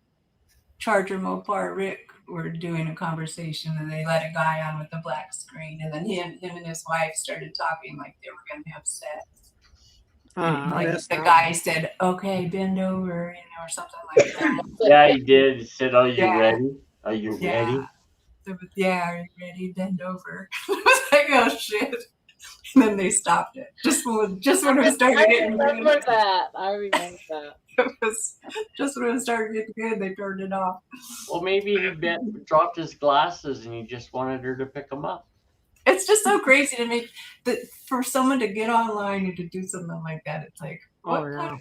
Charger Mopar Rick were doing a conversation, and they let a guy on with a black screen, and then him and his wife started talking like they were going to have sex. Like the guy said, "Okay, bend over," or something like that. Yeah, he did. He said, "Are you Yeah. ready? Are you ready?" Yeah, are you ready? Bend over. I was like, oh shit. And then they stopped it. Just when it started getting good. I remember that. It was just when it started getting good, they turned it off. Well, maybe he dropped his glasses and he just wanted her to pick them up. It's just so crazy to me that for someone to get online and to do something like that. It's like, Oh, What kind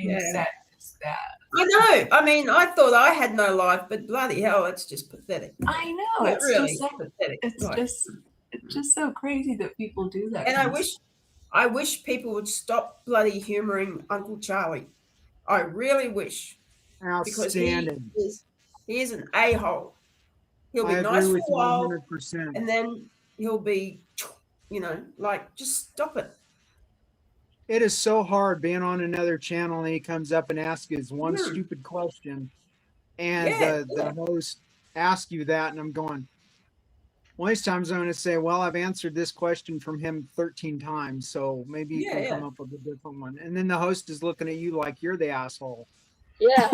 yeah. of mindset is that? I know. I mean, I thought I had no life, but bloody hell, it's just pathetic. I know. It It's really just so pathetic. it's Like, just so crazy that people do that. and kind of stuff. I wish people would stop bloody humoring Uncle Charlie. I really wish, because Outstanding. he is an a-hole. He'll be I nice agree for with a you while, 100%. and then he'll be, like, just stop it. It is so hard being on another channel and he comes up and asks his one Hmm. stupid question, and Yeah, the host asks you that, and I'm going, well, these times I'm going to say, well, I've answered this question from him 13 times, so maybe you can come up with a different one. And then the host is looking at you like you're the asshole. Yeah.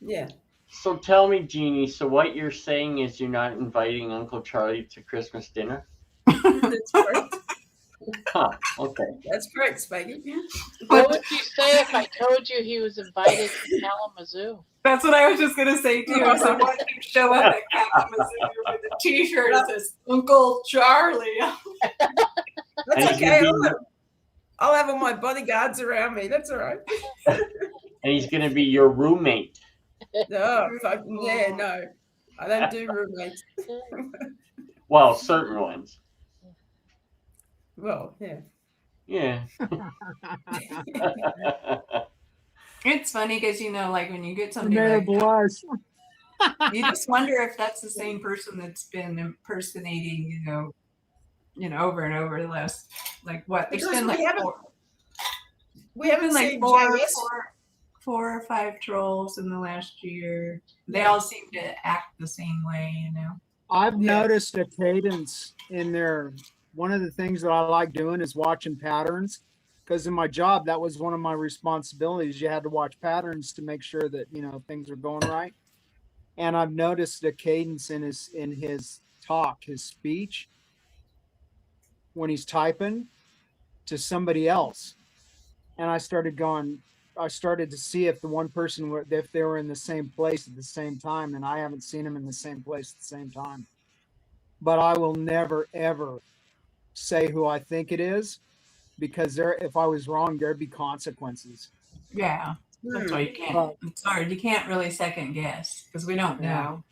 Yeah. So tell me, Jeannie, so what you're saying is you're not inviting Uncle Charlie to Christmas dinner? That's correct. Huh, okay. That's correct, Spaggy. What would you say if I told you he was invited to Kalamazoo? That's what I was just gonna say too. I said, why don't you show up at Kalamazoo with a T-shirt that says Uncle Charlie? That's okay. I'll have all my bodyguards around me. That's all right. And he's going to be your roommate. No, no. I don't do roommates. Well, certain ones. Well, yeah. Yeah. It's funny because like when you get somebody Made like blush. you just wonder if that's the same person that's been impersonating, over and over the last, like what? There's Because been we like haven't like seen four JS. or five trolls in the last year. They all seem to act the same way, I've noticed a cadence in there. One of the things that I like doing is watching patterns, because in my job, that was one of my responsibilities. You had to watch patterns to make sure that, things are going right. And I've noticed a cadence in his talk, his speech, when he's typing to somebody else. And I started to see if the one person, if they were in the same place at the same time, and I haven't seen them in the same place at the same time. But I will never, ever say who I think it is, because if I was wrong, there'd be consequences. Yeah, that's why you can't. It's hard. You can't really second guess because we don't know.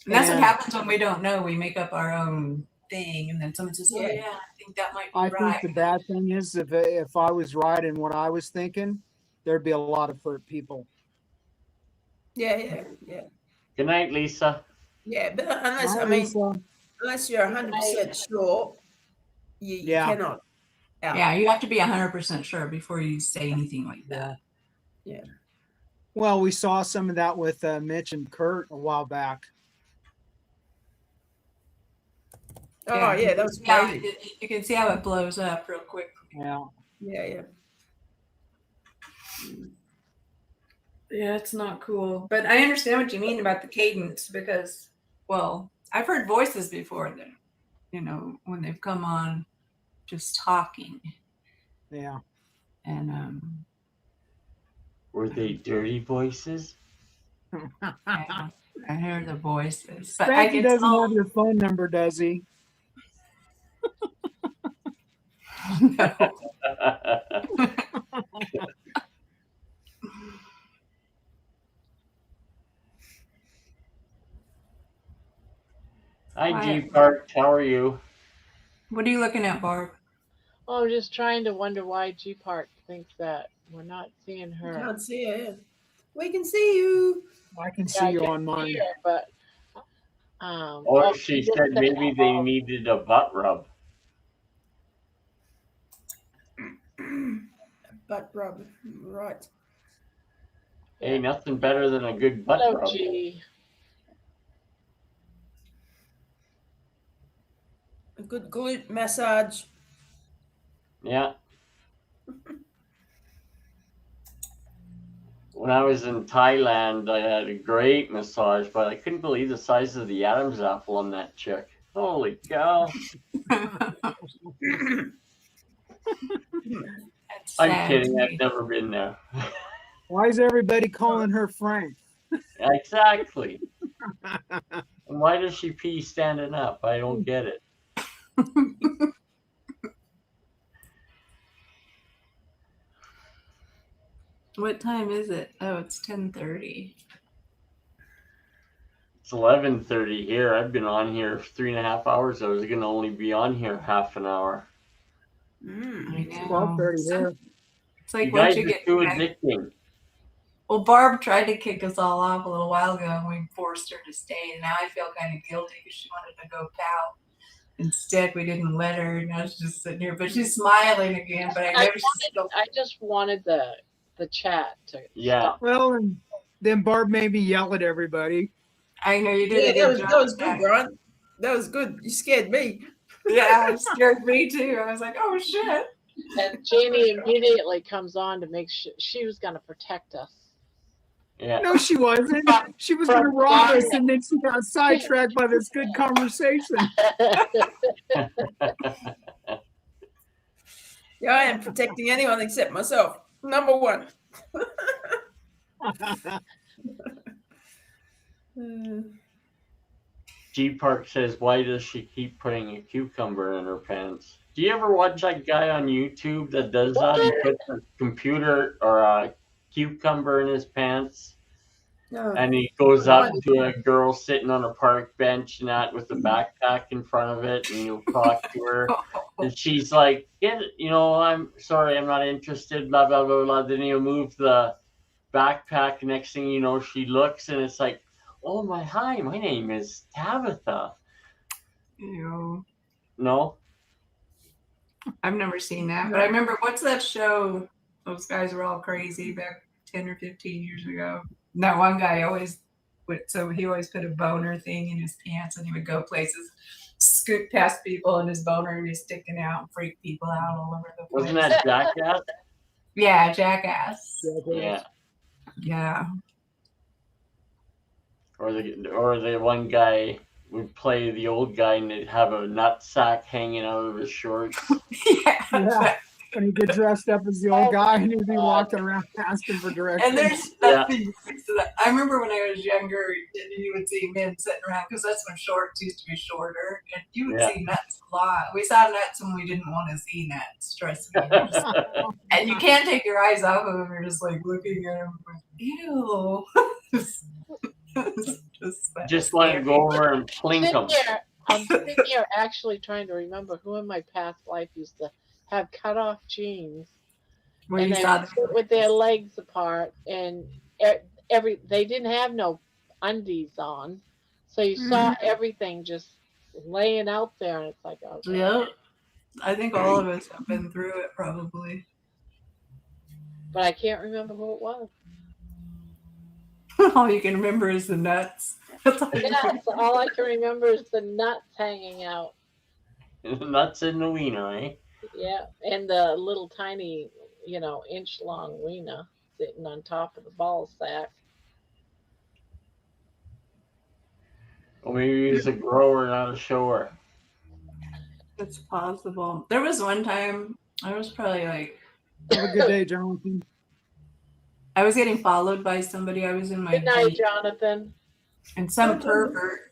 And that's what happens when we don't know. We make up our own thing, and then someone says, "Oh yeah, I think that might be right." I think the bad thing is if I was right in what I was thinking, there'd be a lot of hurt people. Yeah. Good night, Lisa. Yeah, but unless you're 100% sure, you cannot. Yeah, you have to be 100% sure before you say anything like that. Yeah. Well, we saw some of that with Mitch and Kurt a while back. Oh yeah, that was crazy. You can see how it blows up real quick. Yeah. Yeah, it's not cool. But I understand what you mean about the cadence because, well, I've heard voices before that, when they've come on just talking. Yeah. And were they dirty voices? I hear the voices. But Spanky doesn't have your phone number, does he? No. Hi, G Park. How are you? What are you looking at, Barb? Oh, I'm just trying to wonder why G Park thinks that we're not seeing her. I can't see her. Yeah. We can see you. I can see you on mine. Her, but she said maybe they needed a butt rub. Butt rub, right? Hey, nothing better than a good butt rub. G. A good glute massage. Yeah. When I was in Thailand, I had a great massage, but I couldn't believe the size of the Adam's apple on that chick. Holy cow. I'm kidding. I've never been there. Why is everybody calling her Frank? Exactly. And why does she pee standing up? I don't get it. What time is it? Oh, it's 10:30. It's 11:30 here. I've been on here 3.5 hours. I was gonna only be on here half an hour. I It's know. 12:30 here. It's like You once guys you are get too back. addicting. Well, Barb tried to kick us all off a little while ago, and we forced her to stay. And now I feel kind of guilty because she wanted to go pout. Instead, we didn't let her. Now she's just sitting here, but she's smiling again. But I know she's still. I just wanted the chat to Yeah. stop. Well, and then Barb made me yell at everybody. I know you did a good job. That was good, Brian. That was good. You scared me. Yeah, it scared me too. I was like, oh shit. And Janie immediately comes on to make sure she was going to protect us. Yeah. No, she wasn't. She was going to rob us, and then she got sidetracked by this good conversation. Yeah, I am protecting anyone except myself. Number one. G Park says, why does she keep putting a cucumber in her pants? Do you ever watch that guy on YouTube that does that? He puts a computer or a cucumber in his pants, and he goes up to a girl sitting on a park bench and that with a backpack in front of it, and he'll talk to her, and she's like, I'm sorry, I'm not interested, blah, blah, blah, blah. Then he'll move the backpack. Next thing you know, she looks, and it's like, oh hi, my name is Tabitha. Ew. No? I've never seen that, but I remember, what's that show? Those guys were all crazy back 10 or 15 years ago. That one guy always he always put a boner thing in his pants, and he would go places, scoot past people, and his boner would be sticking out and freak people out all over the place. Wasn't that Jackass? Yeah, Jackass. Yeah. Yeah. Or the one guy would play the old guy and they'd have a nut sack hanging out of his shorts. Yeah. When he'd get dressed up as the old guy and he'd be walking around asking for directions. And there's nothing. I remember when I was younger, you would see men sitting around, because that's when shorts used to be shorter, and you would see nuts a lot. We saw nuts when we didn't want to see nuts. Trust me. And you can't take your eyes off of them. You're just like looking at them. Ew. Just want to go over and plink them. I'm sitting here actually trying to remember who in my past life used to have cut off jeans, and they would sit with their legs apart, and they didn't have no undies on, so you saw everything just laying out there, and it's like, oh, yeah, I think all of us have been through it probably, but I can't remember who it was. All you can remember is the nuts. All I can remember is the nuts hanging out. Nuts in the wiener, eh? Yeah, and the little tiny, inch-long wiener sitting on top of the ball sack. Well, maybe he's a grower, not a shower. It's possible. There was one time, I was probably like... Have a good day, Jonathan. I was getting followed by somebody. I was in my Good night, Jonathan. And some pervert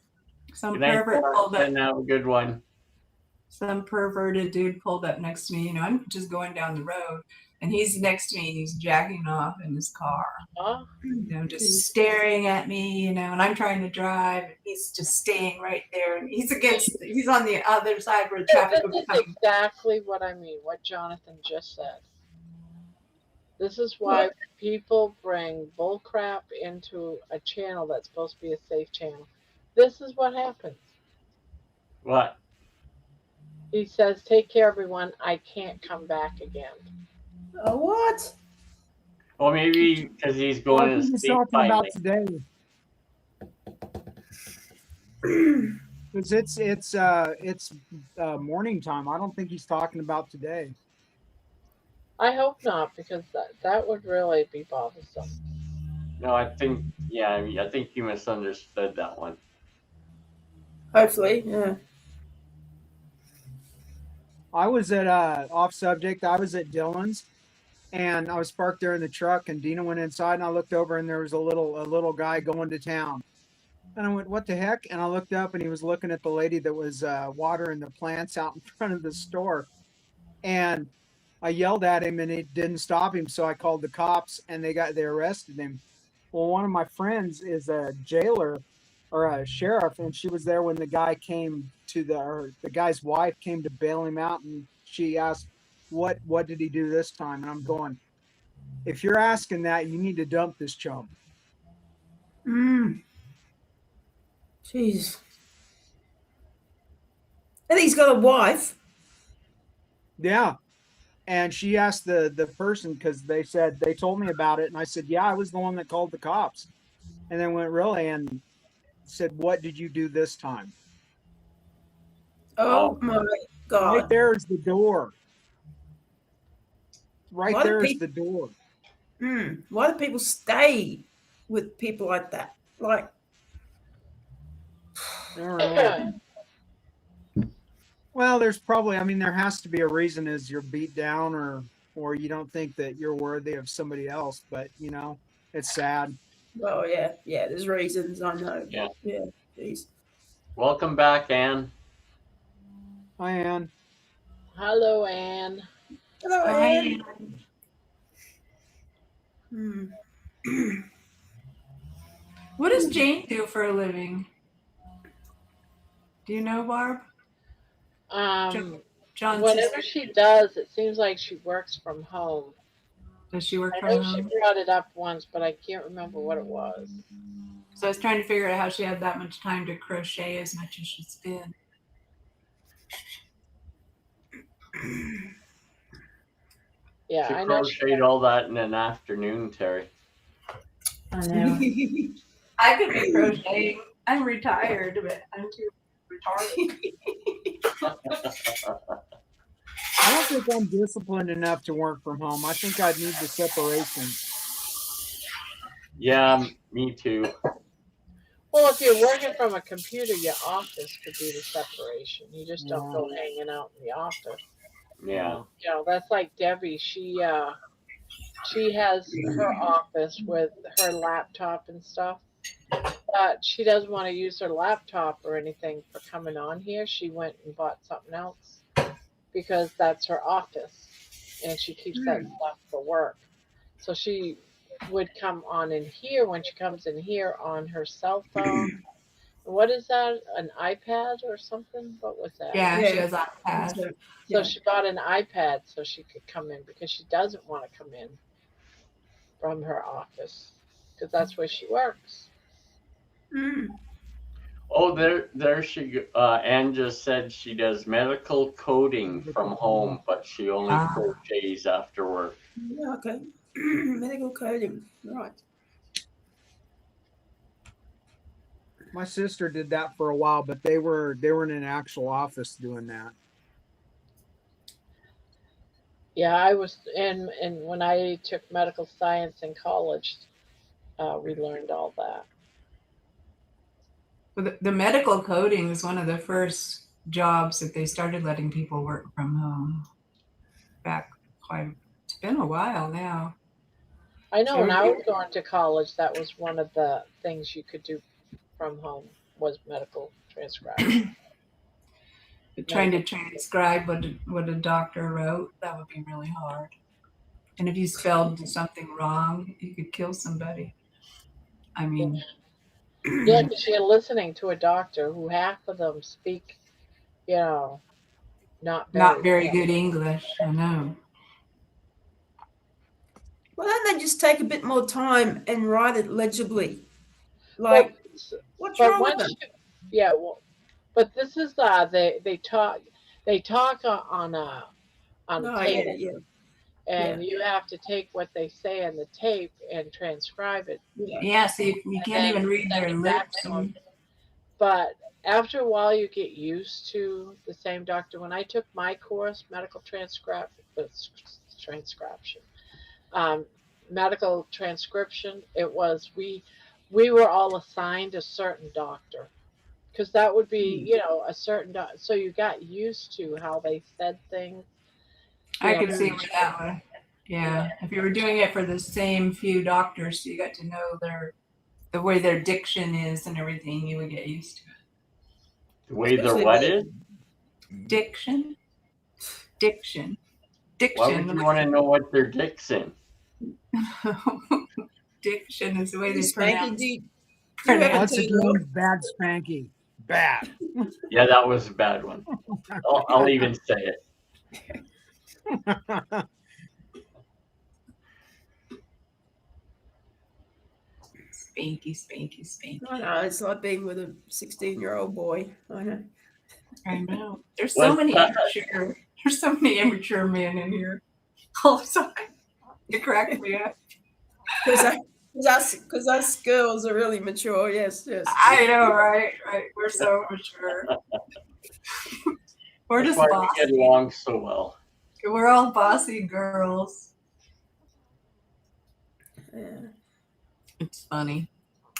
pulled up. Have a good one. Some perverted dude pulled up next to me. I'm just going down the road, and he's next to me, and he's jacking off in his car. Oh. Just staring at me, and I'm trying to drive, and he's just staying right there. And he's on the other side where the traffic was coming. That's exactly what I mean, what Jonathan just said. This is why people bring bullcrap into a channel that's supposed to be a safe channel. This is what happens. What? He says, take care, everyone. I can't come back again. What? Well, maybe because he's going to sleep talking about today. Because it's morning time. I don't think he's talking about today. I hope not, because that would really be bothersome. No, I think you misunderstood that one. Hopefully, yeah. I was at off subject. I was at Dylan's, and I was parked there in the truck. And Dina went inside, and I looked over, and there was a little guy going to town. And I went, "What the heck?" And I looked up, and he was looking at the lady that was watering the plants out in front of the store. And I yelled at him and it didn't stop him. So I called the cops and they arrested him. Well, one of my friends is a jailer or a sheriff, and she was there when the guy came to the guy's wife came to bail him out, and she asked, what did he do this time? And I'm going, if you're asking that, you need to dump this chump. Jeez. And he's got a wife. Yeah. And she asked the person, because they told me about it, and I said, yeah, I was the one that called the cops. And then went, really? And said, what did you do this time? Oh my God. Right there is the door. Right there is the door. Why do people stay with people like that? Like, well, there's probably, I mean, there has to be a reason, is you're beat down or you don't think that you're worthy of somebody else, but you know, it's sad. Oh yeah, there's reasons, I know. Yeah. Yeah, geez. Welcome back, Anne. Hi, Anne. Hello, Anne. Hello, Anne. What does Jane do for a living? Do you know, Barb? Whatever she does, it seems like she works from home. Does she work I from know home? she brought it up once, but I can't remember what it was. So I was trying to figure out how she had that much time to crochet as much as she spin. Yeah, she I know. Crocheted all that in an afternoon, Terry. I know. I could be crocheting. I'm retired, but I'm too retarded. I don't think I'm disciplined enough to work from home. I think I'd need the separation. Yeah, me too. Well, if you're working from a computer, your office could be the separation. You just don't go hanging out in the office. Yeah. You know, that's like Debbie. She has her office with her laptop and stuff, but she doesn't want to use her laptop or anything for coming on here. She went and bought something else because that's her office, and she keeps that stuff for work. So she would come on in here when she comes in here on her cell phone. What is that? An iPad or something? What was that? Yeah, she has iPad. So she bought an iPad so she could come in because she doesn't want to come in from her office because that's where she works. Oh, there she. Anne just said she does medical coding from home, but she only crochets after work. Yeah, okay. Medical coding, right. My sister did that for a while, but they were in an actual office doing that. Yeah, I was and when I took medical science in college, we learned all that. Well, the medical coding was one of the first jobs that they started letting people work from home. It's been a while now. I know when I was going to college, that was one of the things you could do from home was medical transcribing. Trying to transcribe what a doctor wrote, that would be really hard. And if you spelled something wrong, you could kill somebody. I mean, yeah, because you're listening to a doctor who half of them speak, you know, not very good English. I know. Well, then they just take a bit more time and write it legibly. Like, what's wrong with them? Yeah, well, but this is they talk on a tape, and you have to take what they say on the tape and transcribe it. Yeah, see, you can't even read their lips. But after a while, you get used to the same doctor. When I took my course, medical transcription, it was we were all assigned a certain doctor because that would be a certain so you got used to how they said things. I could see it that way. Yeah, if you were doing it for the same few doctors, you got to know the way their diction is and everything, you would get used to it. The way their what is? Diction. Diction. Why would you want to know what their dick's in? Diction is the way they Spanky, pronounce. do you Once again, bad Spanky. Bad. Yeah, that was a bad one. I'll even say it. Spanky, Spanky, Spanky. I know, it's like being with a 16-year-old boy. I know. I know. There's so many immature. There's so many immature men in here all the time. You crack me up. Because us girls are really mature. Yes, yes. I know, right? Right. We're so mature. We're just That's why bossy. we get along so well. We're all bossy girls. Yeah. It's funny.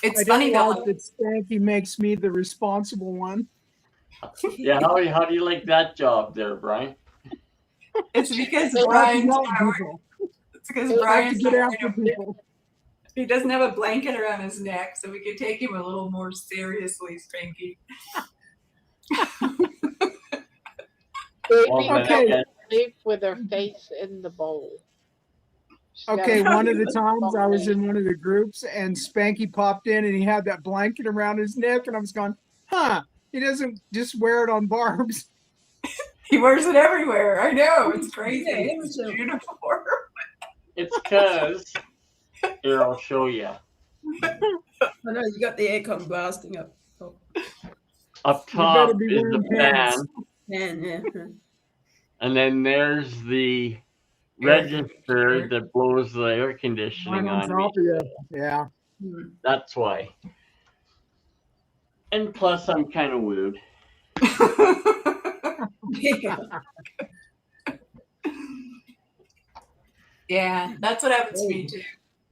It's I funny don't though. like that Spanky makes me the responsible one. Yeah, how do you like that job there, Brian? It's because I Brian's like to help people. It's because I like Brian's to get after people. He doesn't have a blanket around his neck, so we could take him a little more seriously, Spanky. Baby Okay. sleep with her face in the bowl. She's Okay, got- one of the times I was in one of the groups and Spanky popped in and he had that blanket around his neck and I was going, he doesn't just wear it on Barb's. He wears it everywhere. I know. It's crazy. Yeah, It's a uniform. It's because here I'll show you. I know you got the aircon blasting up. Oh. Up You top better be is the wearing pants. fan, Man, yeah. and then there's the register that blows the air conditioning Right on on me. top of you. Yeah. That's why. And plus, I'm kind of wooed. Yeah, that's what happens to me too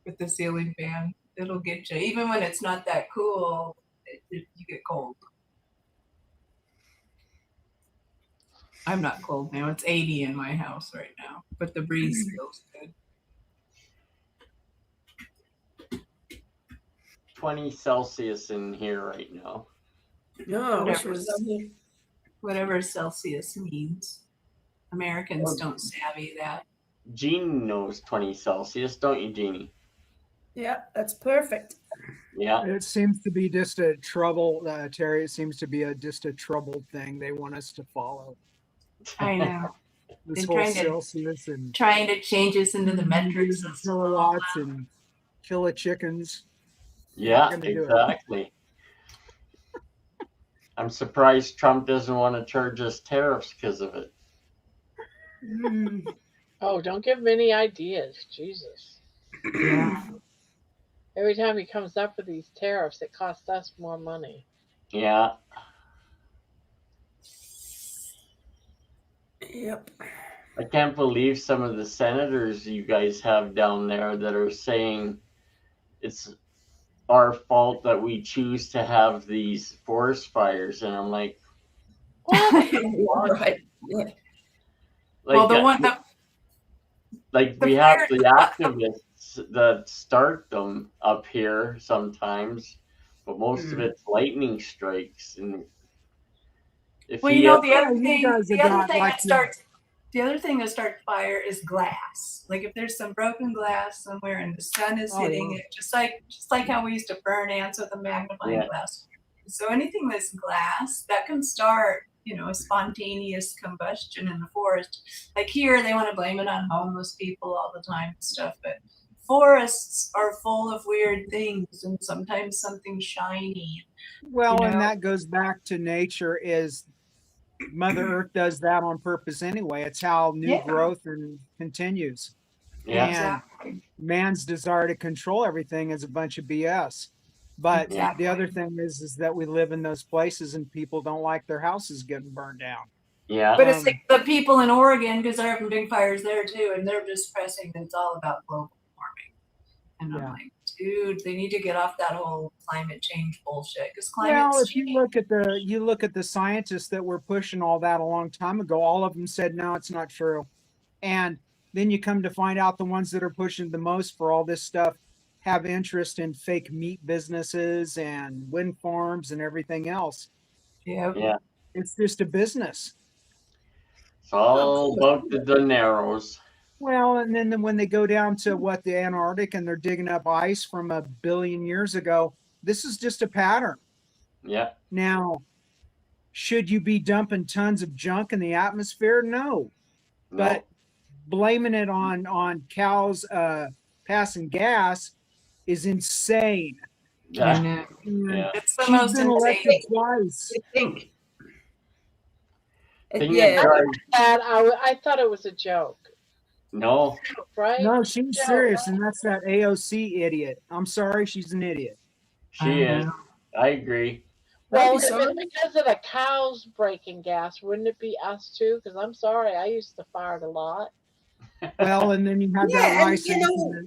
with the ceiling fan. It'll get you. Even when it's not that cool, you get cold. I'm not cold now. It's 80 in my house right now, but the breeze feels good. 20 Celsius in here right now. No, I wish it was up here. Whatever Celsius means. Americans don't savvy that. Jean knows 20 Celsius, don't you, Jeannie? Yeah, that's perfect. Yeah. It seems to be just a trouble, Terry. It seems to be just a troubled thing they want us to follow. I know. This They're whole Celsius and trying to change us into the metrics and kilowatts and chickens. Yeah, Not gonna do it. exactly. I'm surprised Trump doesn't want to charge us tariffs because of it. Oh, don't give him any ideas. Jesus. Yeah. Every time he comes up with these tariffs, it costs us more money. Yeah. Yep. I can't believe some of the senators you guys have down there that are saying it's our fault that we choose to have these forest fires. And I'm like, Right. Yeah. like, Well, the one that like the we have fire- the activists that start them up here sometimes, but most of it's lightning strikes. And if well, he you know, ever- the other you thing, guys the are other not thing like that starts, the other thing that starts fire is glass. Like if there's some broken glass somewhere and the sun is hitting it, just like how we used to burn ants with a magnifying glass. So anything that's glass that can start, you know, a spontaneous combustion in the forest. Like here, they want to blame it on homeless people all the time and stuff, but forests are full of weird things and sometimes something shiny. Well, You and know? that goes back to nature is Mother Earth does that on purpose anyway. It's how new Yeah. growth and continues. Yeah. And Exactly. man's desire to control everything is a bunch of BS. But Exactly. the other thing is that we live in those places and people don't like their houses getting burned down. Yeah. But it's like the people in Oregon, because they're having big fires there too, and they're just pressing that it's all about global warming. And I'm like, dude, they need to get off that whole climate change bullshit. Because climate's Well, if you look at the scientists that were pushing all that a long time ago, all of them said no, it's not true. And then you come to find out the ones that are pushing the most for all this stuff have interest in fake meat businesses and wind farms and everything else. Yeah. Yeah. It's just a business. It's all about the dineros. Well, and then when they go down to what, the Antarctic, and they're digging up ice from 1 billion years ago, this is just a pattern. Yeah. Now, should you be dumping tons of junk in the atmosphere? No. But blaming it on cows passing gas is insane. I know. Yeah. It's the She's most been elected insane. twice. I think. Thing Yeah. that drives- And I thought it was a joke, no, right? No, she's Yeah. serious, and that's that AOC idiot. I'm sorry, she's an idiot. she is. I agree. Well, Maybe if so. it's because of the cows breaking gas, wouldn't it be us too? Because I'm sorry, I used to fart a lot. Well, and then you have that Yeah, and rice you know,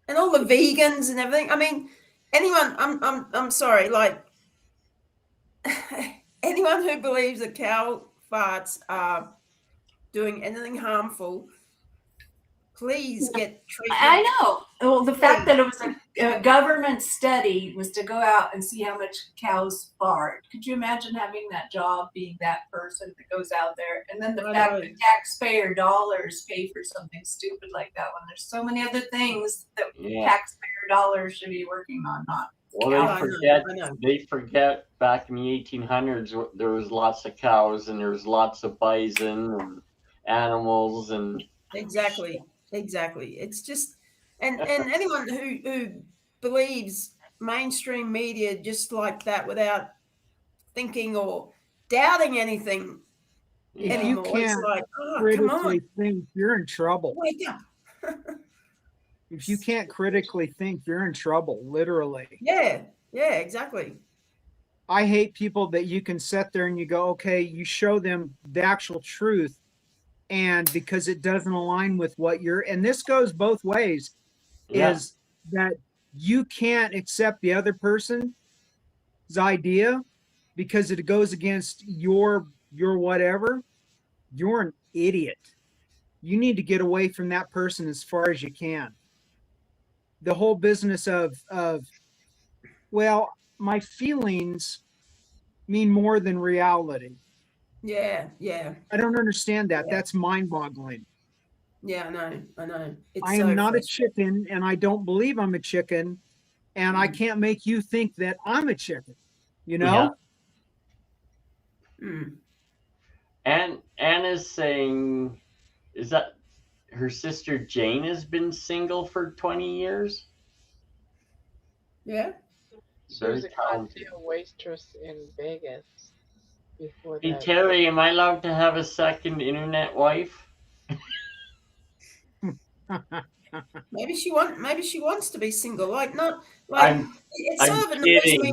and all the vegans and everything. I mean, anyone. I'm sorry. Like anyone who believes that cow farts are doing anything harmful, please get treatment. I know. Well, the fact that it was a government study was to go out and see how much cows fart. Could you imagine having that job, being that person that goes out there? And then the fact that taxpayer dollars pay for something stupid like that when there's so many other things that taxpayer dollars should be working on, not. Well, they forget back in the 1800s there was lots of cows and there was lots of bison and animals and Exactly. It's just and anyone who believes mainstream media just like that without thinking or doubting anything if anymore, you can't it's like, oh, come critically on, think, you're in trouble. wake up. If you can't critically think, you're in trouble, literally. Yeah, exactly. I hate people that you can sit there and you go, okay, you show them the actual truth, and because it doesn't align with what you're, and this goes both ways, is that you can't accept the other person's idea because it goes against your whatever. You're an idiot. You need to get away from that person as far as you can. The whole business of well, my feelings mean more than reality. Yeah. I don't understand that. That's mind-boggling. Yeah, I know. It's I am not a chicken, and I don't believe I'm a chicken, and I can't make you think that I'm a chicken. You know? Yeah. And Anna's saying, is that her sister Jane has been single for 20 years? Yeah. She was a cocktail waitress in Vegas before Hey that. Terry, am I allowed to have a second internet wife? Maybe she wants to be single. Like not like it sort of annoys me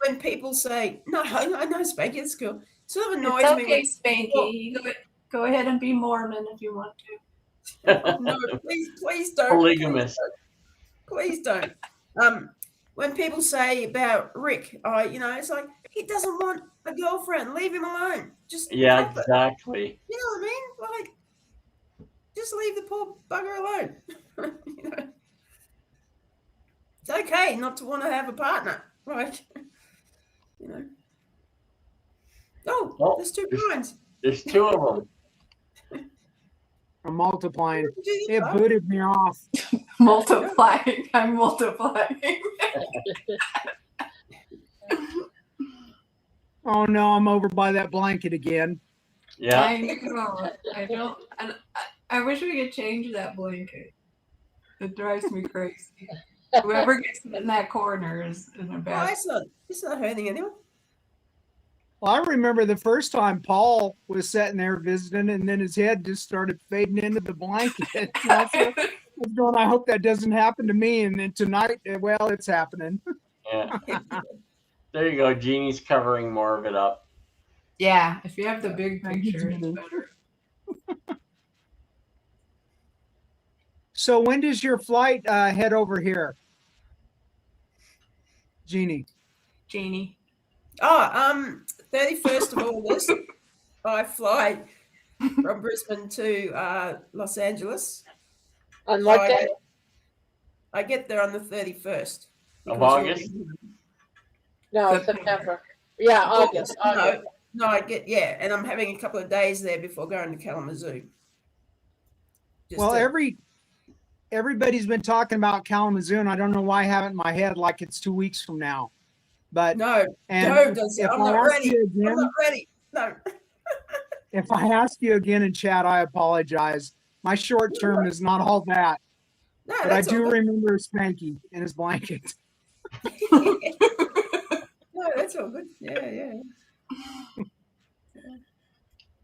when people say, "No, I know Spanky, it's cool." Sort of annoys me. It's okay, Spanky. Go ahead and be Mormon if you want to. No, please don't. Polygamous. Please don't. When people say about Rick, it's like he doesn't want a girlfriend. Leave him alone. Just exactly. You know what I mean? Like, just leave the poor bugger alone. It's okay not to want to have a partner, right? Oh, there's 2 kinds. There's 2 of them. I'm multiplying. It booted me off. Multiplying. I'm multiplying. Oh no, I'm over by that blanket again. Yeah. I know. I don't. I wish we could change that blanket. It drives me crazy. Whoever gets in that corner is in a bad. It's not hurting anyone. Well, I remember the first time Paul was sitting there visiting, and then his head just started fading into the blanket. I was going, I hope that doesn't happen to me. And then tonight, well, it's happening. Yeah. There you go. Jeannie's covering more of it up. Yeah, if you have the big picture, it's better. So when does your flight head over here, Jeannie? 31st of August, I fly from Brisbane to Los Angeles. On what day? I get there on the 31st. Of August? No, September. Yeah, August. No, I get, yeah, and I'm having a couple of days there before going to Kalamazoo. Well, everybody's been talking about Kalamazoo, and I don't know why I have it in my head like it's 2 weeks from now. But no, and don't. if I'm I not ask ready. you I'm again, not ready. No. if I ask you again in chat, I apologize. My short term is not all that, No, but I that's all do good. remember Spanky and his blanket. No, that's all good. Yeah.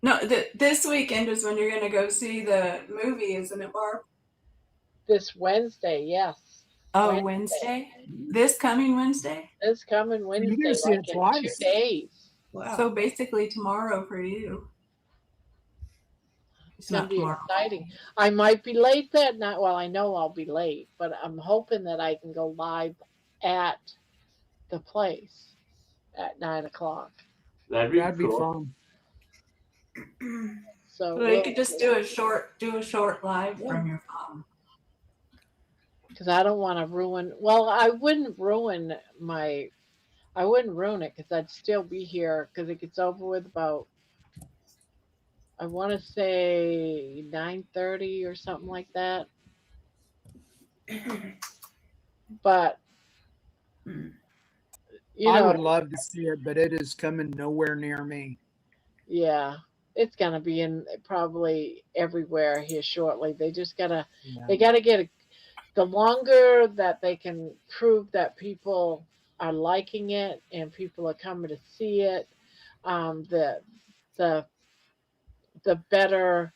No, this weekend is when you're going to go see the movie, isn't it, Barb? This Wednesday, yes. Oh, Wednesday? This coming Wednesday? This coming You're Wednesday, gonna see like it in 2 twice. days. Wow. So basically tomorrow for you. It's going to be exciting. I might be late that night. Well, I know I'll be late, but I'm hoping that I can go live at the place at 9 o'clock. That'd be That'd be cool. fun. So you could just do a short live from your phone. because I don't want to ruin. Well, I wouldn't ruin it because I'd still be here because it gets over with about, I want to say 9:30 or something like that. But I would love to see it, but it is coming nowhere near me. Yeah, it's gonna be in probably everywhere here shortly. They just gotta, they gotta get the longer that they can prove that people are liking it and people are coming to see it, the the the better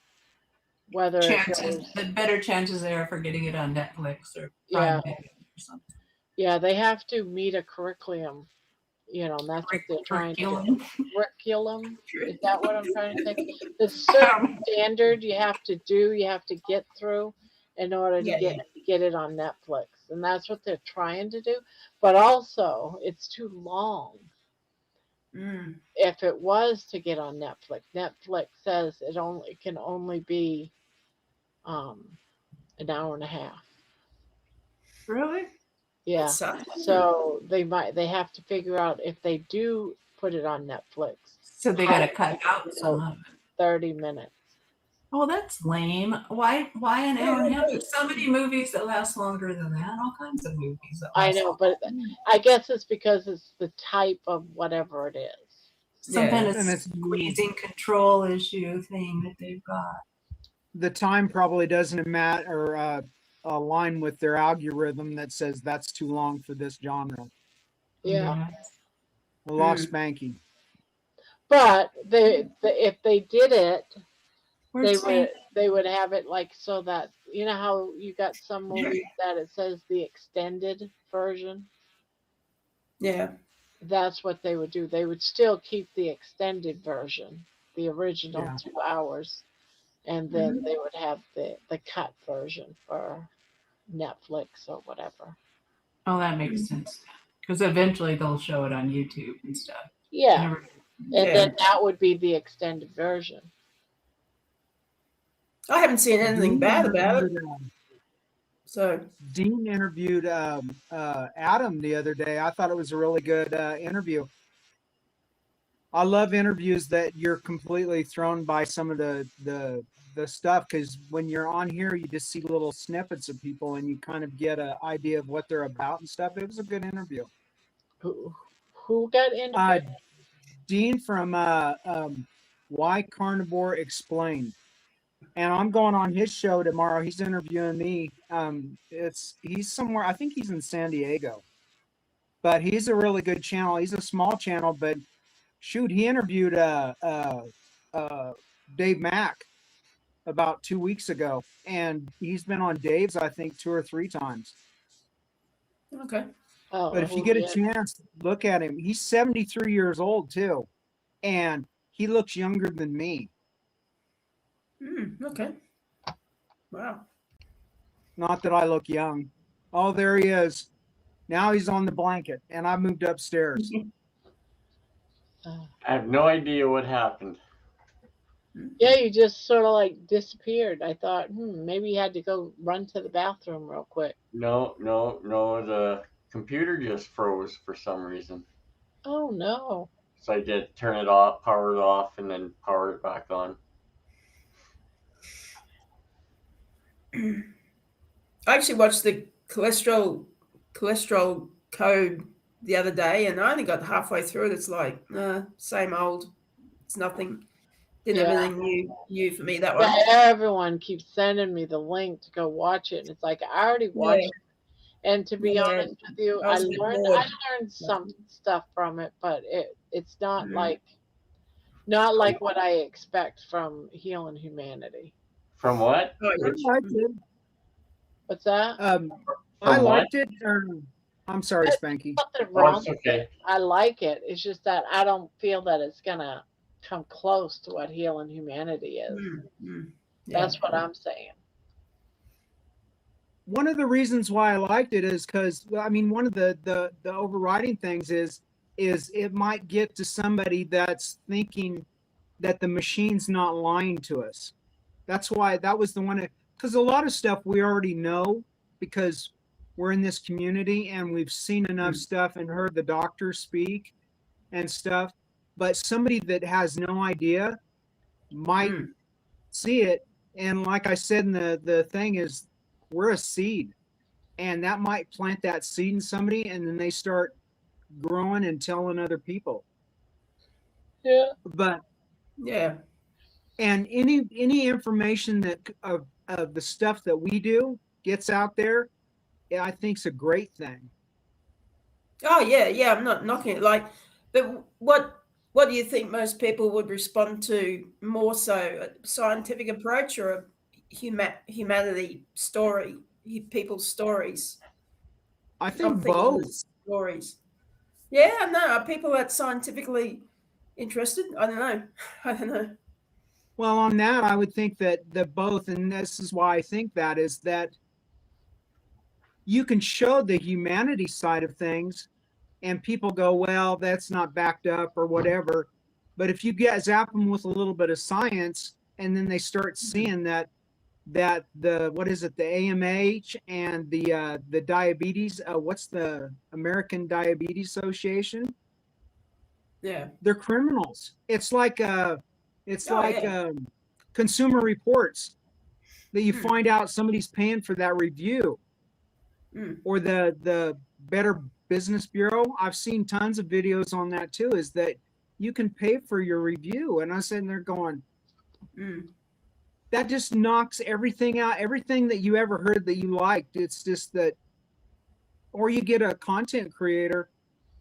whether the better chances there are for getting it on Netflix or yeah, Prime Video or something. yeah, they have to meet a curriculum, and that's what they're trying to do. Curriculum, is that what I'm trying to say? There's a certain standard you have to get through in order to get it on Netflix, and that's what they're trying to do. But also, it's too long. If it was to get on Netflix says it can only be an hour and a half. Really? Yeah. So they have to figure out if they do put it on Netflix. So they got to cut out some of it. 30 minutes. Oh, that's lame. Why an hour and a half? There's so many movies that last longer than that. All kinds of movies that last I know, but I guess it's because it's the type of whatever it is. Some kind of squeezing control issue thing that they've got. The time probably doesn't matter align with their algorithm that says that's too long for this genre. Yeah. I lost Spanky. But if they did it, they would have it like so that you know how you got some movies that it says the extended version. Yeah. That's what they would do. They would still keep the extended version, the original 2 hours, and then they would have the cut version for Netflix or whatever. Oh, that makes sense. Because eventually they'll show it on YouTube and stuff. Yeah. And then that would be the extended version. I haven't seen anything bad about it. So Dean interviewed Adam the other day. I thought it was a really good interview. I love interviews that you're completely thrown by some of the stuff, because when you're on here, you just see little snippets of people and you kind of get an idea of what they're about and stuff. It was a good interview. Who got interviewed? Dean from Why Carnivore Explained. And I'm going on his show tomorrow. He's interviewing me. He's somewhere, I think he's in San Diego. But he's a really good channel. He's a small channel, but shoot, he interviewed Dave Mack about 2 weeks ago. And he's been on Dave's, I think, 2 or 3 times. Okay. But if you get a chance, look at him. He's 73 years old, too. And he looks younger than me. Okay. Wow. Not that I look young. Oh, there he is. Now he's on the blanket, and I moved upstairs. I have no idea what happened. Yeah, you just sort of like disappeared. I thought, maybe you had to go run to the bathroom real quick. No. The computer just froze for some reason. Oh, no. So I get turn it off, power it off, and then power it back on. I actually watched the cholesterol code the other day, and I only got halfway through it. It's like, same old. It's nothing. Didn't have anything new for me, that one. Everyone keeps sending me the link to go watch it, and it's like I already watched it. And to be honest with you, I learned some stuff from it, but it's not like what I expect from Healing Humanity. From what? I liked it. What's that? I liked it. I'm sorry, Spanky. Nothing wrong. Okay. I like it. It's just that I don't feel that it's gonna come close to what Healing Humanity is. That's what I'm saying. One of the reasons why I liked it is because, I mean, one of the overriding things is it might get to somebody that's thinking that the machine's not lying to us. That's why that was the one, because a lot of stuff we already know because we're in this community and we've seen enough stuff and heard the doctors speak and stuff. But somebody that has no idea might see it. And like I said, the thing is, we're a seed, and that might plant that seed in somebody, and then they start growing and telling other people. Yeah. But yeah. And any information that of the stuff that we do gets out there, I think is a great thing. Oh yeah, I'm not knocking it. Like, but what do you think most people would respond to more so, a scientific approach or a humanity story, people's stories? I think both stories. Yeah, no, are people that scientifically interested? I don't know. Well, on that, I would think that both, and this is why I think that is that you can show the humanity side of things and people go, well, that's not backed up or whatever. But if you zap them with a little bit of science, and then they start seeing that the what is it, the AMH and the diabetes, what's the American Diabetes Association? Yeah, they're criminals. It's like Consumer Reports that you find out somebody's paying for that review, or the Better Business Bureau. I've seen tons of videos on that too. Is that you can pay for your review, and I'm sitting there going, that just knocks everything out, everything that you ever heard that you liked. It's just that, or you get a content creator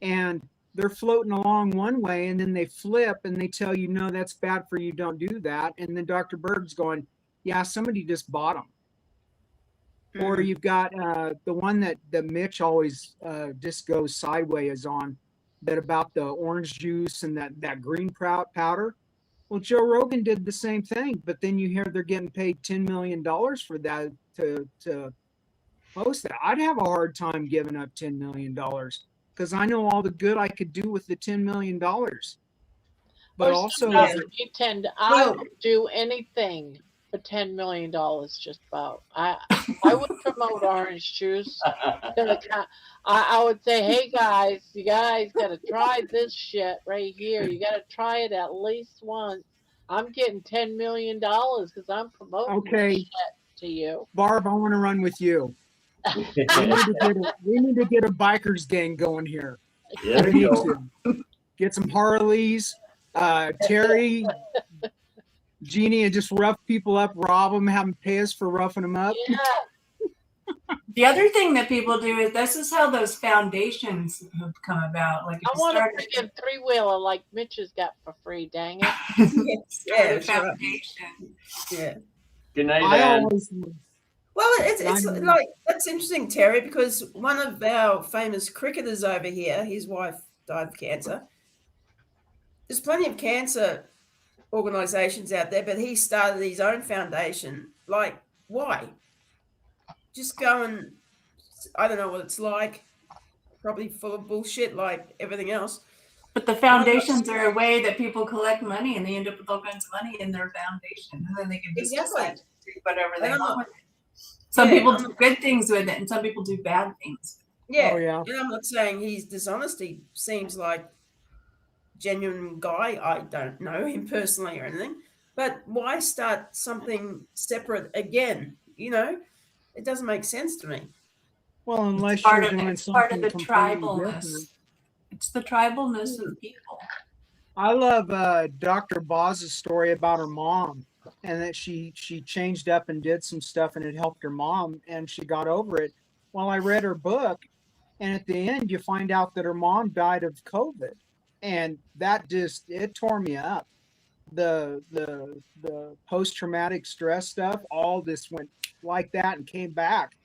and they're floating along one way and then they flip and they tell you, no, that's bad for you, don't do that. And then Dr. Berg's going, yeah, somebody just bought them. Or you've got the one that Mitch always just goes sideways on, that about the orange juice and that green powder. Well, Joe Rogan did the same thing, but then you hear they're getting paid $10 million for that to post that. I'd have a hard time giving up $10 million because I know all the good I could do with the $10 million. But also, I would do anything for $10 million. Just about. I would promote orange juice. I would say, hey guys, you guys got to try this shit right here. You got to try it at least once. I'm getting $10 million because I'm promoting this shit to you. Barb, I want to run with you. we need to get a bikers gang going here. Yeah, we need to get some Harleys, Terry, Jeannie, and just rough people up, rob them, have them pay us for roughing them up. Yeah. The other thing that people do is this is how those foundations have come about. Like, if I want a freaking 3-wheeler like Mitch has got for free. Dang it! Yeah, foundation. Yeah. Good night, Ann. Well, it's like, that's interesting, Terry, because one of our famous cricketers over here, his wife died of cancer. There's plenty of cancer organizations out there, but he started his own foundation. Like, why? Just go and, I don't know what it's like, probably full of bullshit like everything else. But the foundations are a way that people collect money and they end up with all kinds of money in their foundation. And then they can just decide to do whatever they want with it. Some people do good things with it and some people do bad things. Yeah. And I'm not saying his dishonesty seems like genuine guy. I don't know him personally or anything, but why start something separate again? You know, it doesn't make sense to me. Well, unless part you're of, doing it's part of something the completely tribalness. different. It's the tribalness of people. I love Dr. Boz's story about her mom, and that she changed up and did some stuff, and it helped her mom, and she got over it. Well, I read her book, and at the end, you find out that her mom died of COVID, and that just it tore me up. The post traumatic stress stuff, all this went like that and came back,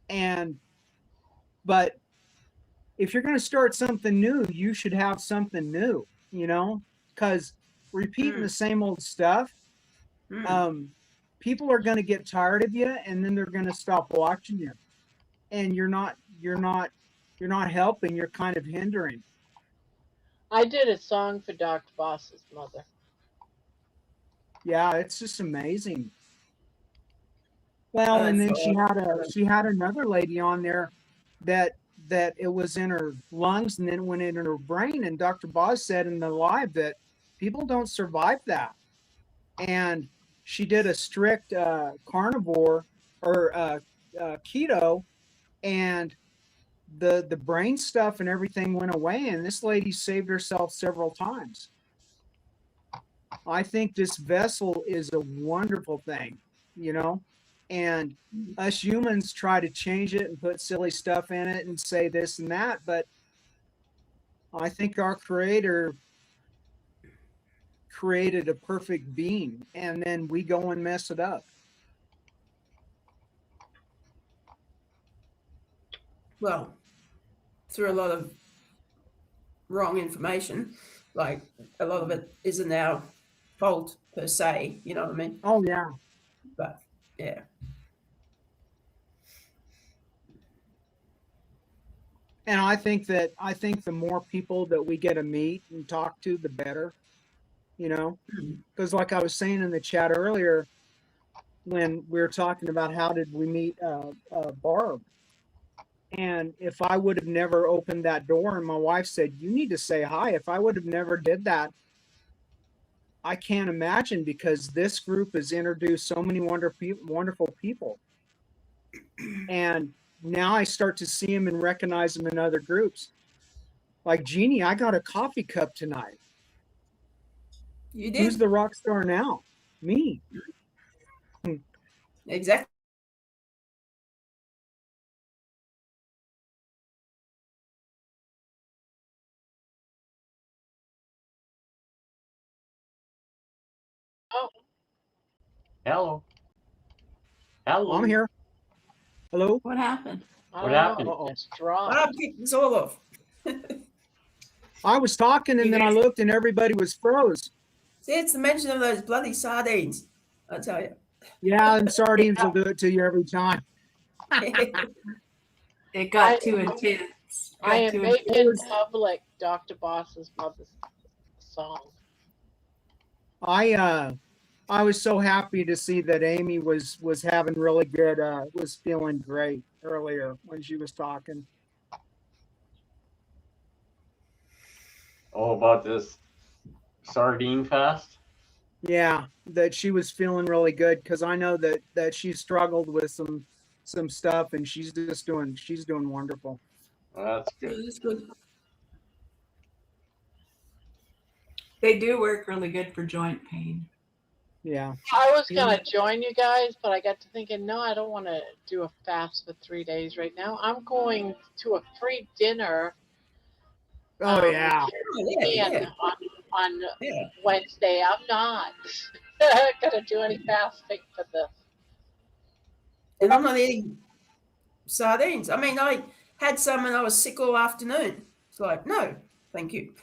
and but if you're going to start something new, you should have something new, you know, because repeating the same old stuff, people are going to get tired of you, and then they're going to stop watching you, and you're not helping. You're kind of hindering. I did a song for Dr. Boss's mother. Yeah, it's just amazing. Well, and then she had another lady on there that it was in her lungs and then it went in her brain. And Dr. Boz said in the live that people don't survive that. And she did a strict carnivore or keto, and the brain stuff and everything went away. And this lady saved herself several times. I think this vessel is a wonderful thing, you know, and us humans try to change it and put silly stuff in it and say this and that. But I think our creator created a perfect being, and then we go and mess it up. Well, through a lot of wrong information, like a lot of it isn't our fault per se, you know what I mean? Oh yeah. But yeah. And I think the more people that we get to meet and talk to, the better, you know, because like I was saying in the chat earlier, when we were talking about how did we meet Barb, and if I would have never opened that door and my wife said, you need to say hi, if I would have never did that, I can't imagine, because this group has introduced so many wonderful people. And now I start to see them and recognize them in other groups. Like Jeannie, I got a coffee cup tonight. You did. Who's the rock star now? Me. Exactly. Oh. Hello. Hello. I'm here. Hello. What happened? What happened? It's dropped. I'll kick this all off. I was talking and then I looked and everybody was froze. See, it's the mention of those bloody sardines, I tell you. Yeah, and sardines will do it to you every time. It got too intense. I am making public Dr. Boss's mother's song. I was so happy to see that Amy was having really good, was feeling great earlier when she was talking. Oh, about this sardine fast? Yeah, that she was feeling really good, because I know that she struggled with some stuff, and she's doing wonderful. Well, that's good. That's good. They do work really good for joint pain. Yeah. I was gonna join you guys, but I got to thinking, no, I don't want to do a fast for 3 days right now. I'm going to a free dinner. Oh yeah. On Wednesday. I'm not gonna do any fasting for this. And I'm not eating sardines. I mean, I had some and I was sick all afternoon. It's like, no, thank you.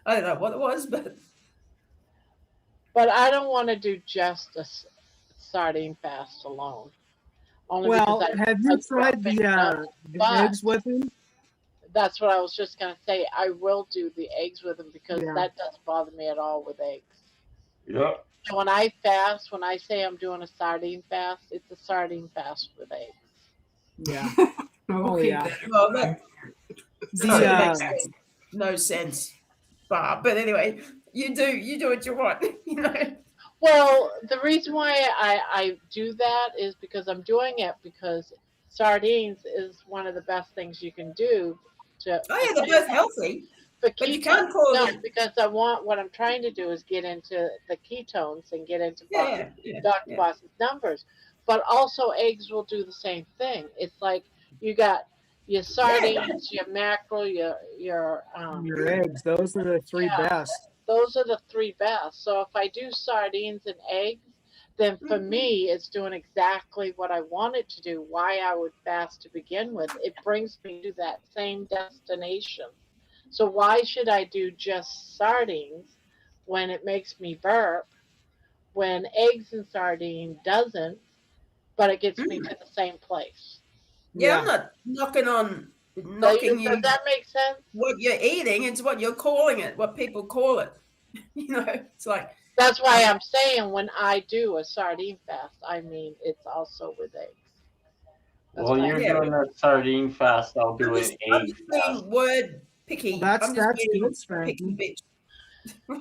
I don't know what it was, but I don't want to do just a sardine fast alone. Only well, because have you tried the eggs with them? That's what I was just gonna say. I will do the eggs with them, because that doesn't bother me at all with eggs. Yeah. When I fast, when I say I'm doing a sardine fast, it's a sardine fast with eggs. Yeah. Oh yeah. Well, that makes no sense. Barb. But anyway, you do what you want, you know. Well, the reason why I do that is because I'm doing it because sardines is one of the best things you can do to Oh yeah, they're both healthy, for but you ketones. can't call No, them. because what I'm trying to do is get into the ketones and get into Yeah, Dr. Boss's numbers. But also eggs will do the same thing. It's like you got your sardines, your mackerel, your eggs. Those are the three best. those are the three best. So if I do sardines and eggs, then for me, it's doing exactly what I wanted to do, why I would fast to begin with. It brings me to that same destination. So why should I do just sardines when it makes me burp, when eggs and sardine doesn't, but it gets me to the same place? Yeah, I'm not knocking you. Does that make sense? What you're eating, it's what you're calling it, what people call it. You know, it's like. That's why I'm saying when I do a sardine fast, I mean it's also with eggs. Well, you're doing a sardine fast. I'll do an egg fast. Word picky. That's being good, picky bitch.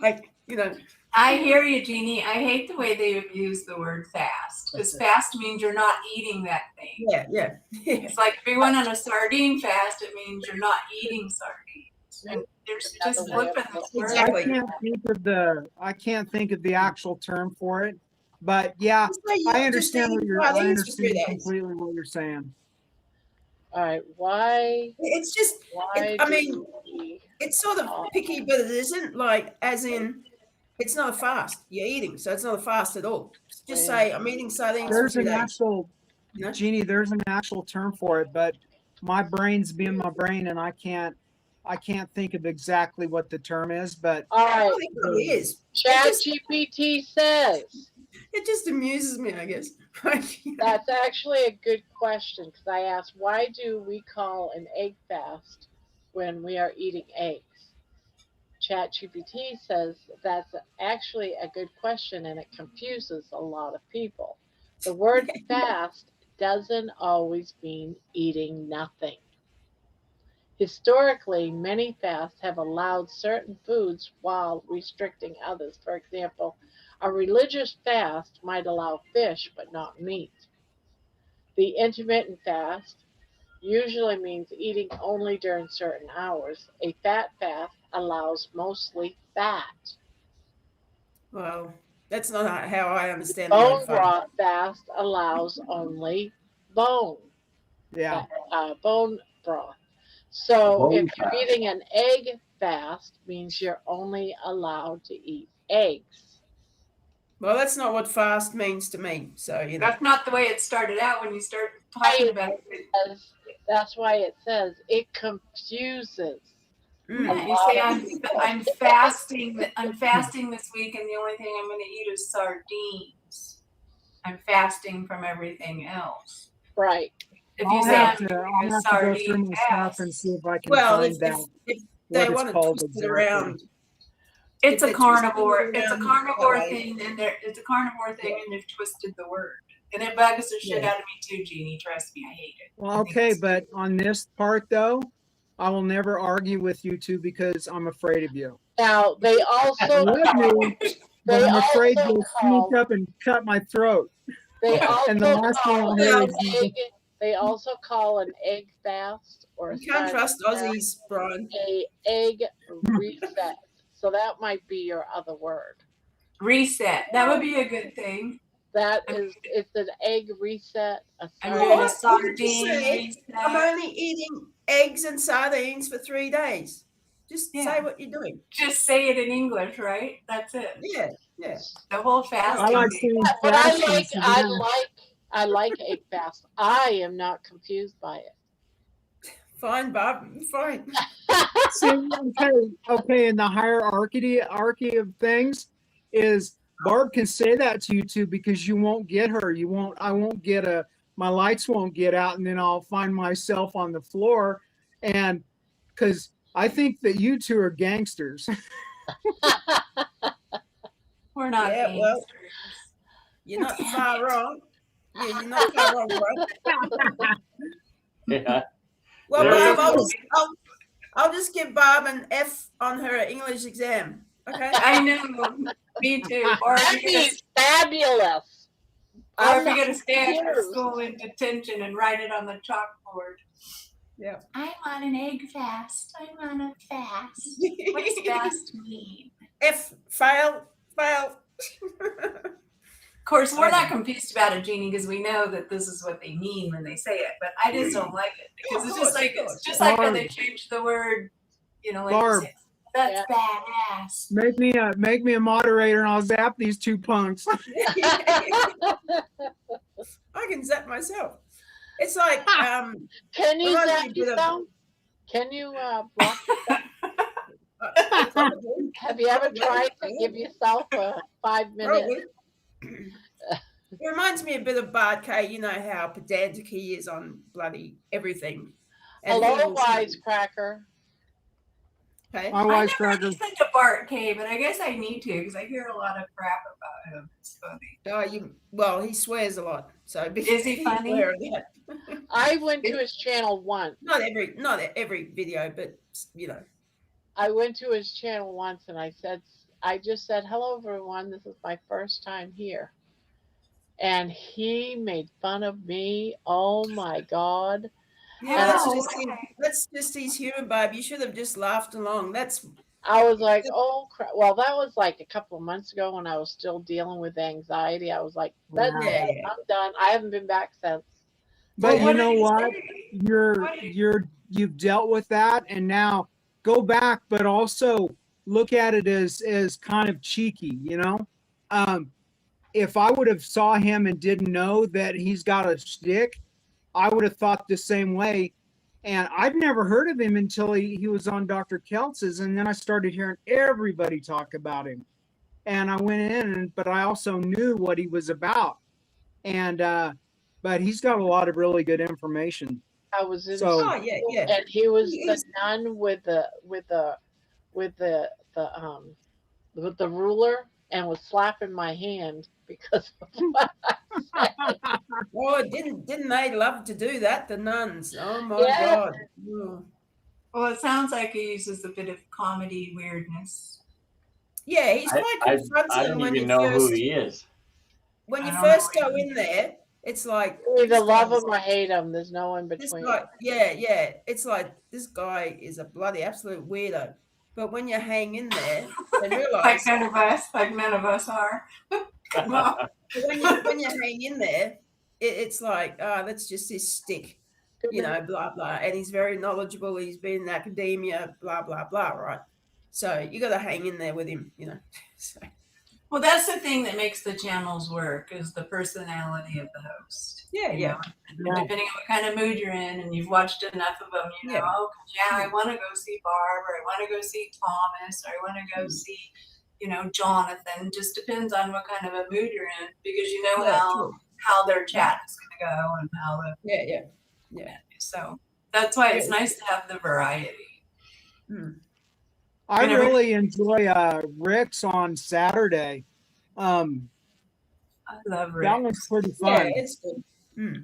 Like, you know. I hear you, Jeannie. I hate the way they abuse the word fast, because fast means you're not eating that thing. Yeah. It's like if you went on a sardine fast, it means you're not eating sardines. And there's just flipping the word. I can't think of the actual term for it, but yeah, I understand completely what you're saying. All right, why? It's just. It's sort of picky, but it isn't like as in. It's not a fast. You're eating, so it's not a fast at all. Just say, I'm eating sardines for 2 days. Jeannie, there's an actual term for it, but my brain's being my brain, and I can't think of exactly what the term is. But all right, I think it is. ChatGPT says. It just amuses me, I guess. That's actually a good question because I asked, why do we call an egg fast when we are eating eggs? ChatGPT says that's actually a good question and it confuses a lot of people. The word fast doesn't always mean eating nothing. Historically, many fasts have allowed certain foods while restricting others. For example, a religious fast might allow fish but not meat. The intermittent fast usually means eating only during certain hours. A fat fast allows mostly fat. Well, that's not how I understand Bone broth fast allows only bone. Yeah. Bone broth. So if you're eating an egg fast, means you're only allowed to eat eggs. Well, that's not what fast means to me. So, you know. That's not the way it started out when you start talking about it. That's why it says it confuses. You say I'm fasting. I'm fasting this week, and the only thing I'm going to eat is sardines. I'm fasting from everything else. Right. If you say I'm doing a sardine fast, and see if I can find that. If they want to twist it around. It's a carnivore. It's a carnivore thing, and it's a carnivore thing, and they've twisted the word. And it bugs the shit out of me too, Jeannie. Trust me, I hate it. Well, okay, but on this part though, I will never argue with you two because I'm afraid of you. Now they also but I'm afraid you'll sneak up and cut my throat. They also and the last thing I'll hear is they also call an egg fast or you can't trust Aussies, Brian. A egg reset. So that might be your other word. Reset. That would be a good thing. It's an egg reset. A sardine reset. I'm only eating eggs and sardines for 3 days. Just say what you're doing. Just say it in English, right? That's it. Yeah. The whole fast. I like egg fast. I am not confused by it. Fine, Bob. Fine. Okay. In the hierarchy of things, is Barb can say that to you too because you won't get her. I won't get my lights won't get out, and then I'll find myself on the floor, and because I think that you two are gangsters. We're not gangsters. Well, you're not far wrong. Yeah, you're not far wrong, right? Yeah. Well, Bob, I'll just give Barb an F on her English exam. Okay. I know. Me too. Or That'd be fabulous. if you're going to stay at school in detention and write it on the chalkboard. Yeah. I'm on an egg fast. I'm on a fast. What does fast mean? F, fail. Of course, we're not confused about it, Jeannie, because we know that this is what they mean when they say it. But I just don't like it because it's just like how they changed the word. You know, like Barb. you say, that's badass. Make me a moderator, and I'll zap these two punks. I can zap myself. It's like Can you reminds zap me a bit of- yourself? Can you block yourself? Have you ever tried to give yourself a 5-minute? It reminds me a bit of Bart K. You know how pedantic he is on bloody everything. And Hello, he will say- wisecracker. Okay. My I never wisecracker. listened to Bart K, but I guess I need to because I hear a lot of crap about him. It's funny. Well, he swears a lot. So Is he funny? aware of that. I went to his channel once. Not every video, but you know. I went to his channel once and I just said, hello, everyone. This is my first time here. And he made fun of me. Oh, my God. Yeah, that's just his humor, Barb. You should have just laughed along. I was like, oh, crap. Well, that was like a couple of months ago when I was still dealing with anxiety. I was like, that's it. I'm done. I haven't been back since. But you know what? You've dealt with that, and now go back, but also look at it as kind of cheeky, you know? If I would have saw him and didn't know that he's got a shtick, I would have thought the same way. And I'd never heard of him until he was on Dr. Keltz's, and then I started hearing everybody talk about him. And I went in, but I also knew what he was about. And but he's got a lot of really good information. I was in Oh, school, yeah. and he was the nun with the ruler and was slapping my hand because of what I said. Oh, didn't they love to do that, the nuns? Oh my Yeah. God. Oh. Well, it sounds like he uses a bit of comedy weirdness. Yeah, he's quite I confronting don't when even you know who first he is. when you I don't know first either. go in there. It's like You either this love guy's- him or hate him. There's no in This between. guy, yeah. It's like this guy is a bloody absolute weirdo. But when you hang in there and realize Like none of us are. Come on. when you hang in there, it's like, that's just his stick, you know, blah blah. And he's very knowledgeable. He's been in academia, blah blah blah, right? So you got to hang in there with him, you know. So, Well, that's the thing that makes the channels work is the personality of the host. yeah. Depending on what kind of mood you're in, and you've watched enough of them, you know, I want to go see Barb, or I want to go see Thomas, or I want to go see, you know, Jonathan. Just depends on what kind of a mood you're in, because you know how their chat is going to go and how the yeah. So that's why it's nice to have the variety. I really enjoy Rick's on Saturday. I love Rick's. That one's pretty fun. Yeah, it's good.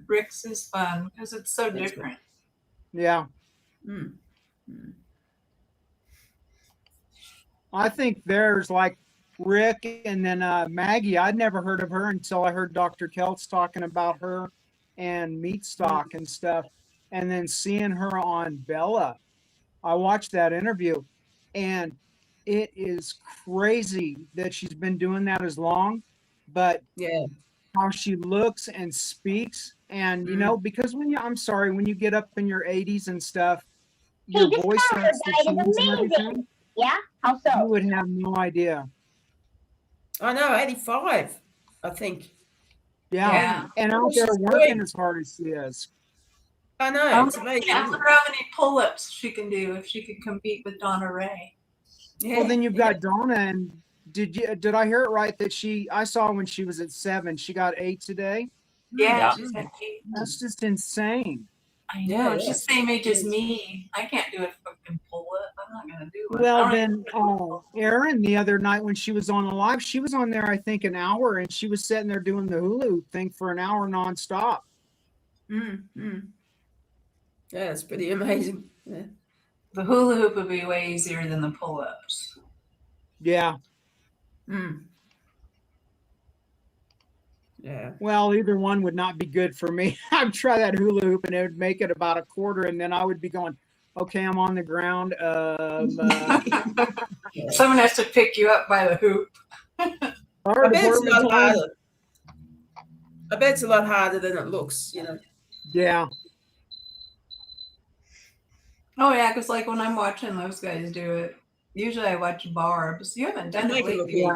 Rick's is fun because it's so That's different. Yeah. I think there's like Rick and then Maggie. I'd never heard of her until I heard Dr. Keltz talking about her and meat stock and stuff. And then seeing her on Bella. I watched that interview, and it is crazy that she's been doing that as long, but how she looks and speaks. And, you know, because when you get up in your 80s and stuff, your voice starts to change and everything. Yeah? How so? You would have no idea. I know, 85, I think. Yeah. And out there working as hard as she is. I know. It's amazing. I wonder how many pull-ups she can do if she could compete with Donna Ray. Yeah. Well, then you've got Donna, and did I hear it right that I saw when she was at 7, she got 8 today? Yeah, she's at 8. That's just insane. I know. She's the same age as me. I can't do a fucking pull-up. I'm not gonna do it. Well, then Erin the other night when she was on a live, she was on there I think an hour, and she was sitting there doing the hula hoop thing for an hour nonstop. Yeah, it's pretty amazing. Yeah. The hula hoop would be way easier than the pull-ups. Yeah. Yeah. Well, either one would not be good for me. I'd try that hula hoop and it would make it about a quarter, and then I would be going, okay, I'm on the ground. Someone has to pick you up by the hoop. I bet it's a lot harder. I bet it's a lot harder than it looks, you know. Yeah. Oh yeah, because like when I'm watching those guys do it, usually I watch Barb's. You haven't done it lately.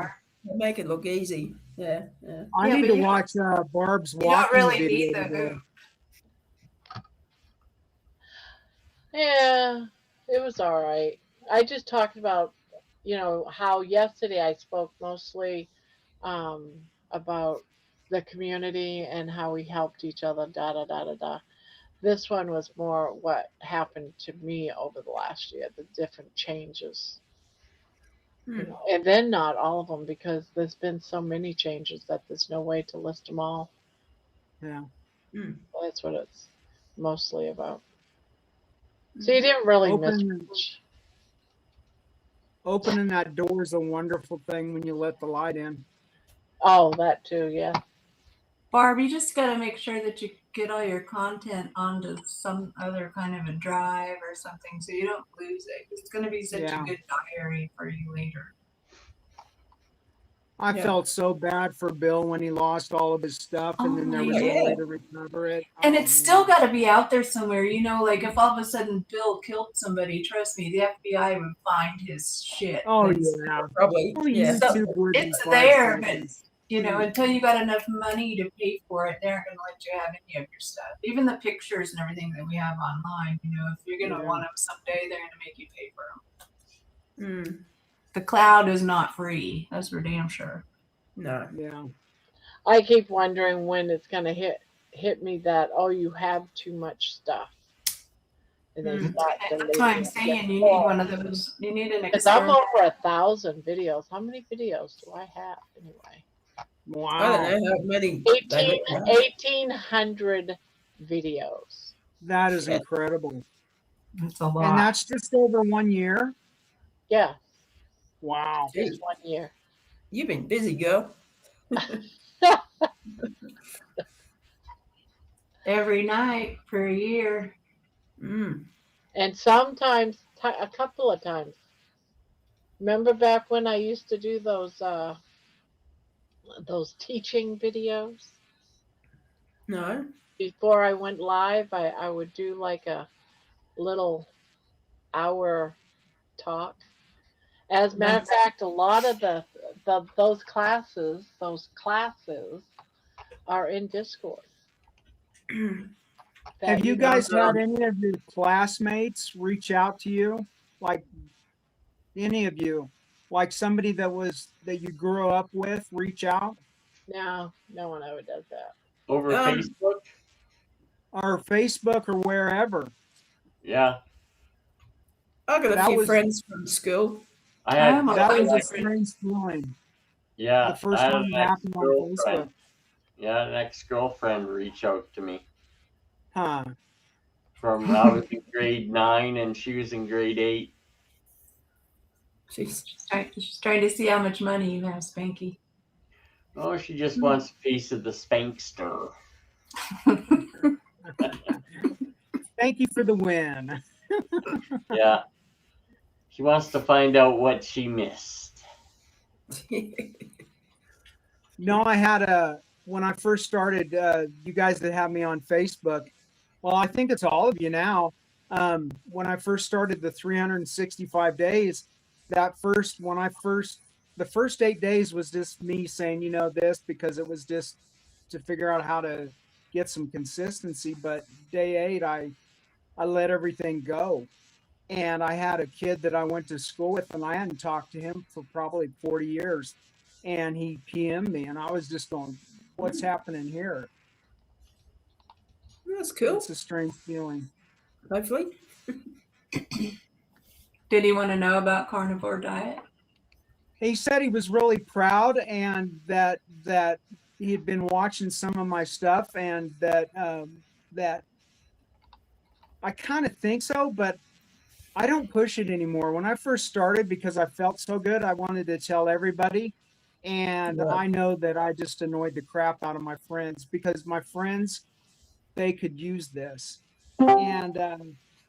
Make it look easy. Yeah, yeah. I need to watch Barb's walking You don't really video need the today. hoop. Yeah, it was all right. I just talked about, how yesterday I spoke mostly about the community and how we helped each other, da da da da da. This one was more what happened to me over the last year, the different changes. And then not all of them, because there's been so many changes that there's no way to list them all. Yeah. That's what it's mostly about. So you didn't really miss much. Opening that door is a wonderful thing when you let the light in. Oh, that too, yeah. Barb, you just got to make sure that you get all your content onto some other kind of a drive or something so you don't lose it. It's going to be such a good diary for you later. I felt so bad for Bill when he lost all of his stuff, and then there was no way to recover it. And it's still got to be out there somewhere. You know, like if all of a sudden Bill killed somebody, trust me, the FBI would find his shit. Oh, yeah. Probably. Yeah. So it's there, but, you know, until you got enough money to pay for it, they aren't going to let you have any of your stuff. Even the pictures and everything that we have online, you know, if you're going to want them someday, they're going to make you pay for them. The cloud is not free. That's for damn sure. No. Yeah. I keep wondering when it's gonna hit me that you have too much stuff. And they start that's why I'm saying you need one of those. You need an because I'm over 1,000 videos. How many videos do I have anyway? Wow. I don't know how many. 1,800 videos. That is incredible. That's a lot. And that's just over 1 year? Yeah. Wow. Just 1 year. You've been busy, girl. Every night for a year. And sometimes, a couple of times. Remember back when I used to do those teaching videos? No. Before I went live, I would do like a little hour talk. As a matter of fact, a lot of those classes are in Discord. Have you guys had any of your classmates reach out to you? Like any of you? Like somebody that you grew up with reach out? No, no one ever does that. Over Facebook? Or Facebook or wherever. Yeah. I got a few friends from school. That was a strange feeling. Yeah. The first time it happened on Facebook. Yeah, an ex-girlfriend reached out to me. Huh. I was in grade 9 and she was in grade 8. She's trying to see how much money you have, Spanky. Oh, she just wants a piece of the Spankster. Thank you for the win. Yeah. She wants to find out what she missed. No, I had when I first started, you guys that have me on Facebook, well, I think it's all of you now. When I first started the 365 days, the first 8 days was just me saying, this, because it was just to figure out how to get some consistency. But day 8, I let everything go. And I had a kid that I went to school with, and I hadn't talked to him for probably 40 years. And he PM'd me, and I was just going, what's happening here? That's cool. It's a strange feeling. Hopefully. Did he want to know about carnivore diet? He said he was really proud, and that he had been watching some of my stuff, and that I kind of think so, but I don't push it anymore. When I first started, because I felt so good, I wanted to tell everybody. And Yeah. I know that I just annoyed the crap out of my friends because my friends, they could use this. And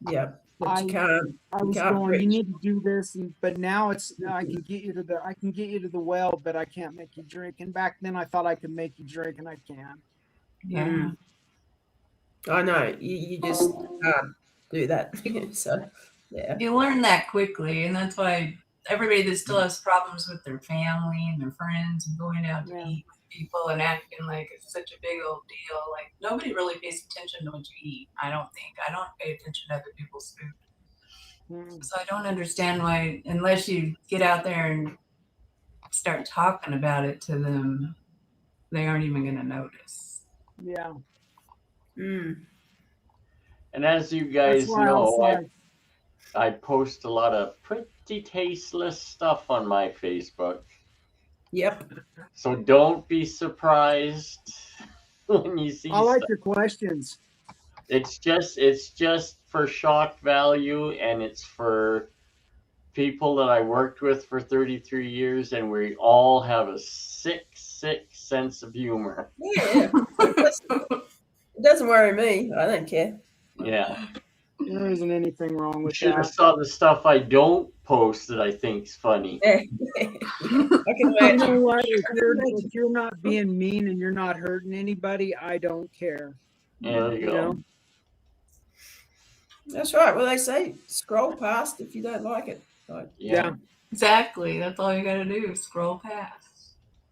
Yeah, but I you can't. I You was can't going, you preach. need to do this, but now it's I can get you to the well, but I can't make you drink. And back then I thought I could make you drink, and I can. Yeah. I know you just can't do that. So yeah. You learn that quickly, and that's why everybody that still has problems with their family and their friends and going out to Yeah. eat with people and acting like it's such a big old deal. Like nobody really pays attention to what you eat. I don't think. I don't pay attention to other people's food. So I don't understand why, unless you get out there and start talking about it to them, they aren't even going to notice. Yeah. And as you That's guys why I know, was like, I post a lot of pretty tasteless stuff on my Facebook. Yep. So don't be surprised when you see I like stuff. your questions. It's just for shock value, and it's for people that I worked with for 33 years, and we all have a sick sense of humor. Yeah. It doesn't worry me. I don't care. Yeah. There isn't anything wrong You with should have that. saw the stuff I don't post that I think's funny. I can You imagine. know what? If you're not being mean and you're not hurting anybody, I don't care. There you go. know? That's right. Well, they say scroll past if you don't like it. Like, Yeah. Exactly. That's all you got to do is scroll past.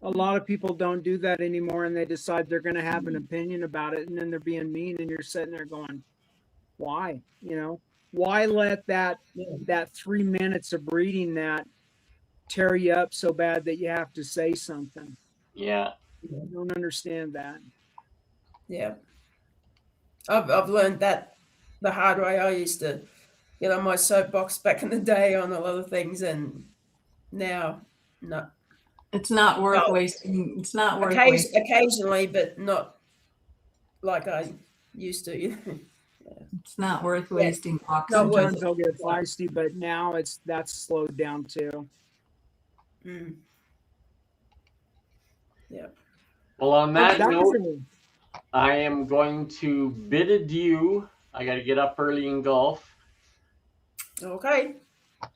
A lot of people don't do that anymore, and they decide they're going to have an opinion about it, and then they're being mean, and you're sitting there going, why? You know, why let that 3 minutes of reading that tear you up so bad that you have to say something? Yeah. I don't understand that. Yeah. I've learned that the hard way. I used to get on my soapbox back in the day on a lot of things, and now no. It's not worth wasting. It's not worth wasting. Occasionally, but not like I used to. It's not worth wasting. Sometimes I'll get feisty, but now that's slowed down too. Yeah. Well, on that note, I am going to bid adieu. I got to get up early and golf. Okay.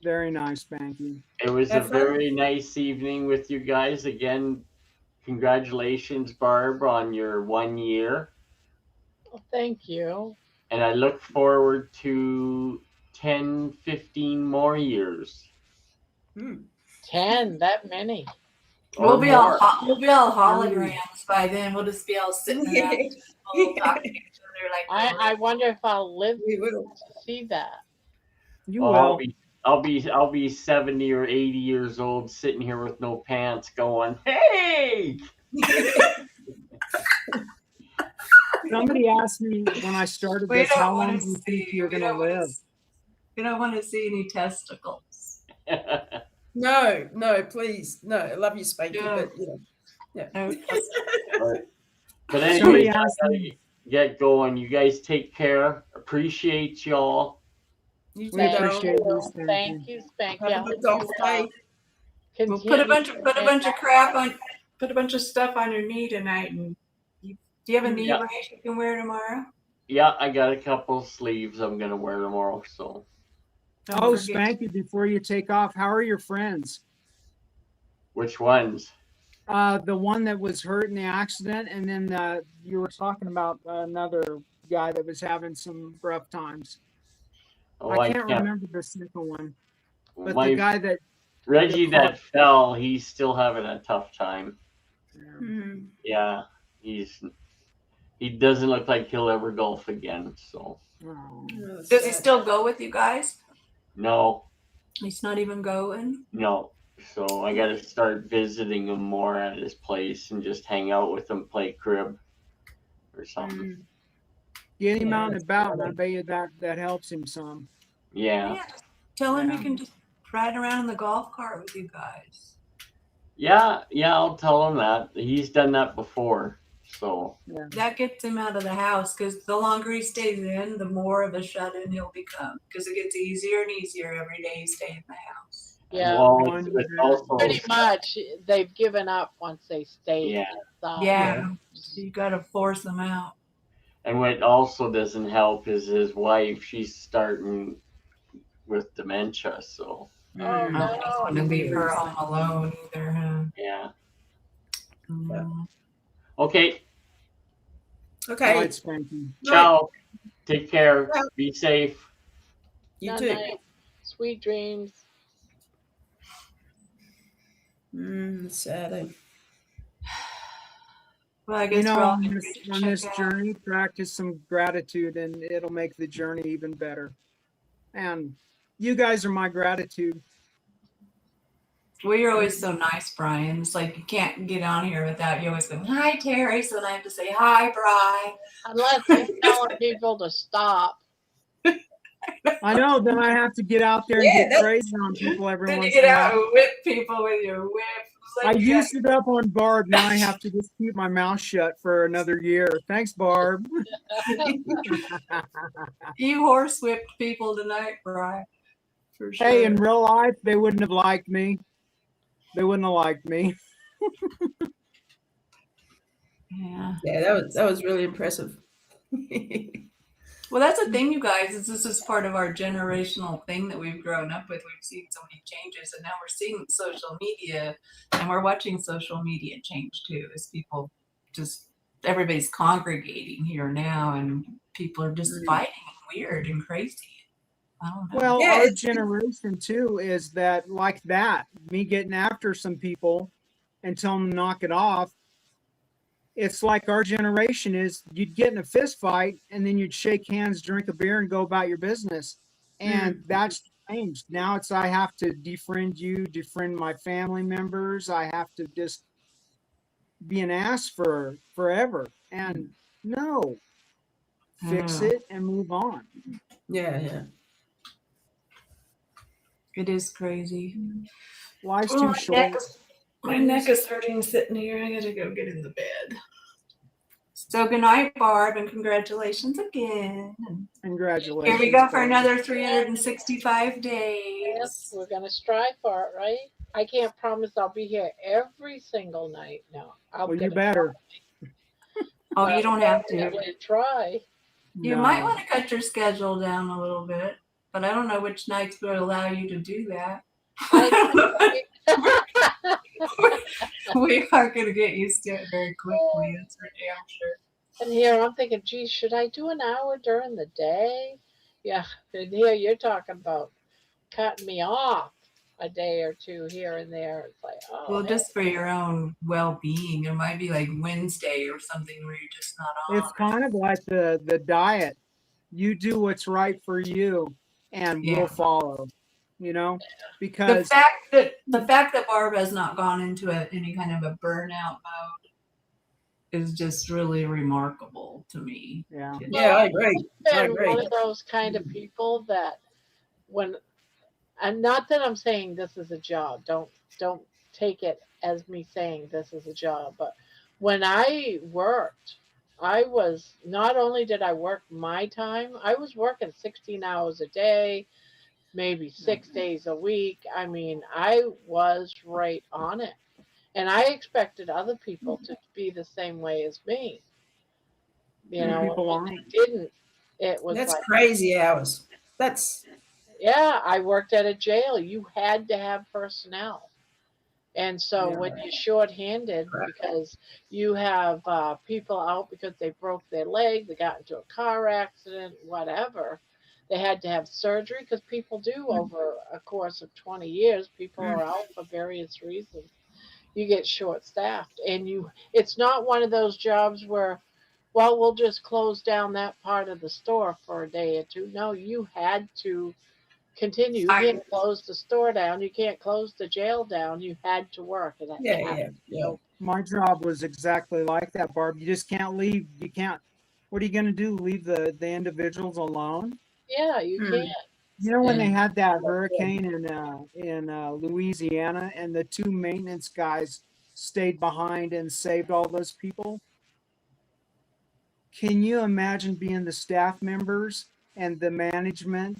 Very nice, Spanky. It was a very nice evening with you guys. Again, congratulations, Barb, on your 1 year. Well, thank you. And I look forward to 10, 15 more years. 10, that many. We'll be all holograms by then. We'll just be all sitting around talking to each other like. I wonder if I'll live to see that. You will. I'll be 70 or 80 years old, sitting here with no pants, going, "Hey!" Somebody asked me when I started this, how long do you think you're going to live? We don't want to see any testicles. No, please, no. I love you, Spanky, but But anyway, I gotta get going. You guys take care. Appreciate y'all. We appreciate you. Thank you, Spanky. Have a good golf day. We'll put a bunch of crap on. Put a bunch of stuff on your knee tonight. And do you have a knee brace you can wear tomorrow? Yeah, I got a couple sleeves I'm gonna wear tomorrow. So. Oh, Spanky! Before you take off, how are your friends? Which ones? The one that was hurt in the accident, and then you were talking about another guy that was having some rough times. Oh, I can't remember the second one, but My the guy that Reggie that fell, he's still having a tough time. Yeah. Yeah, he doesn't look like he'll ever golf again. So. Does he still go with you guys? No. He's not even going? No. So I got to start visiting him more at his place and just hang out with him, play crib or something. Get him out and about, and I bet you that helps him some. Yeah. Tell him he can just ride around in the golf cart with you guys. Yeah, I'll tell him that. He's done that before. So that gets him out of the house, because the longer he stays in, the more of a shut-in he'll become, because it gets easier and easier every day you stay in the house. Yeah, well, it's also pretty much they've given up once they stay inside. Yeah, you got to force them out. And what also doesn't help is his wife. She's starting with dementia, so. Oh I don't want to leave her home alone either, huh? Yeah. Okay. Okay. Right, Spanky. Ciao. Take care. Be safe. You Good too. night. Sweet dreams. Sad. Well, I guess we're all on gonna this, get to on check this out. journey, practice some gratitude, and it'll make the journey even better. And you guys are my gratitude. Well, you're always so nice, Brian. It's like you can't get on here without you always going, hi, Terry. So then I have to say, hi, Brian. Unless you're telling people to stop. I know, then I have to get out there and get crazy on people every Then once you in get a out while. and whip people with your whip. I used it up on Barb. Now I have to just keep my mouth shut for another year. Thanks, Barb. You horse whipped people tonight, Brian. For sure. Hey, in real life, they wouldn't have liked me. They wouldn't have liked me. Yeah. Yeah, that was really impressive. Well, that's the thing, you guys, is this is part of our generational thing that we've grown up with. We've seen so many changes, and now we're seeing social media, and we're watching social media change too, as people just, everybody's congregating here now, and people are just fighting and weird and crazy. I don't know. Well, our generation too is that like that. Me getting after some people and telling them to knock it off. It's like our generation is you'd get in a fist fight and then you'd shake hands, drink a beer, and go about your business. And that's changed. Now it's I have to defriend you, defriend my family members. I have to just be an ass for forever. And no, fix it and move on. Yeah. It is crazy. Life's too short. My neck is hurting sitting here. I gotta go get in the bed. So good night, Barb, and congratulations again. Congratulations. Here we go for another 365 days. Yes, we're gonna strive for it, right? I can't promise I'll be here every single night. No, Well, you better. Oh, you don't have to. Try. You might want to cut your schedule down a little bit, but I don't know which nights would allow you to do that. We are going to get used to it very quickly. That's for damn sure. And here I'm thinking, geez, should I do an hour during the day? Yeah, and here you're talking about cutting me off a day or two here and there. It's like, oh. Well, just for your own well-being, it might be like Wednesday or something where you're just not on. It's kind of like the diet. You do what's right for you, and we'll follow. You know, because the fact that Barb has not gone into any kind of a burnout mode is just really remarkable to me. Yeah, I agree. I'm one of those kind of people that and not that I'm saying this is a job. Don't take it as me saying this is a job, but when I worked, I was not only did I work my time, I was working 16 hours a day, maybe 6 days a week. I mean, I was right on it. And I expected other people to be the same way as me. You know, when they didn't, it was That's like crazy hours. Yeah, I worked at a jail. You had to have personnel. And so when you're shorthanded because you have people out because they broke their leg, they got into a car accident, whatever, they had to have surgery because people do over a course of 20 years. People are out for various reasons. You get short-staffed, and it's not one of those jobs where, well, we'll just close down that part of the store for a day or two. No, you had to continue. You can't close the store down. You can't close the jail down. You had to work. And My job was exactly like that, Barb. You just can't leave. You can't. What are you going to do? Leave the individuals alone? Yeah, you can't. You know when they had that hurricane in Louisiana, and the two maintenance guys stayed behind and saved all those people? can you imagine being the staff members and the management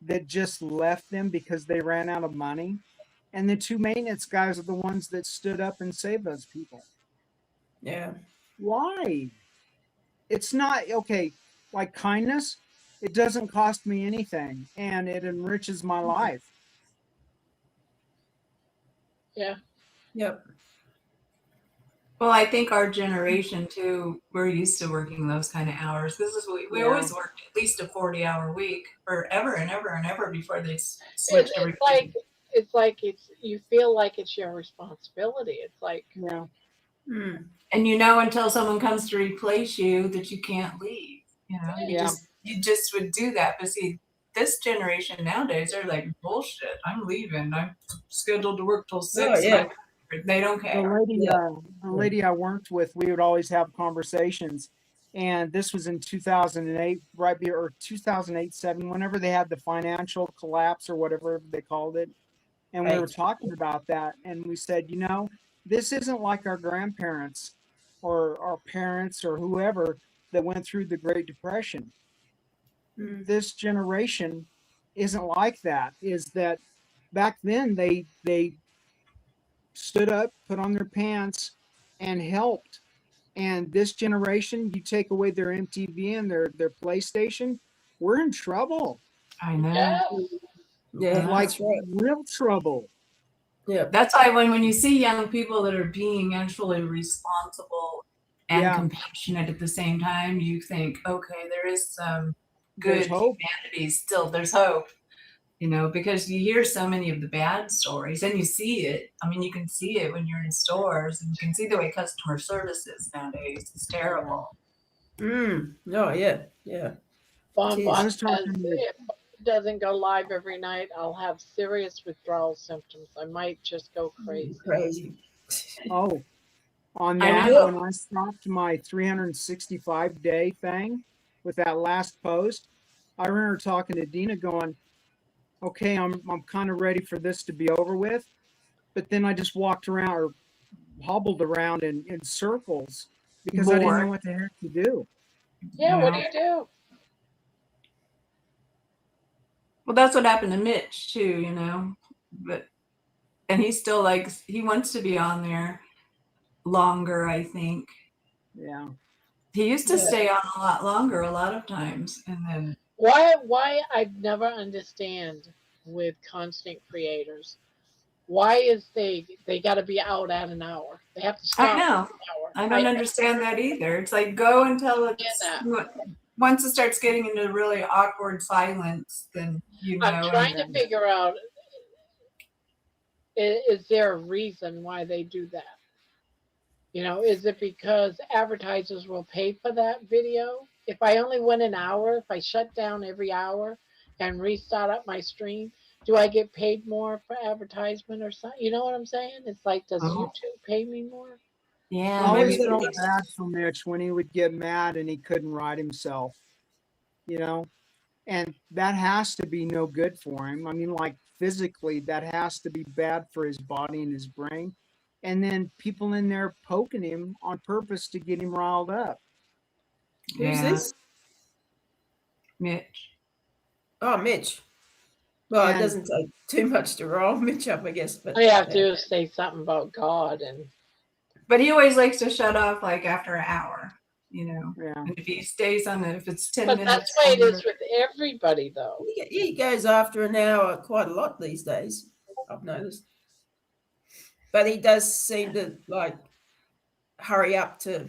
that just left them because they ran out of money? And the two maintenance guys are the ones that stood up and saved those people. Yeah. Why? It's not okay. Like kindness, it doesn't cost me anything and it enriches my life. Yeah. Yep. Well, I think our generation too, we're used to working those kind of hours. This is what we Yeah. always worked at least a 40-hour week forever and ever and ever before they It's, switched it's everything. like you feel like it's your responsibility. It's like, Yeah. And you know, until someone comes to replace you, that you can't leave. You know, Yeah. you just would do that. But see, this generation nowadays, they're like, bullshit. I'm leaving. I'm scheduled to work till 6. Oh, yeah. They don't care. The lady I worked with, we would always have conversations. And this was in 2008, right or 2008, 7, whenever they had the financial collapse or whatever they called it. And we were talking about that. And we said, you know, this isn't like our grandparents or our parents or whoever that went through the Great Depression. This generation isn't like that. Is that back then they stood up, put on their pants, and helped. And this generation, you take away their MTV and their PlayStation, we're in trouble. I know. yeah. Yeah. Like That's right. real trouble. Yeah. That's why when you see young people that are being actually responsible and Yeah. compassionate at the same time, you think, okay, there is some There's good hope. humanity still. There's hope, you know, because you hear so many of the bad stories and you see it. I mean, you can see it when you're in stores and you can see the way customer service is nowadays. It's terrible. Oh, yeah. Yeah. Bon Jeez. Bon I was says talking with if it doesn't go live every night, I'll have serious withdrawal symptoms. I might just go crazy. Crazy. oh on I that know. when I stopped my 365-day thing with that last post, I remember talking to Dina going, okay, I'm kind of ready for this to be over with. But then I just walked around or hobbled around in circles because I didn't know Bored. what the heck to do. Yeah, You what know? do you do? Well, that's what happened to Mitch too, you know. And he still he wants to be on there longer, I think. Yeah. He used to stay on a lot longer, a lot of times, and then Why I've never understand with constant creators. Why is they got to be out at an hour? They have to stop I know. at an hour. I don't understand that either. It's like go until it's once it starts getting into really awkward silence, then you know. I'm trying to figure out, is there a reason why they do that? You know, is it because advertisers will pay for that video? If I only went an hour, if I shut down every hour and restart up my stream, do I get paid more for advertisement or something? You know what I'm saying? It's like, does YouTube pay me more? Yeah, I always maybe felt bad for Mitch when he would get mad and he couldn't write himself, you know, and that has to be no good for him. I mean, like physically, that has to be bad for his body and his brain. And then people in there poking him on purpose to get him riled up. Who's this? Mitch. Oh, Mitch. Well, And- it doesn't take too much to roll Mitch up, I guess. But All you have to do is say something about God and. But he always likes to shut off like after an hour, you know. Yeah. And if he stays on it, if it's 10 But minutes. that's the way it is with everybody, though. he goes after an hour quite a lot these days, I've noticed. But he does seem to like hurry up to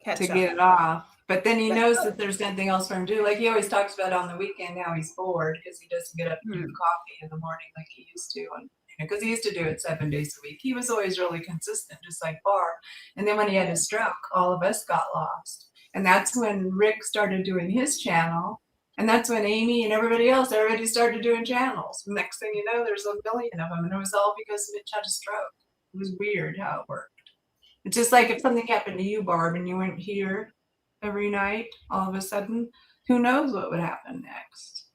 catch to up. get it off. But then he knows that there's nothing else for him to do. Like he always talks about on the weekend, now he's bored because he doesn't get up and do coffee in the morning like he used to. And because he used to do it 7 days a week. He was always really consistent, just like Barb. And then when he had his stroke, all of us got lost. And that's when Rick started doing his channel. And that's when Amy and everybody started doing channels. Next thing you know, there's a million of them. And it was all because Mitch had a stroke. It was weird how it worked. It's just like if something happened to you, Barb, and you weren't here every night, all of a sudden, who knows what would happen next?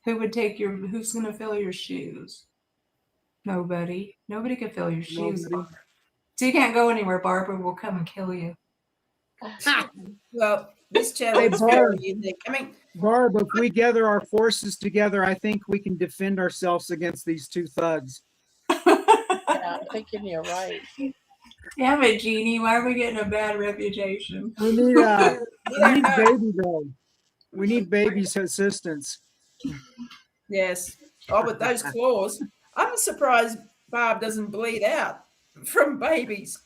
Who's going to fill your shoes? Nobody. Nobody can fill your shoes. Nobody. So you can't go anywhere. Barbara will come and kill you. Well, this channel Hey, is very Barb. unique. I mean, Barb, if we gather our forces together, I think we can defend ourselves against these two thugs. Yeah, I'm thinking you're right. Damn it, Jeannie. Why are we getting a bad reputation? We need baby though. We need baby's assistance. yes. Oh, but those claws. I'm surprised Barb doesn't bleed out from babies.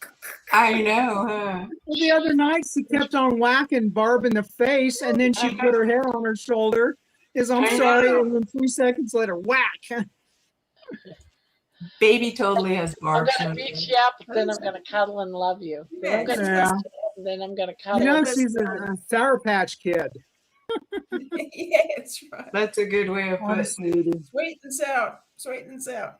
I know, huh? Well, the other night she kept on whacking Barb in the face, and then she put her head on her shoulder. I'm I sorry, know. and then 3 seconds later, whack. Baby totally has I'm Barb gonna syndrome. beat you up, but then I'm gonna cuddle and love you. Then I'm gonna Yeah. then I'm gonna You cuddle. know, she's a Sour Patch Kid. Yeah, that's right. That's a good way of Oh, putting it. sweetie. Sweet and sour. Sweet and sour.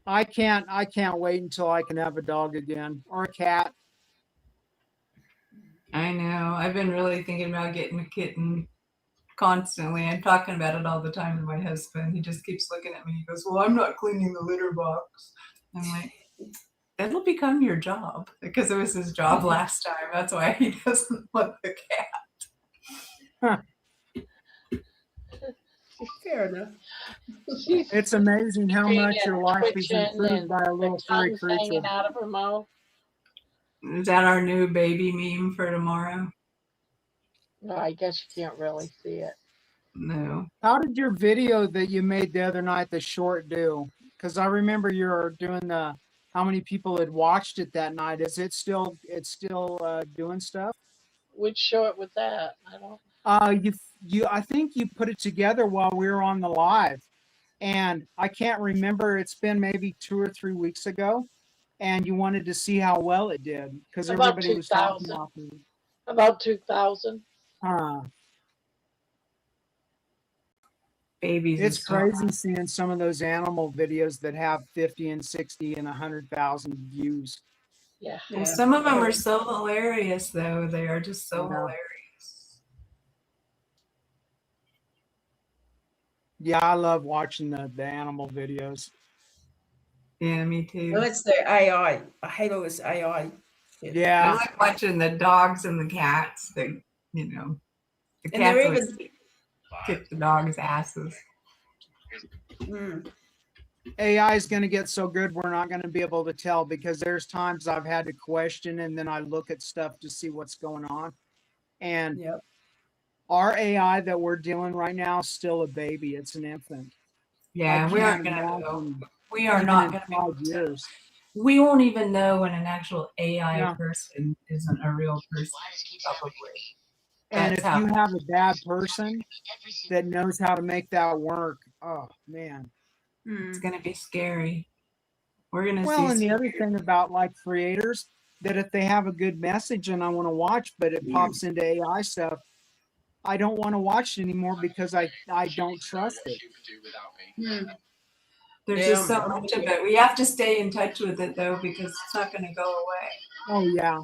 I can't wait until I can have a dog again or a cat. I know. I've been really thinking about getting a kitten constantly. I'm talking about it all the time with my husband. He just keeps looking at me. He goes, "Well, I'm not cleaning the litter box." I'm like, that'll become your job, because it was his job last time. That's why he doesn't want the cat. Huh. Fair enough. It's amazing how much your life is twitching improved and by a little the furry tongue's creature. hanging out of her mouth. Is that our new baby meme for tomorrow? No, I guess you can't really see it. No. How did your video that you made the other night, the short, do? Because I remember you were doing how many people had watched it that night. Is it still doing stuff? Which short was that? I don't. I think you put it together while we were on the live, and I can't remember. It's been maybe 2 or 3 weeks ago, and you wanted to see how well it did because About everybody was talking 2,000. about it. About 2,000. Babies. It's crazy seeing some of those animal videos that have 50 and 60 and 100,000 views. Yeah. Well, some of them are so hilarious, though. They are just so hilarious. Yeah, I love watching the animal videos. Yeah, me too. Well, it's the AI. I hate all this AI. Yeah. I like watching the dogs and the cats. The And cats they're always even kick the dogs' asses. AI is going to get so good we're not going to be able to tell, because there's times I've had to question and then I look at stuff to see what's going on. And our AI that we're dealing right now is still a baby. It's an infant. Yeah, we aren't going to know. We are not going to be able to tell. We won't even know when an actual AI person isn't a real person, probably. And if you have a bad person that knows how to make that work, oh man, it's going to be scary. We're going to see. Well, and the other thing about like creators, that if they have a good message and I want to watch, but it pops into AI stuff, I don't want to watch it anymore because I don't trust it. There's just so much of it. We have to stay in touch with it though, because it's not going to go away. Oh yeah.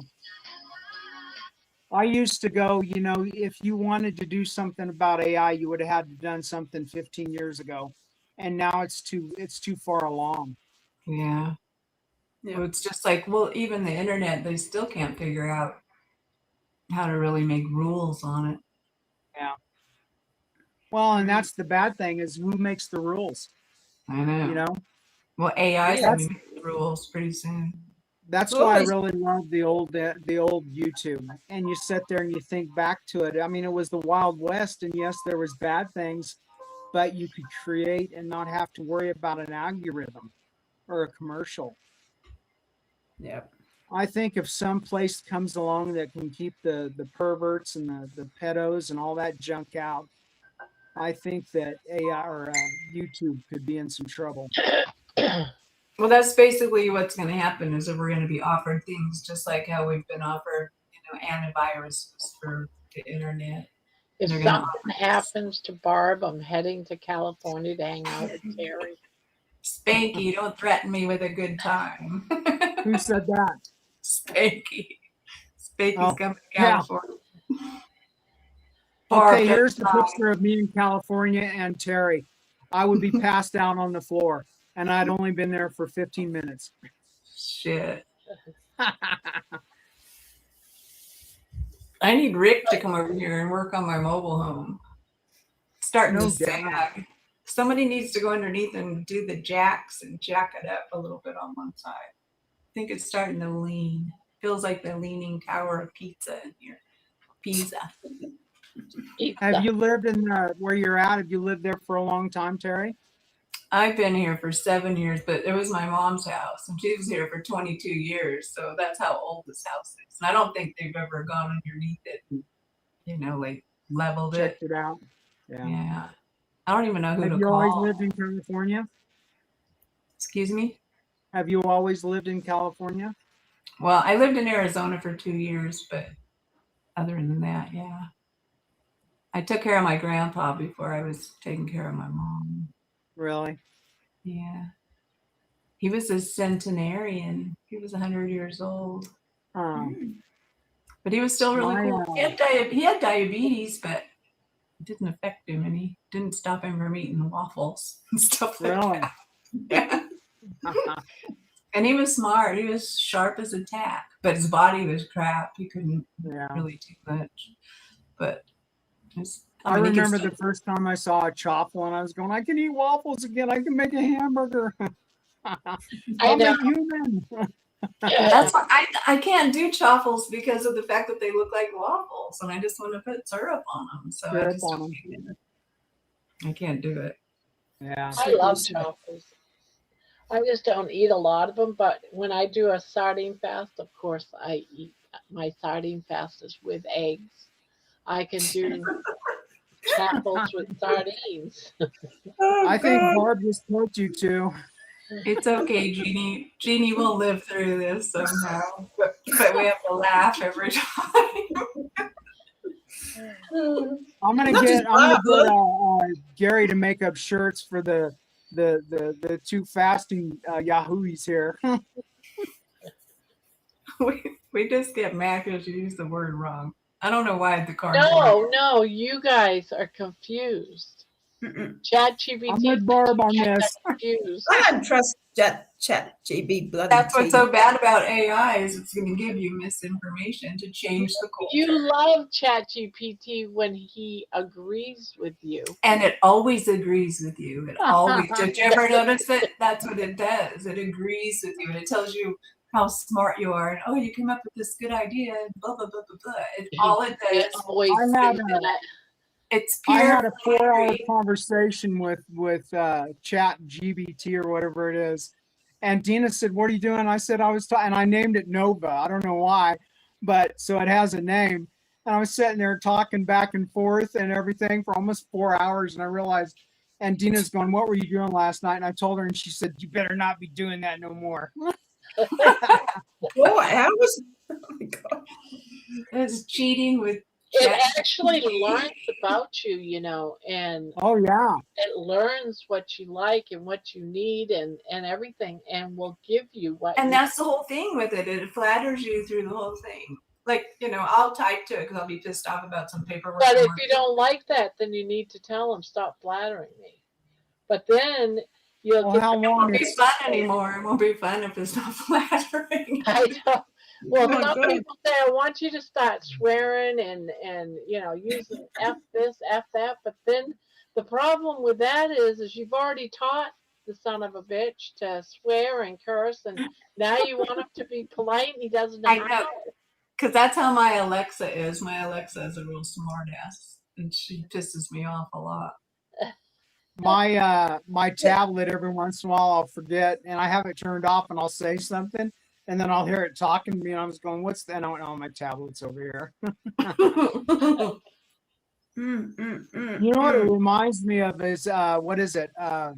I used to go, if you wanted to do something about AI, you would have had to done something 15 years ago. And now it's too far along. Yeah. Well, it's just like, even the internet, they still can't figure out how to really make rules on it. Yeah. Well, and that's the bad thing, is who makes the rules? I know. You know? Well, AI is going to make the rules pretty soon. That's why I really love the old YouTube. And you sit there and you think back to it. I mean, it was the Wild West, and yes, there was bad things, but you could create and not have to worry about an algorithm or a commercial. Yep. I think if some place comes along that can keep the perverts and the pedos and all that junk out, I think that AI or YouTube could be in some trouble. Well, that's basically what's going to happen, is that we're going to be offered things just like how we've been offered, antiviruses for the internet. If something happens to Barb, I'm heading to California to hang out with Terry. Spanky, don't threaten me with a good time. Who said that? Spanky. Spanky's coming to California. Okay, here's the picture of me in California and Terry. I would be passed out on the floor, and I'd only been there for 15 minutes. Shit. I need Rick to come over here and work on my mobile home. It's starting No to doubt. sag. Somebody needs to go underneath and do the jacks and jack it up a little bit on one side. I think it's starting to lean. Feels like the leaning tower of pizza in here. Pizza. Have you lived in where you're at? Have you lived there for a long time, Terry? I've been here for 7 years, but it was my mom's house, and she was here for 22 years. So that's how old this house is. And I don't think they've ever gone underneath it and, like leveled Checked it. it out. Yeah. I don't even know who Have to you always call. lived in California? Excuse me? Have you always lived in California? Well, I lived in Arizona for 2 years, but other than that, yeah. I took care of my grandpa before I was taking care of my mom. Really? Yeah. He was a centenarian. He was 100 years old. But he was still really cool. He had diabetes, but it didn't affect him, and he didn't stop him from eating waffles and stuff like that. Yeah. And he was smart. He was sharp as a tack, but his body was crap. He couldn't really do much. But I remember the first time I saw a choffle, and I was going, I can eat waffles again. I can make a hamburger. I'm a human. That's why I can't do chaffles, because of the fact that they look like waffles, and I just want to put syrup on them. So I can't do it. Yeah, I love chaffles. I just don't eat a lot of them, but when I do a sardine fast, of course, I eat my sardine fast is with eggs. I can do chaffles with sardines. I think Barb just told you to. It's okay, Jeannie. Jeannie will live through this somehow, but we have to laugh every time. I'm gonna get Gary to make up shirts for the two fasting Yahoos here. we just get mad because you use the word wrong. I don't know why the car. No, you guys are confused. ChatGPT. I'm with Barb on this. I don't trust ChatGPT. That's what's so bad about AI is it's going to give you misinformation to change the culture. You love ChatGPT when he agrees with you. And it always agrees with you. It always. Did you ever notice it? That's what it does. It agrees with you, and it tells you how smart you are. And you came up with this good idea. Blah blah blah blah blah. All it does. I had a 4-hour conversation with ChatGPT or whatever it is, and Dina said, "What are you doing?" I said, "I was," and I named it Nova. I don't know why, but so it has a name. And I was sitting there talking back and forth and everything for almost 4 hours, and I realized. And Dina's going, "What were you doing last night?" And I told her, and she said, "You better not be doing that no more." Well, how was? Oh my God! It's cheating with. It actually learns about you, and it learns what you like and what you need and everything, and will give you what. And that's the whole thing with it. It flatters you through the whole thing. Like, I'll type to it because I'll be pissed off about some paperwork. But if you don't like that, then you need to tell them, stop flattering me. But then you'll get. It won't be fun anymore. It won't be fun if it's not flattering. I know. Well, some people say, I want you to start swearing and using F this, F that. But then the problem with that is you've already taught the son of a bitch to swear and curse, and now you want him to be polite, and he doesn't know how. Because that's how my Alexa is. My Alexa is a real smart ass, and she pisses me off a lot. My tablet, every once in a while I'll forget, and I have it turned off, and I'll say something. And then I'll hear it talking to me, and I was going, "What's that?" Oh, my tablet's over here. You know what it reminds me of is what is it? The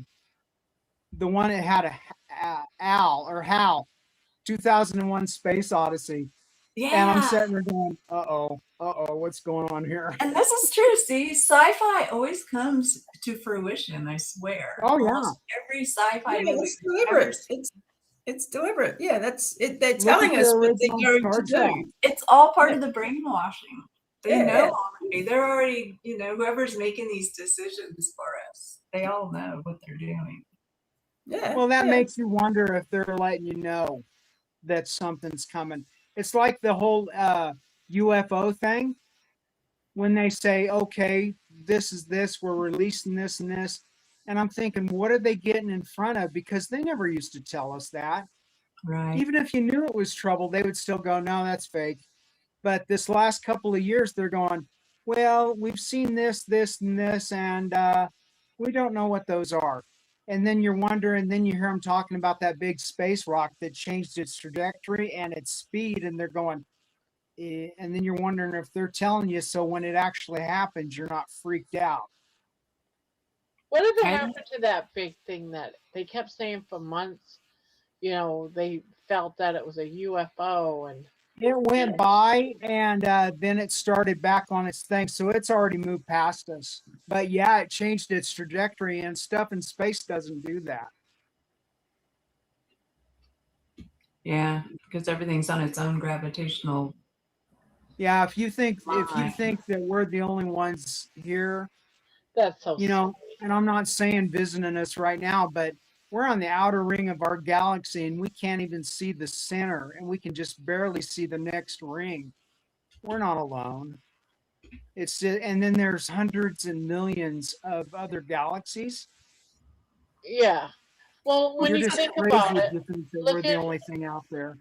one that had a HAL 2001 Space Odyssey. Yeah. And I'm sitting there going, what's going on here? And this is true. See, sci-fi always comes to fruition, I swear. Oh, yeah. Almost every sci-fi movie. It's deliberate. It's deliberate. Yeah, that's it. They're telling us what they're going to do. It's all part of the brainwashing. They know already. They're already, whoever's making these decisions for us, they all know what they're doing. Yeah. Well, that makes you wonder if they're letting you know that something's coming. It's like the whole UFO thing, when they say, okay, this is this, we're releasing this and this. And I'm thinking, what are they getting in front of? Because they never used to tell us that. Right. Even if you knew it was trouble, they would still go, no, that's fake. But this last couple of years, they're going, well, we've seen this, this, and this, and we don't know what those are. And then you're wondering, then you hear them talking about that big space rock that changed its trajectory and its speed, and they're going, and then you're wondering if they're telling you so when it actually happens, you're not freaked out. Whatever happened to that big thing that they kept saying for months? You know, they felt that it was a UFO, and it went by, and then it started back on its thing. So it's already moved past us. But yeah, it changed its trajectory, and stuff in space doesn't do that. Yeah, because everything's on its own gravitational. Yeah, if you think that we're the only ones here, that's so you know, and I'm not saying visiting us right now, but we're on the outer ring of our galaxy and we can't even see the center, and we can just barely see the next ring. We're not alone. It's just, and then there's hundreds and millions of other galaxies. Yeah. Well, when you think about it, we're the only thing out there.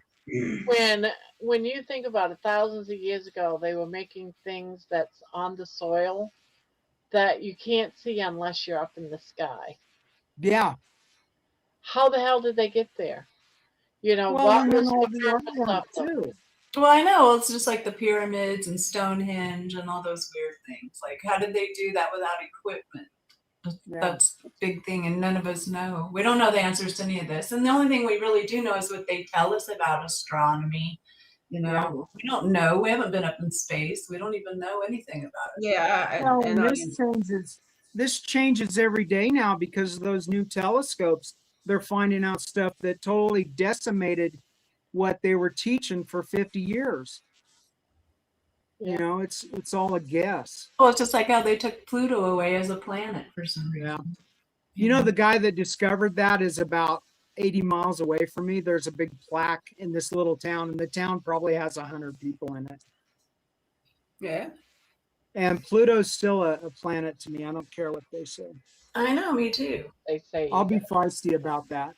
When you think about it, thousands of years ago, they were making things that's on the soil that you can't see unless you're up in the sky. Yeah. How the hell did they get there? You know, well, what was the purpose of them? Well, I know. It's just like the pyramids and Stonehenge and all those weird things. Like, how did they do that without equipment? Yeah. That's the big thing, and none of us know. We don't know the answers to any of this. And the only thing we really do know is what they tell us about astronomy. You know, yeah. We don't know. We haven't been up in space. We don't even know anything about it. Yeah. Well, and this changes every day now because of those new telescopes. They're finding out stuff that totally decimated what they were teaching for 50 years. Yeah. You know, it's all a guess. Well, it's just like how they took Pluto away as a planet for some reason. Yeah. You know, the guy that discovered that is about 80 miles away from me. There's a big plaque in this little town, and the town probably has 100 people in it. Yeah. And Pluto's still a planet to me. I don't care what they say. I know, me too. They say I'll be feisty about that.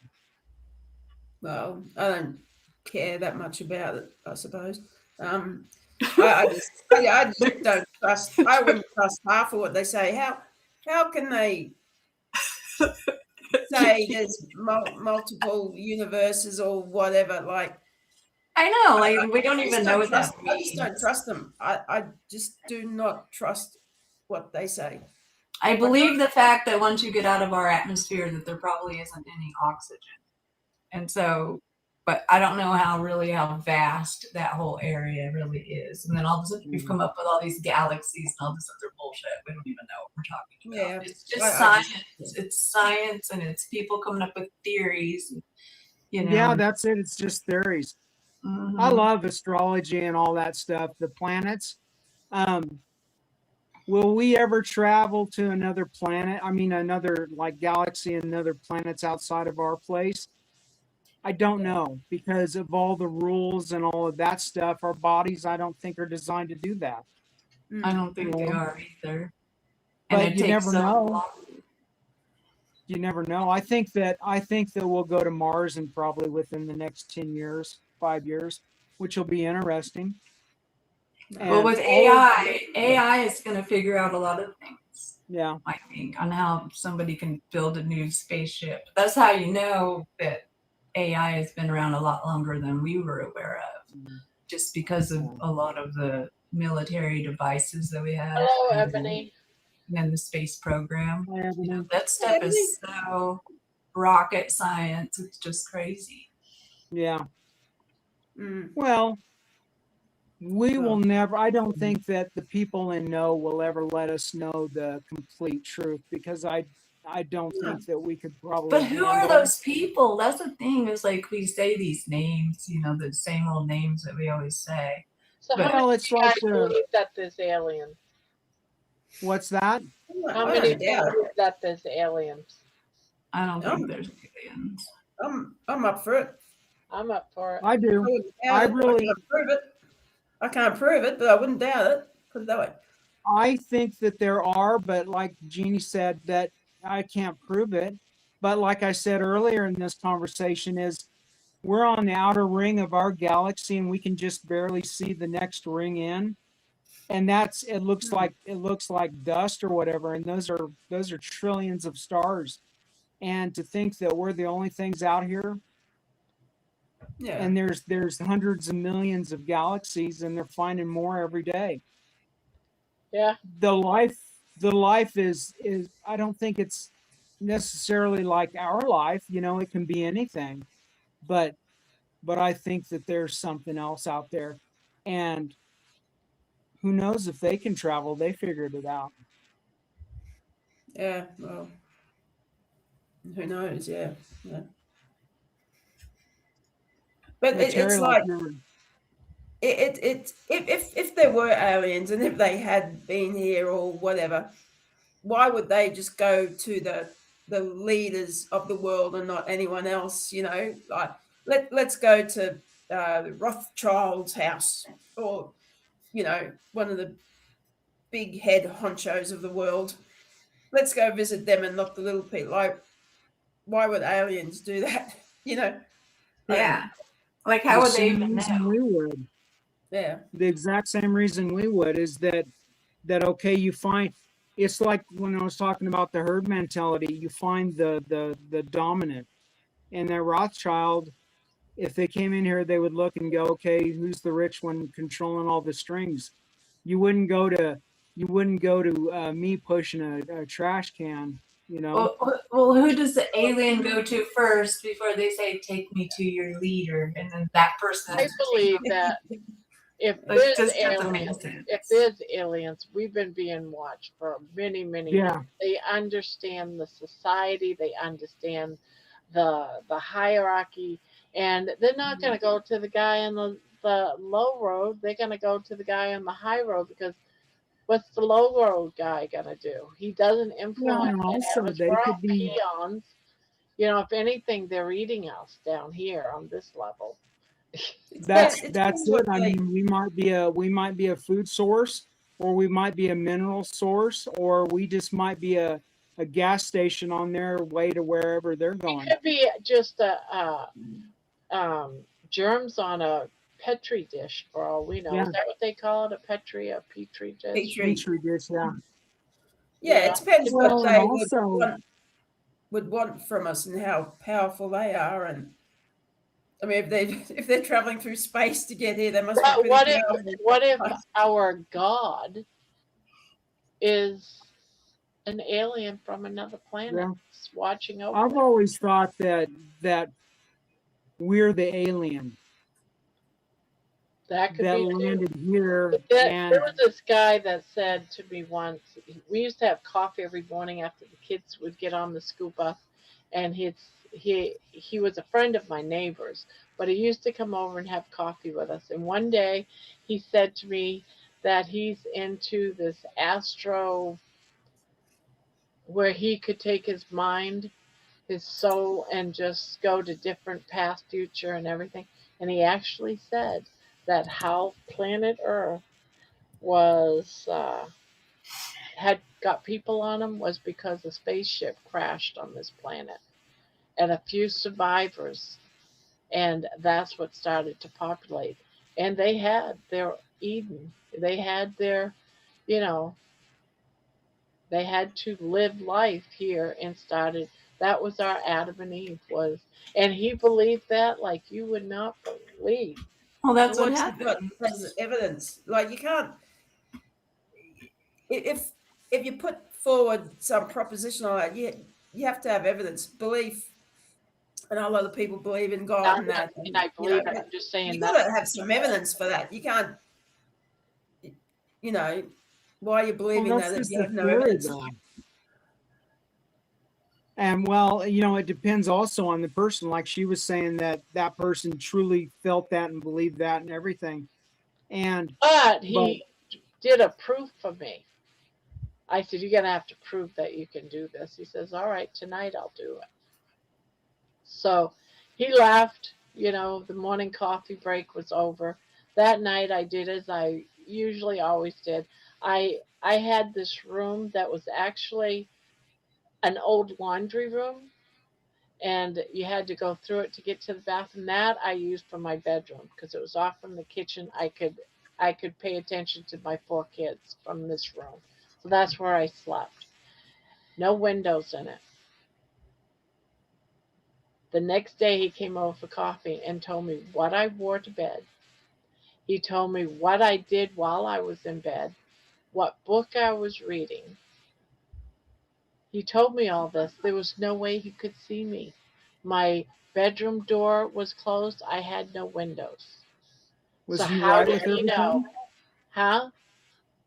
Well, I don't care that much about it, I suppose. I just don't trust. I wouldn't trust half of what they say. How can they say there's multiple universes or whatever? Like, I know, like we don't even know what that means. I just don't trust them. I just do not trust what they say. I believe the fact that once you get out of our atmosphere, that there probably isn't any oxygen, and so. But I don't know how vast that whole area really is. And then all of a sudden we've come up with all these galaxies and all this other bullshit. We don't even know what we're talking about. Yeah, it's just science. It's science, and it's people coming up with theories. You know. Yeah, that's it. It's just theories. Mm-hmm. I love astrology and all that stuff. The planets. Will we ever travel to another planet? I mean, another like galaxy and other planets outside of our place? I don't know, because of all the rules and all of that stuff. Our bodies, I don't think, are designed to do that. I don't think they are either. But you never know. You never know. I think that we'll go to Mars and probably within the next 10 years, 5 years, which will be interesting. Well, with AI is going to figure out a lot of things. Yeah. I think on how somebody can build a new spaceship. That's how you know that AI has been around a lot longer than we were aware of, just because of a lot of the military devices that we have. Hello, Ebony. And the space program. You know, that stuff is so rocket science. It's just crazy. Yeah. Well, we will never, I don't think that the people in know will ever let us know the complete truth, because I don't think that we could probably. But who are those people? That's the thing. Is like we say these names, you know, the same old names that we always say. So how many people believe that there's aliens? What's that? How many believe that there's aliens? I don't think there's aliens. I'm up for it. I'm up for it. I do. I really. I can't prove it, but I wouldn't doubt it. Put it that way. I think that there are, but like Jeannie said, that I can't prove it. But like I said earlier in this conversation, is we're on the outer ring of our galaxy and we can just barely see the next ring in. And it looks like dust or whatever. And those are trillions of stars. And to think that we're the only things out here, Yeah. and there's hundreds of millions of galaxies and they're finding more every day. Yeah. The life is I don't think it's necessarily like our life, it can be anything. But I think that there's something else out there. And who knows if they can travel, they figured it out. Yeah, well, who knows? Yeah. But it's like if there were aliens and if they had been here or whatever, why would they just go to the leaders of the world and not anyone else? Like let's go to the Rothschild's house, or one of the big head honchos of the world. Let's go visit them and not the little people. Like, why would aliens do that? Yeah. Like, how would they even know? We would. Yeah. The exact same reason we would is that okay, you find, it's like when I was talking about the herd mentality, you find the dominant. And that Rothschild, if they came in here, they would look and go, okay, who's the rich one controlling all the strings? You wouldn't go to me pushing a trash can, Well, who does the alien go to first before they say, "Take me to your leader," and then that person? I believe that if there's aliens, we've been being watched for many years. They understand the society, they understand the hierarchy, and they're not going to go to the guy on the low road. They're going to go to the guy on the high road, because what's the low road guy going to do? He doesn't influence it. We're all peons. If anything, they're eating us down here on this level. That's it. I mean, we might be a food source, or we might be a mineral source, or we just might be a gas station on their way to wherever they're going. It could be just germs on a petri dish, for all we know. Is that what they call it? A petri dish? Petri dish, yeah. Yeah, it depends what they would want from us and how powerful they are. And I mean, if they're traveling through space to get here, they must be what if our God is an alien from another planet watching over? I've always thought that we're the alien that could be landed here. There was this guy that said to me once, we used to have coffee every morning after the kids would get on the school bus, and he was a friend of my neighbor's, but he used to come over and have coffee with us. And one day he said to me that he's into this astro, where he could take his mind, his soul, and just go to different past, future, and everything. And he actually said that how planet Earth had got people on them was because a spaceship crashed on this planet, and a few survivors, and that's what started to populate. And they had their Eden. They had their, they had to live life here, and started. That was our Adam and Eve was, and he believed that like you would not believe. Well, that's what happened. That's evidence. Like, you can't. If you put forward some proposition on that, you have to have evidence, belief. And a lot of people believe in God and that. And I believe it. I'm just saying you got to have some evidence for that. You can't. Why are you believing that if you have no evidence? And it depends also on the person. Like she was saying, that person truly felt that and believed that and everything. But he did a proof for me. I said, you're going to have to prove that you can do this. He says, all right, tonight I'll do it. So he left, the morning coffee break was over. that night I did as I usually always did. I had this room that was actually an old laundry room, and you had to go through it to get to the bathroom. That I used for my bedroom because it was off from the kitchen. I could pay attention to my 4 kids from this room. So that's where I slept. No windows in it. The next day he came over for coffee and told me what I wore to bed. He told me what I did while I was in bed, what book I was reading. He told me all this. There was no way he could see me. My bedroom door was closed. I had no windows. Was So he how right did with he know? everything? Huh?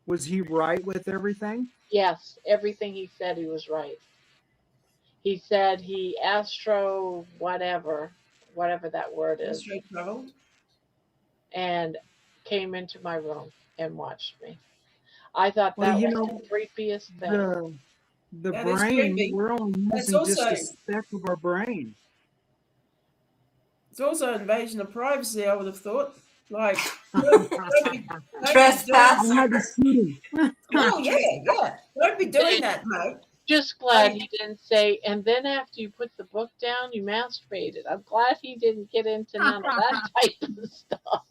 Was he right with everything? Yes, everything he said he was right. He said he astro whatever that word is, Straight traveled. and came into my room and watched me. I thought Well, that you was know, the creepiest thing. the That is brain, creepy. we're only But it's using just also a speck of our brain. it's also invasion of privacy, I would have thought. Like don't be Trespass. I had to shoot him. oh yeah. Don't be doing that, mate. Just glad he didn't say, and then after you put the book down, you masturbated. I'm glad he didn't get into none of that type of stuff.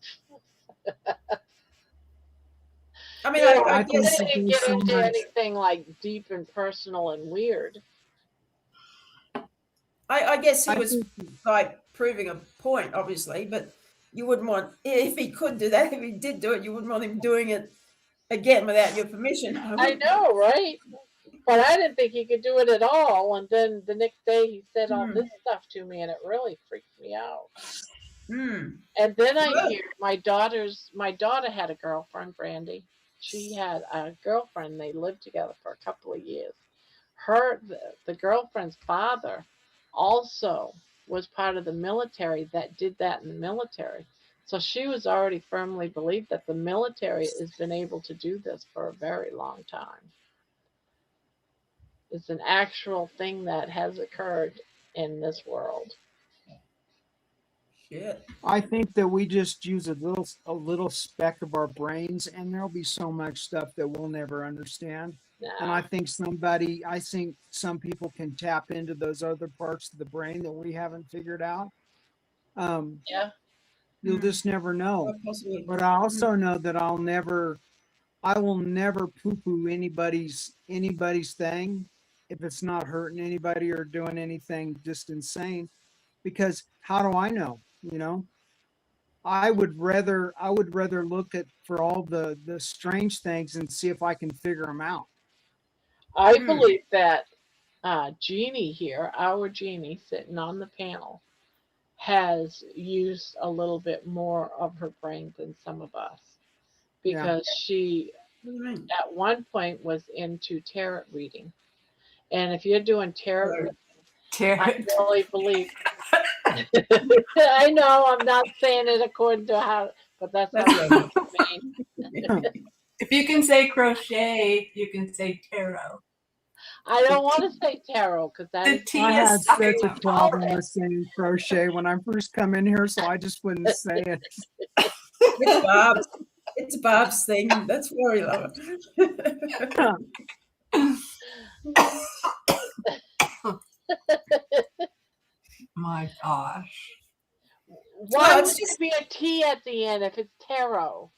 I mean, Yeah, I he guess didn't get into anything like deep and personal and weird. I guess he was like proving a point, obviously, but you wouldn't want if he could do that, if he did do it, you wouldn't want him doing it again without your permission. I know, right? But I didn't think he could do it at all. And then the next day he said all this stuff to me, and it really freaked me out. And then I hear my daughter had a girlfriend, Brandy. She had a girlfriend. They lived together for a couple of years. The girlfriend's father also was part of the military that did that in the military. So she was already firmly believed that the military has been able to do this for a very long time. It's an actual thing that has occurred in this world. Shit. I think that we just use a little speck of our brains, and there'll be so much stuff that we'll never understand. And I think some people can tap into those other parts of the brain that we haven't figured out. Yeah. You'll just never know. But I also know that I will never poo-poo anybody's thing if it's not hurting anybody or doing anything just insane, because how do I know? You know, I would rather look for all the strange things and see if I can figure them out. I believe that Jeannie here, our Jeannie sitting on the panel, has used a little bit more of her brain than some of us, because she at one point was into tarot reading. And if you're doing tarot reading, I really believe I know I'm not saying it according to how, but that's how I mean. If you can say crochet, you can say tarot. I don't want to say tarot because that is I had such a problem with saying crochet when I first come in here, so I just wouldn't say it. It's Bob's thing. That's very low. My gosh. Why would there be a T at the end if it's tarot?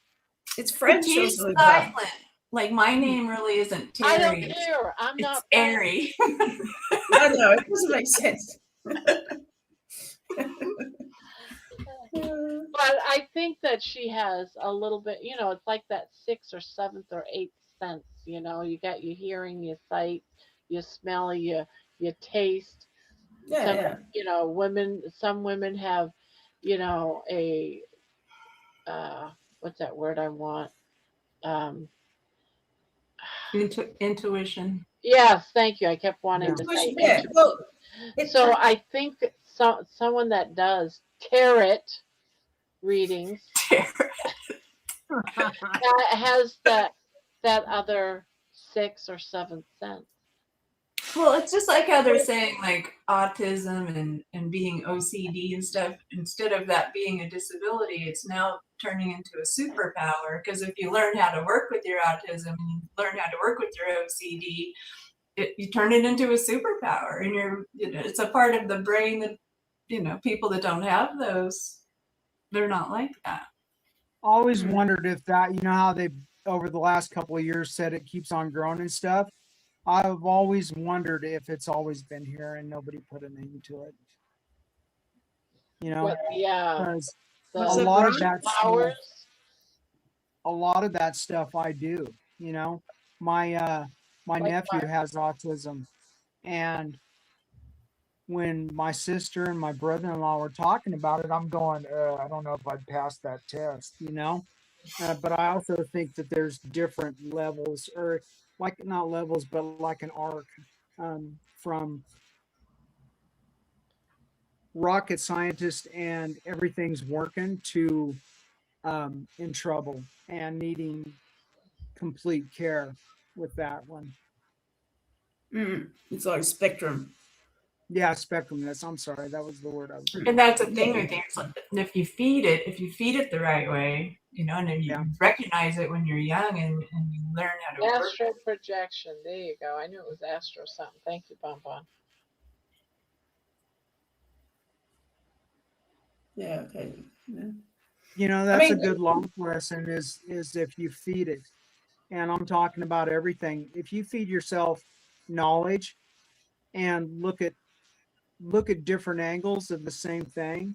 It's French. It's silent. Like my name really isn't Terry. I don't care. I'm not Airy. I know, it doesn't make sense. But I think that she has a little bit, it's like that 6th or 7th or 8th sense. You got your hearing, your sight, your smell, your taste. Some women have, a what's that word I want? Intuition. Yes, thank you. I kept wanting to say intuition. Well, so I think that someone that does tarot readings has that other 6th or 7th sense. Well, it's just like how they're saying like autism and being OCD and stuff. Instead of that being a disability, it's now turning into a superpower. Because if you learn how to work with your autism and you learn how to work with your OCD, you turn it into a superpower, and it's a part of the brain that people that don't have those, they're not like that. Always wondered if that, how they over the last couple of years said it keeps on growing and stuff. I've always wondered if it's always been here and nobody put a name to it. But yeah, because What's a up, lot Ron? of that stuff, flowers. a lot of that stuff I do. My Like nephew what? has autism, and when my sister and my brother-in-law were talking about it, I'm going, I don't know if I'd pass that test, but I also think that there's different levels, or like not levels, but like an arc, from rocket scientist and everything's working to in trouble and needing complete care with that one. It's like spectrum. Yeah, spectrumness. I'm sorry, that was the word I was. And that's the thing with it. If you feed it the right way, and then you recognize it when you're young and you learn how to work. Astral projection. There you go. I knew it was astral something. Thank you, Bonbon. Yeah, okay. Yeah. That's a good life lesson is if you feed it. And I'm talking about everything. If you feed yourself knowledge and look at different angles of the same thing,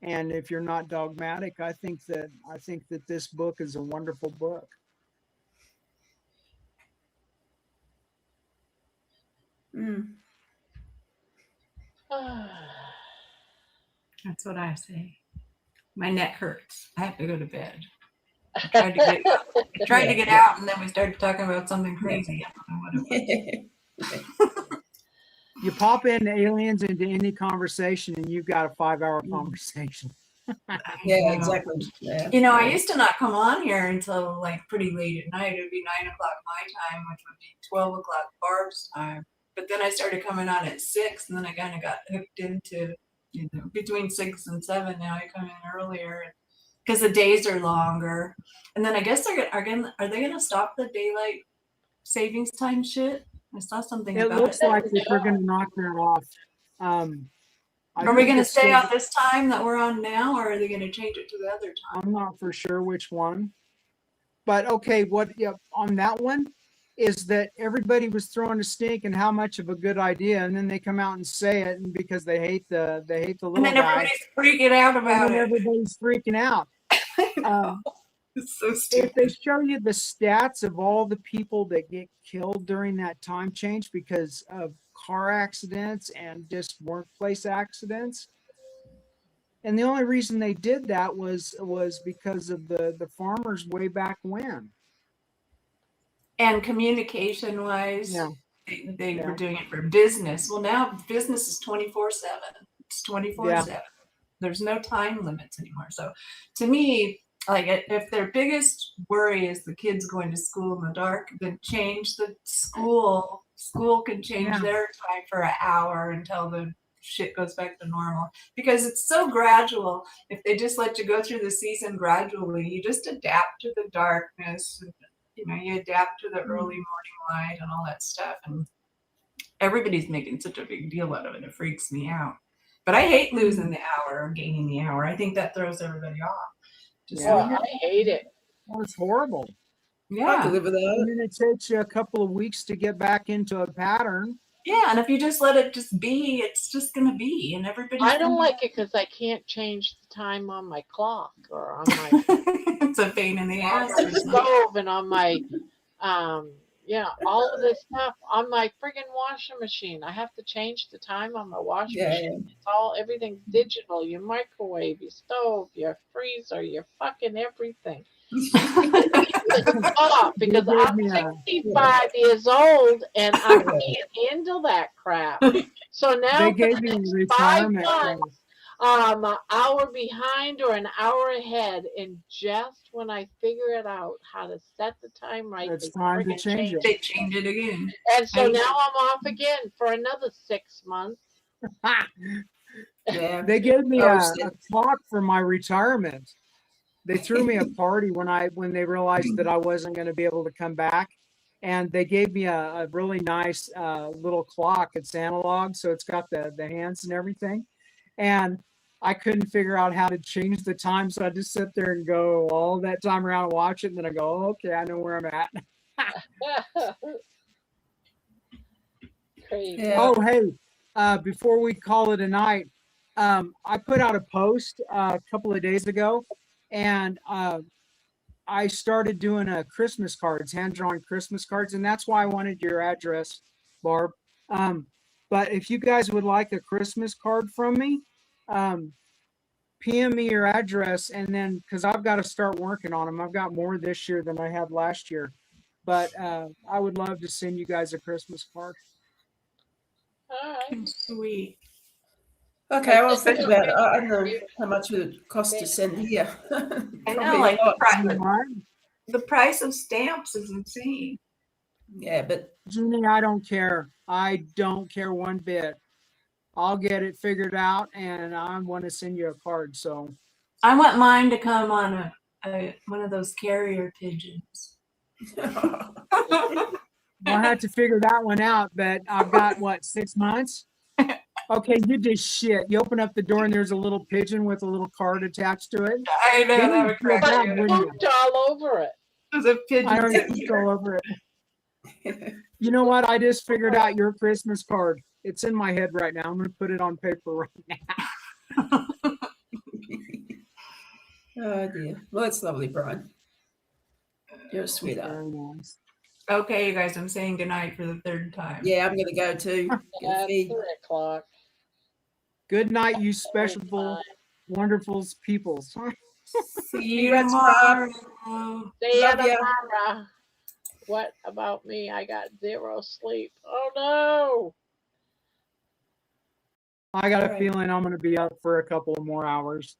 and if you're not dogmatic, I think that this book is a wonderful book. That's what I say. My neck hurts. I have to go to bed. I tried to get out, and then we started talking about something crazy. I don't know what it was. You pop in aliens into any conversation, and you've got a 5-hour conversation. Yeah, exactly. Yeah. I used to not come on here until like pretty late at night. It would be 9 o'clock my time, which would be 12 o'clock Barb's time. But then I started coming on at 6, and then I kind of got hooked into, between 6 and 7. Now I come in earlier because the days are longer. And then I guess are they gonna stop the daylight savings time shit? I saw something about it. It looks like that they're going to knock that off. Are we going to stay on this time that we're on now, or are they going to change it to the other time? I'm not for sure which one. But okay, on that one is that everybody was throwing a stink and how much of a good idea, and then they come out and say it, and because they hate the little and then guy. Everybody's freaking out about it. Everybody's freaking out. It's so stupid. If they show you the stats of all the people that get killed during that time change because of car accidents and just workplace accidents, and the only reason they did that was because of the farmers way back when. And communication wise, they were doing it for business. Well, now business is 24/7. It's 24/7. There's no time limits anymore. So to me, like if their biggest worry is the kids going to school in the dark, then change the school. School can change their time for an hour until the shit goes back to normal, because it's so gradual. If they just let you go through the season gradually, you just adapt to the darkness. You adapt to the early morning light and all that stuff. And everybody's making such a big deal out of it. It freaks me out. But I hate losing the hour or gaining the hour. I think that throws everybody off. I hate it. Well, it's horrible. Yeah. I live with that. And then it takes you a couple of weeks to get back into a pattern. Yeah, and if you just let it just be, it's just going to be. And everybody. I don't like it because I can't change the time on my clock or on my. It's a pain in the ass. On my stove and on my, all of this stuff on my friggin' washing machine. I have to change the time on my washing machine. It's everything's digital. Your microwave, your stove, your freezer, your fucking everything. Because I'm 65 years old and I can't handle that crap. So now they gave me retirement. 5 months, an hour behind or an hour ahead, and just when I figure it out how to set the time right, it's time to change it. They change it again. And so now I'm off again for another 6 months. They gave me a clock for my retirement. They threw me a party when they realized that I wasn't going to be able to come back, and they gave me a really nice little clock. It's analog, so it's got the hands and everything, and I couldn't figure out how to change the time, so I just sit there and go all that time around and watch it, and then I go, oh, okay, I know where I'm at. Crazy. Yeah. Oh, hey, before we call it a night, I put out a post a couple of days ago, and I started doing Christmas cards, hand-drawn Christmas cards, and that's why I wanted your address, Barb. But if you guys would like a Christmas card from me, PM me your address, and then, because I've got to start working on them. I've got more this year than I had last year, but I would love to send you guys a Christmas card. All right. Sweet. Okay, I well, think think it'll about it. be I don't know cute. how much it would cost to send here. I know, Probably like not. the price of stamps is insane. Yeah, but Jeannie, I don't care. I don't care one bit. I'll get it figured out, and I want to send you a card. So I want mine to come on a one of those carrier pigeons. I'll have to figure that one out. But I've got what, 6 months? Okay, you did shit. You open up the door and there's a little pigeon with a little card attached to it. I know, Then that you'd would feel crack bad, me up. wouldn't you? Pooped all over it. There's a pigeon. I don't pooped all over it. You know what? I just figured out your Christmas card. It's in my head right now. I'm going to put it on paper right now. oh dear. Well, that's lovely, Brian. You're a sweetheart. Very nice. Okay, you guys, I'm saying goodnight for the third time. Yeah, I'm gonna go too. Get a At feed. 3:00. Good night, you special, wonderful peoples. See you Congrats, Bob. tomorrow. See you Love ya. tomorrow. What about me? I got 0 sleep. Oh no. I got a Alright. feeling I'm going to be up for a couple of more hours.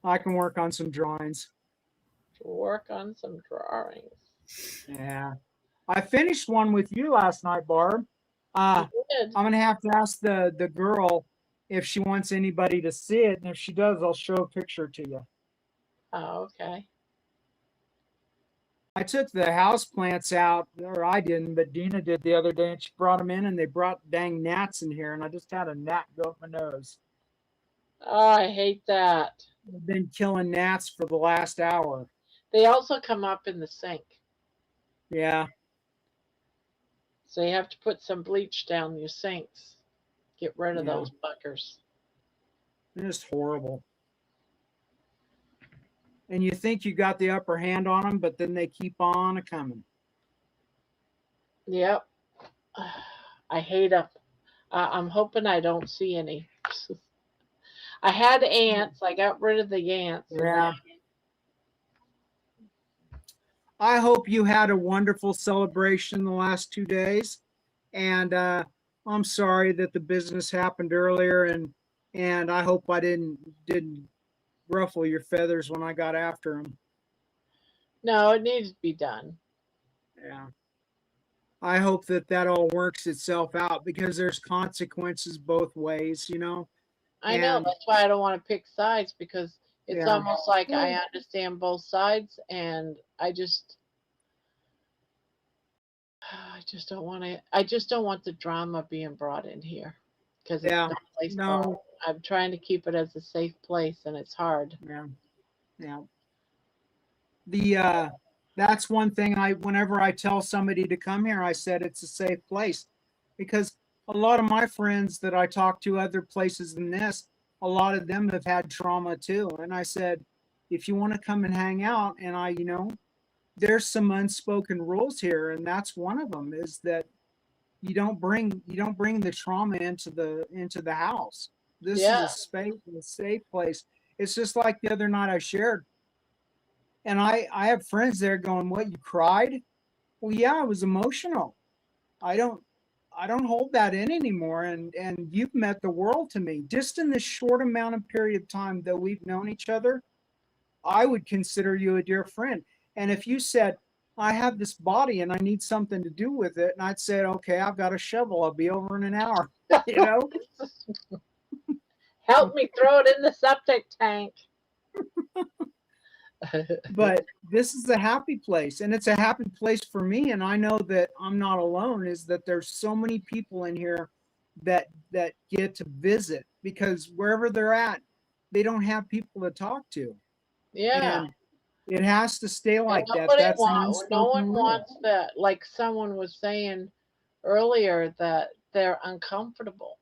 I can work on some drawings. Work on some drawings. Yeah. I finished one with you last night, Barb. You did. I'm going to have to ask the girl if she wants anybody to see it. And if she does, I'll show a picture to you. Oh, okay. I took the house plants out, or I didn't, but Dina did the other day, and she brought them in, and they brought dang gnats in here, and I just had a gnat go up my nose. Oh, I hate that. I've been killing gnats for the last hour. They also come up in the sink. Yeah. So you have to put some bleach down your sinks. Get rid of Yeah. those buggers. It's just horrible. And you think you got the upper hand on them, but then they keep on coming. Yep. I hate them. I'm hoping I don't see any. I had ants. I got rid of the ants. Yeah. I hope you had a wonderful celebration the last 2 days. And I'm sorry that the business happened earlier, and I hope I didn't ruffle your feathers when I got after them. No, it needs to be done. Yeah. I hope that all works itself out, because there's consequences both ways, you know. I know. And- That's why I don't want to pick sides, because it's Yeah. almost like I understand both sides, and I just don't want to. I just don't want the drama being brought in here, because it's Yeah. no place for No. it. I'm trying to keep it as a safe place, and it's hard. Yeah. Yeah. That's one thing whenever I tell somebody to come here, I said it's a safe place, because a lot of my friends that I talk to other places than this, a lot of them have had trauma too. And I said, if you want to come and hang out, and there's some unspoken rules here, and that's one of them, is that you don't bring the trauma into the house. This Yeah. is a safe place. It's just like the other night I shared. And I have friends there going, what, you cried? Well, yeah, I was emotional. I don't hold that in anymore. And you've meant the world to me. Just in this short amount of period of time that we've known each other, I would consider you a dear friend. And if you said, I have this body and I need something to do with it, and I'd say, okay, I've got a shovel, I'll be over in an hour. You know? Help me throw it in the septic tank. But this is a happy place, and it's a happy place for me. And I know that I'm not alone, is that there's so many people in here that get to visit, because wherever they're at, they don't have people to talk to. Yeah. And it has to stay And like that. nobody That's an no unspoken one rule. wants that. Like someone was saying earlier, that they're uncomfortable,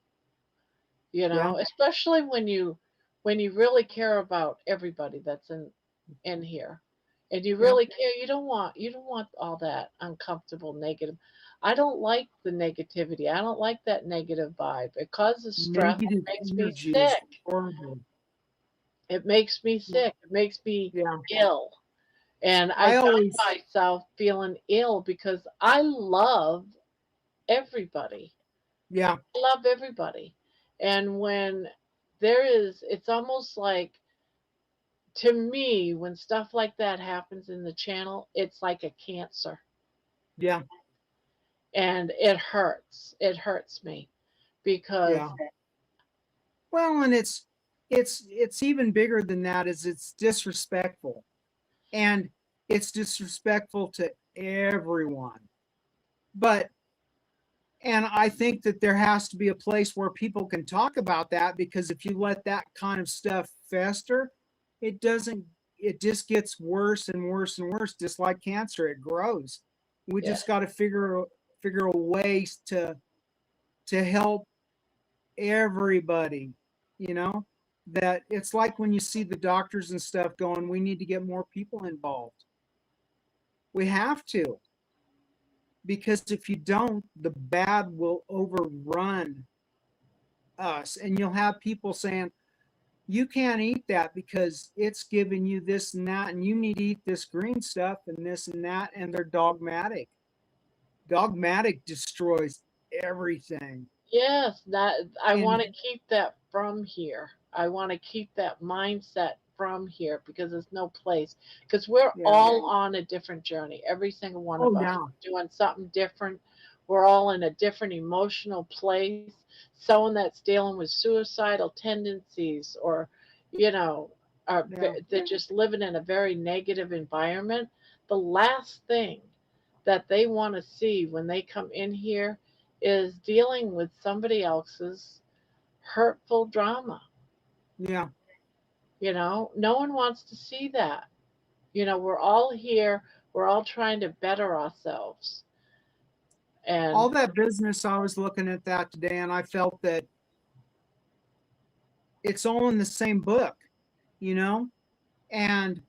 Yeah. especially when you really care about everybody that's in here. And you Yeah. really care. You don't want all that uncomfortable negative. I don't like the negativity. I don't like that negative vibe. It causes stress. It Negative makes me energy is sick. horrible. It makes me sick. It makes me Yeah. ill. And I I found always, myself feeling ill because I love everybody. yeah, I love everybody. And when it's almost like, to me, when stuff like that happens in the channel, it's like a cancer. yeah, And it hurts. It hurts me because, yeah. Well, and it's even bigger than that, is it's disrespectful. And it's disrespectful to everyone. But and I think that there has to be a place where people can talk about that, because if you let that kind of stuff fester, it doesn't, it just gets worse and worse and worse, just like cancer, it grows. We yeah, just got to figure a ways to help everybody, you know, that it's like when you see the doctors and stuff going, we need to get more people involved. We have to, because if you don't, the bad will overrun us, and you'll have people saying, you can't eat that because it's giving you this and that, and you need to eat this green stuff and this and that, and they're dogmatic. Dogmatic destroys everything. yes, that I want to And keep that from here. I want to keep that mindset from here because there's no place. Because we're yeah, all on a different journey. Every single one oh of us yeah, doing something different. We're all in a different emotional place. Someone that's dealing with suicidal tendencies, or, you know, yeah, they're just living in a very negative environment. The last thing that they want to see when they come in here is dealing with somebody else's hurtful drama. yeah. No one wants to see that. We're all here, we're all trying to better ourselves. All And that business, I was looking at that today, and I felt that it's all in the same book, you know, and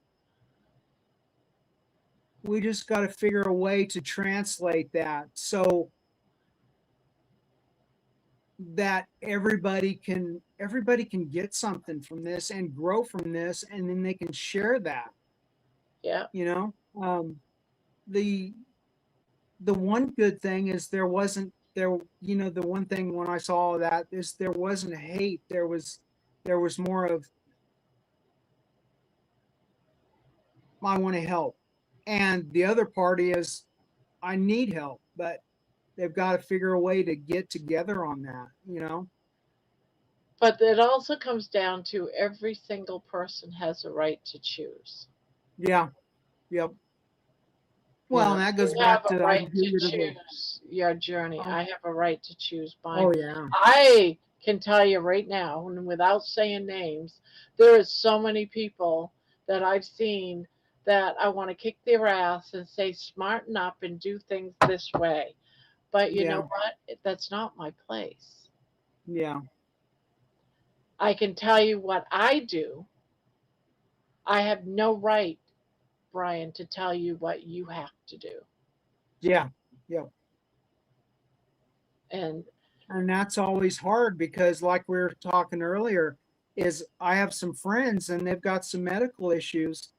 we just got to figure a way to translate that so that everybody can get something from this and grow from this, and then they can share that, yeah, you know. The one good thing is there wasn't there you know, the one thing when I saw that is there wasn't hate, there was more of, I want to help, and the other party is, I need help, but they've got to figure a way to get together on that, you know. but it also comes down to every single person has a right to choose. Yeah, yep. Well, and that You goes have back a to, I right do to it as a, choose your journey. oh, I have a right to choose mine. oh yeah, I can tell you right now, and without saying names, there is so many people that I've seen that I want to kick their ass and say, smarten up and do things this way. But you know yeah, what? That's not my place. yeah, I can tell you what I do. I have no right, Brian, to tell you what you have to do. yeah, yeah. And And that's always hard, because like we were talking earlier, is I have some friends and they've got some medical issues,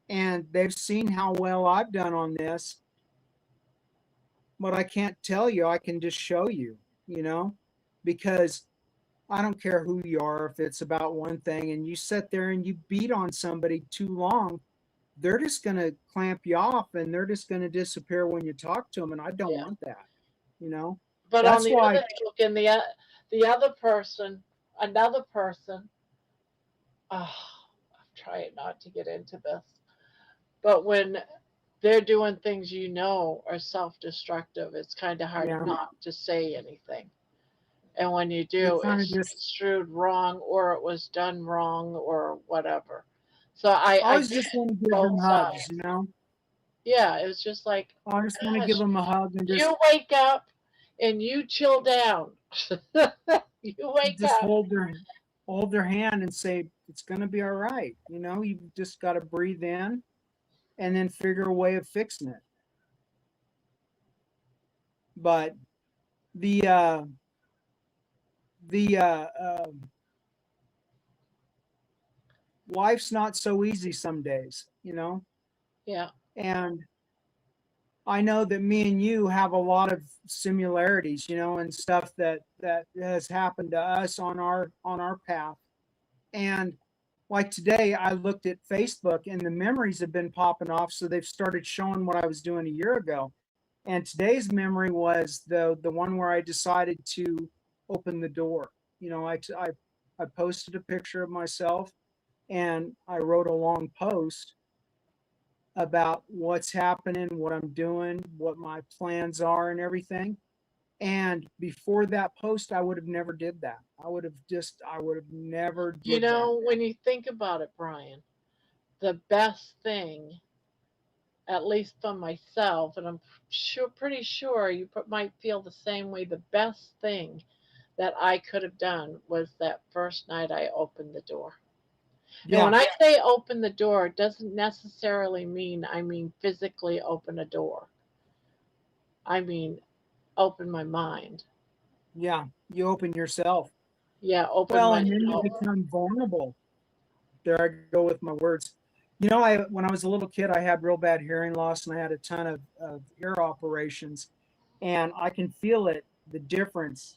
and they've seen how well I've done on this, but I can't tell you, I can just show you, you know, because I don't care who you are, if it's about one thing and you sit there and you beat on somebody too long, they're just going to clamp you off, and they're just going to disappear when you talk to them. And I don't yeah. want that, you know. But on That's the why, other token, the other person, another person, oh, I'm try not to get into this. But when they're doing things are self-destructive, it's kind of hard Yeah. not to say anything. And when you You do, kind of it's just construed wrong or it was done wrong or whatever. So I always get just want to give both them hugs, sides. you know. Yeah, it was just like, I just want to give gosh, them a hug and you wake up and you chill down. You wake just up. hold their hand and say it's going to be all right. You know, you just got to breathe in and then figure a way of fixing it. But the the life's not so easy some days, you know. Yeah. And I know that me and you have a lot of similarities, you know, and stuff that has happened to us on our path. And like today, I looked at Facebook and the memories have been popping off, so they've started showing what I was doing a year ago. And today's memory was the one where I decided to open the door. You know, I posted a picture of myself and I wrote a long post about what's happening, what I'm doing, what my plans are and everything. And before that post, I would have never did that. I would have never You did that. know, when you think about it, Brian, the best thing, at least for myself, and I'm pretty sure you might feel the same way, the best thing that I could have done was that first night I opened the door. And when Yeah, I say open the door, it doesn't necessarily mean physically open a door. I mean open my mind. yeah. You open yourself. Yeah, open Well, and then you myself. become vulnerable. There I go with my words. You know, when I was a little kid, I had real bad hearing loss and I had a ton of ear operations. And I can feel the difference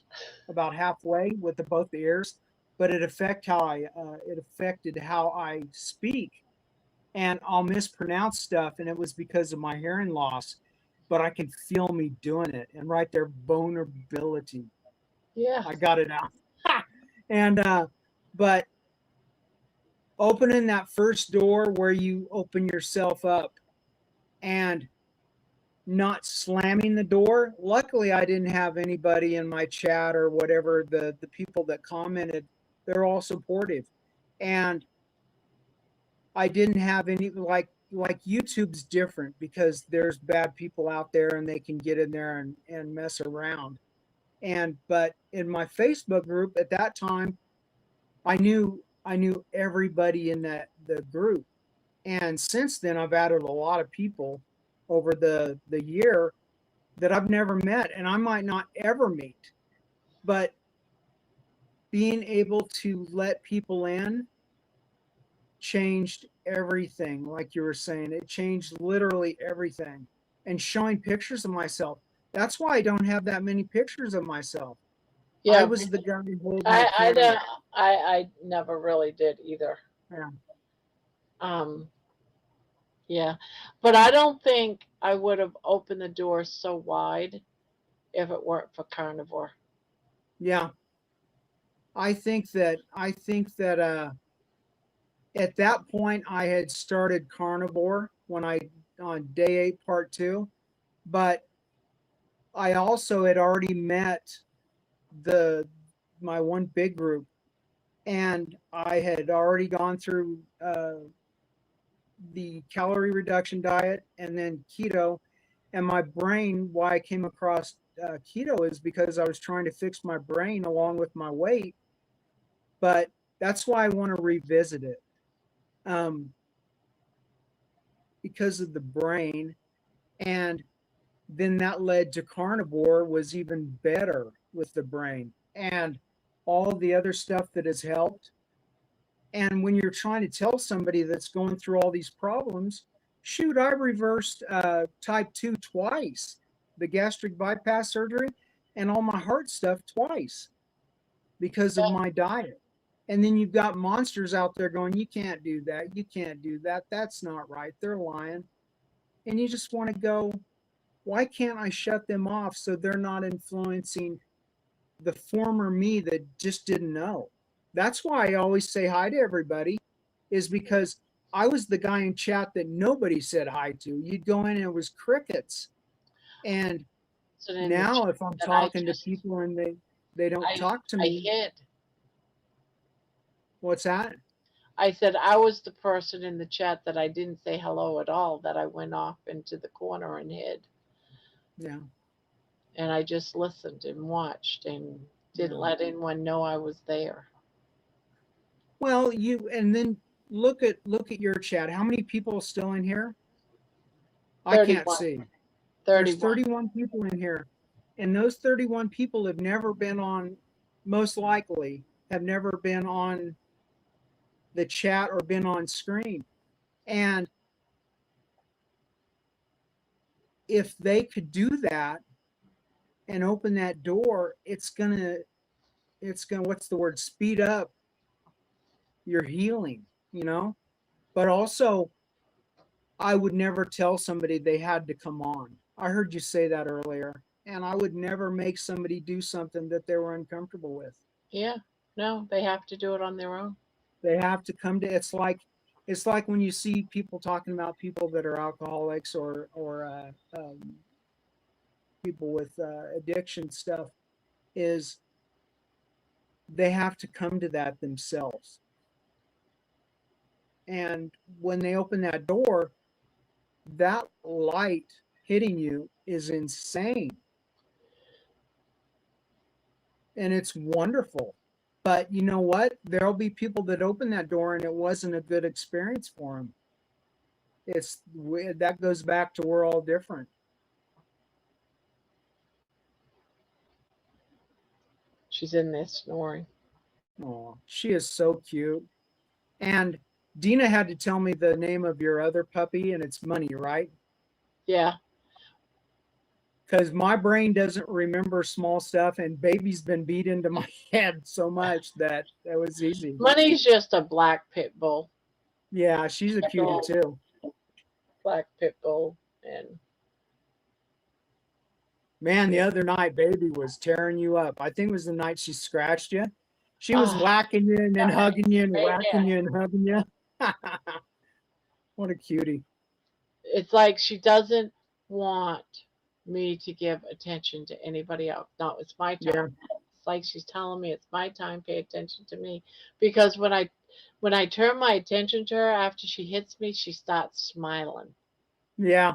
about halfway with both the ears, but it affected how I speak. And I'll mispronounce stuff, and it was because of my hearing loss. But I can feel me doing it, and right there, vulnerability. Yeah. I got it out. And but opening that first door where you open yourself up and not slamming the door. Luckily, I didn't have anybody in my chat or whatever. The people that commented, they're all supportive, and I didn't have any like YouTube's different because there's bad people out there and they can get in there and mess around. And but in my Facebook group at that time, I knew everybody in the group. And since then I've added a lot of people over the year that I've never met and I might not ever meet. But being able to let people in changed everything. Like you were saying, it changed literally everything. And showing pictures of myself, that's why I don't have that many pictures of myself. I Yeah. was the guy holding the I camera. I never really did either. Yeah. Yeah. But I don't think I would have opened the door so wide if it weren't for carnivore. Yeah. I think that at that point I had started carnivore when I on day 8 part 2, but I also had already met my one big group, and I had already gone through the calorie reduction diet and then keto. And my brain, why I came across keto is because I was trying to fix my brain along with my weight. But that's why I want to revisit it, because of the brain. And then that led to carnivore was even better with the brain and all the other stuff that has helped. And when you're trying to tell somebody that's going through all these problems, shoot, I reversed type 2 twice, the gastric bypass surgery, and all my heart stuff twice because of my diet. And then you've got monsters out there going, you can't do that. You can't do that. That's not right. They're lying. And you just want to go, why can't I shut them off so they're not influencing the former me that just didn't know? That's why I always say hi to everybody. is because I was the guy in chat that nobody said hi to. You'd go in and it was crickets. And So in the now chat if I'm that I talking to just people and they don't talk to I me, hid. what's that? I said I was the person in the chat that I didn't say hello at all, that I went off into the corner and hid. Yeah. And I just listened and watched and didn't let anyone know I was there. Well, and then look at your chat. How many people are still in here? 31. I can't see. 31. There's 31 people in here. And those 31 people have never been on, most likely, have never been on the chat or been on screen. And if they could do that and open that door, it's gonna, what's the word? Speed up your healing, you know? But also, I would never tell somebody they had to come on. I heard you say that earlier. And I would never make somebody do something that they were uncomfortable with. Yeah, no, they have to do it on their own. They have to come to, it's like when you see people talking about people that are alcoholics or people with addiction stuff, is they have to come to that themselves. And when they open that door, that light hitting you is insane. And it's wonderful. But you know what? There'll be people that open that door and it wasn't a good experience for them. That goes back to we're all different. She's in there snoring. Oh, she is so cute. And Dina had to tell me the name of your other puppy, and it's Money, right? Yeah. Because my brain doesn't remember small stuff, and Baby's been beat into my head so much that was easy. Money's just a black pit bull. Yeah, she's a cutie too. Black pit bull. And man, the other night, Baby was tearing you up. I think it was the night she scratched you. She was whacking you and then hugging you and whacking you and hugging you. What a cutie. It's like she doesn't want me to give attention to anybody else. No, it's my time. Yeah. It's like she's telling me it's my time, pay attention to me. Because when I turn my attention to her after she hits me, she starts smiling. Yeah.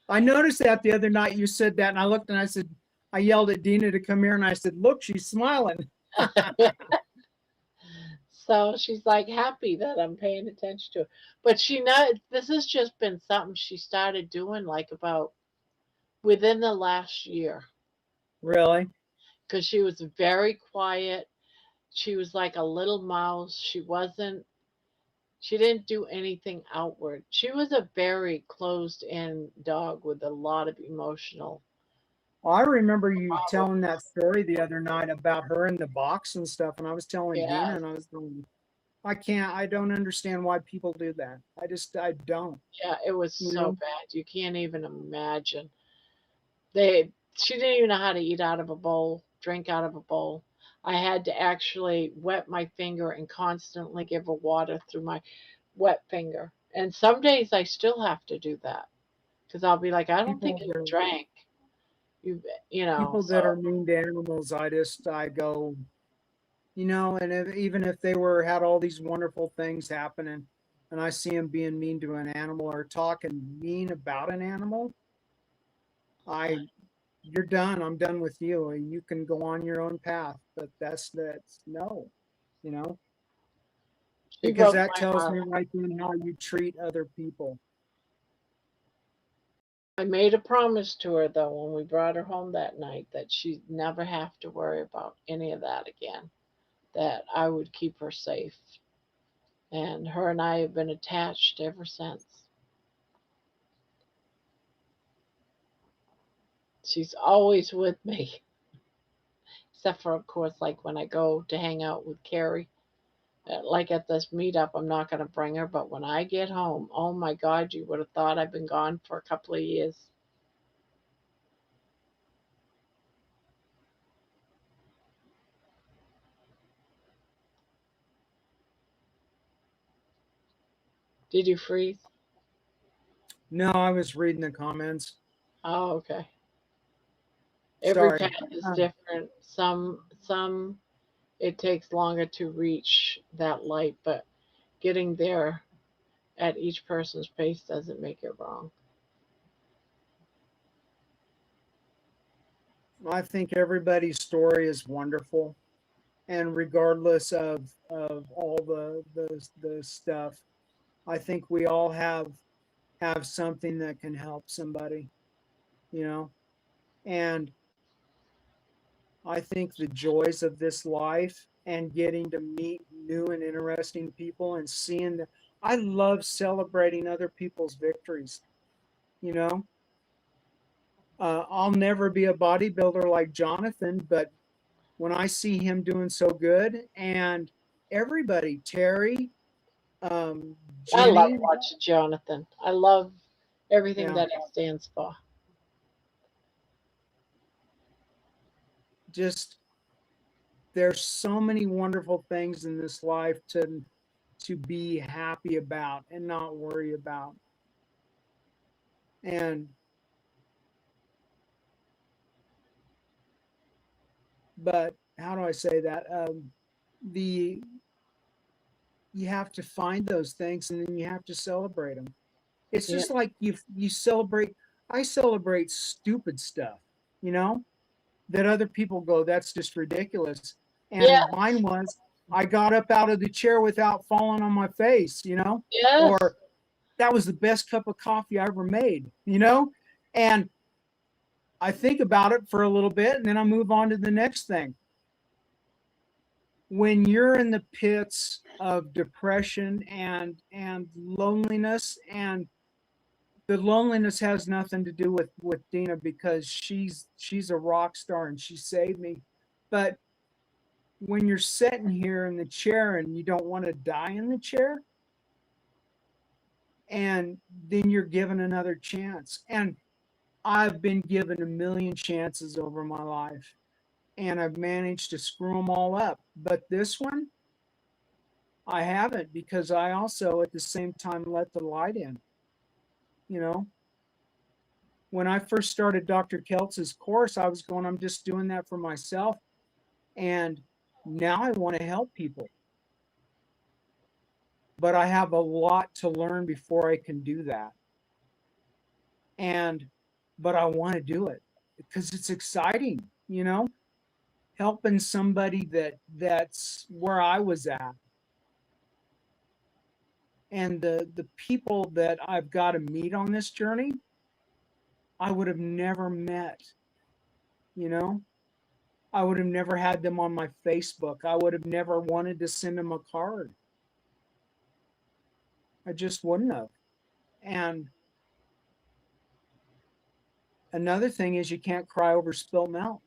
I noticed that the other night you said that, and I looked and I yelled at Dina to come here, and I said, look, she's smiling. So she's like happy that I'm paying attention to her. But this has just been something she started doing like about within the last year. Really? Because she was very quiet. She was like a little mouse. She didn't do anything outward. She was a very closed in dog with a lot of emotional. Well, I remember you telling that story the other night about her in the box and stuff. And I was telling Dina, and I was going, I don't understand why people do that. I don't. Yeah, it was so bad. You can't even imagine. She didn't even know how to eat out of a bowl, drink out of a bowl. I had to actually wet my finger and constantly give her water through my wet finger. And some days I still have to do that because I'll be like, I don't think you drank. You know. People that are mean to animals, I go, you know, and even if they had all these wonderful things happening, and I see them being mean to an animal or talking mean about an animal, you're done. I'm done with you. You can go on your own path, but that's no, you know, because that tells me right then how you treat other people. I made a promise to her though when we brought her home that night that she'd never have to worry about any of that again, that I would keep her safe. And her and I have been attached ever since. She's always with me. Except for, of course, like when I go to hang out with Carrie. Like at this meetup, I'm not going to bring her. But when I get home, oh my God, you would have thought I've been gone for a couple of years. Did you freeze? No, I was reading the comments. Oh, okay. Every Sorry. pet is different. Some it takes longer to reach that light, but getting there at each person's pace doesn't make it wrong. I think everybody's story is wonderful, and regardless of all the stuff, I think we all have something that can help somebody, you know. And I think the joys of this life and getting to meet new and interesting people and seeing the, I love celebrating other people's victories, you know. I'll never be a bodybuilder like Jonathan, but when I see him doing so good, and everybody, Terry, I love Jenny, watching Jonathan. I love everything yeah, that it stands for. just there's so many wonderful things in this life to be happy about and not worry about. And but how do I say that? The You have to find those things and then you have to celebrate them. It's Yeah. just like you celebrate. I celebrate stupid stuff, you know, that other people go, that's just ridiculous. Yeah. And mine was, I got up out of the chair without falling on my face, you know, Yes. or that was the best cup of coffee I ever made, you know, and I think about it for a little bit and then I move on to the next thing. When you're in the pits of depression and loneliness, and the loneliness has nothing to do with Dina, because she's a rock star and she saved me. But when you're sitting here in the chair and you don't want to die in the chair, and then you're given another chance. And I've been given a million chances over my life and I've managed to screw them all up. But this one, I haven't, because I also at the same time let the light in, you know. When I first started Dr. Keltz's course, I was going, I'm just doing that for myself. And now I want to help people. But I have a lot to learn before I can do that. But I want to do it because it's exciting, you know, helping somebody that's where I was at. And the people that I've got to meet on this journey, I would have never met, you know. I would have never had them on my Facebook. I would have never wanted to send them a card. I just wouldn't have. And another thing is, you can't cry over spilt milk.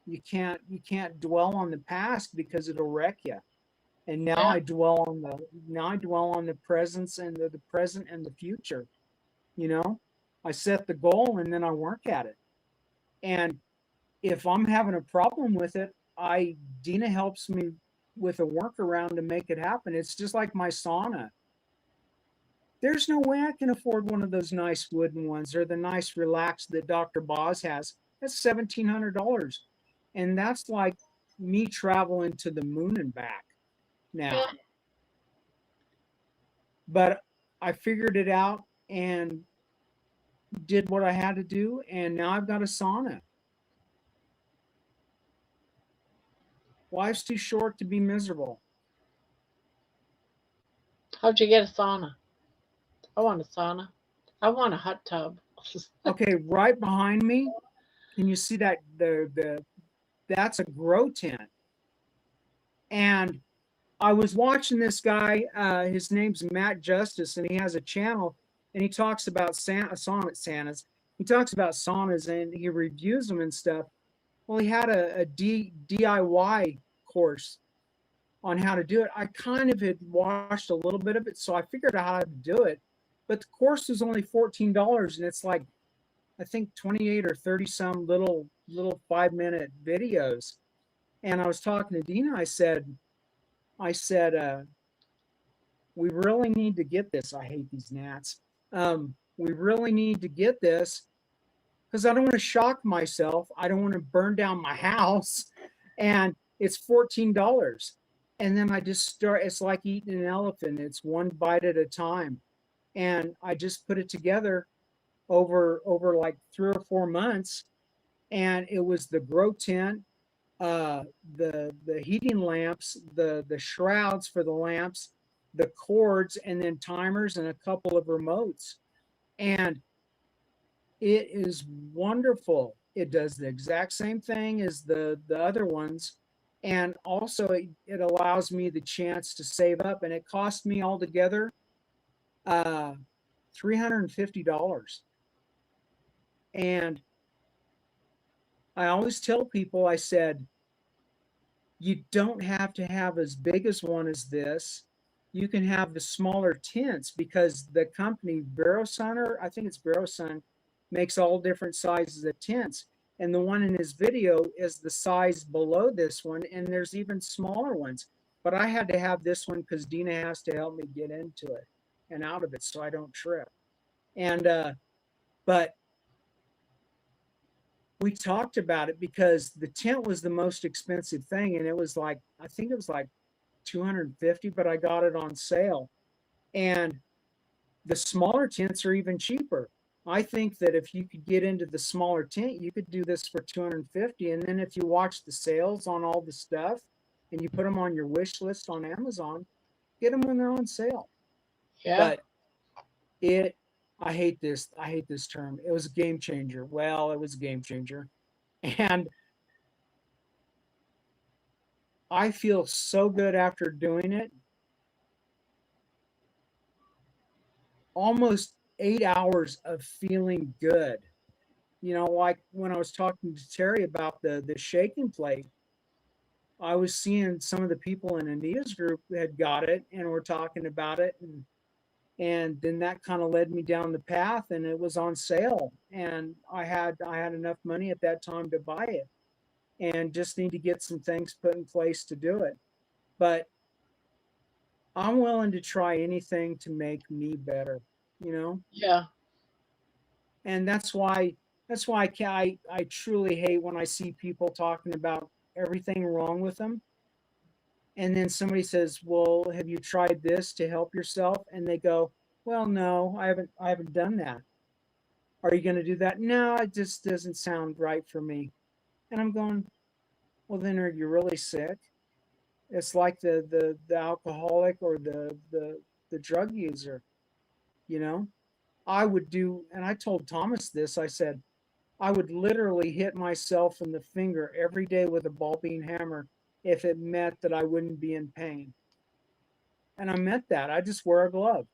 You can't dwell on the past because it'll wreck you. And now I dwell on the presence and the present and the future. You know, I set the goal and then I work at it. And if I'm having a problem with it, Dina helps me with a workaround to make it happen. It's just like my sauna. There's no way I can afford one of those nice wooden ones or the nice relaxed that Dr. Boz has. That's $1,700. And that's like me traveling to the moon and back now. But I figured it out and did what I had to do, and now I've got a sauna. Life's too short to be miserable. How'd you get a sauna? I want a sauna. I want a hot tub. Okay, right behind me, can you see that that's a grow tent? And I was watching this guy, his name's Matt Justice, and he has a channel, and he talks about saunas. He talks about saunas and he reviews them and stuff. Well, he had a DIY course on how to do it. I kind of had watched a little bit of it, so I figured out how to do it. But the course was only $14, and it's like, I think 28 or 30 some little 5-minute videos. And I was talking to Dina. I said, we really need to get this. I hate these gnats. We really need to get this because I don't want to shock myself. I don't want to burn down my house. And it's $14. And then I just start, it's like eating an elephant. It's one bite at a time. And I just put it together over like 3 or 4 months. And it was the grow tent, the heating lamps, the shrouds for the lamps, the cords, and then timers and a couple of remotes. And it is wonderful. It does the exact same thing as the other ones. And also it allows me the chance to save up. And it cost me altogether $350. And I always tell people, I said, you don't have to have as big as one as this. You can have the smaller tents because the company Verosun, or I think it's Verosun, makes all different sizes of tents. And the one in his video is the size below this one, and there's even smaller ones. But I had to have this one because Dina has to help me get into it and out of it so I don't trip. And but we talked about it because the tent was the most expensive thing, and it was like, I think it was like 250, but I got it on sale. And the smaller tents are even cheaper. I think that if you could get into the smaller tent, you could do this for 250. And then if you watch the sales on all the stuff and you put them on your wish list on Amazon, get them when they're on sale. Yeah. But I hate this term. It was a game changer. Well, it was a game changer. And I feel so good after doing it. Almost 8 hours of feeling good. You know, like when I was talking to Terry about the shaking plate, I was seeing some of the people in Anita's group had got it and were talking about it, and then that kind of led me down the path, and it was on sale, and I had enough money at that time to buy it, and just need to get some things put in place to do it. But I'm willing to try anything to make me better, you know? Yeah. And that's why I truly hate when I see people talking about everything wrong with them. And then somebody says, "Well, have you tried this to help yourself?" And they go, "Well, no, I haven't done that." "Are you going to do that?" "No, it just doesn't sound right for me." And I'm going, "Well, then are you really sick?" It's like the alcoholic or the drug user, you know? I would do, and I told Thomas this, I said, I would literally hit myself in the finger every day with a ball bean hammer if it meant that I wouldn't be in pain. And I meant that. I just wear a glove.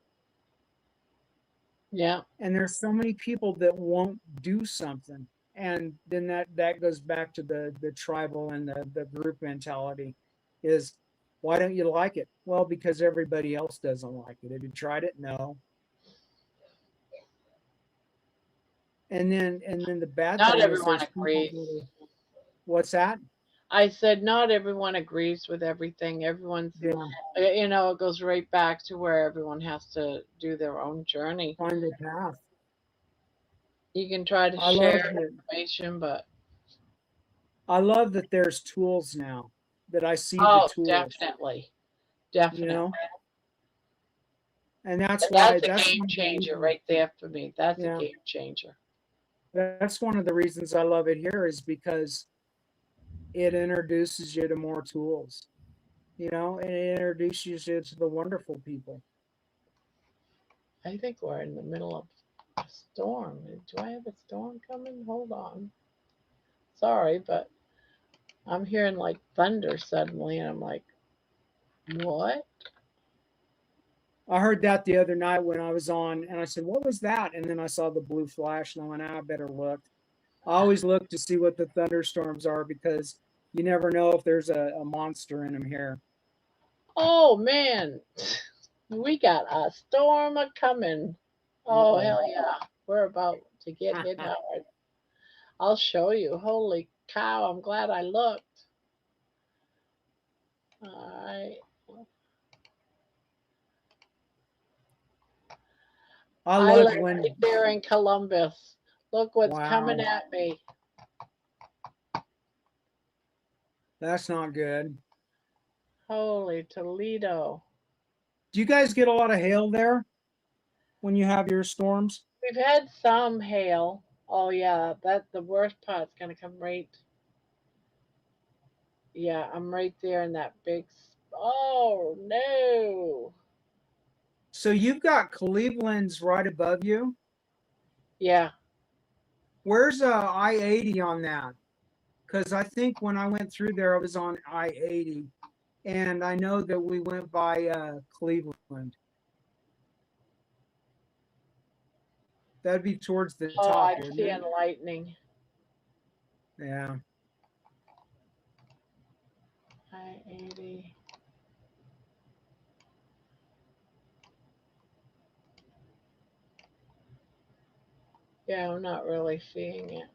Yeah. And there's so many people that won't do something. And then that goes back to the tribal and the group mentality is, why don't you like it? Well, because everybody else doesn't like it. Have you tried it? No. And then the bad Not thing is everyone there's people agrees. that what's that? I said not everyone agrees with everything. Everyone's, Yeah, you know, it goes right back to where everyone has to do their own journey. find the path. You can try to I love share that. information, but I love that there's tools now. That I see the oh, tools. definitely, You definitely. know, and that's And why that's a game one of the changer reasons- right there for me. That's Yeah. a game changer. That's one of the reasons I love it here is because it introduces you to more tools. You know, and it introduces you to the wonderful people. I think we're in the middle of a storm. Do I have a storm coming? Hold on. Sorry, but I'm hearing like thunder suddenly, and I'm like, what? I heard that the other night when I was on, and I said, "What was that?" And then I saw the blue flash, and I went, "I better look." I always look to see what the thunderstorms are because you never know if there's a monster in them here. Oh man, we got a storm a coming. Oh Uh-oh. hell yeah, we're about to get hit hard. I'll show you. Holy cow! I'm glad I looked. All right. I I love live when. right there in Columbus. Look what's coming Wow, at me. that's not good. Holy Toledo. Do you guys get a lot of hail there when you have your storms? We've had some hail. Oh yeah, that the worst part's gonna come right. Yeah, I'm right there in that big. Oh no. So you've got Cleveland's right above you. Yeah. Where's I-80 on that? Because I think when I went through there, I was on I-80, and I know that we went by Cleveland. That'd be towards the Oh, top, I'm wouldn't seeing it? lightning. Yeah. I-80. Yeah, I'm not really seeing it.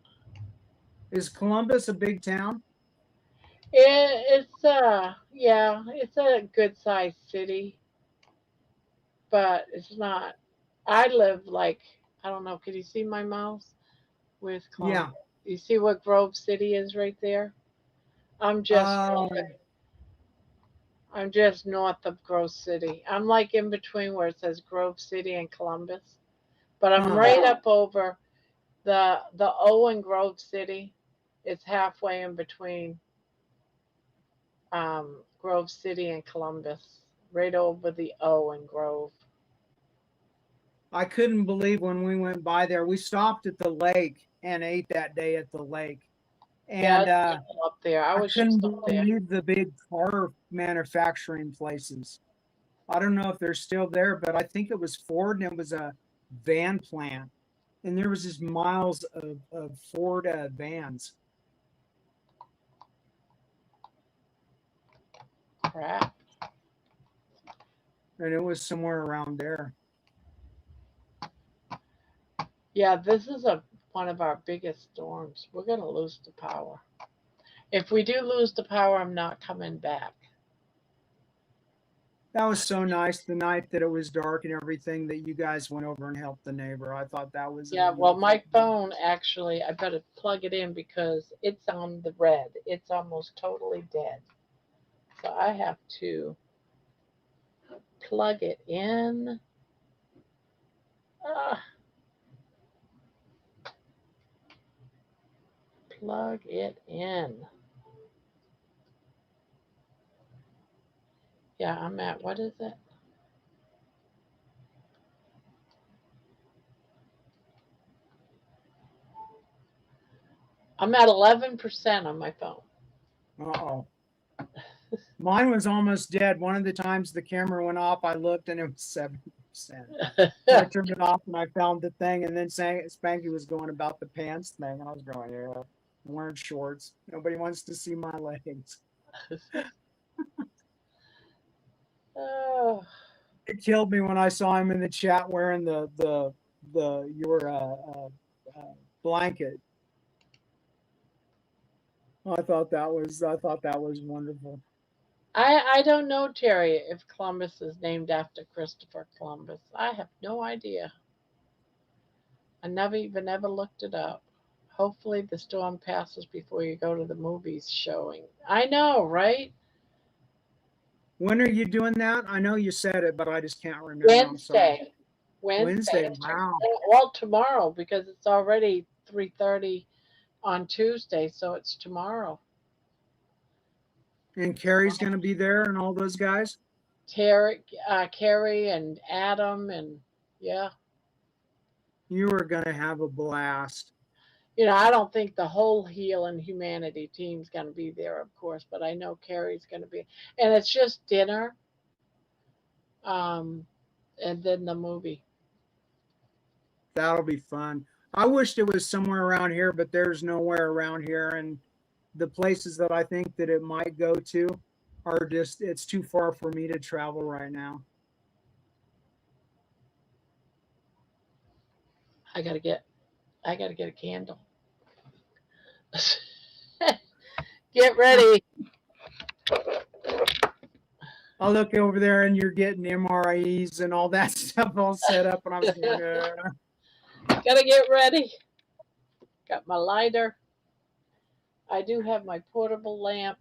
Is Columbus a big town? Yeah, it's a good sized city, but it's not. I live like, I don't know, can you see my mouse with Yeah. Columbus? You see what Grove City is right there? I'm just Uh, I'm just north of Grove City. I'm like in between where it says Grove City and Columbus, but I'm huh. right up over the O in Grove City. It's halfway in between Grove City and Columbus, right over the O in Grove. I couldn't believe when we went by there. We stopped at the lake and ate that day at the lake. Yeah, And it's beautiful up there. I I wish it was couldn't still there. believe the big car manufacturing places. I don't know if they're still there, but I think it was Ford and it was a van plant. And there was just miles of Ford vans. Crap. And it was somewhere around there. Yeah, this is one of our biggest storms. We're gonna lose the power. If we do lose the power, I'm not coming back. That was so nice the night that it was dark and everything that you guys went over and helped the neighbor. I thought that was a Yeah, well, beautiful my thing. phone actually, I better plug it in because it's on the red. It's almost totally dead. So I have to plug it in. Ah, plug it in. Yeah, I'm at, what is it? I'm at 11% on my phone. Uh-oh. Mine was almost dead. One of the times the camera went off, I looked and it was 70%. I turned it off and I found the thing, and then Spanky was going about the pants thing, and I was going, yeah, I'm wearing shorts. Nobody wants to see my legs. Oh, It killed me when I saw him in the chat wearing your blanket. I thought that was wonderful. I don't know, Terry, if Columbus is named after Christopher Columbus. I have no idea. I never even ever looked it up. Hopefully the storm passes before you go to the movies showing. I know, right? When are you doing that? I know you said it, but I just can't remember. I'm sorry. Wednesday. Wow. Well, tomorrow because it's already 3:30 on Tuesday, so it's tomorrow. And Carrie's going to be there and all those guys? Carrie and Adam and yeah. You are going to have a blast. You know, I don't think the whole Healing Humanity team's going to be there, of course, but I know Carrie's going to be. And it's just dinner, and then the movie. That'll be fun. I wished it was somewhere around here, but there's nowhere around here. And the places that I think that it might go to are just, it's too far for me to travel right now. I gotta get a candle. Get ready. I look over there and you're getting MRIs and all that stuff all set up, and I was going, Gotta get ready. Got my lighter. I do have my portable lamp.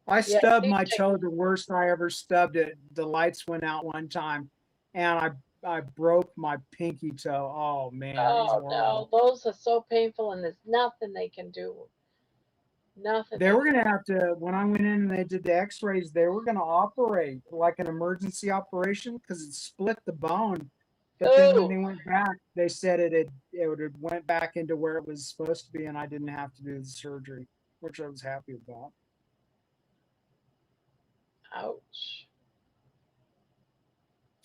I Yeah, stubbed my toe the worst I ever stubbed it. The lights went out one time, and I broke my pinky toe. Oh man, it was oh horrible. no, those are so painful, and there's nothing they can do. Nothing. They were gonna have to, when I went in and they did the X-rays, they were gonna operate like an emergency operation because it split the bone. But then when they went back, they said it would have went back into where it was supposed to be, and I didn't have to do the surgery, which I was happy about. Ouch.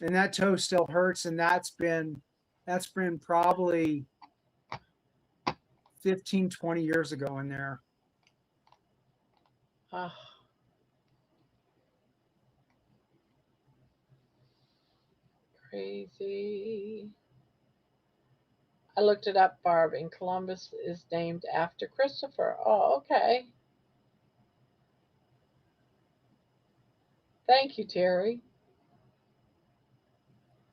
And that toe still hurts, and that's been probably 15, 20 years ago in there. Crazy. I looked it up, Barb, and Columbus is named after Christopher. Oh, okay. Thank you, Terry.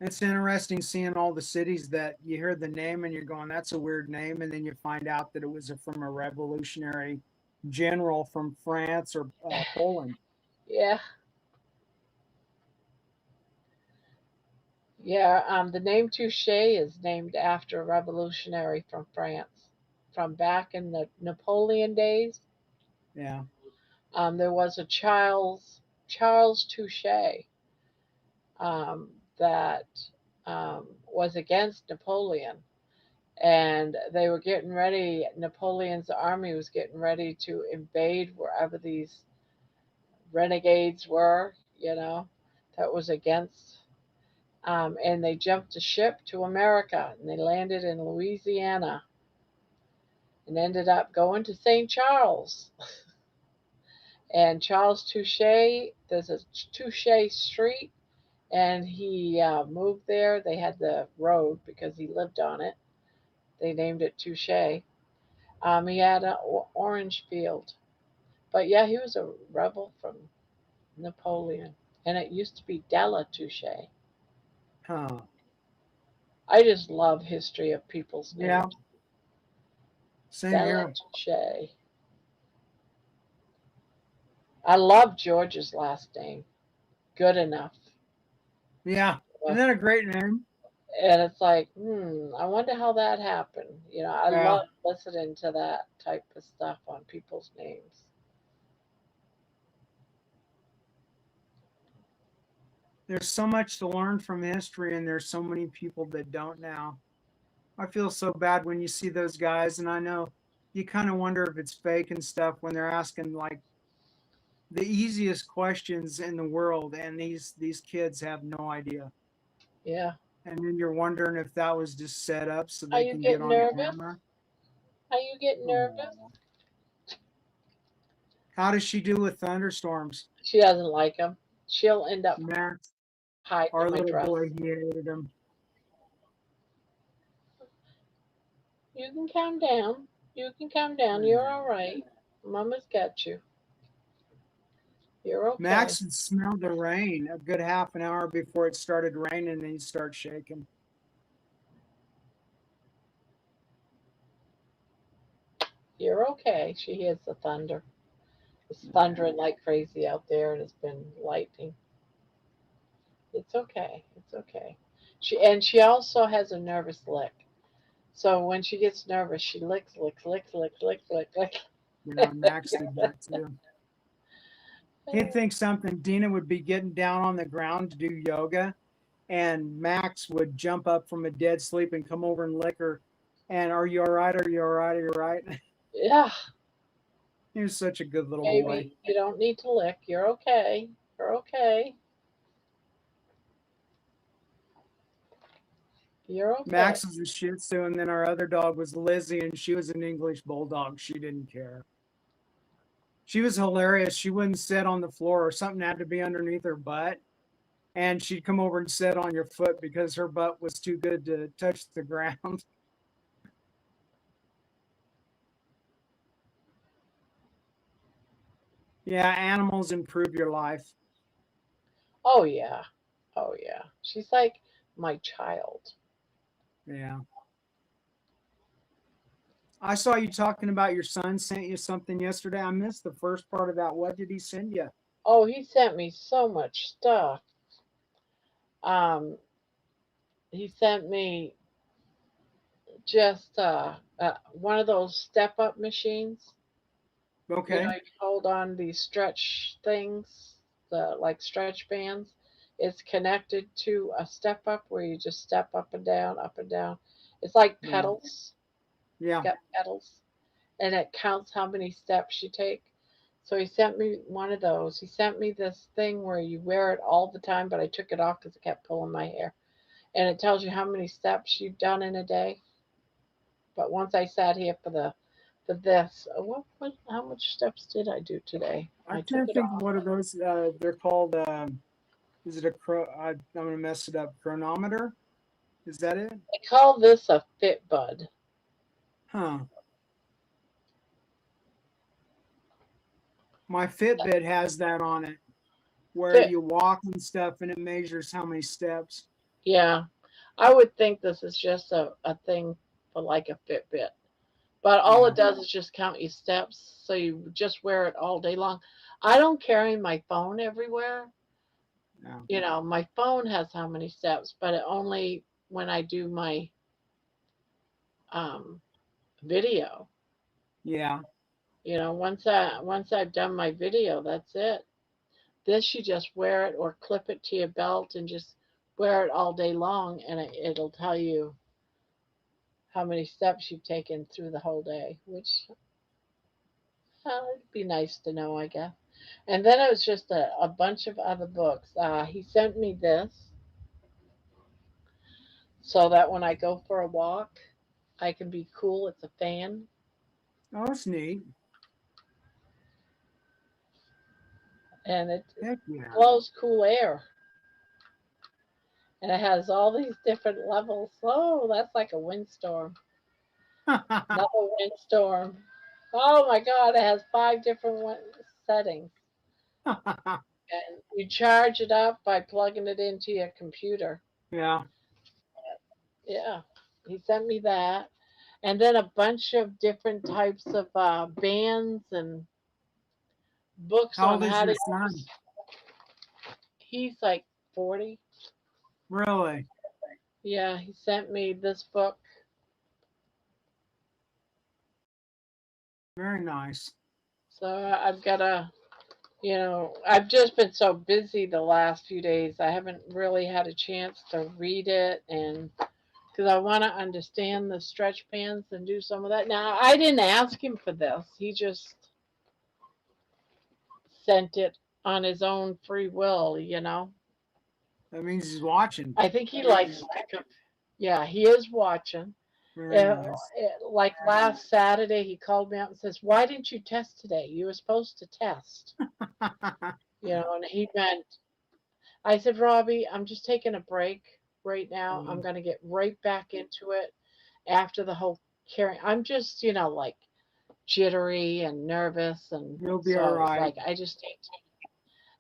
It's interesting seeing all the cities that you hear the name and you're going, that's a weird name. And then you find out that it was from a revolutionary general from France or Poland. Yeah. Yeah, the name Touche is named after a revolutionary from France from back in the Napoleon days. Yeah. There was a Charles Touche that was against Napoleon, and they were getting ready. Napoleon's army was getting ready to invade wherever these renegades were, that was against. And they jumped a ship to America, and they landed in Louisiana and ended up going to St. Charles. And Charles Touche, there's a Touche Street, and he moved there. They had the road because he lived on it. They named it Touche. He had an orange field. But yeah, he was a rebel from Napoleon. And it used to be Della Touche. Huh. I just love history of people's names. Yeah. Same here. Touche. I love George's last name. Good enough. Yeah. Isn't that a great name? And it's like, I wonder how that happened. I love listening to that type of stuff on people's names. There's so much to learn from history, and there's so many people that don't now. I feel so bad when you see those guys, and I know you kind of wonder if it's fake and stuff when they're asking like the easiest questions in the world, and these kids have no idea. Yeah. And then you're wondering if that was just set up so they can get on camera. Are you getting nervous? How does she do with thunderstorms? She doesn't like them. She'll end up hiding our in my little dress. boy, he hated them. You can calm down. You can calm down. You're all right. Mama's got you. You're okay. Max had smelled the rain a good half an hour before it started raining, and he'd start shaking. You're okay. She hears the thunder. It's thundering like crazy out there, and it's been lightning. It's okay. It's okay. She also has a nervous lick. So when she gets nervous, she licks. Yeah, Max did that too. He'd think something. Dina would be getting down on the ground to do yoga, and Max would jump up from a dead sleep and come over and lick her. And are you all right? Are you all right? Are you all right? Yeah. He was such a good little Baby, boy. you don't need to lick. You're okay. You're okay. You're okay. Max was a Shih Tzu, and then our other dog was Lizzie, and she was an English Bulldog. She didn't care. She was hilarious. She wouldn't sit on the floor, or something had to be underneath her butt. And she'd come over and sit on your foot because her butt was too good to touch the ground. Yeah, animals improve your life. Oh yeah. Oh yeah. She's like my child. Yeah. I saw you talking about your son sent you something yesterday. I missed the first part of that. What did he send you? Oh, he sent me so much stuff. Um, he sent me just one of those step up machines. You know, Okay. you hold on these stretch things, the like stretch bands. It's connected to a step up where you just step up and down, up and down. It's like Yeah. pedals. It's Yeah. got pedals, and it counts how many steps you take. So he sent me one of those. He sent me this thing where you wear it all the time, but I took it off because it kept pulling my hair. And it tells you how many steps you've done in a day. But once I sat here for this, what how much steps did I do today? I I took can't it think of off. what of those. They're called. Is it a I'm gonna mess it up. Chronometer? Is that it? I call this a Fitbud. Huh. My Fitbit has that on it, where Fit, you walk and stuff, and it measures how many steps. yeah. I would think this is just a thing for like a Fitbit. But all Yeah. it does is just count your steps. So you just wear it all day long. I don't carry my phone everywhere. Yeah. You know, my phone has how many steps, but it only when I do my um, video. Yeah. You know, once I've done my video, that's it. This you just wear it or clip it to your belt and just wear it all day long, and it'll tell you how many steps you've taken through the whole day, which it'd be nice to know, I guess. And then it was just a bunch of other books. He sent me this so that when I go for a walk, I can be cool. It's a fan, Oh, that's neat. and it Heck yeah. blows cool air. And it has all these different levels. Oh, that's like a windstorm. Another windstorm. Oh my God, it has five different settings. And you charge it up by plugging it into your computer. Yeah. Yeah, he sent me that. And then a bunch of different types of bands and books How on old is how to your use. son? He's like 40. Really? Yeah, he sent me this book. Very nice. So I've got I've just been so busy the last few days. I haven't really had a chance to read it, and because I want to understand the stretch bands and do some of that. Now, I didn't ask him for this. He just sent it on his own free will. That means he's watching. I think he likes yeah, he is watching. Very nice. Like last Saturday, he called me up and says, "Why didn't you test today? You were supposed to test." And he meant, I said, "Robbie, I'm just taking a break right now. I'm going to get right back into it after the whole carrying. I'm just, like jittery and nervous. And You'll be so all I was right. like,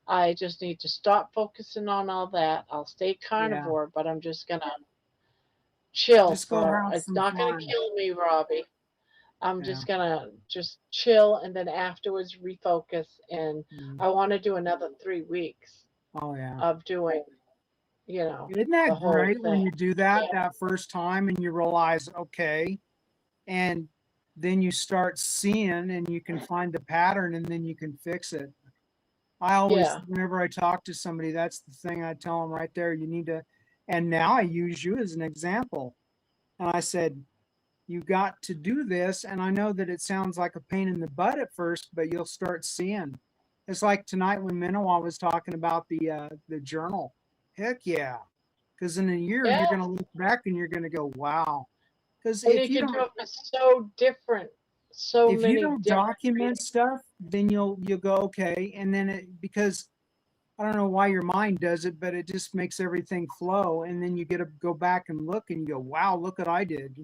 I just need to stop focusing on all that. I'll stay Yeah. carnivore, but I'm just going to chill Just go have it's some not going to fun. kill me, Robbie. I'm Yeah. just gonna just chill and then afterwards refocus. And I want to do another 3 weeks Oh yeah. of doing, Isn't the that whole great when thing. you do that first time and you realize, okay, and then you start seeing and you can find the pattern and then you can fix it. I always, Yeah. whenever I talk to somebody, that's the thing I tell them right there. You need to, and now I use you as an example. And I said, you got to do this. And I know that it sounds like a pain in the butt at first, but you'll start seeing. It's like tonight when Minowa was talking about the journal. Heck yeah. Because in a year, Yeah. you're going to look back and you're going to go, wow. Because And if you you can don't, do it so different, so if you many don't different document readings. stuff, then you'll go, okay. And then because I don't know why your mind does it, but it just makes everything flow. And then you get to go back and look and you go, wow, look what I did,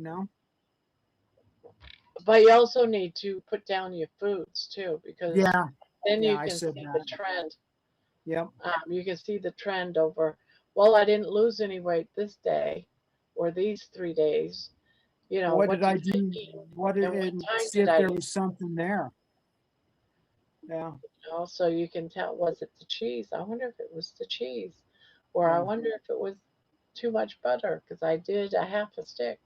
But you also need to put down your foods too, because Yeah. then Yeah, you I can said see that. the trend. Yep. You can see the trend over, well, I didn't lose any weight this day or these 3 days. You know, What what did I did I do? eat What did and what and time see did if I there eat? was something there. Yeah. So you can tell, was it the cheese? I wonder if it was the cheese. Or I Yeah. wonder if it was too much butter because I did a half a stick.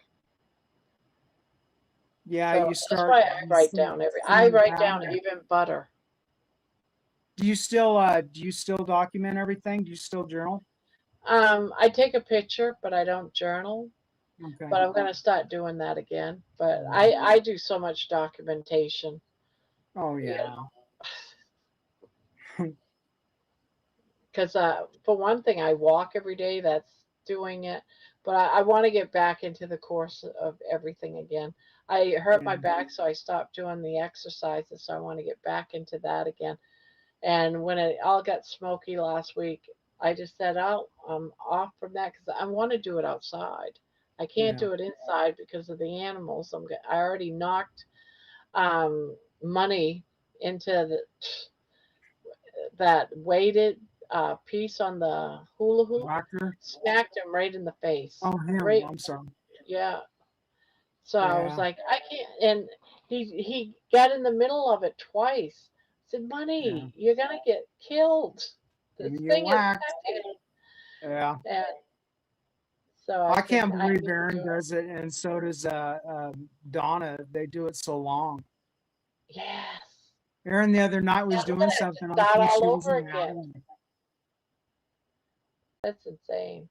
Yeah, So you that's why start I you write start down I seeing the write down pattern. even butter. Do you still document everything? Do you still journal? I take a picture, but I don't journal. Okay. But I'm gonna start doing that again. But I do so much documentation. Oh You yeah. Because for one thing, I walk every day. That's doing it. But I want to get back into the course of everything again. I hurt my Yeah. back, so I stopped doing the exercises. So I want to get back into that again. And when it all got smoky last week, I just said, "Oh, I'm off from that because I want to do it outside. I can't Yeah. do it inside because of the animals. I already knocked money into that weighted piece on the hula hoop, Doctor. smacked him right in the face. Oh him. Right, I'm sorry. yeah. So I was Yeah. like, I can't. And he got in the middle of it twice. I said, Yeah. "Money, you're gonna get killed. You're This gonna get thing is whacked. heavy." Yeah. And so I I said, can't I believe need to Aaron do it. does it, and so does Donna. They do it so long. Yes. Aaron the other night was I'm doing gonna have to something. I start think all she was over in the again. alley. That's insane.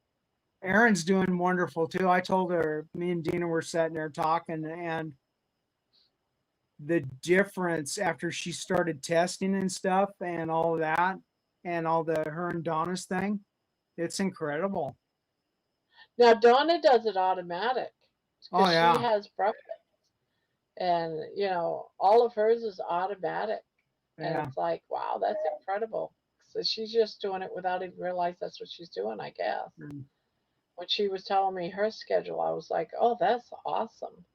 Erin's doing wonderful too. I told her, me and Dina were sitting there talking, and the difference after she started testing and stuff and all of that and all the her and Donna's thing, it's incredible. Now Donna does it automatic Oh because she yeah. has breakfast, and all of hers is automatic, and Yeah. it's like, wow, that's incredible. So she's just doing it without even realize that's what she's doing, I guess. Mm. When she was telling me her schedule, I was like, oh, that's awesome.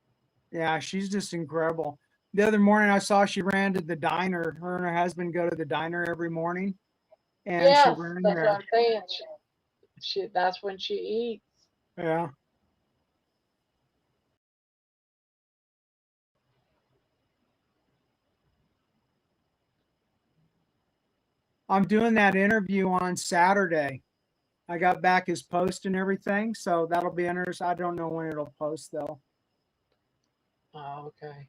Yeah, she's just incredible. The other morning I saw she ran to the diner. Her and her husband go to the diner every morning, and she Yes, ran that's what there. I'm saying. She that's when she eats. Yeah. I'm doing that interview on Saturday. I got back his post and everything, so that'll be interesting. I don't know when it'll post though. Oh, okay.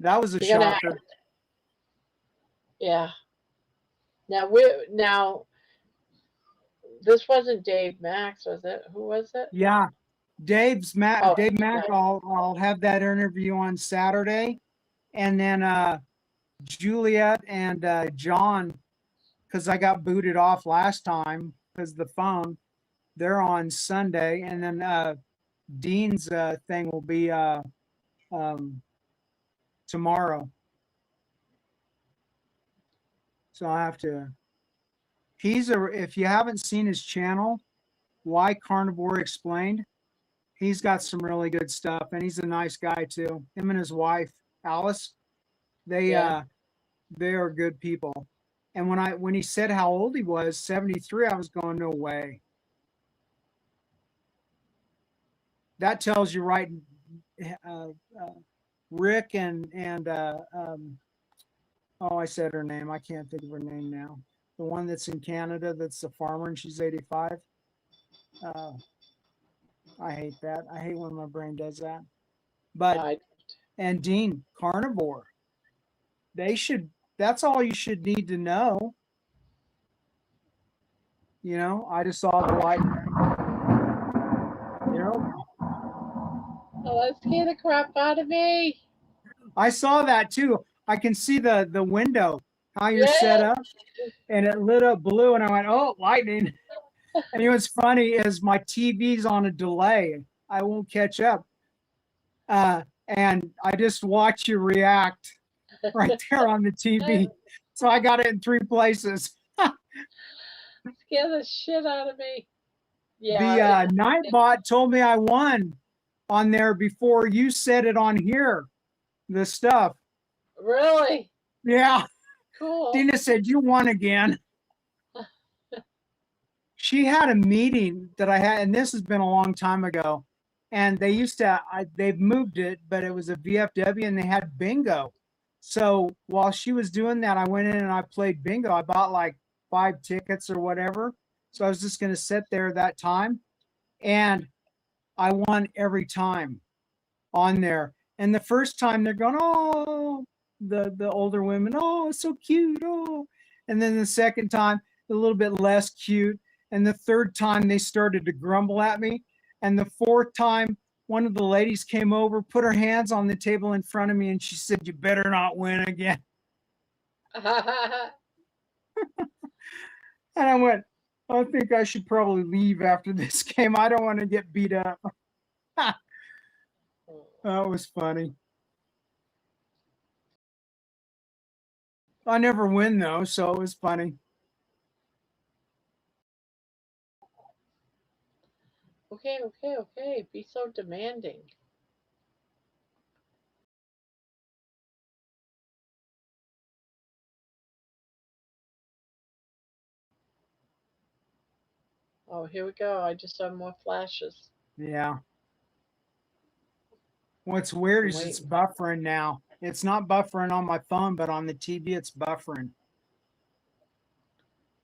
That was a You're gonna have, shocker. yeah. Now this wasn't Dave Max, was it? Who was it? Yeah, Dave Oh, Mack. I'll have that interview on Saturday, and then Juliet and John, because I got booted off last time because the phone. They're on Sunday, and then Dean's thing will be um, tomorrow. So I have to. If you haven't seen his channel, Why Carnivore Explained, he's got some really good stuff, and he's a nice guy too. Him and his wife Alice, they yeah. they are good people. And when he said how old he was, 73, I was going, no way. That tells you right. Rick and I said her name. I can't think of her name now. The one that's in Canada, that's a farmer, and she's 85. I hate that. I hate when my brain does that. But and Dean, carnivore. That's all you should need to know. I just saw the light. Oh, that scared the crap out of me. I saw that too. I can see the window, how you're set up, and it lit up blue, and I went, oh, lightning. And what's funny is my TV's on a delay. I won't catch up. And I just watch you react right there on the TV. So I got it in 3 places. Scared the shit out of me. Yeah. The Nightbot told me I won on there before you said it on here. The stuff. Really? Yeah. Cool. Dina said you won again. she had a meeting that I had, and this has been a long time ago. And they used to, they've moved it, but it was a VFW and they had bingo. So while she was doing that, I went in and I played bingo. I bought like 5 tickets or whatever. So I was just going to sit there that time. And I won every time on there. And the first time they're going, oh, the older women, oh, it's so cute. Oh. And then the second time, a little bit less cute. And the third time they started to grumble at me. And the fourth time, one of the ladies came over, put her hands on the table in front of me, and she said, "You better not win again." And I went, I think I should probably leave after this game. I don't want to get beat up. That was funny. I never win though, so it was funny. Okay. Be so demanding. Oh, here we go. I just saw more flashes. Yeah. What's weird I'm is it's waiting. buffering now. It's not buffering on my phone, but on the TV it's buffering.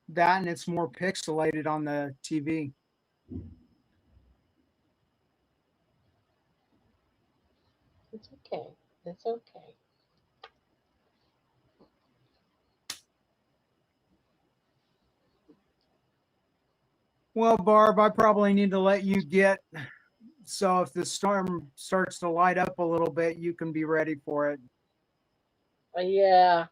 That and it's more pixelated on the TV. It's okay. It's okay. Well, Barb, I probably need to let you get, so if the storm starts to light up a little bit, you can be ready for it. Yeah.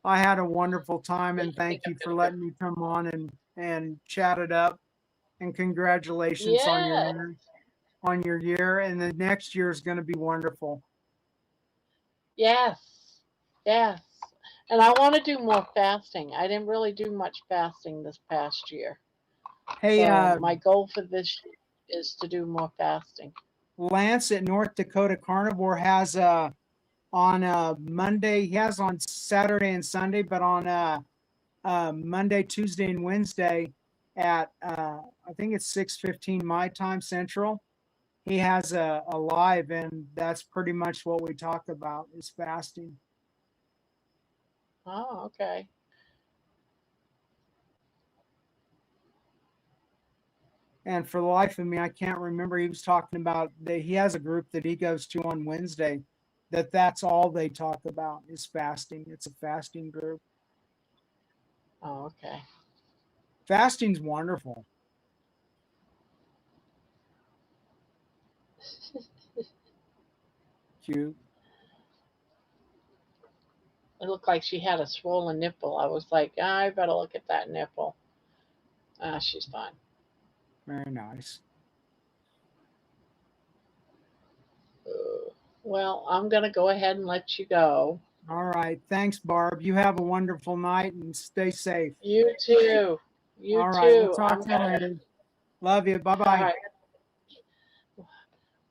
I had a wonderful time, and I think thank I'm you for gonna go. letting me come on and chat it up. And congratulations Yeah. on your year, and the next year is going to be wonderful. Yes. Yes. And I want to do more fasting. I didn't really do much fasting this past year. Hey, So my goal for this year is to do more fasting. Lance at North Dakota Carnivore has on Monday. He has on Saturday and Sunday, but on Monday, Tuesday, and Wednesday at I think it's 6:15 my time Central. He has a live, and that's pretty much what we talk about is fasting. Oh, okay. And for the life of me, I can't remember. He was talking about that he has a group that he goes to on Wednesday. That's all they talk about is fasting. It's a fasting group. Oh, okay. Fasting's wonderful. Cute. It looked like she had a swollen nipple. I was like, I better look at that nipple. She's fine. Very nice. Well, I'm going to go ahead and let you go. All right. Thanks, Barb. You have a wonderful night and stay safe. You too. You All right. We'll too. talk I'm to you going to. later. Love you. Bye All bye. right.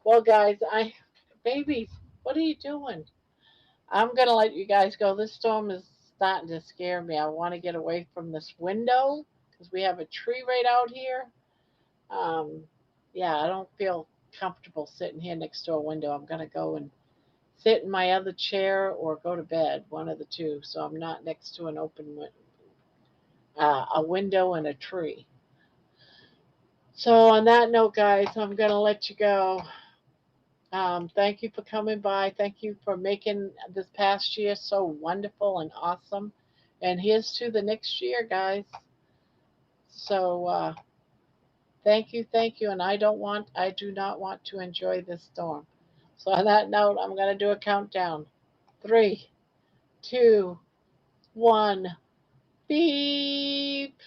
Well, guys, babies, what are you doing? I'm going to let you guys go. This storm is starting to scare me. I want to get away from this window because we have a tree right out here. Um, yeah, I don't feel comfortable sitting here next to a window. I'm going to go and sit in my other chair or go to bed, one of the two. So I'm not next to an a window and a tree. So on that note, guys, I'm going to let you go. Thank you for coming by. Thank you for making this past year so wonderful and awesome. And here's to the next year, guys. So thank you. And I do not want to enjoy this storm. So on that note, I'm going to do a countdown. 3, 2, 1. Beep.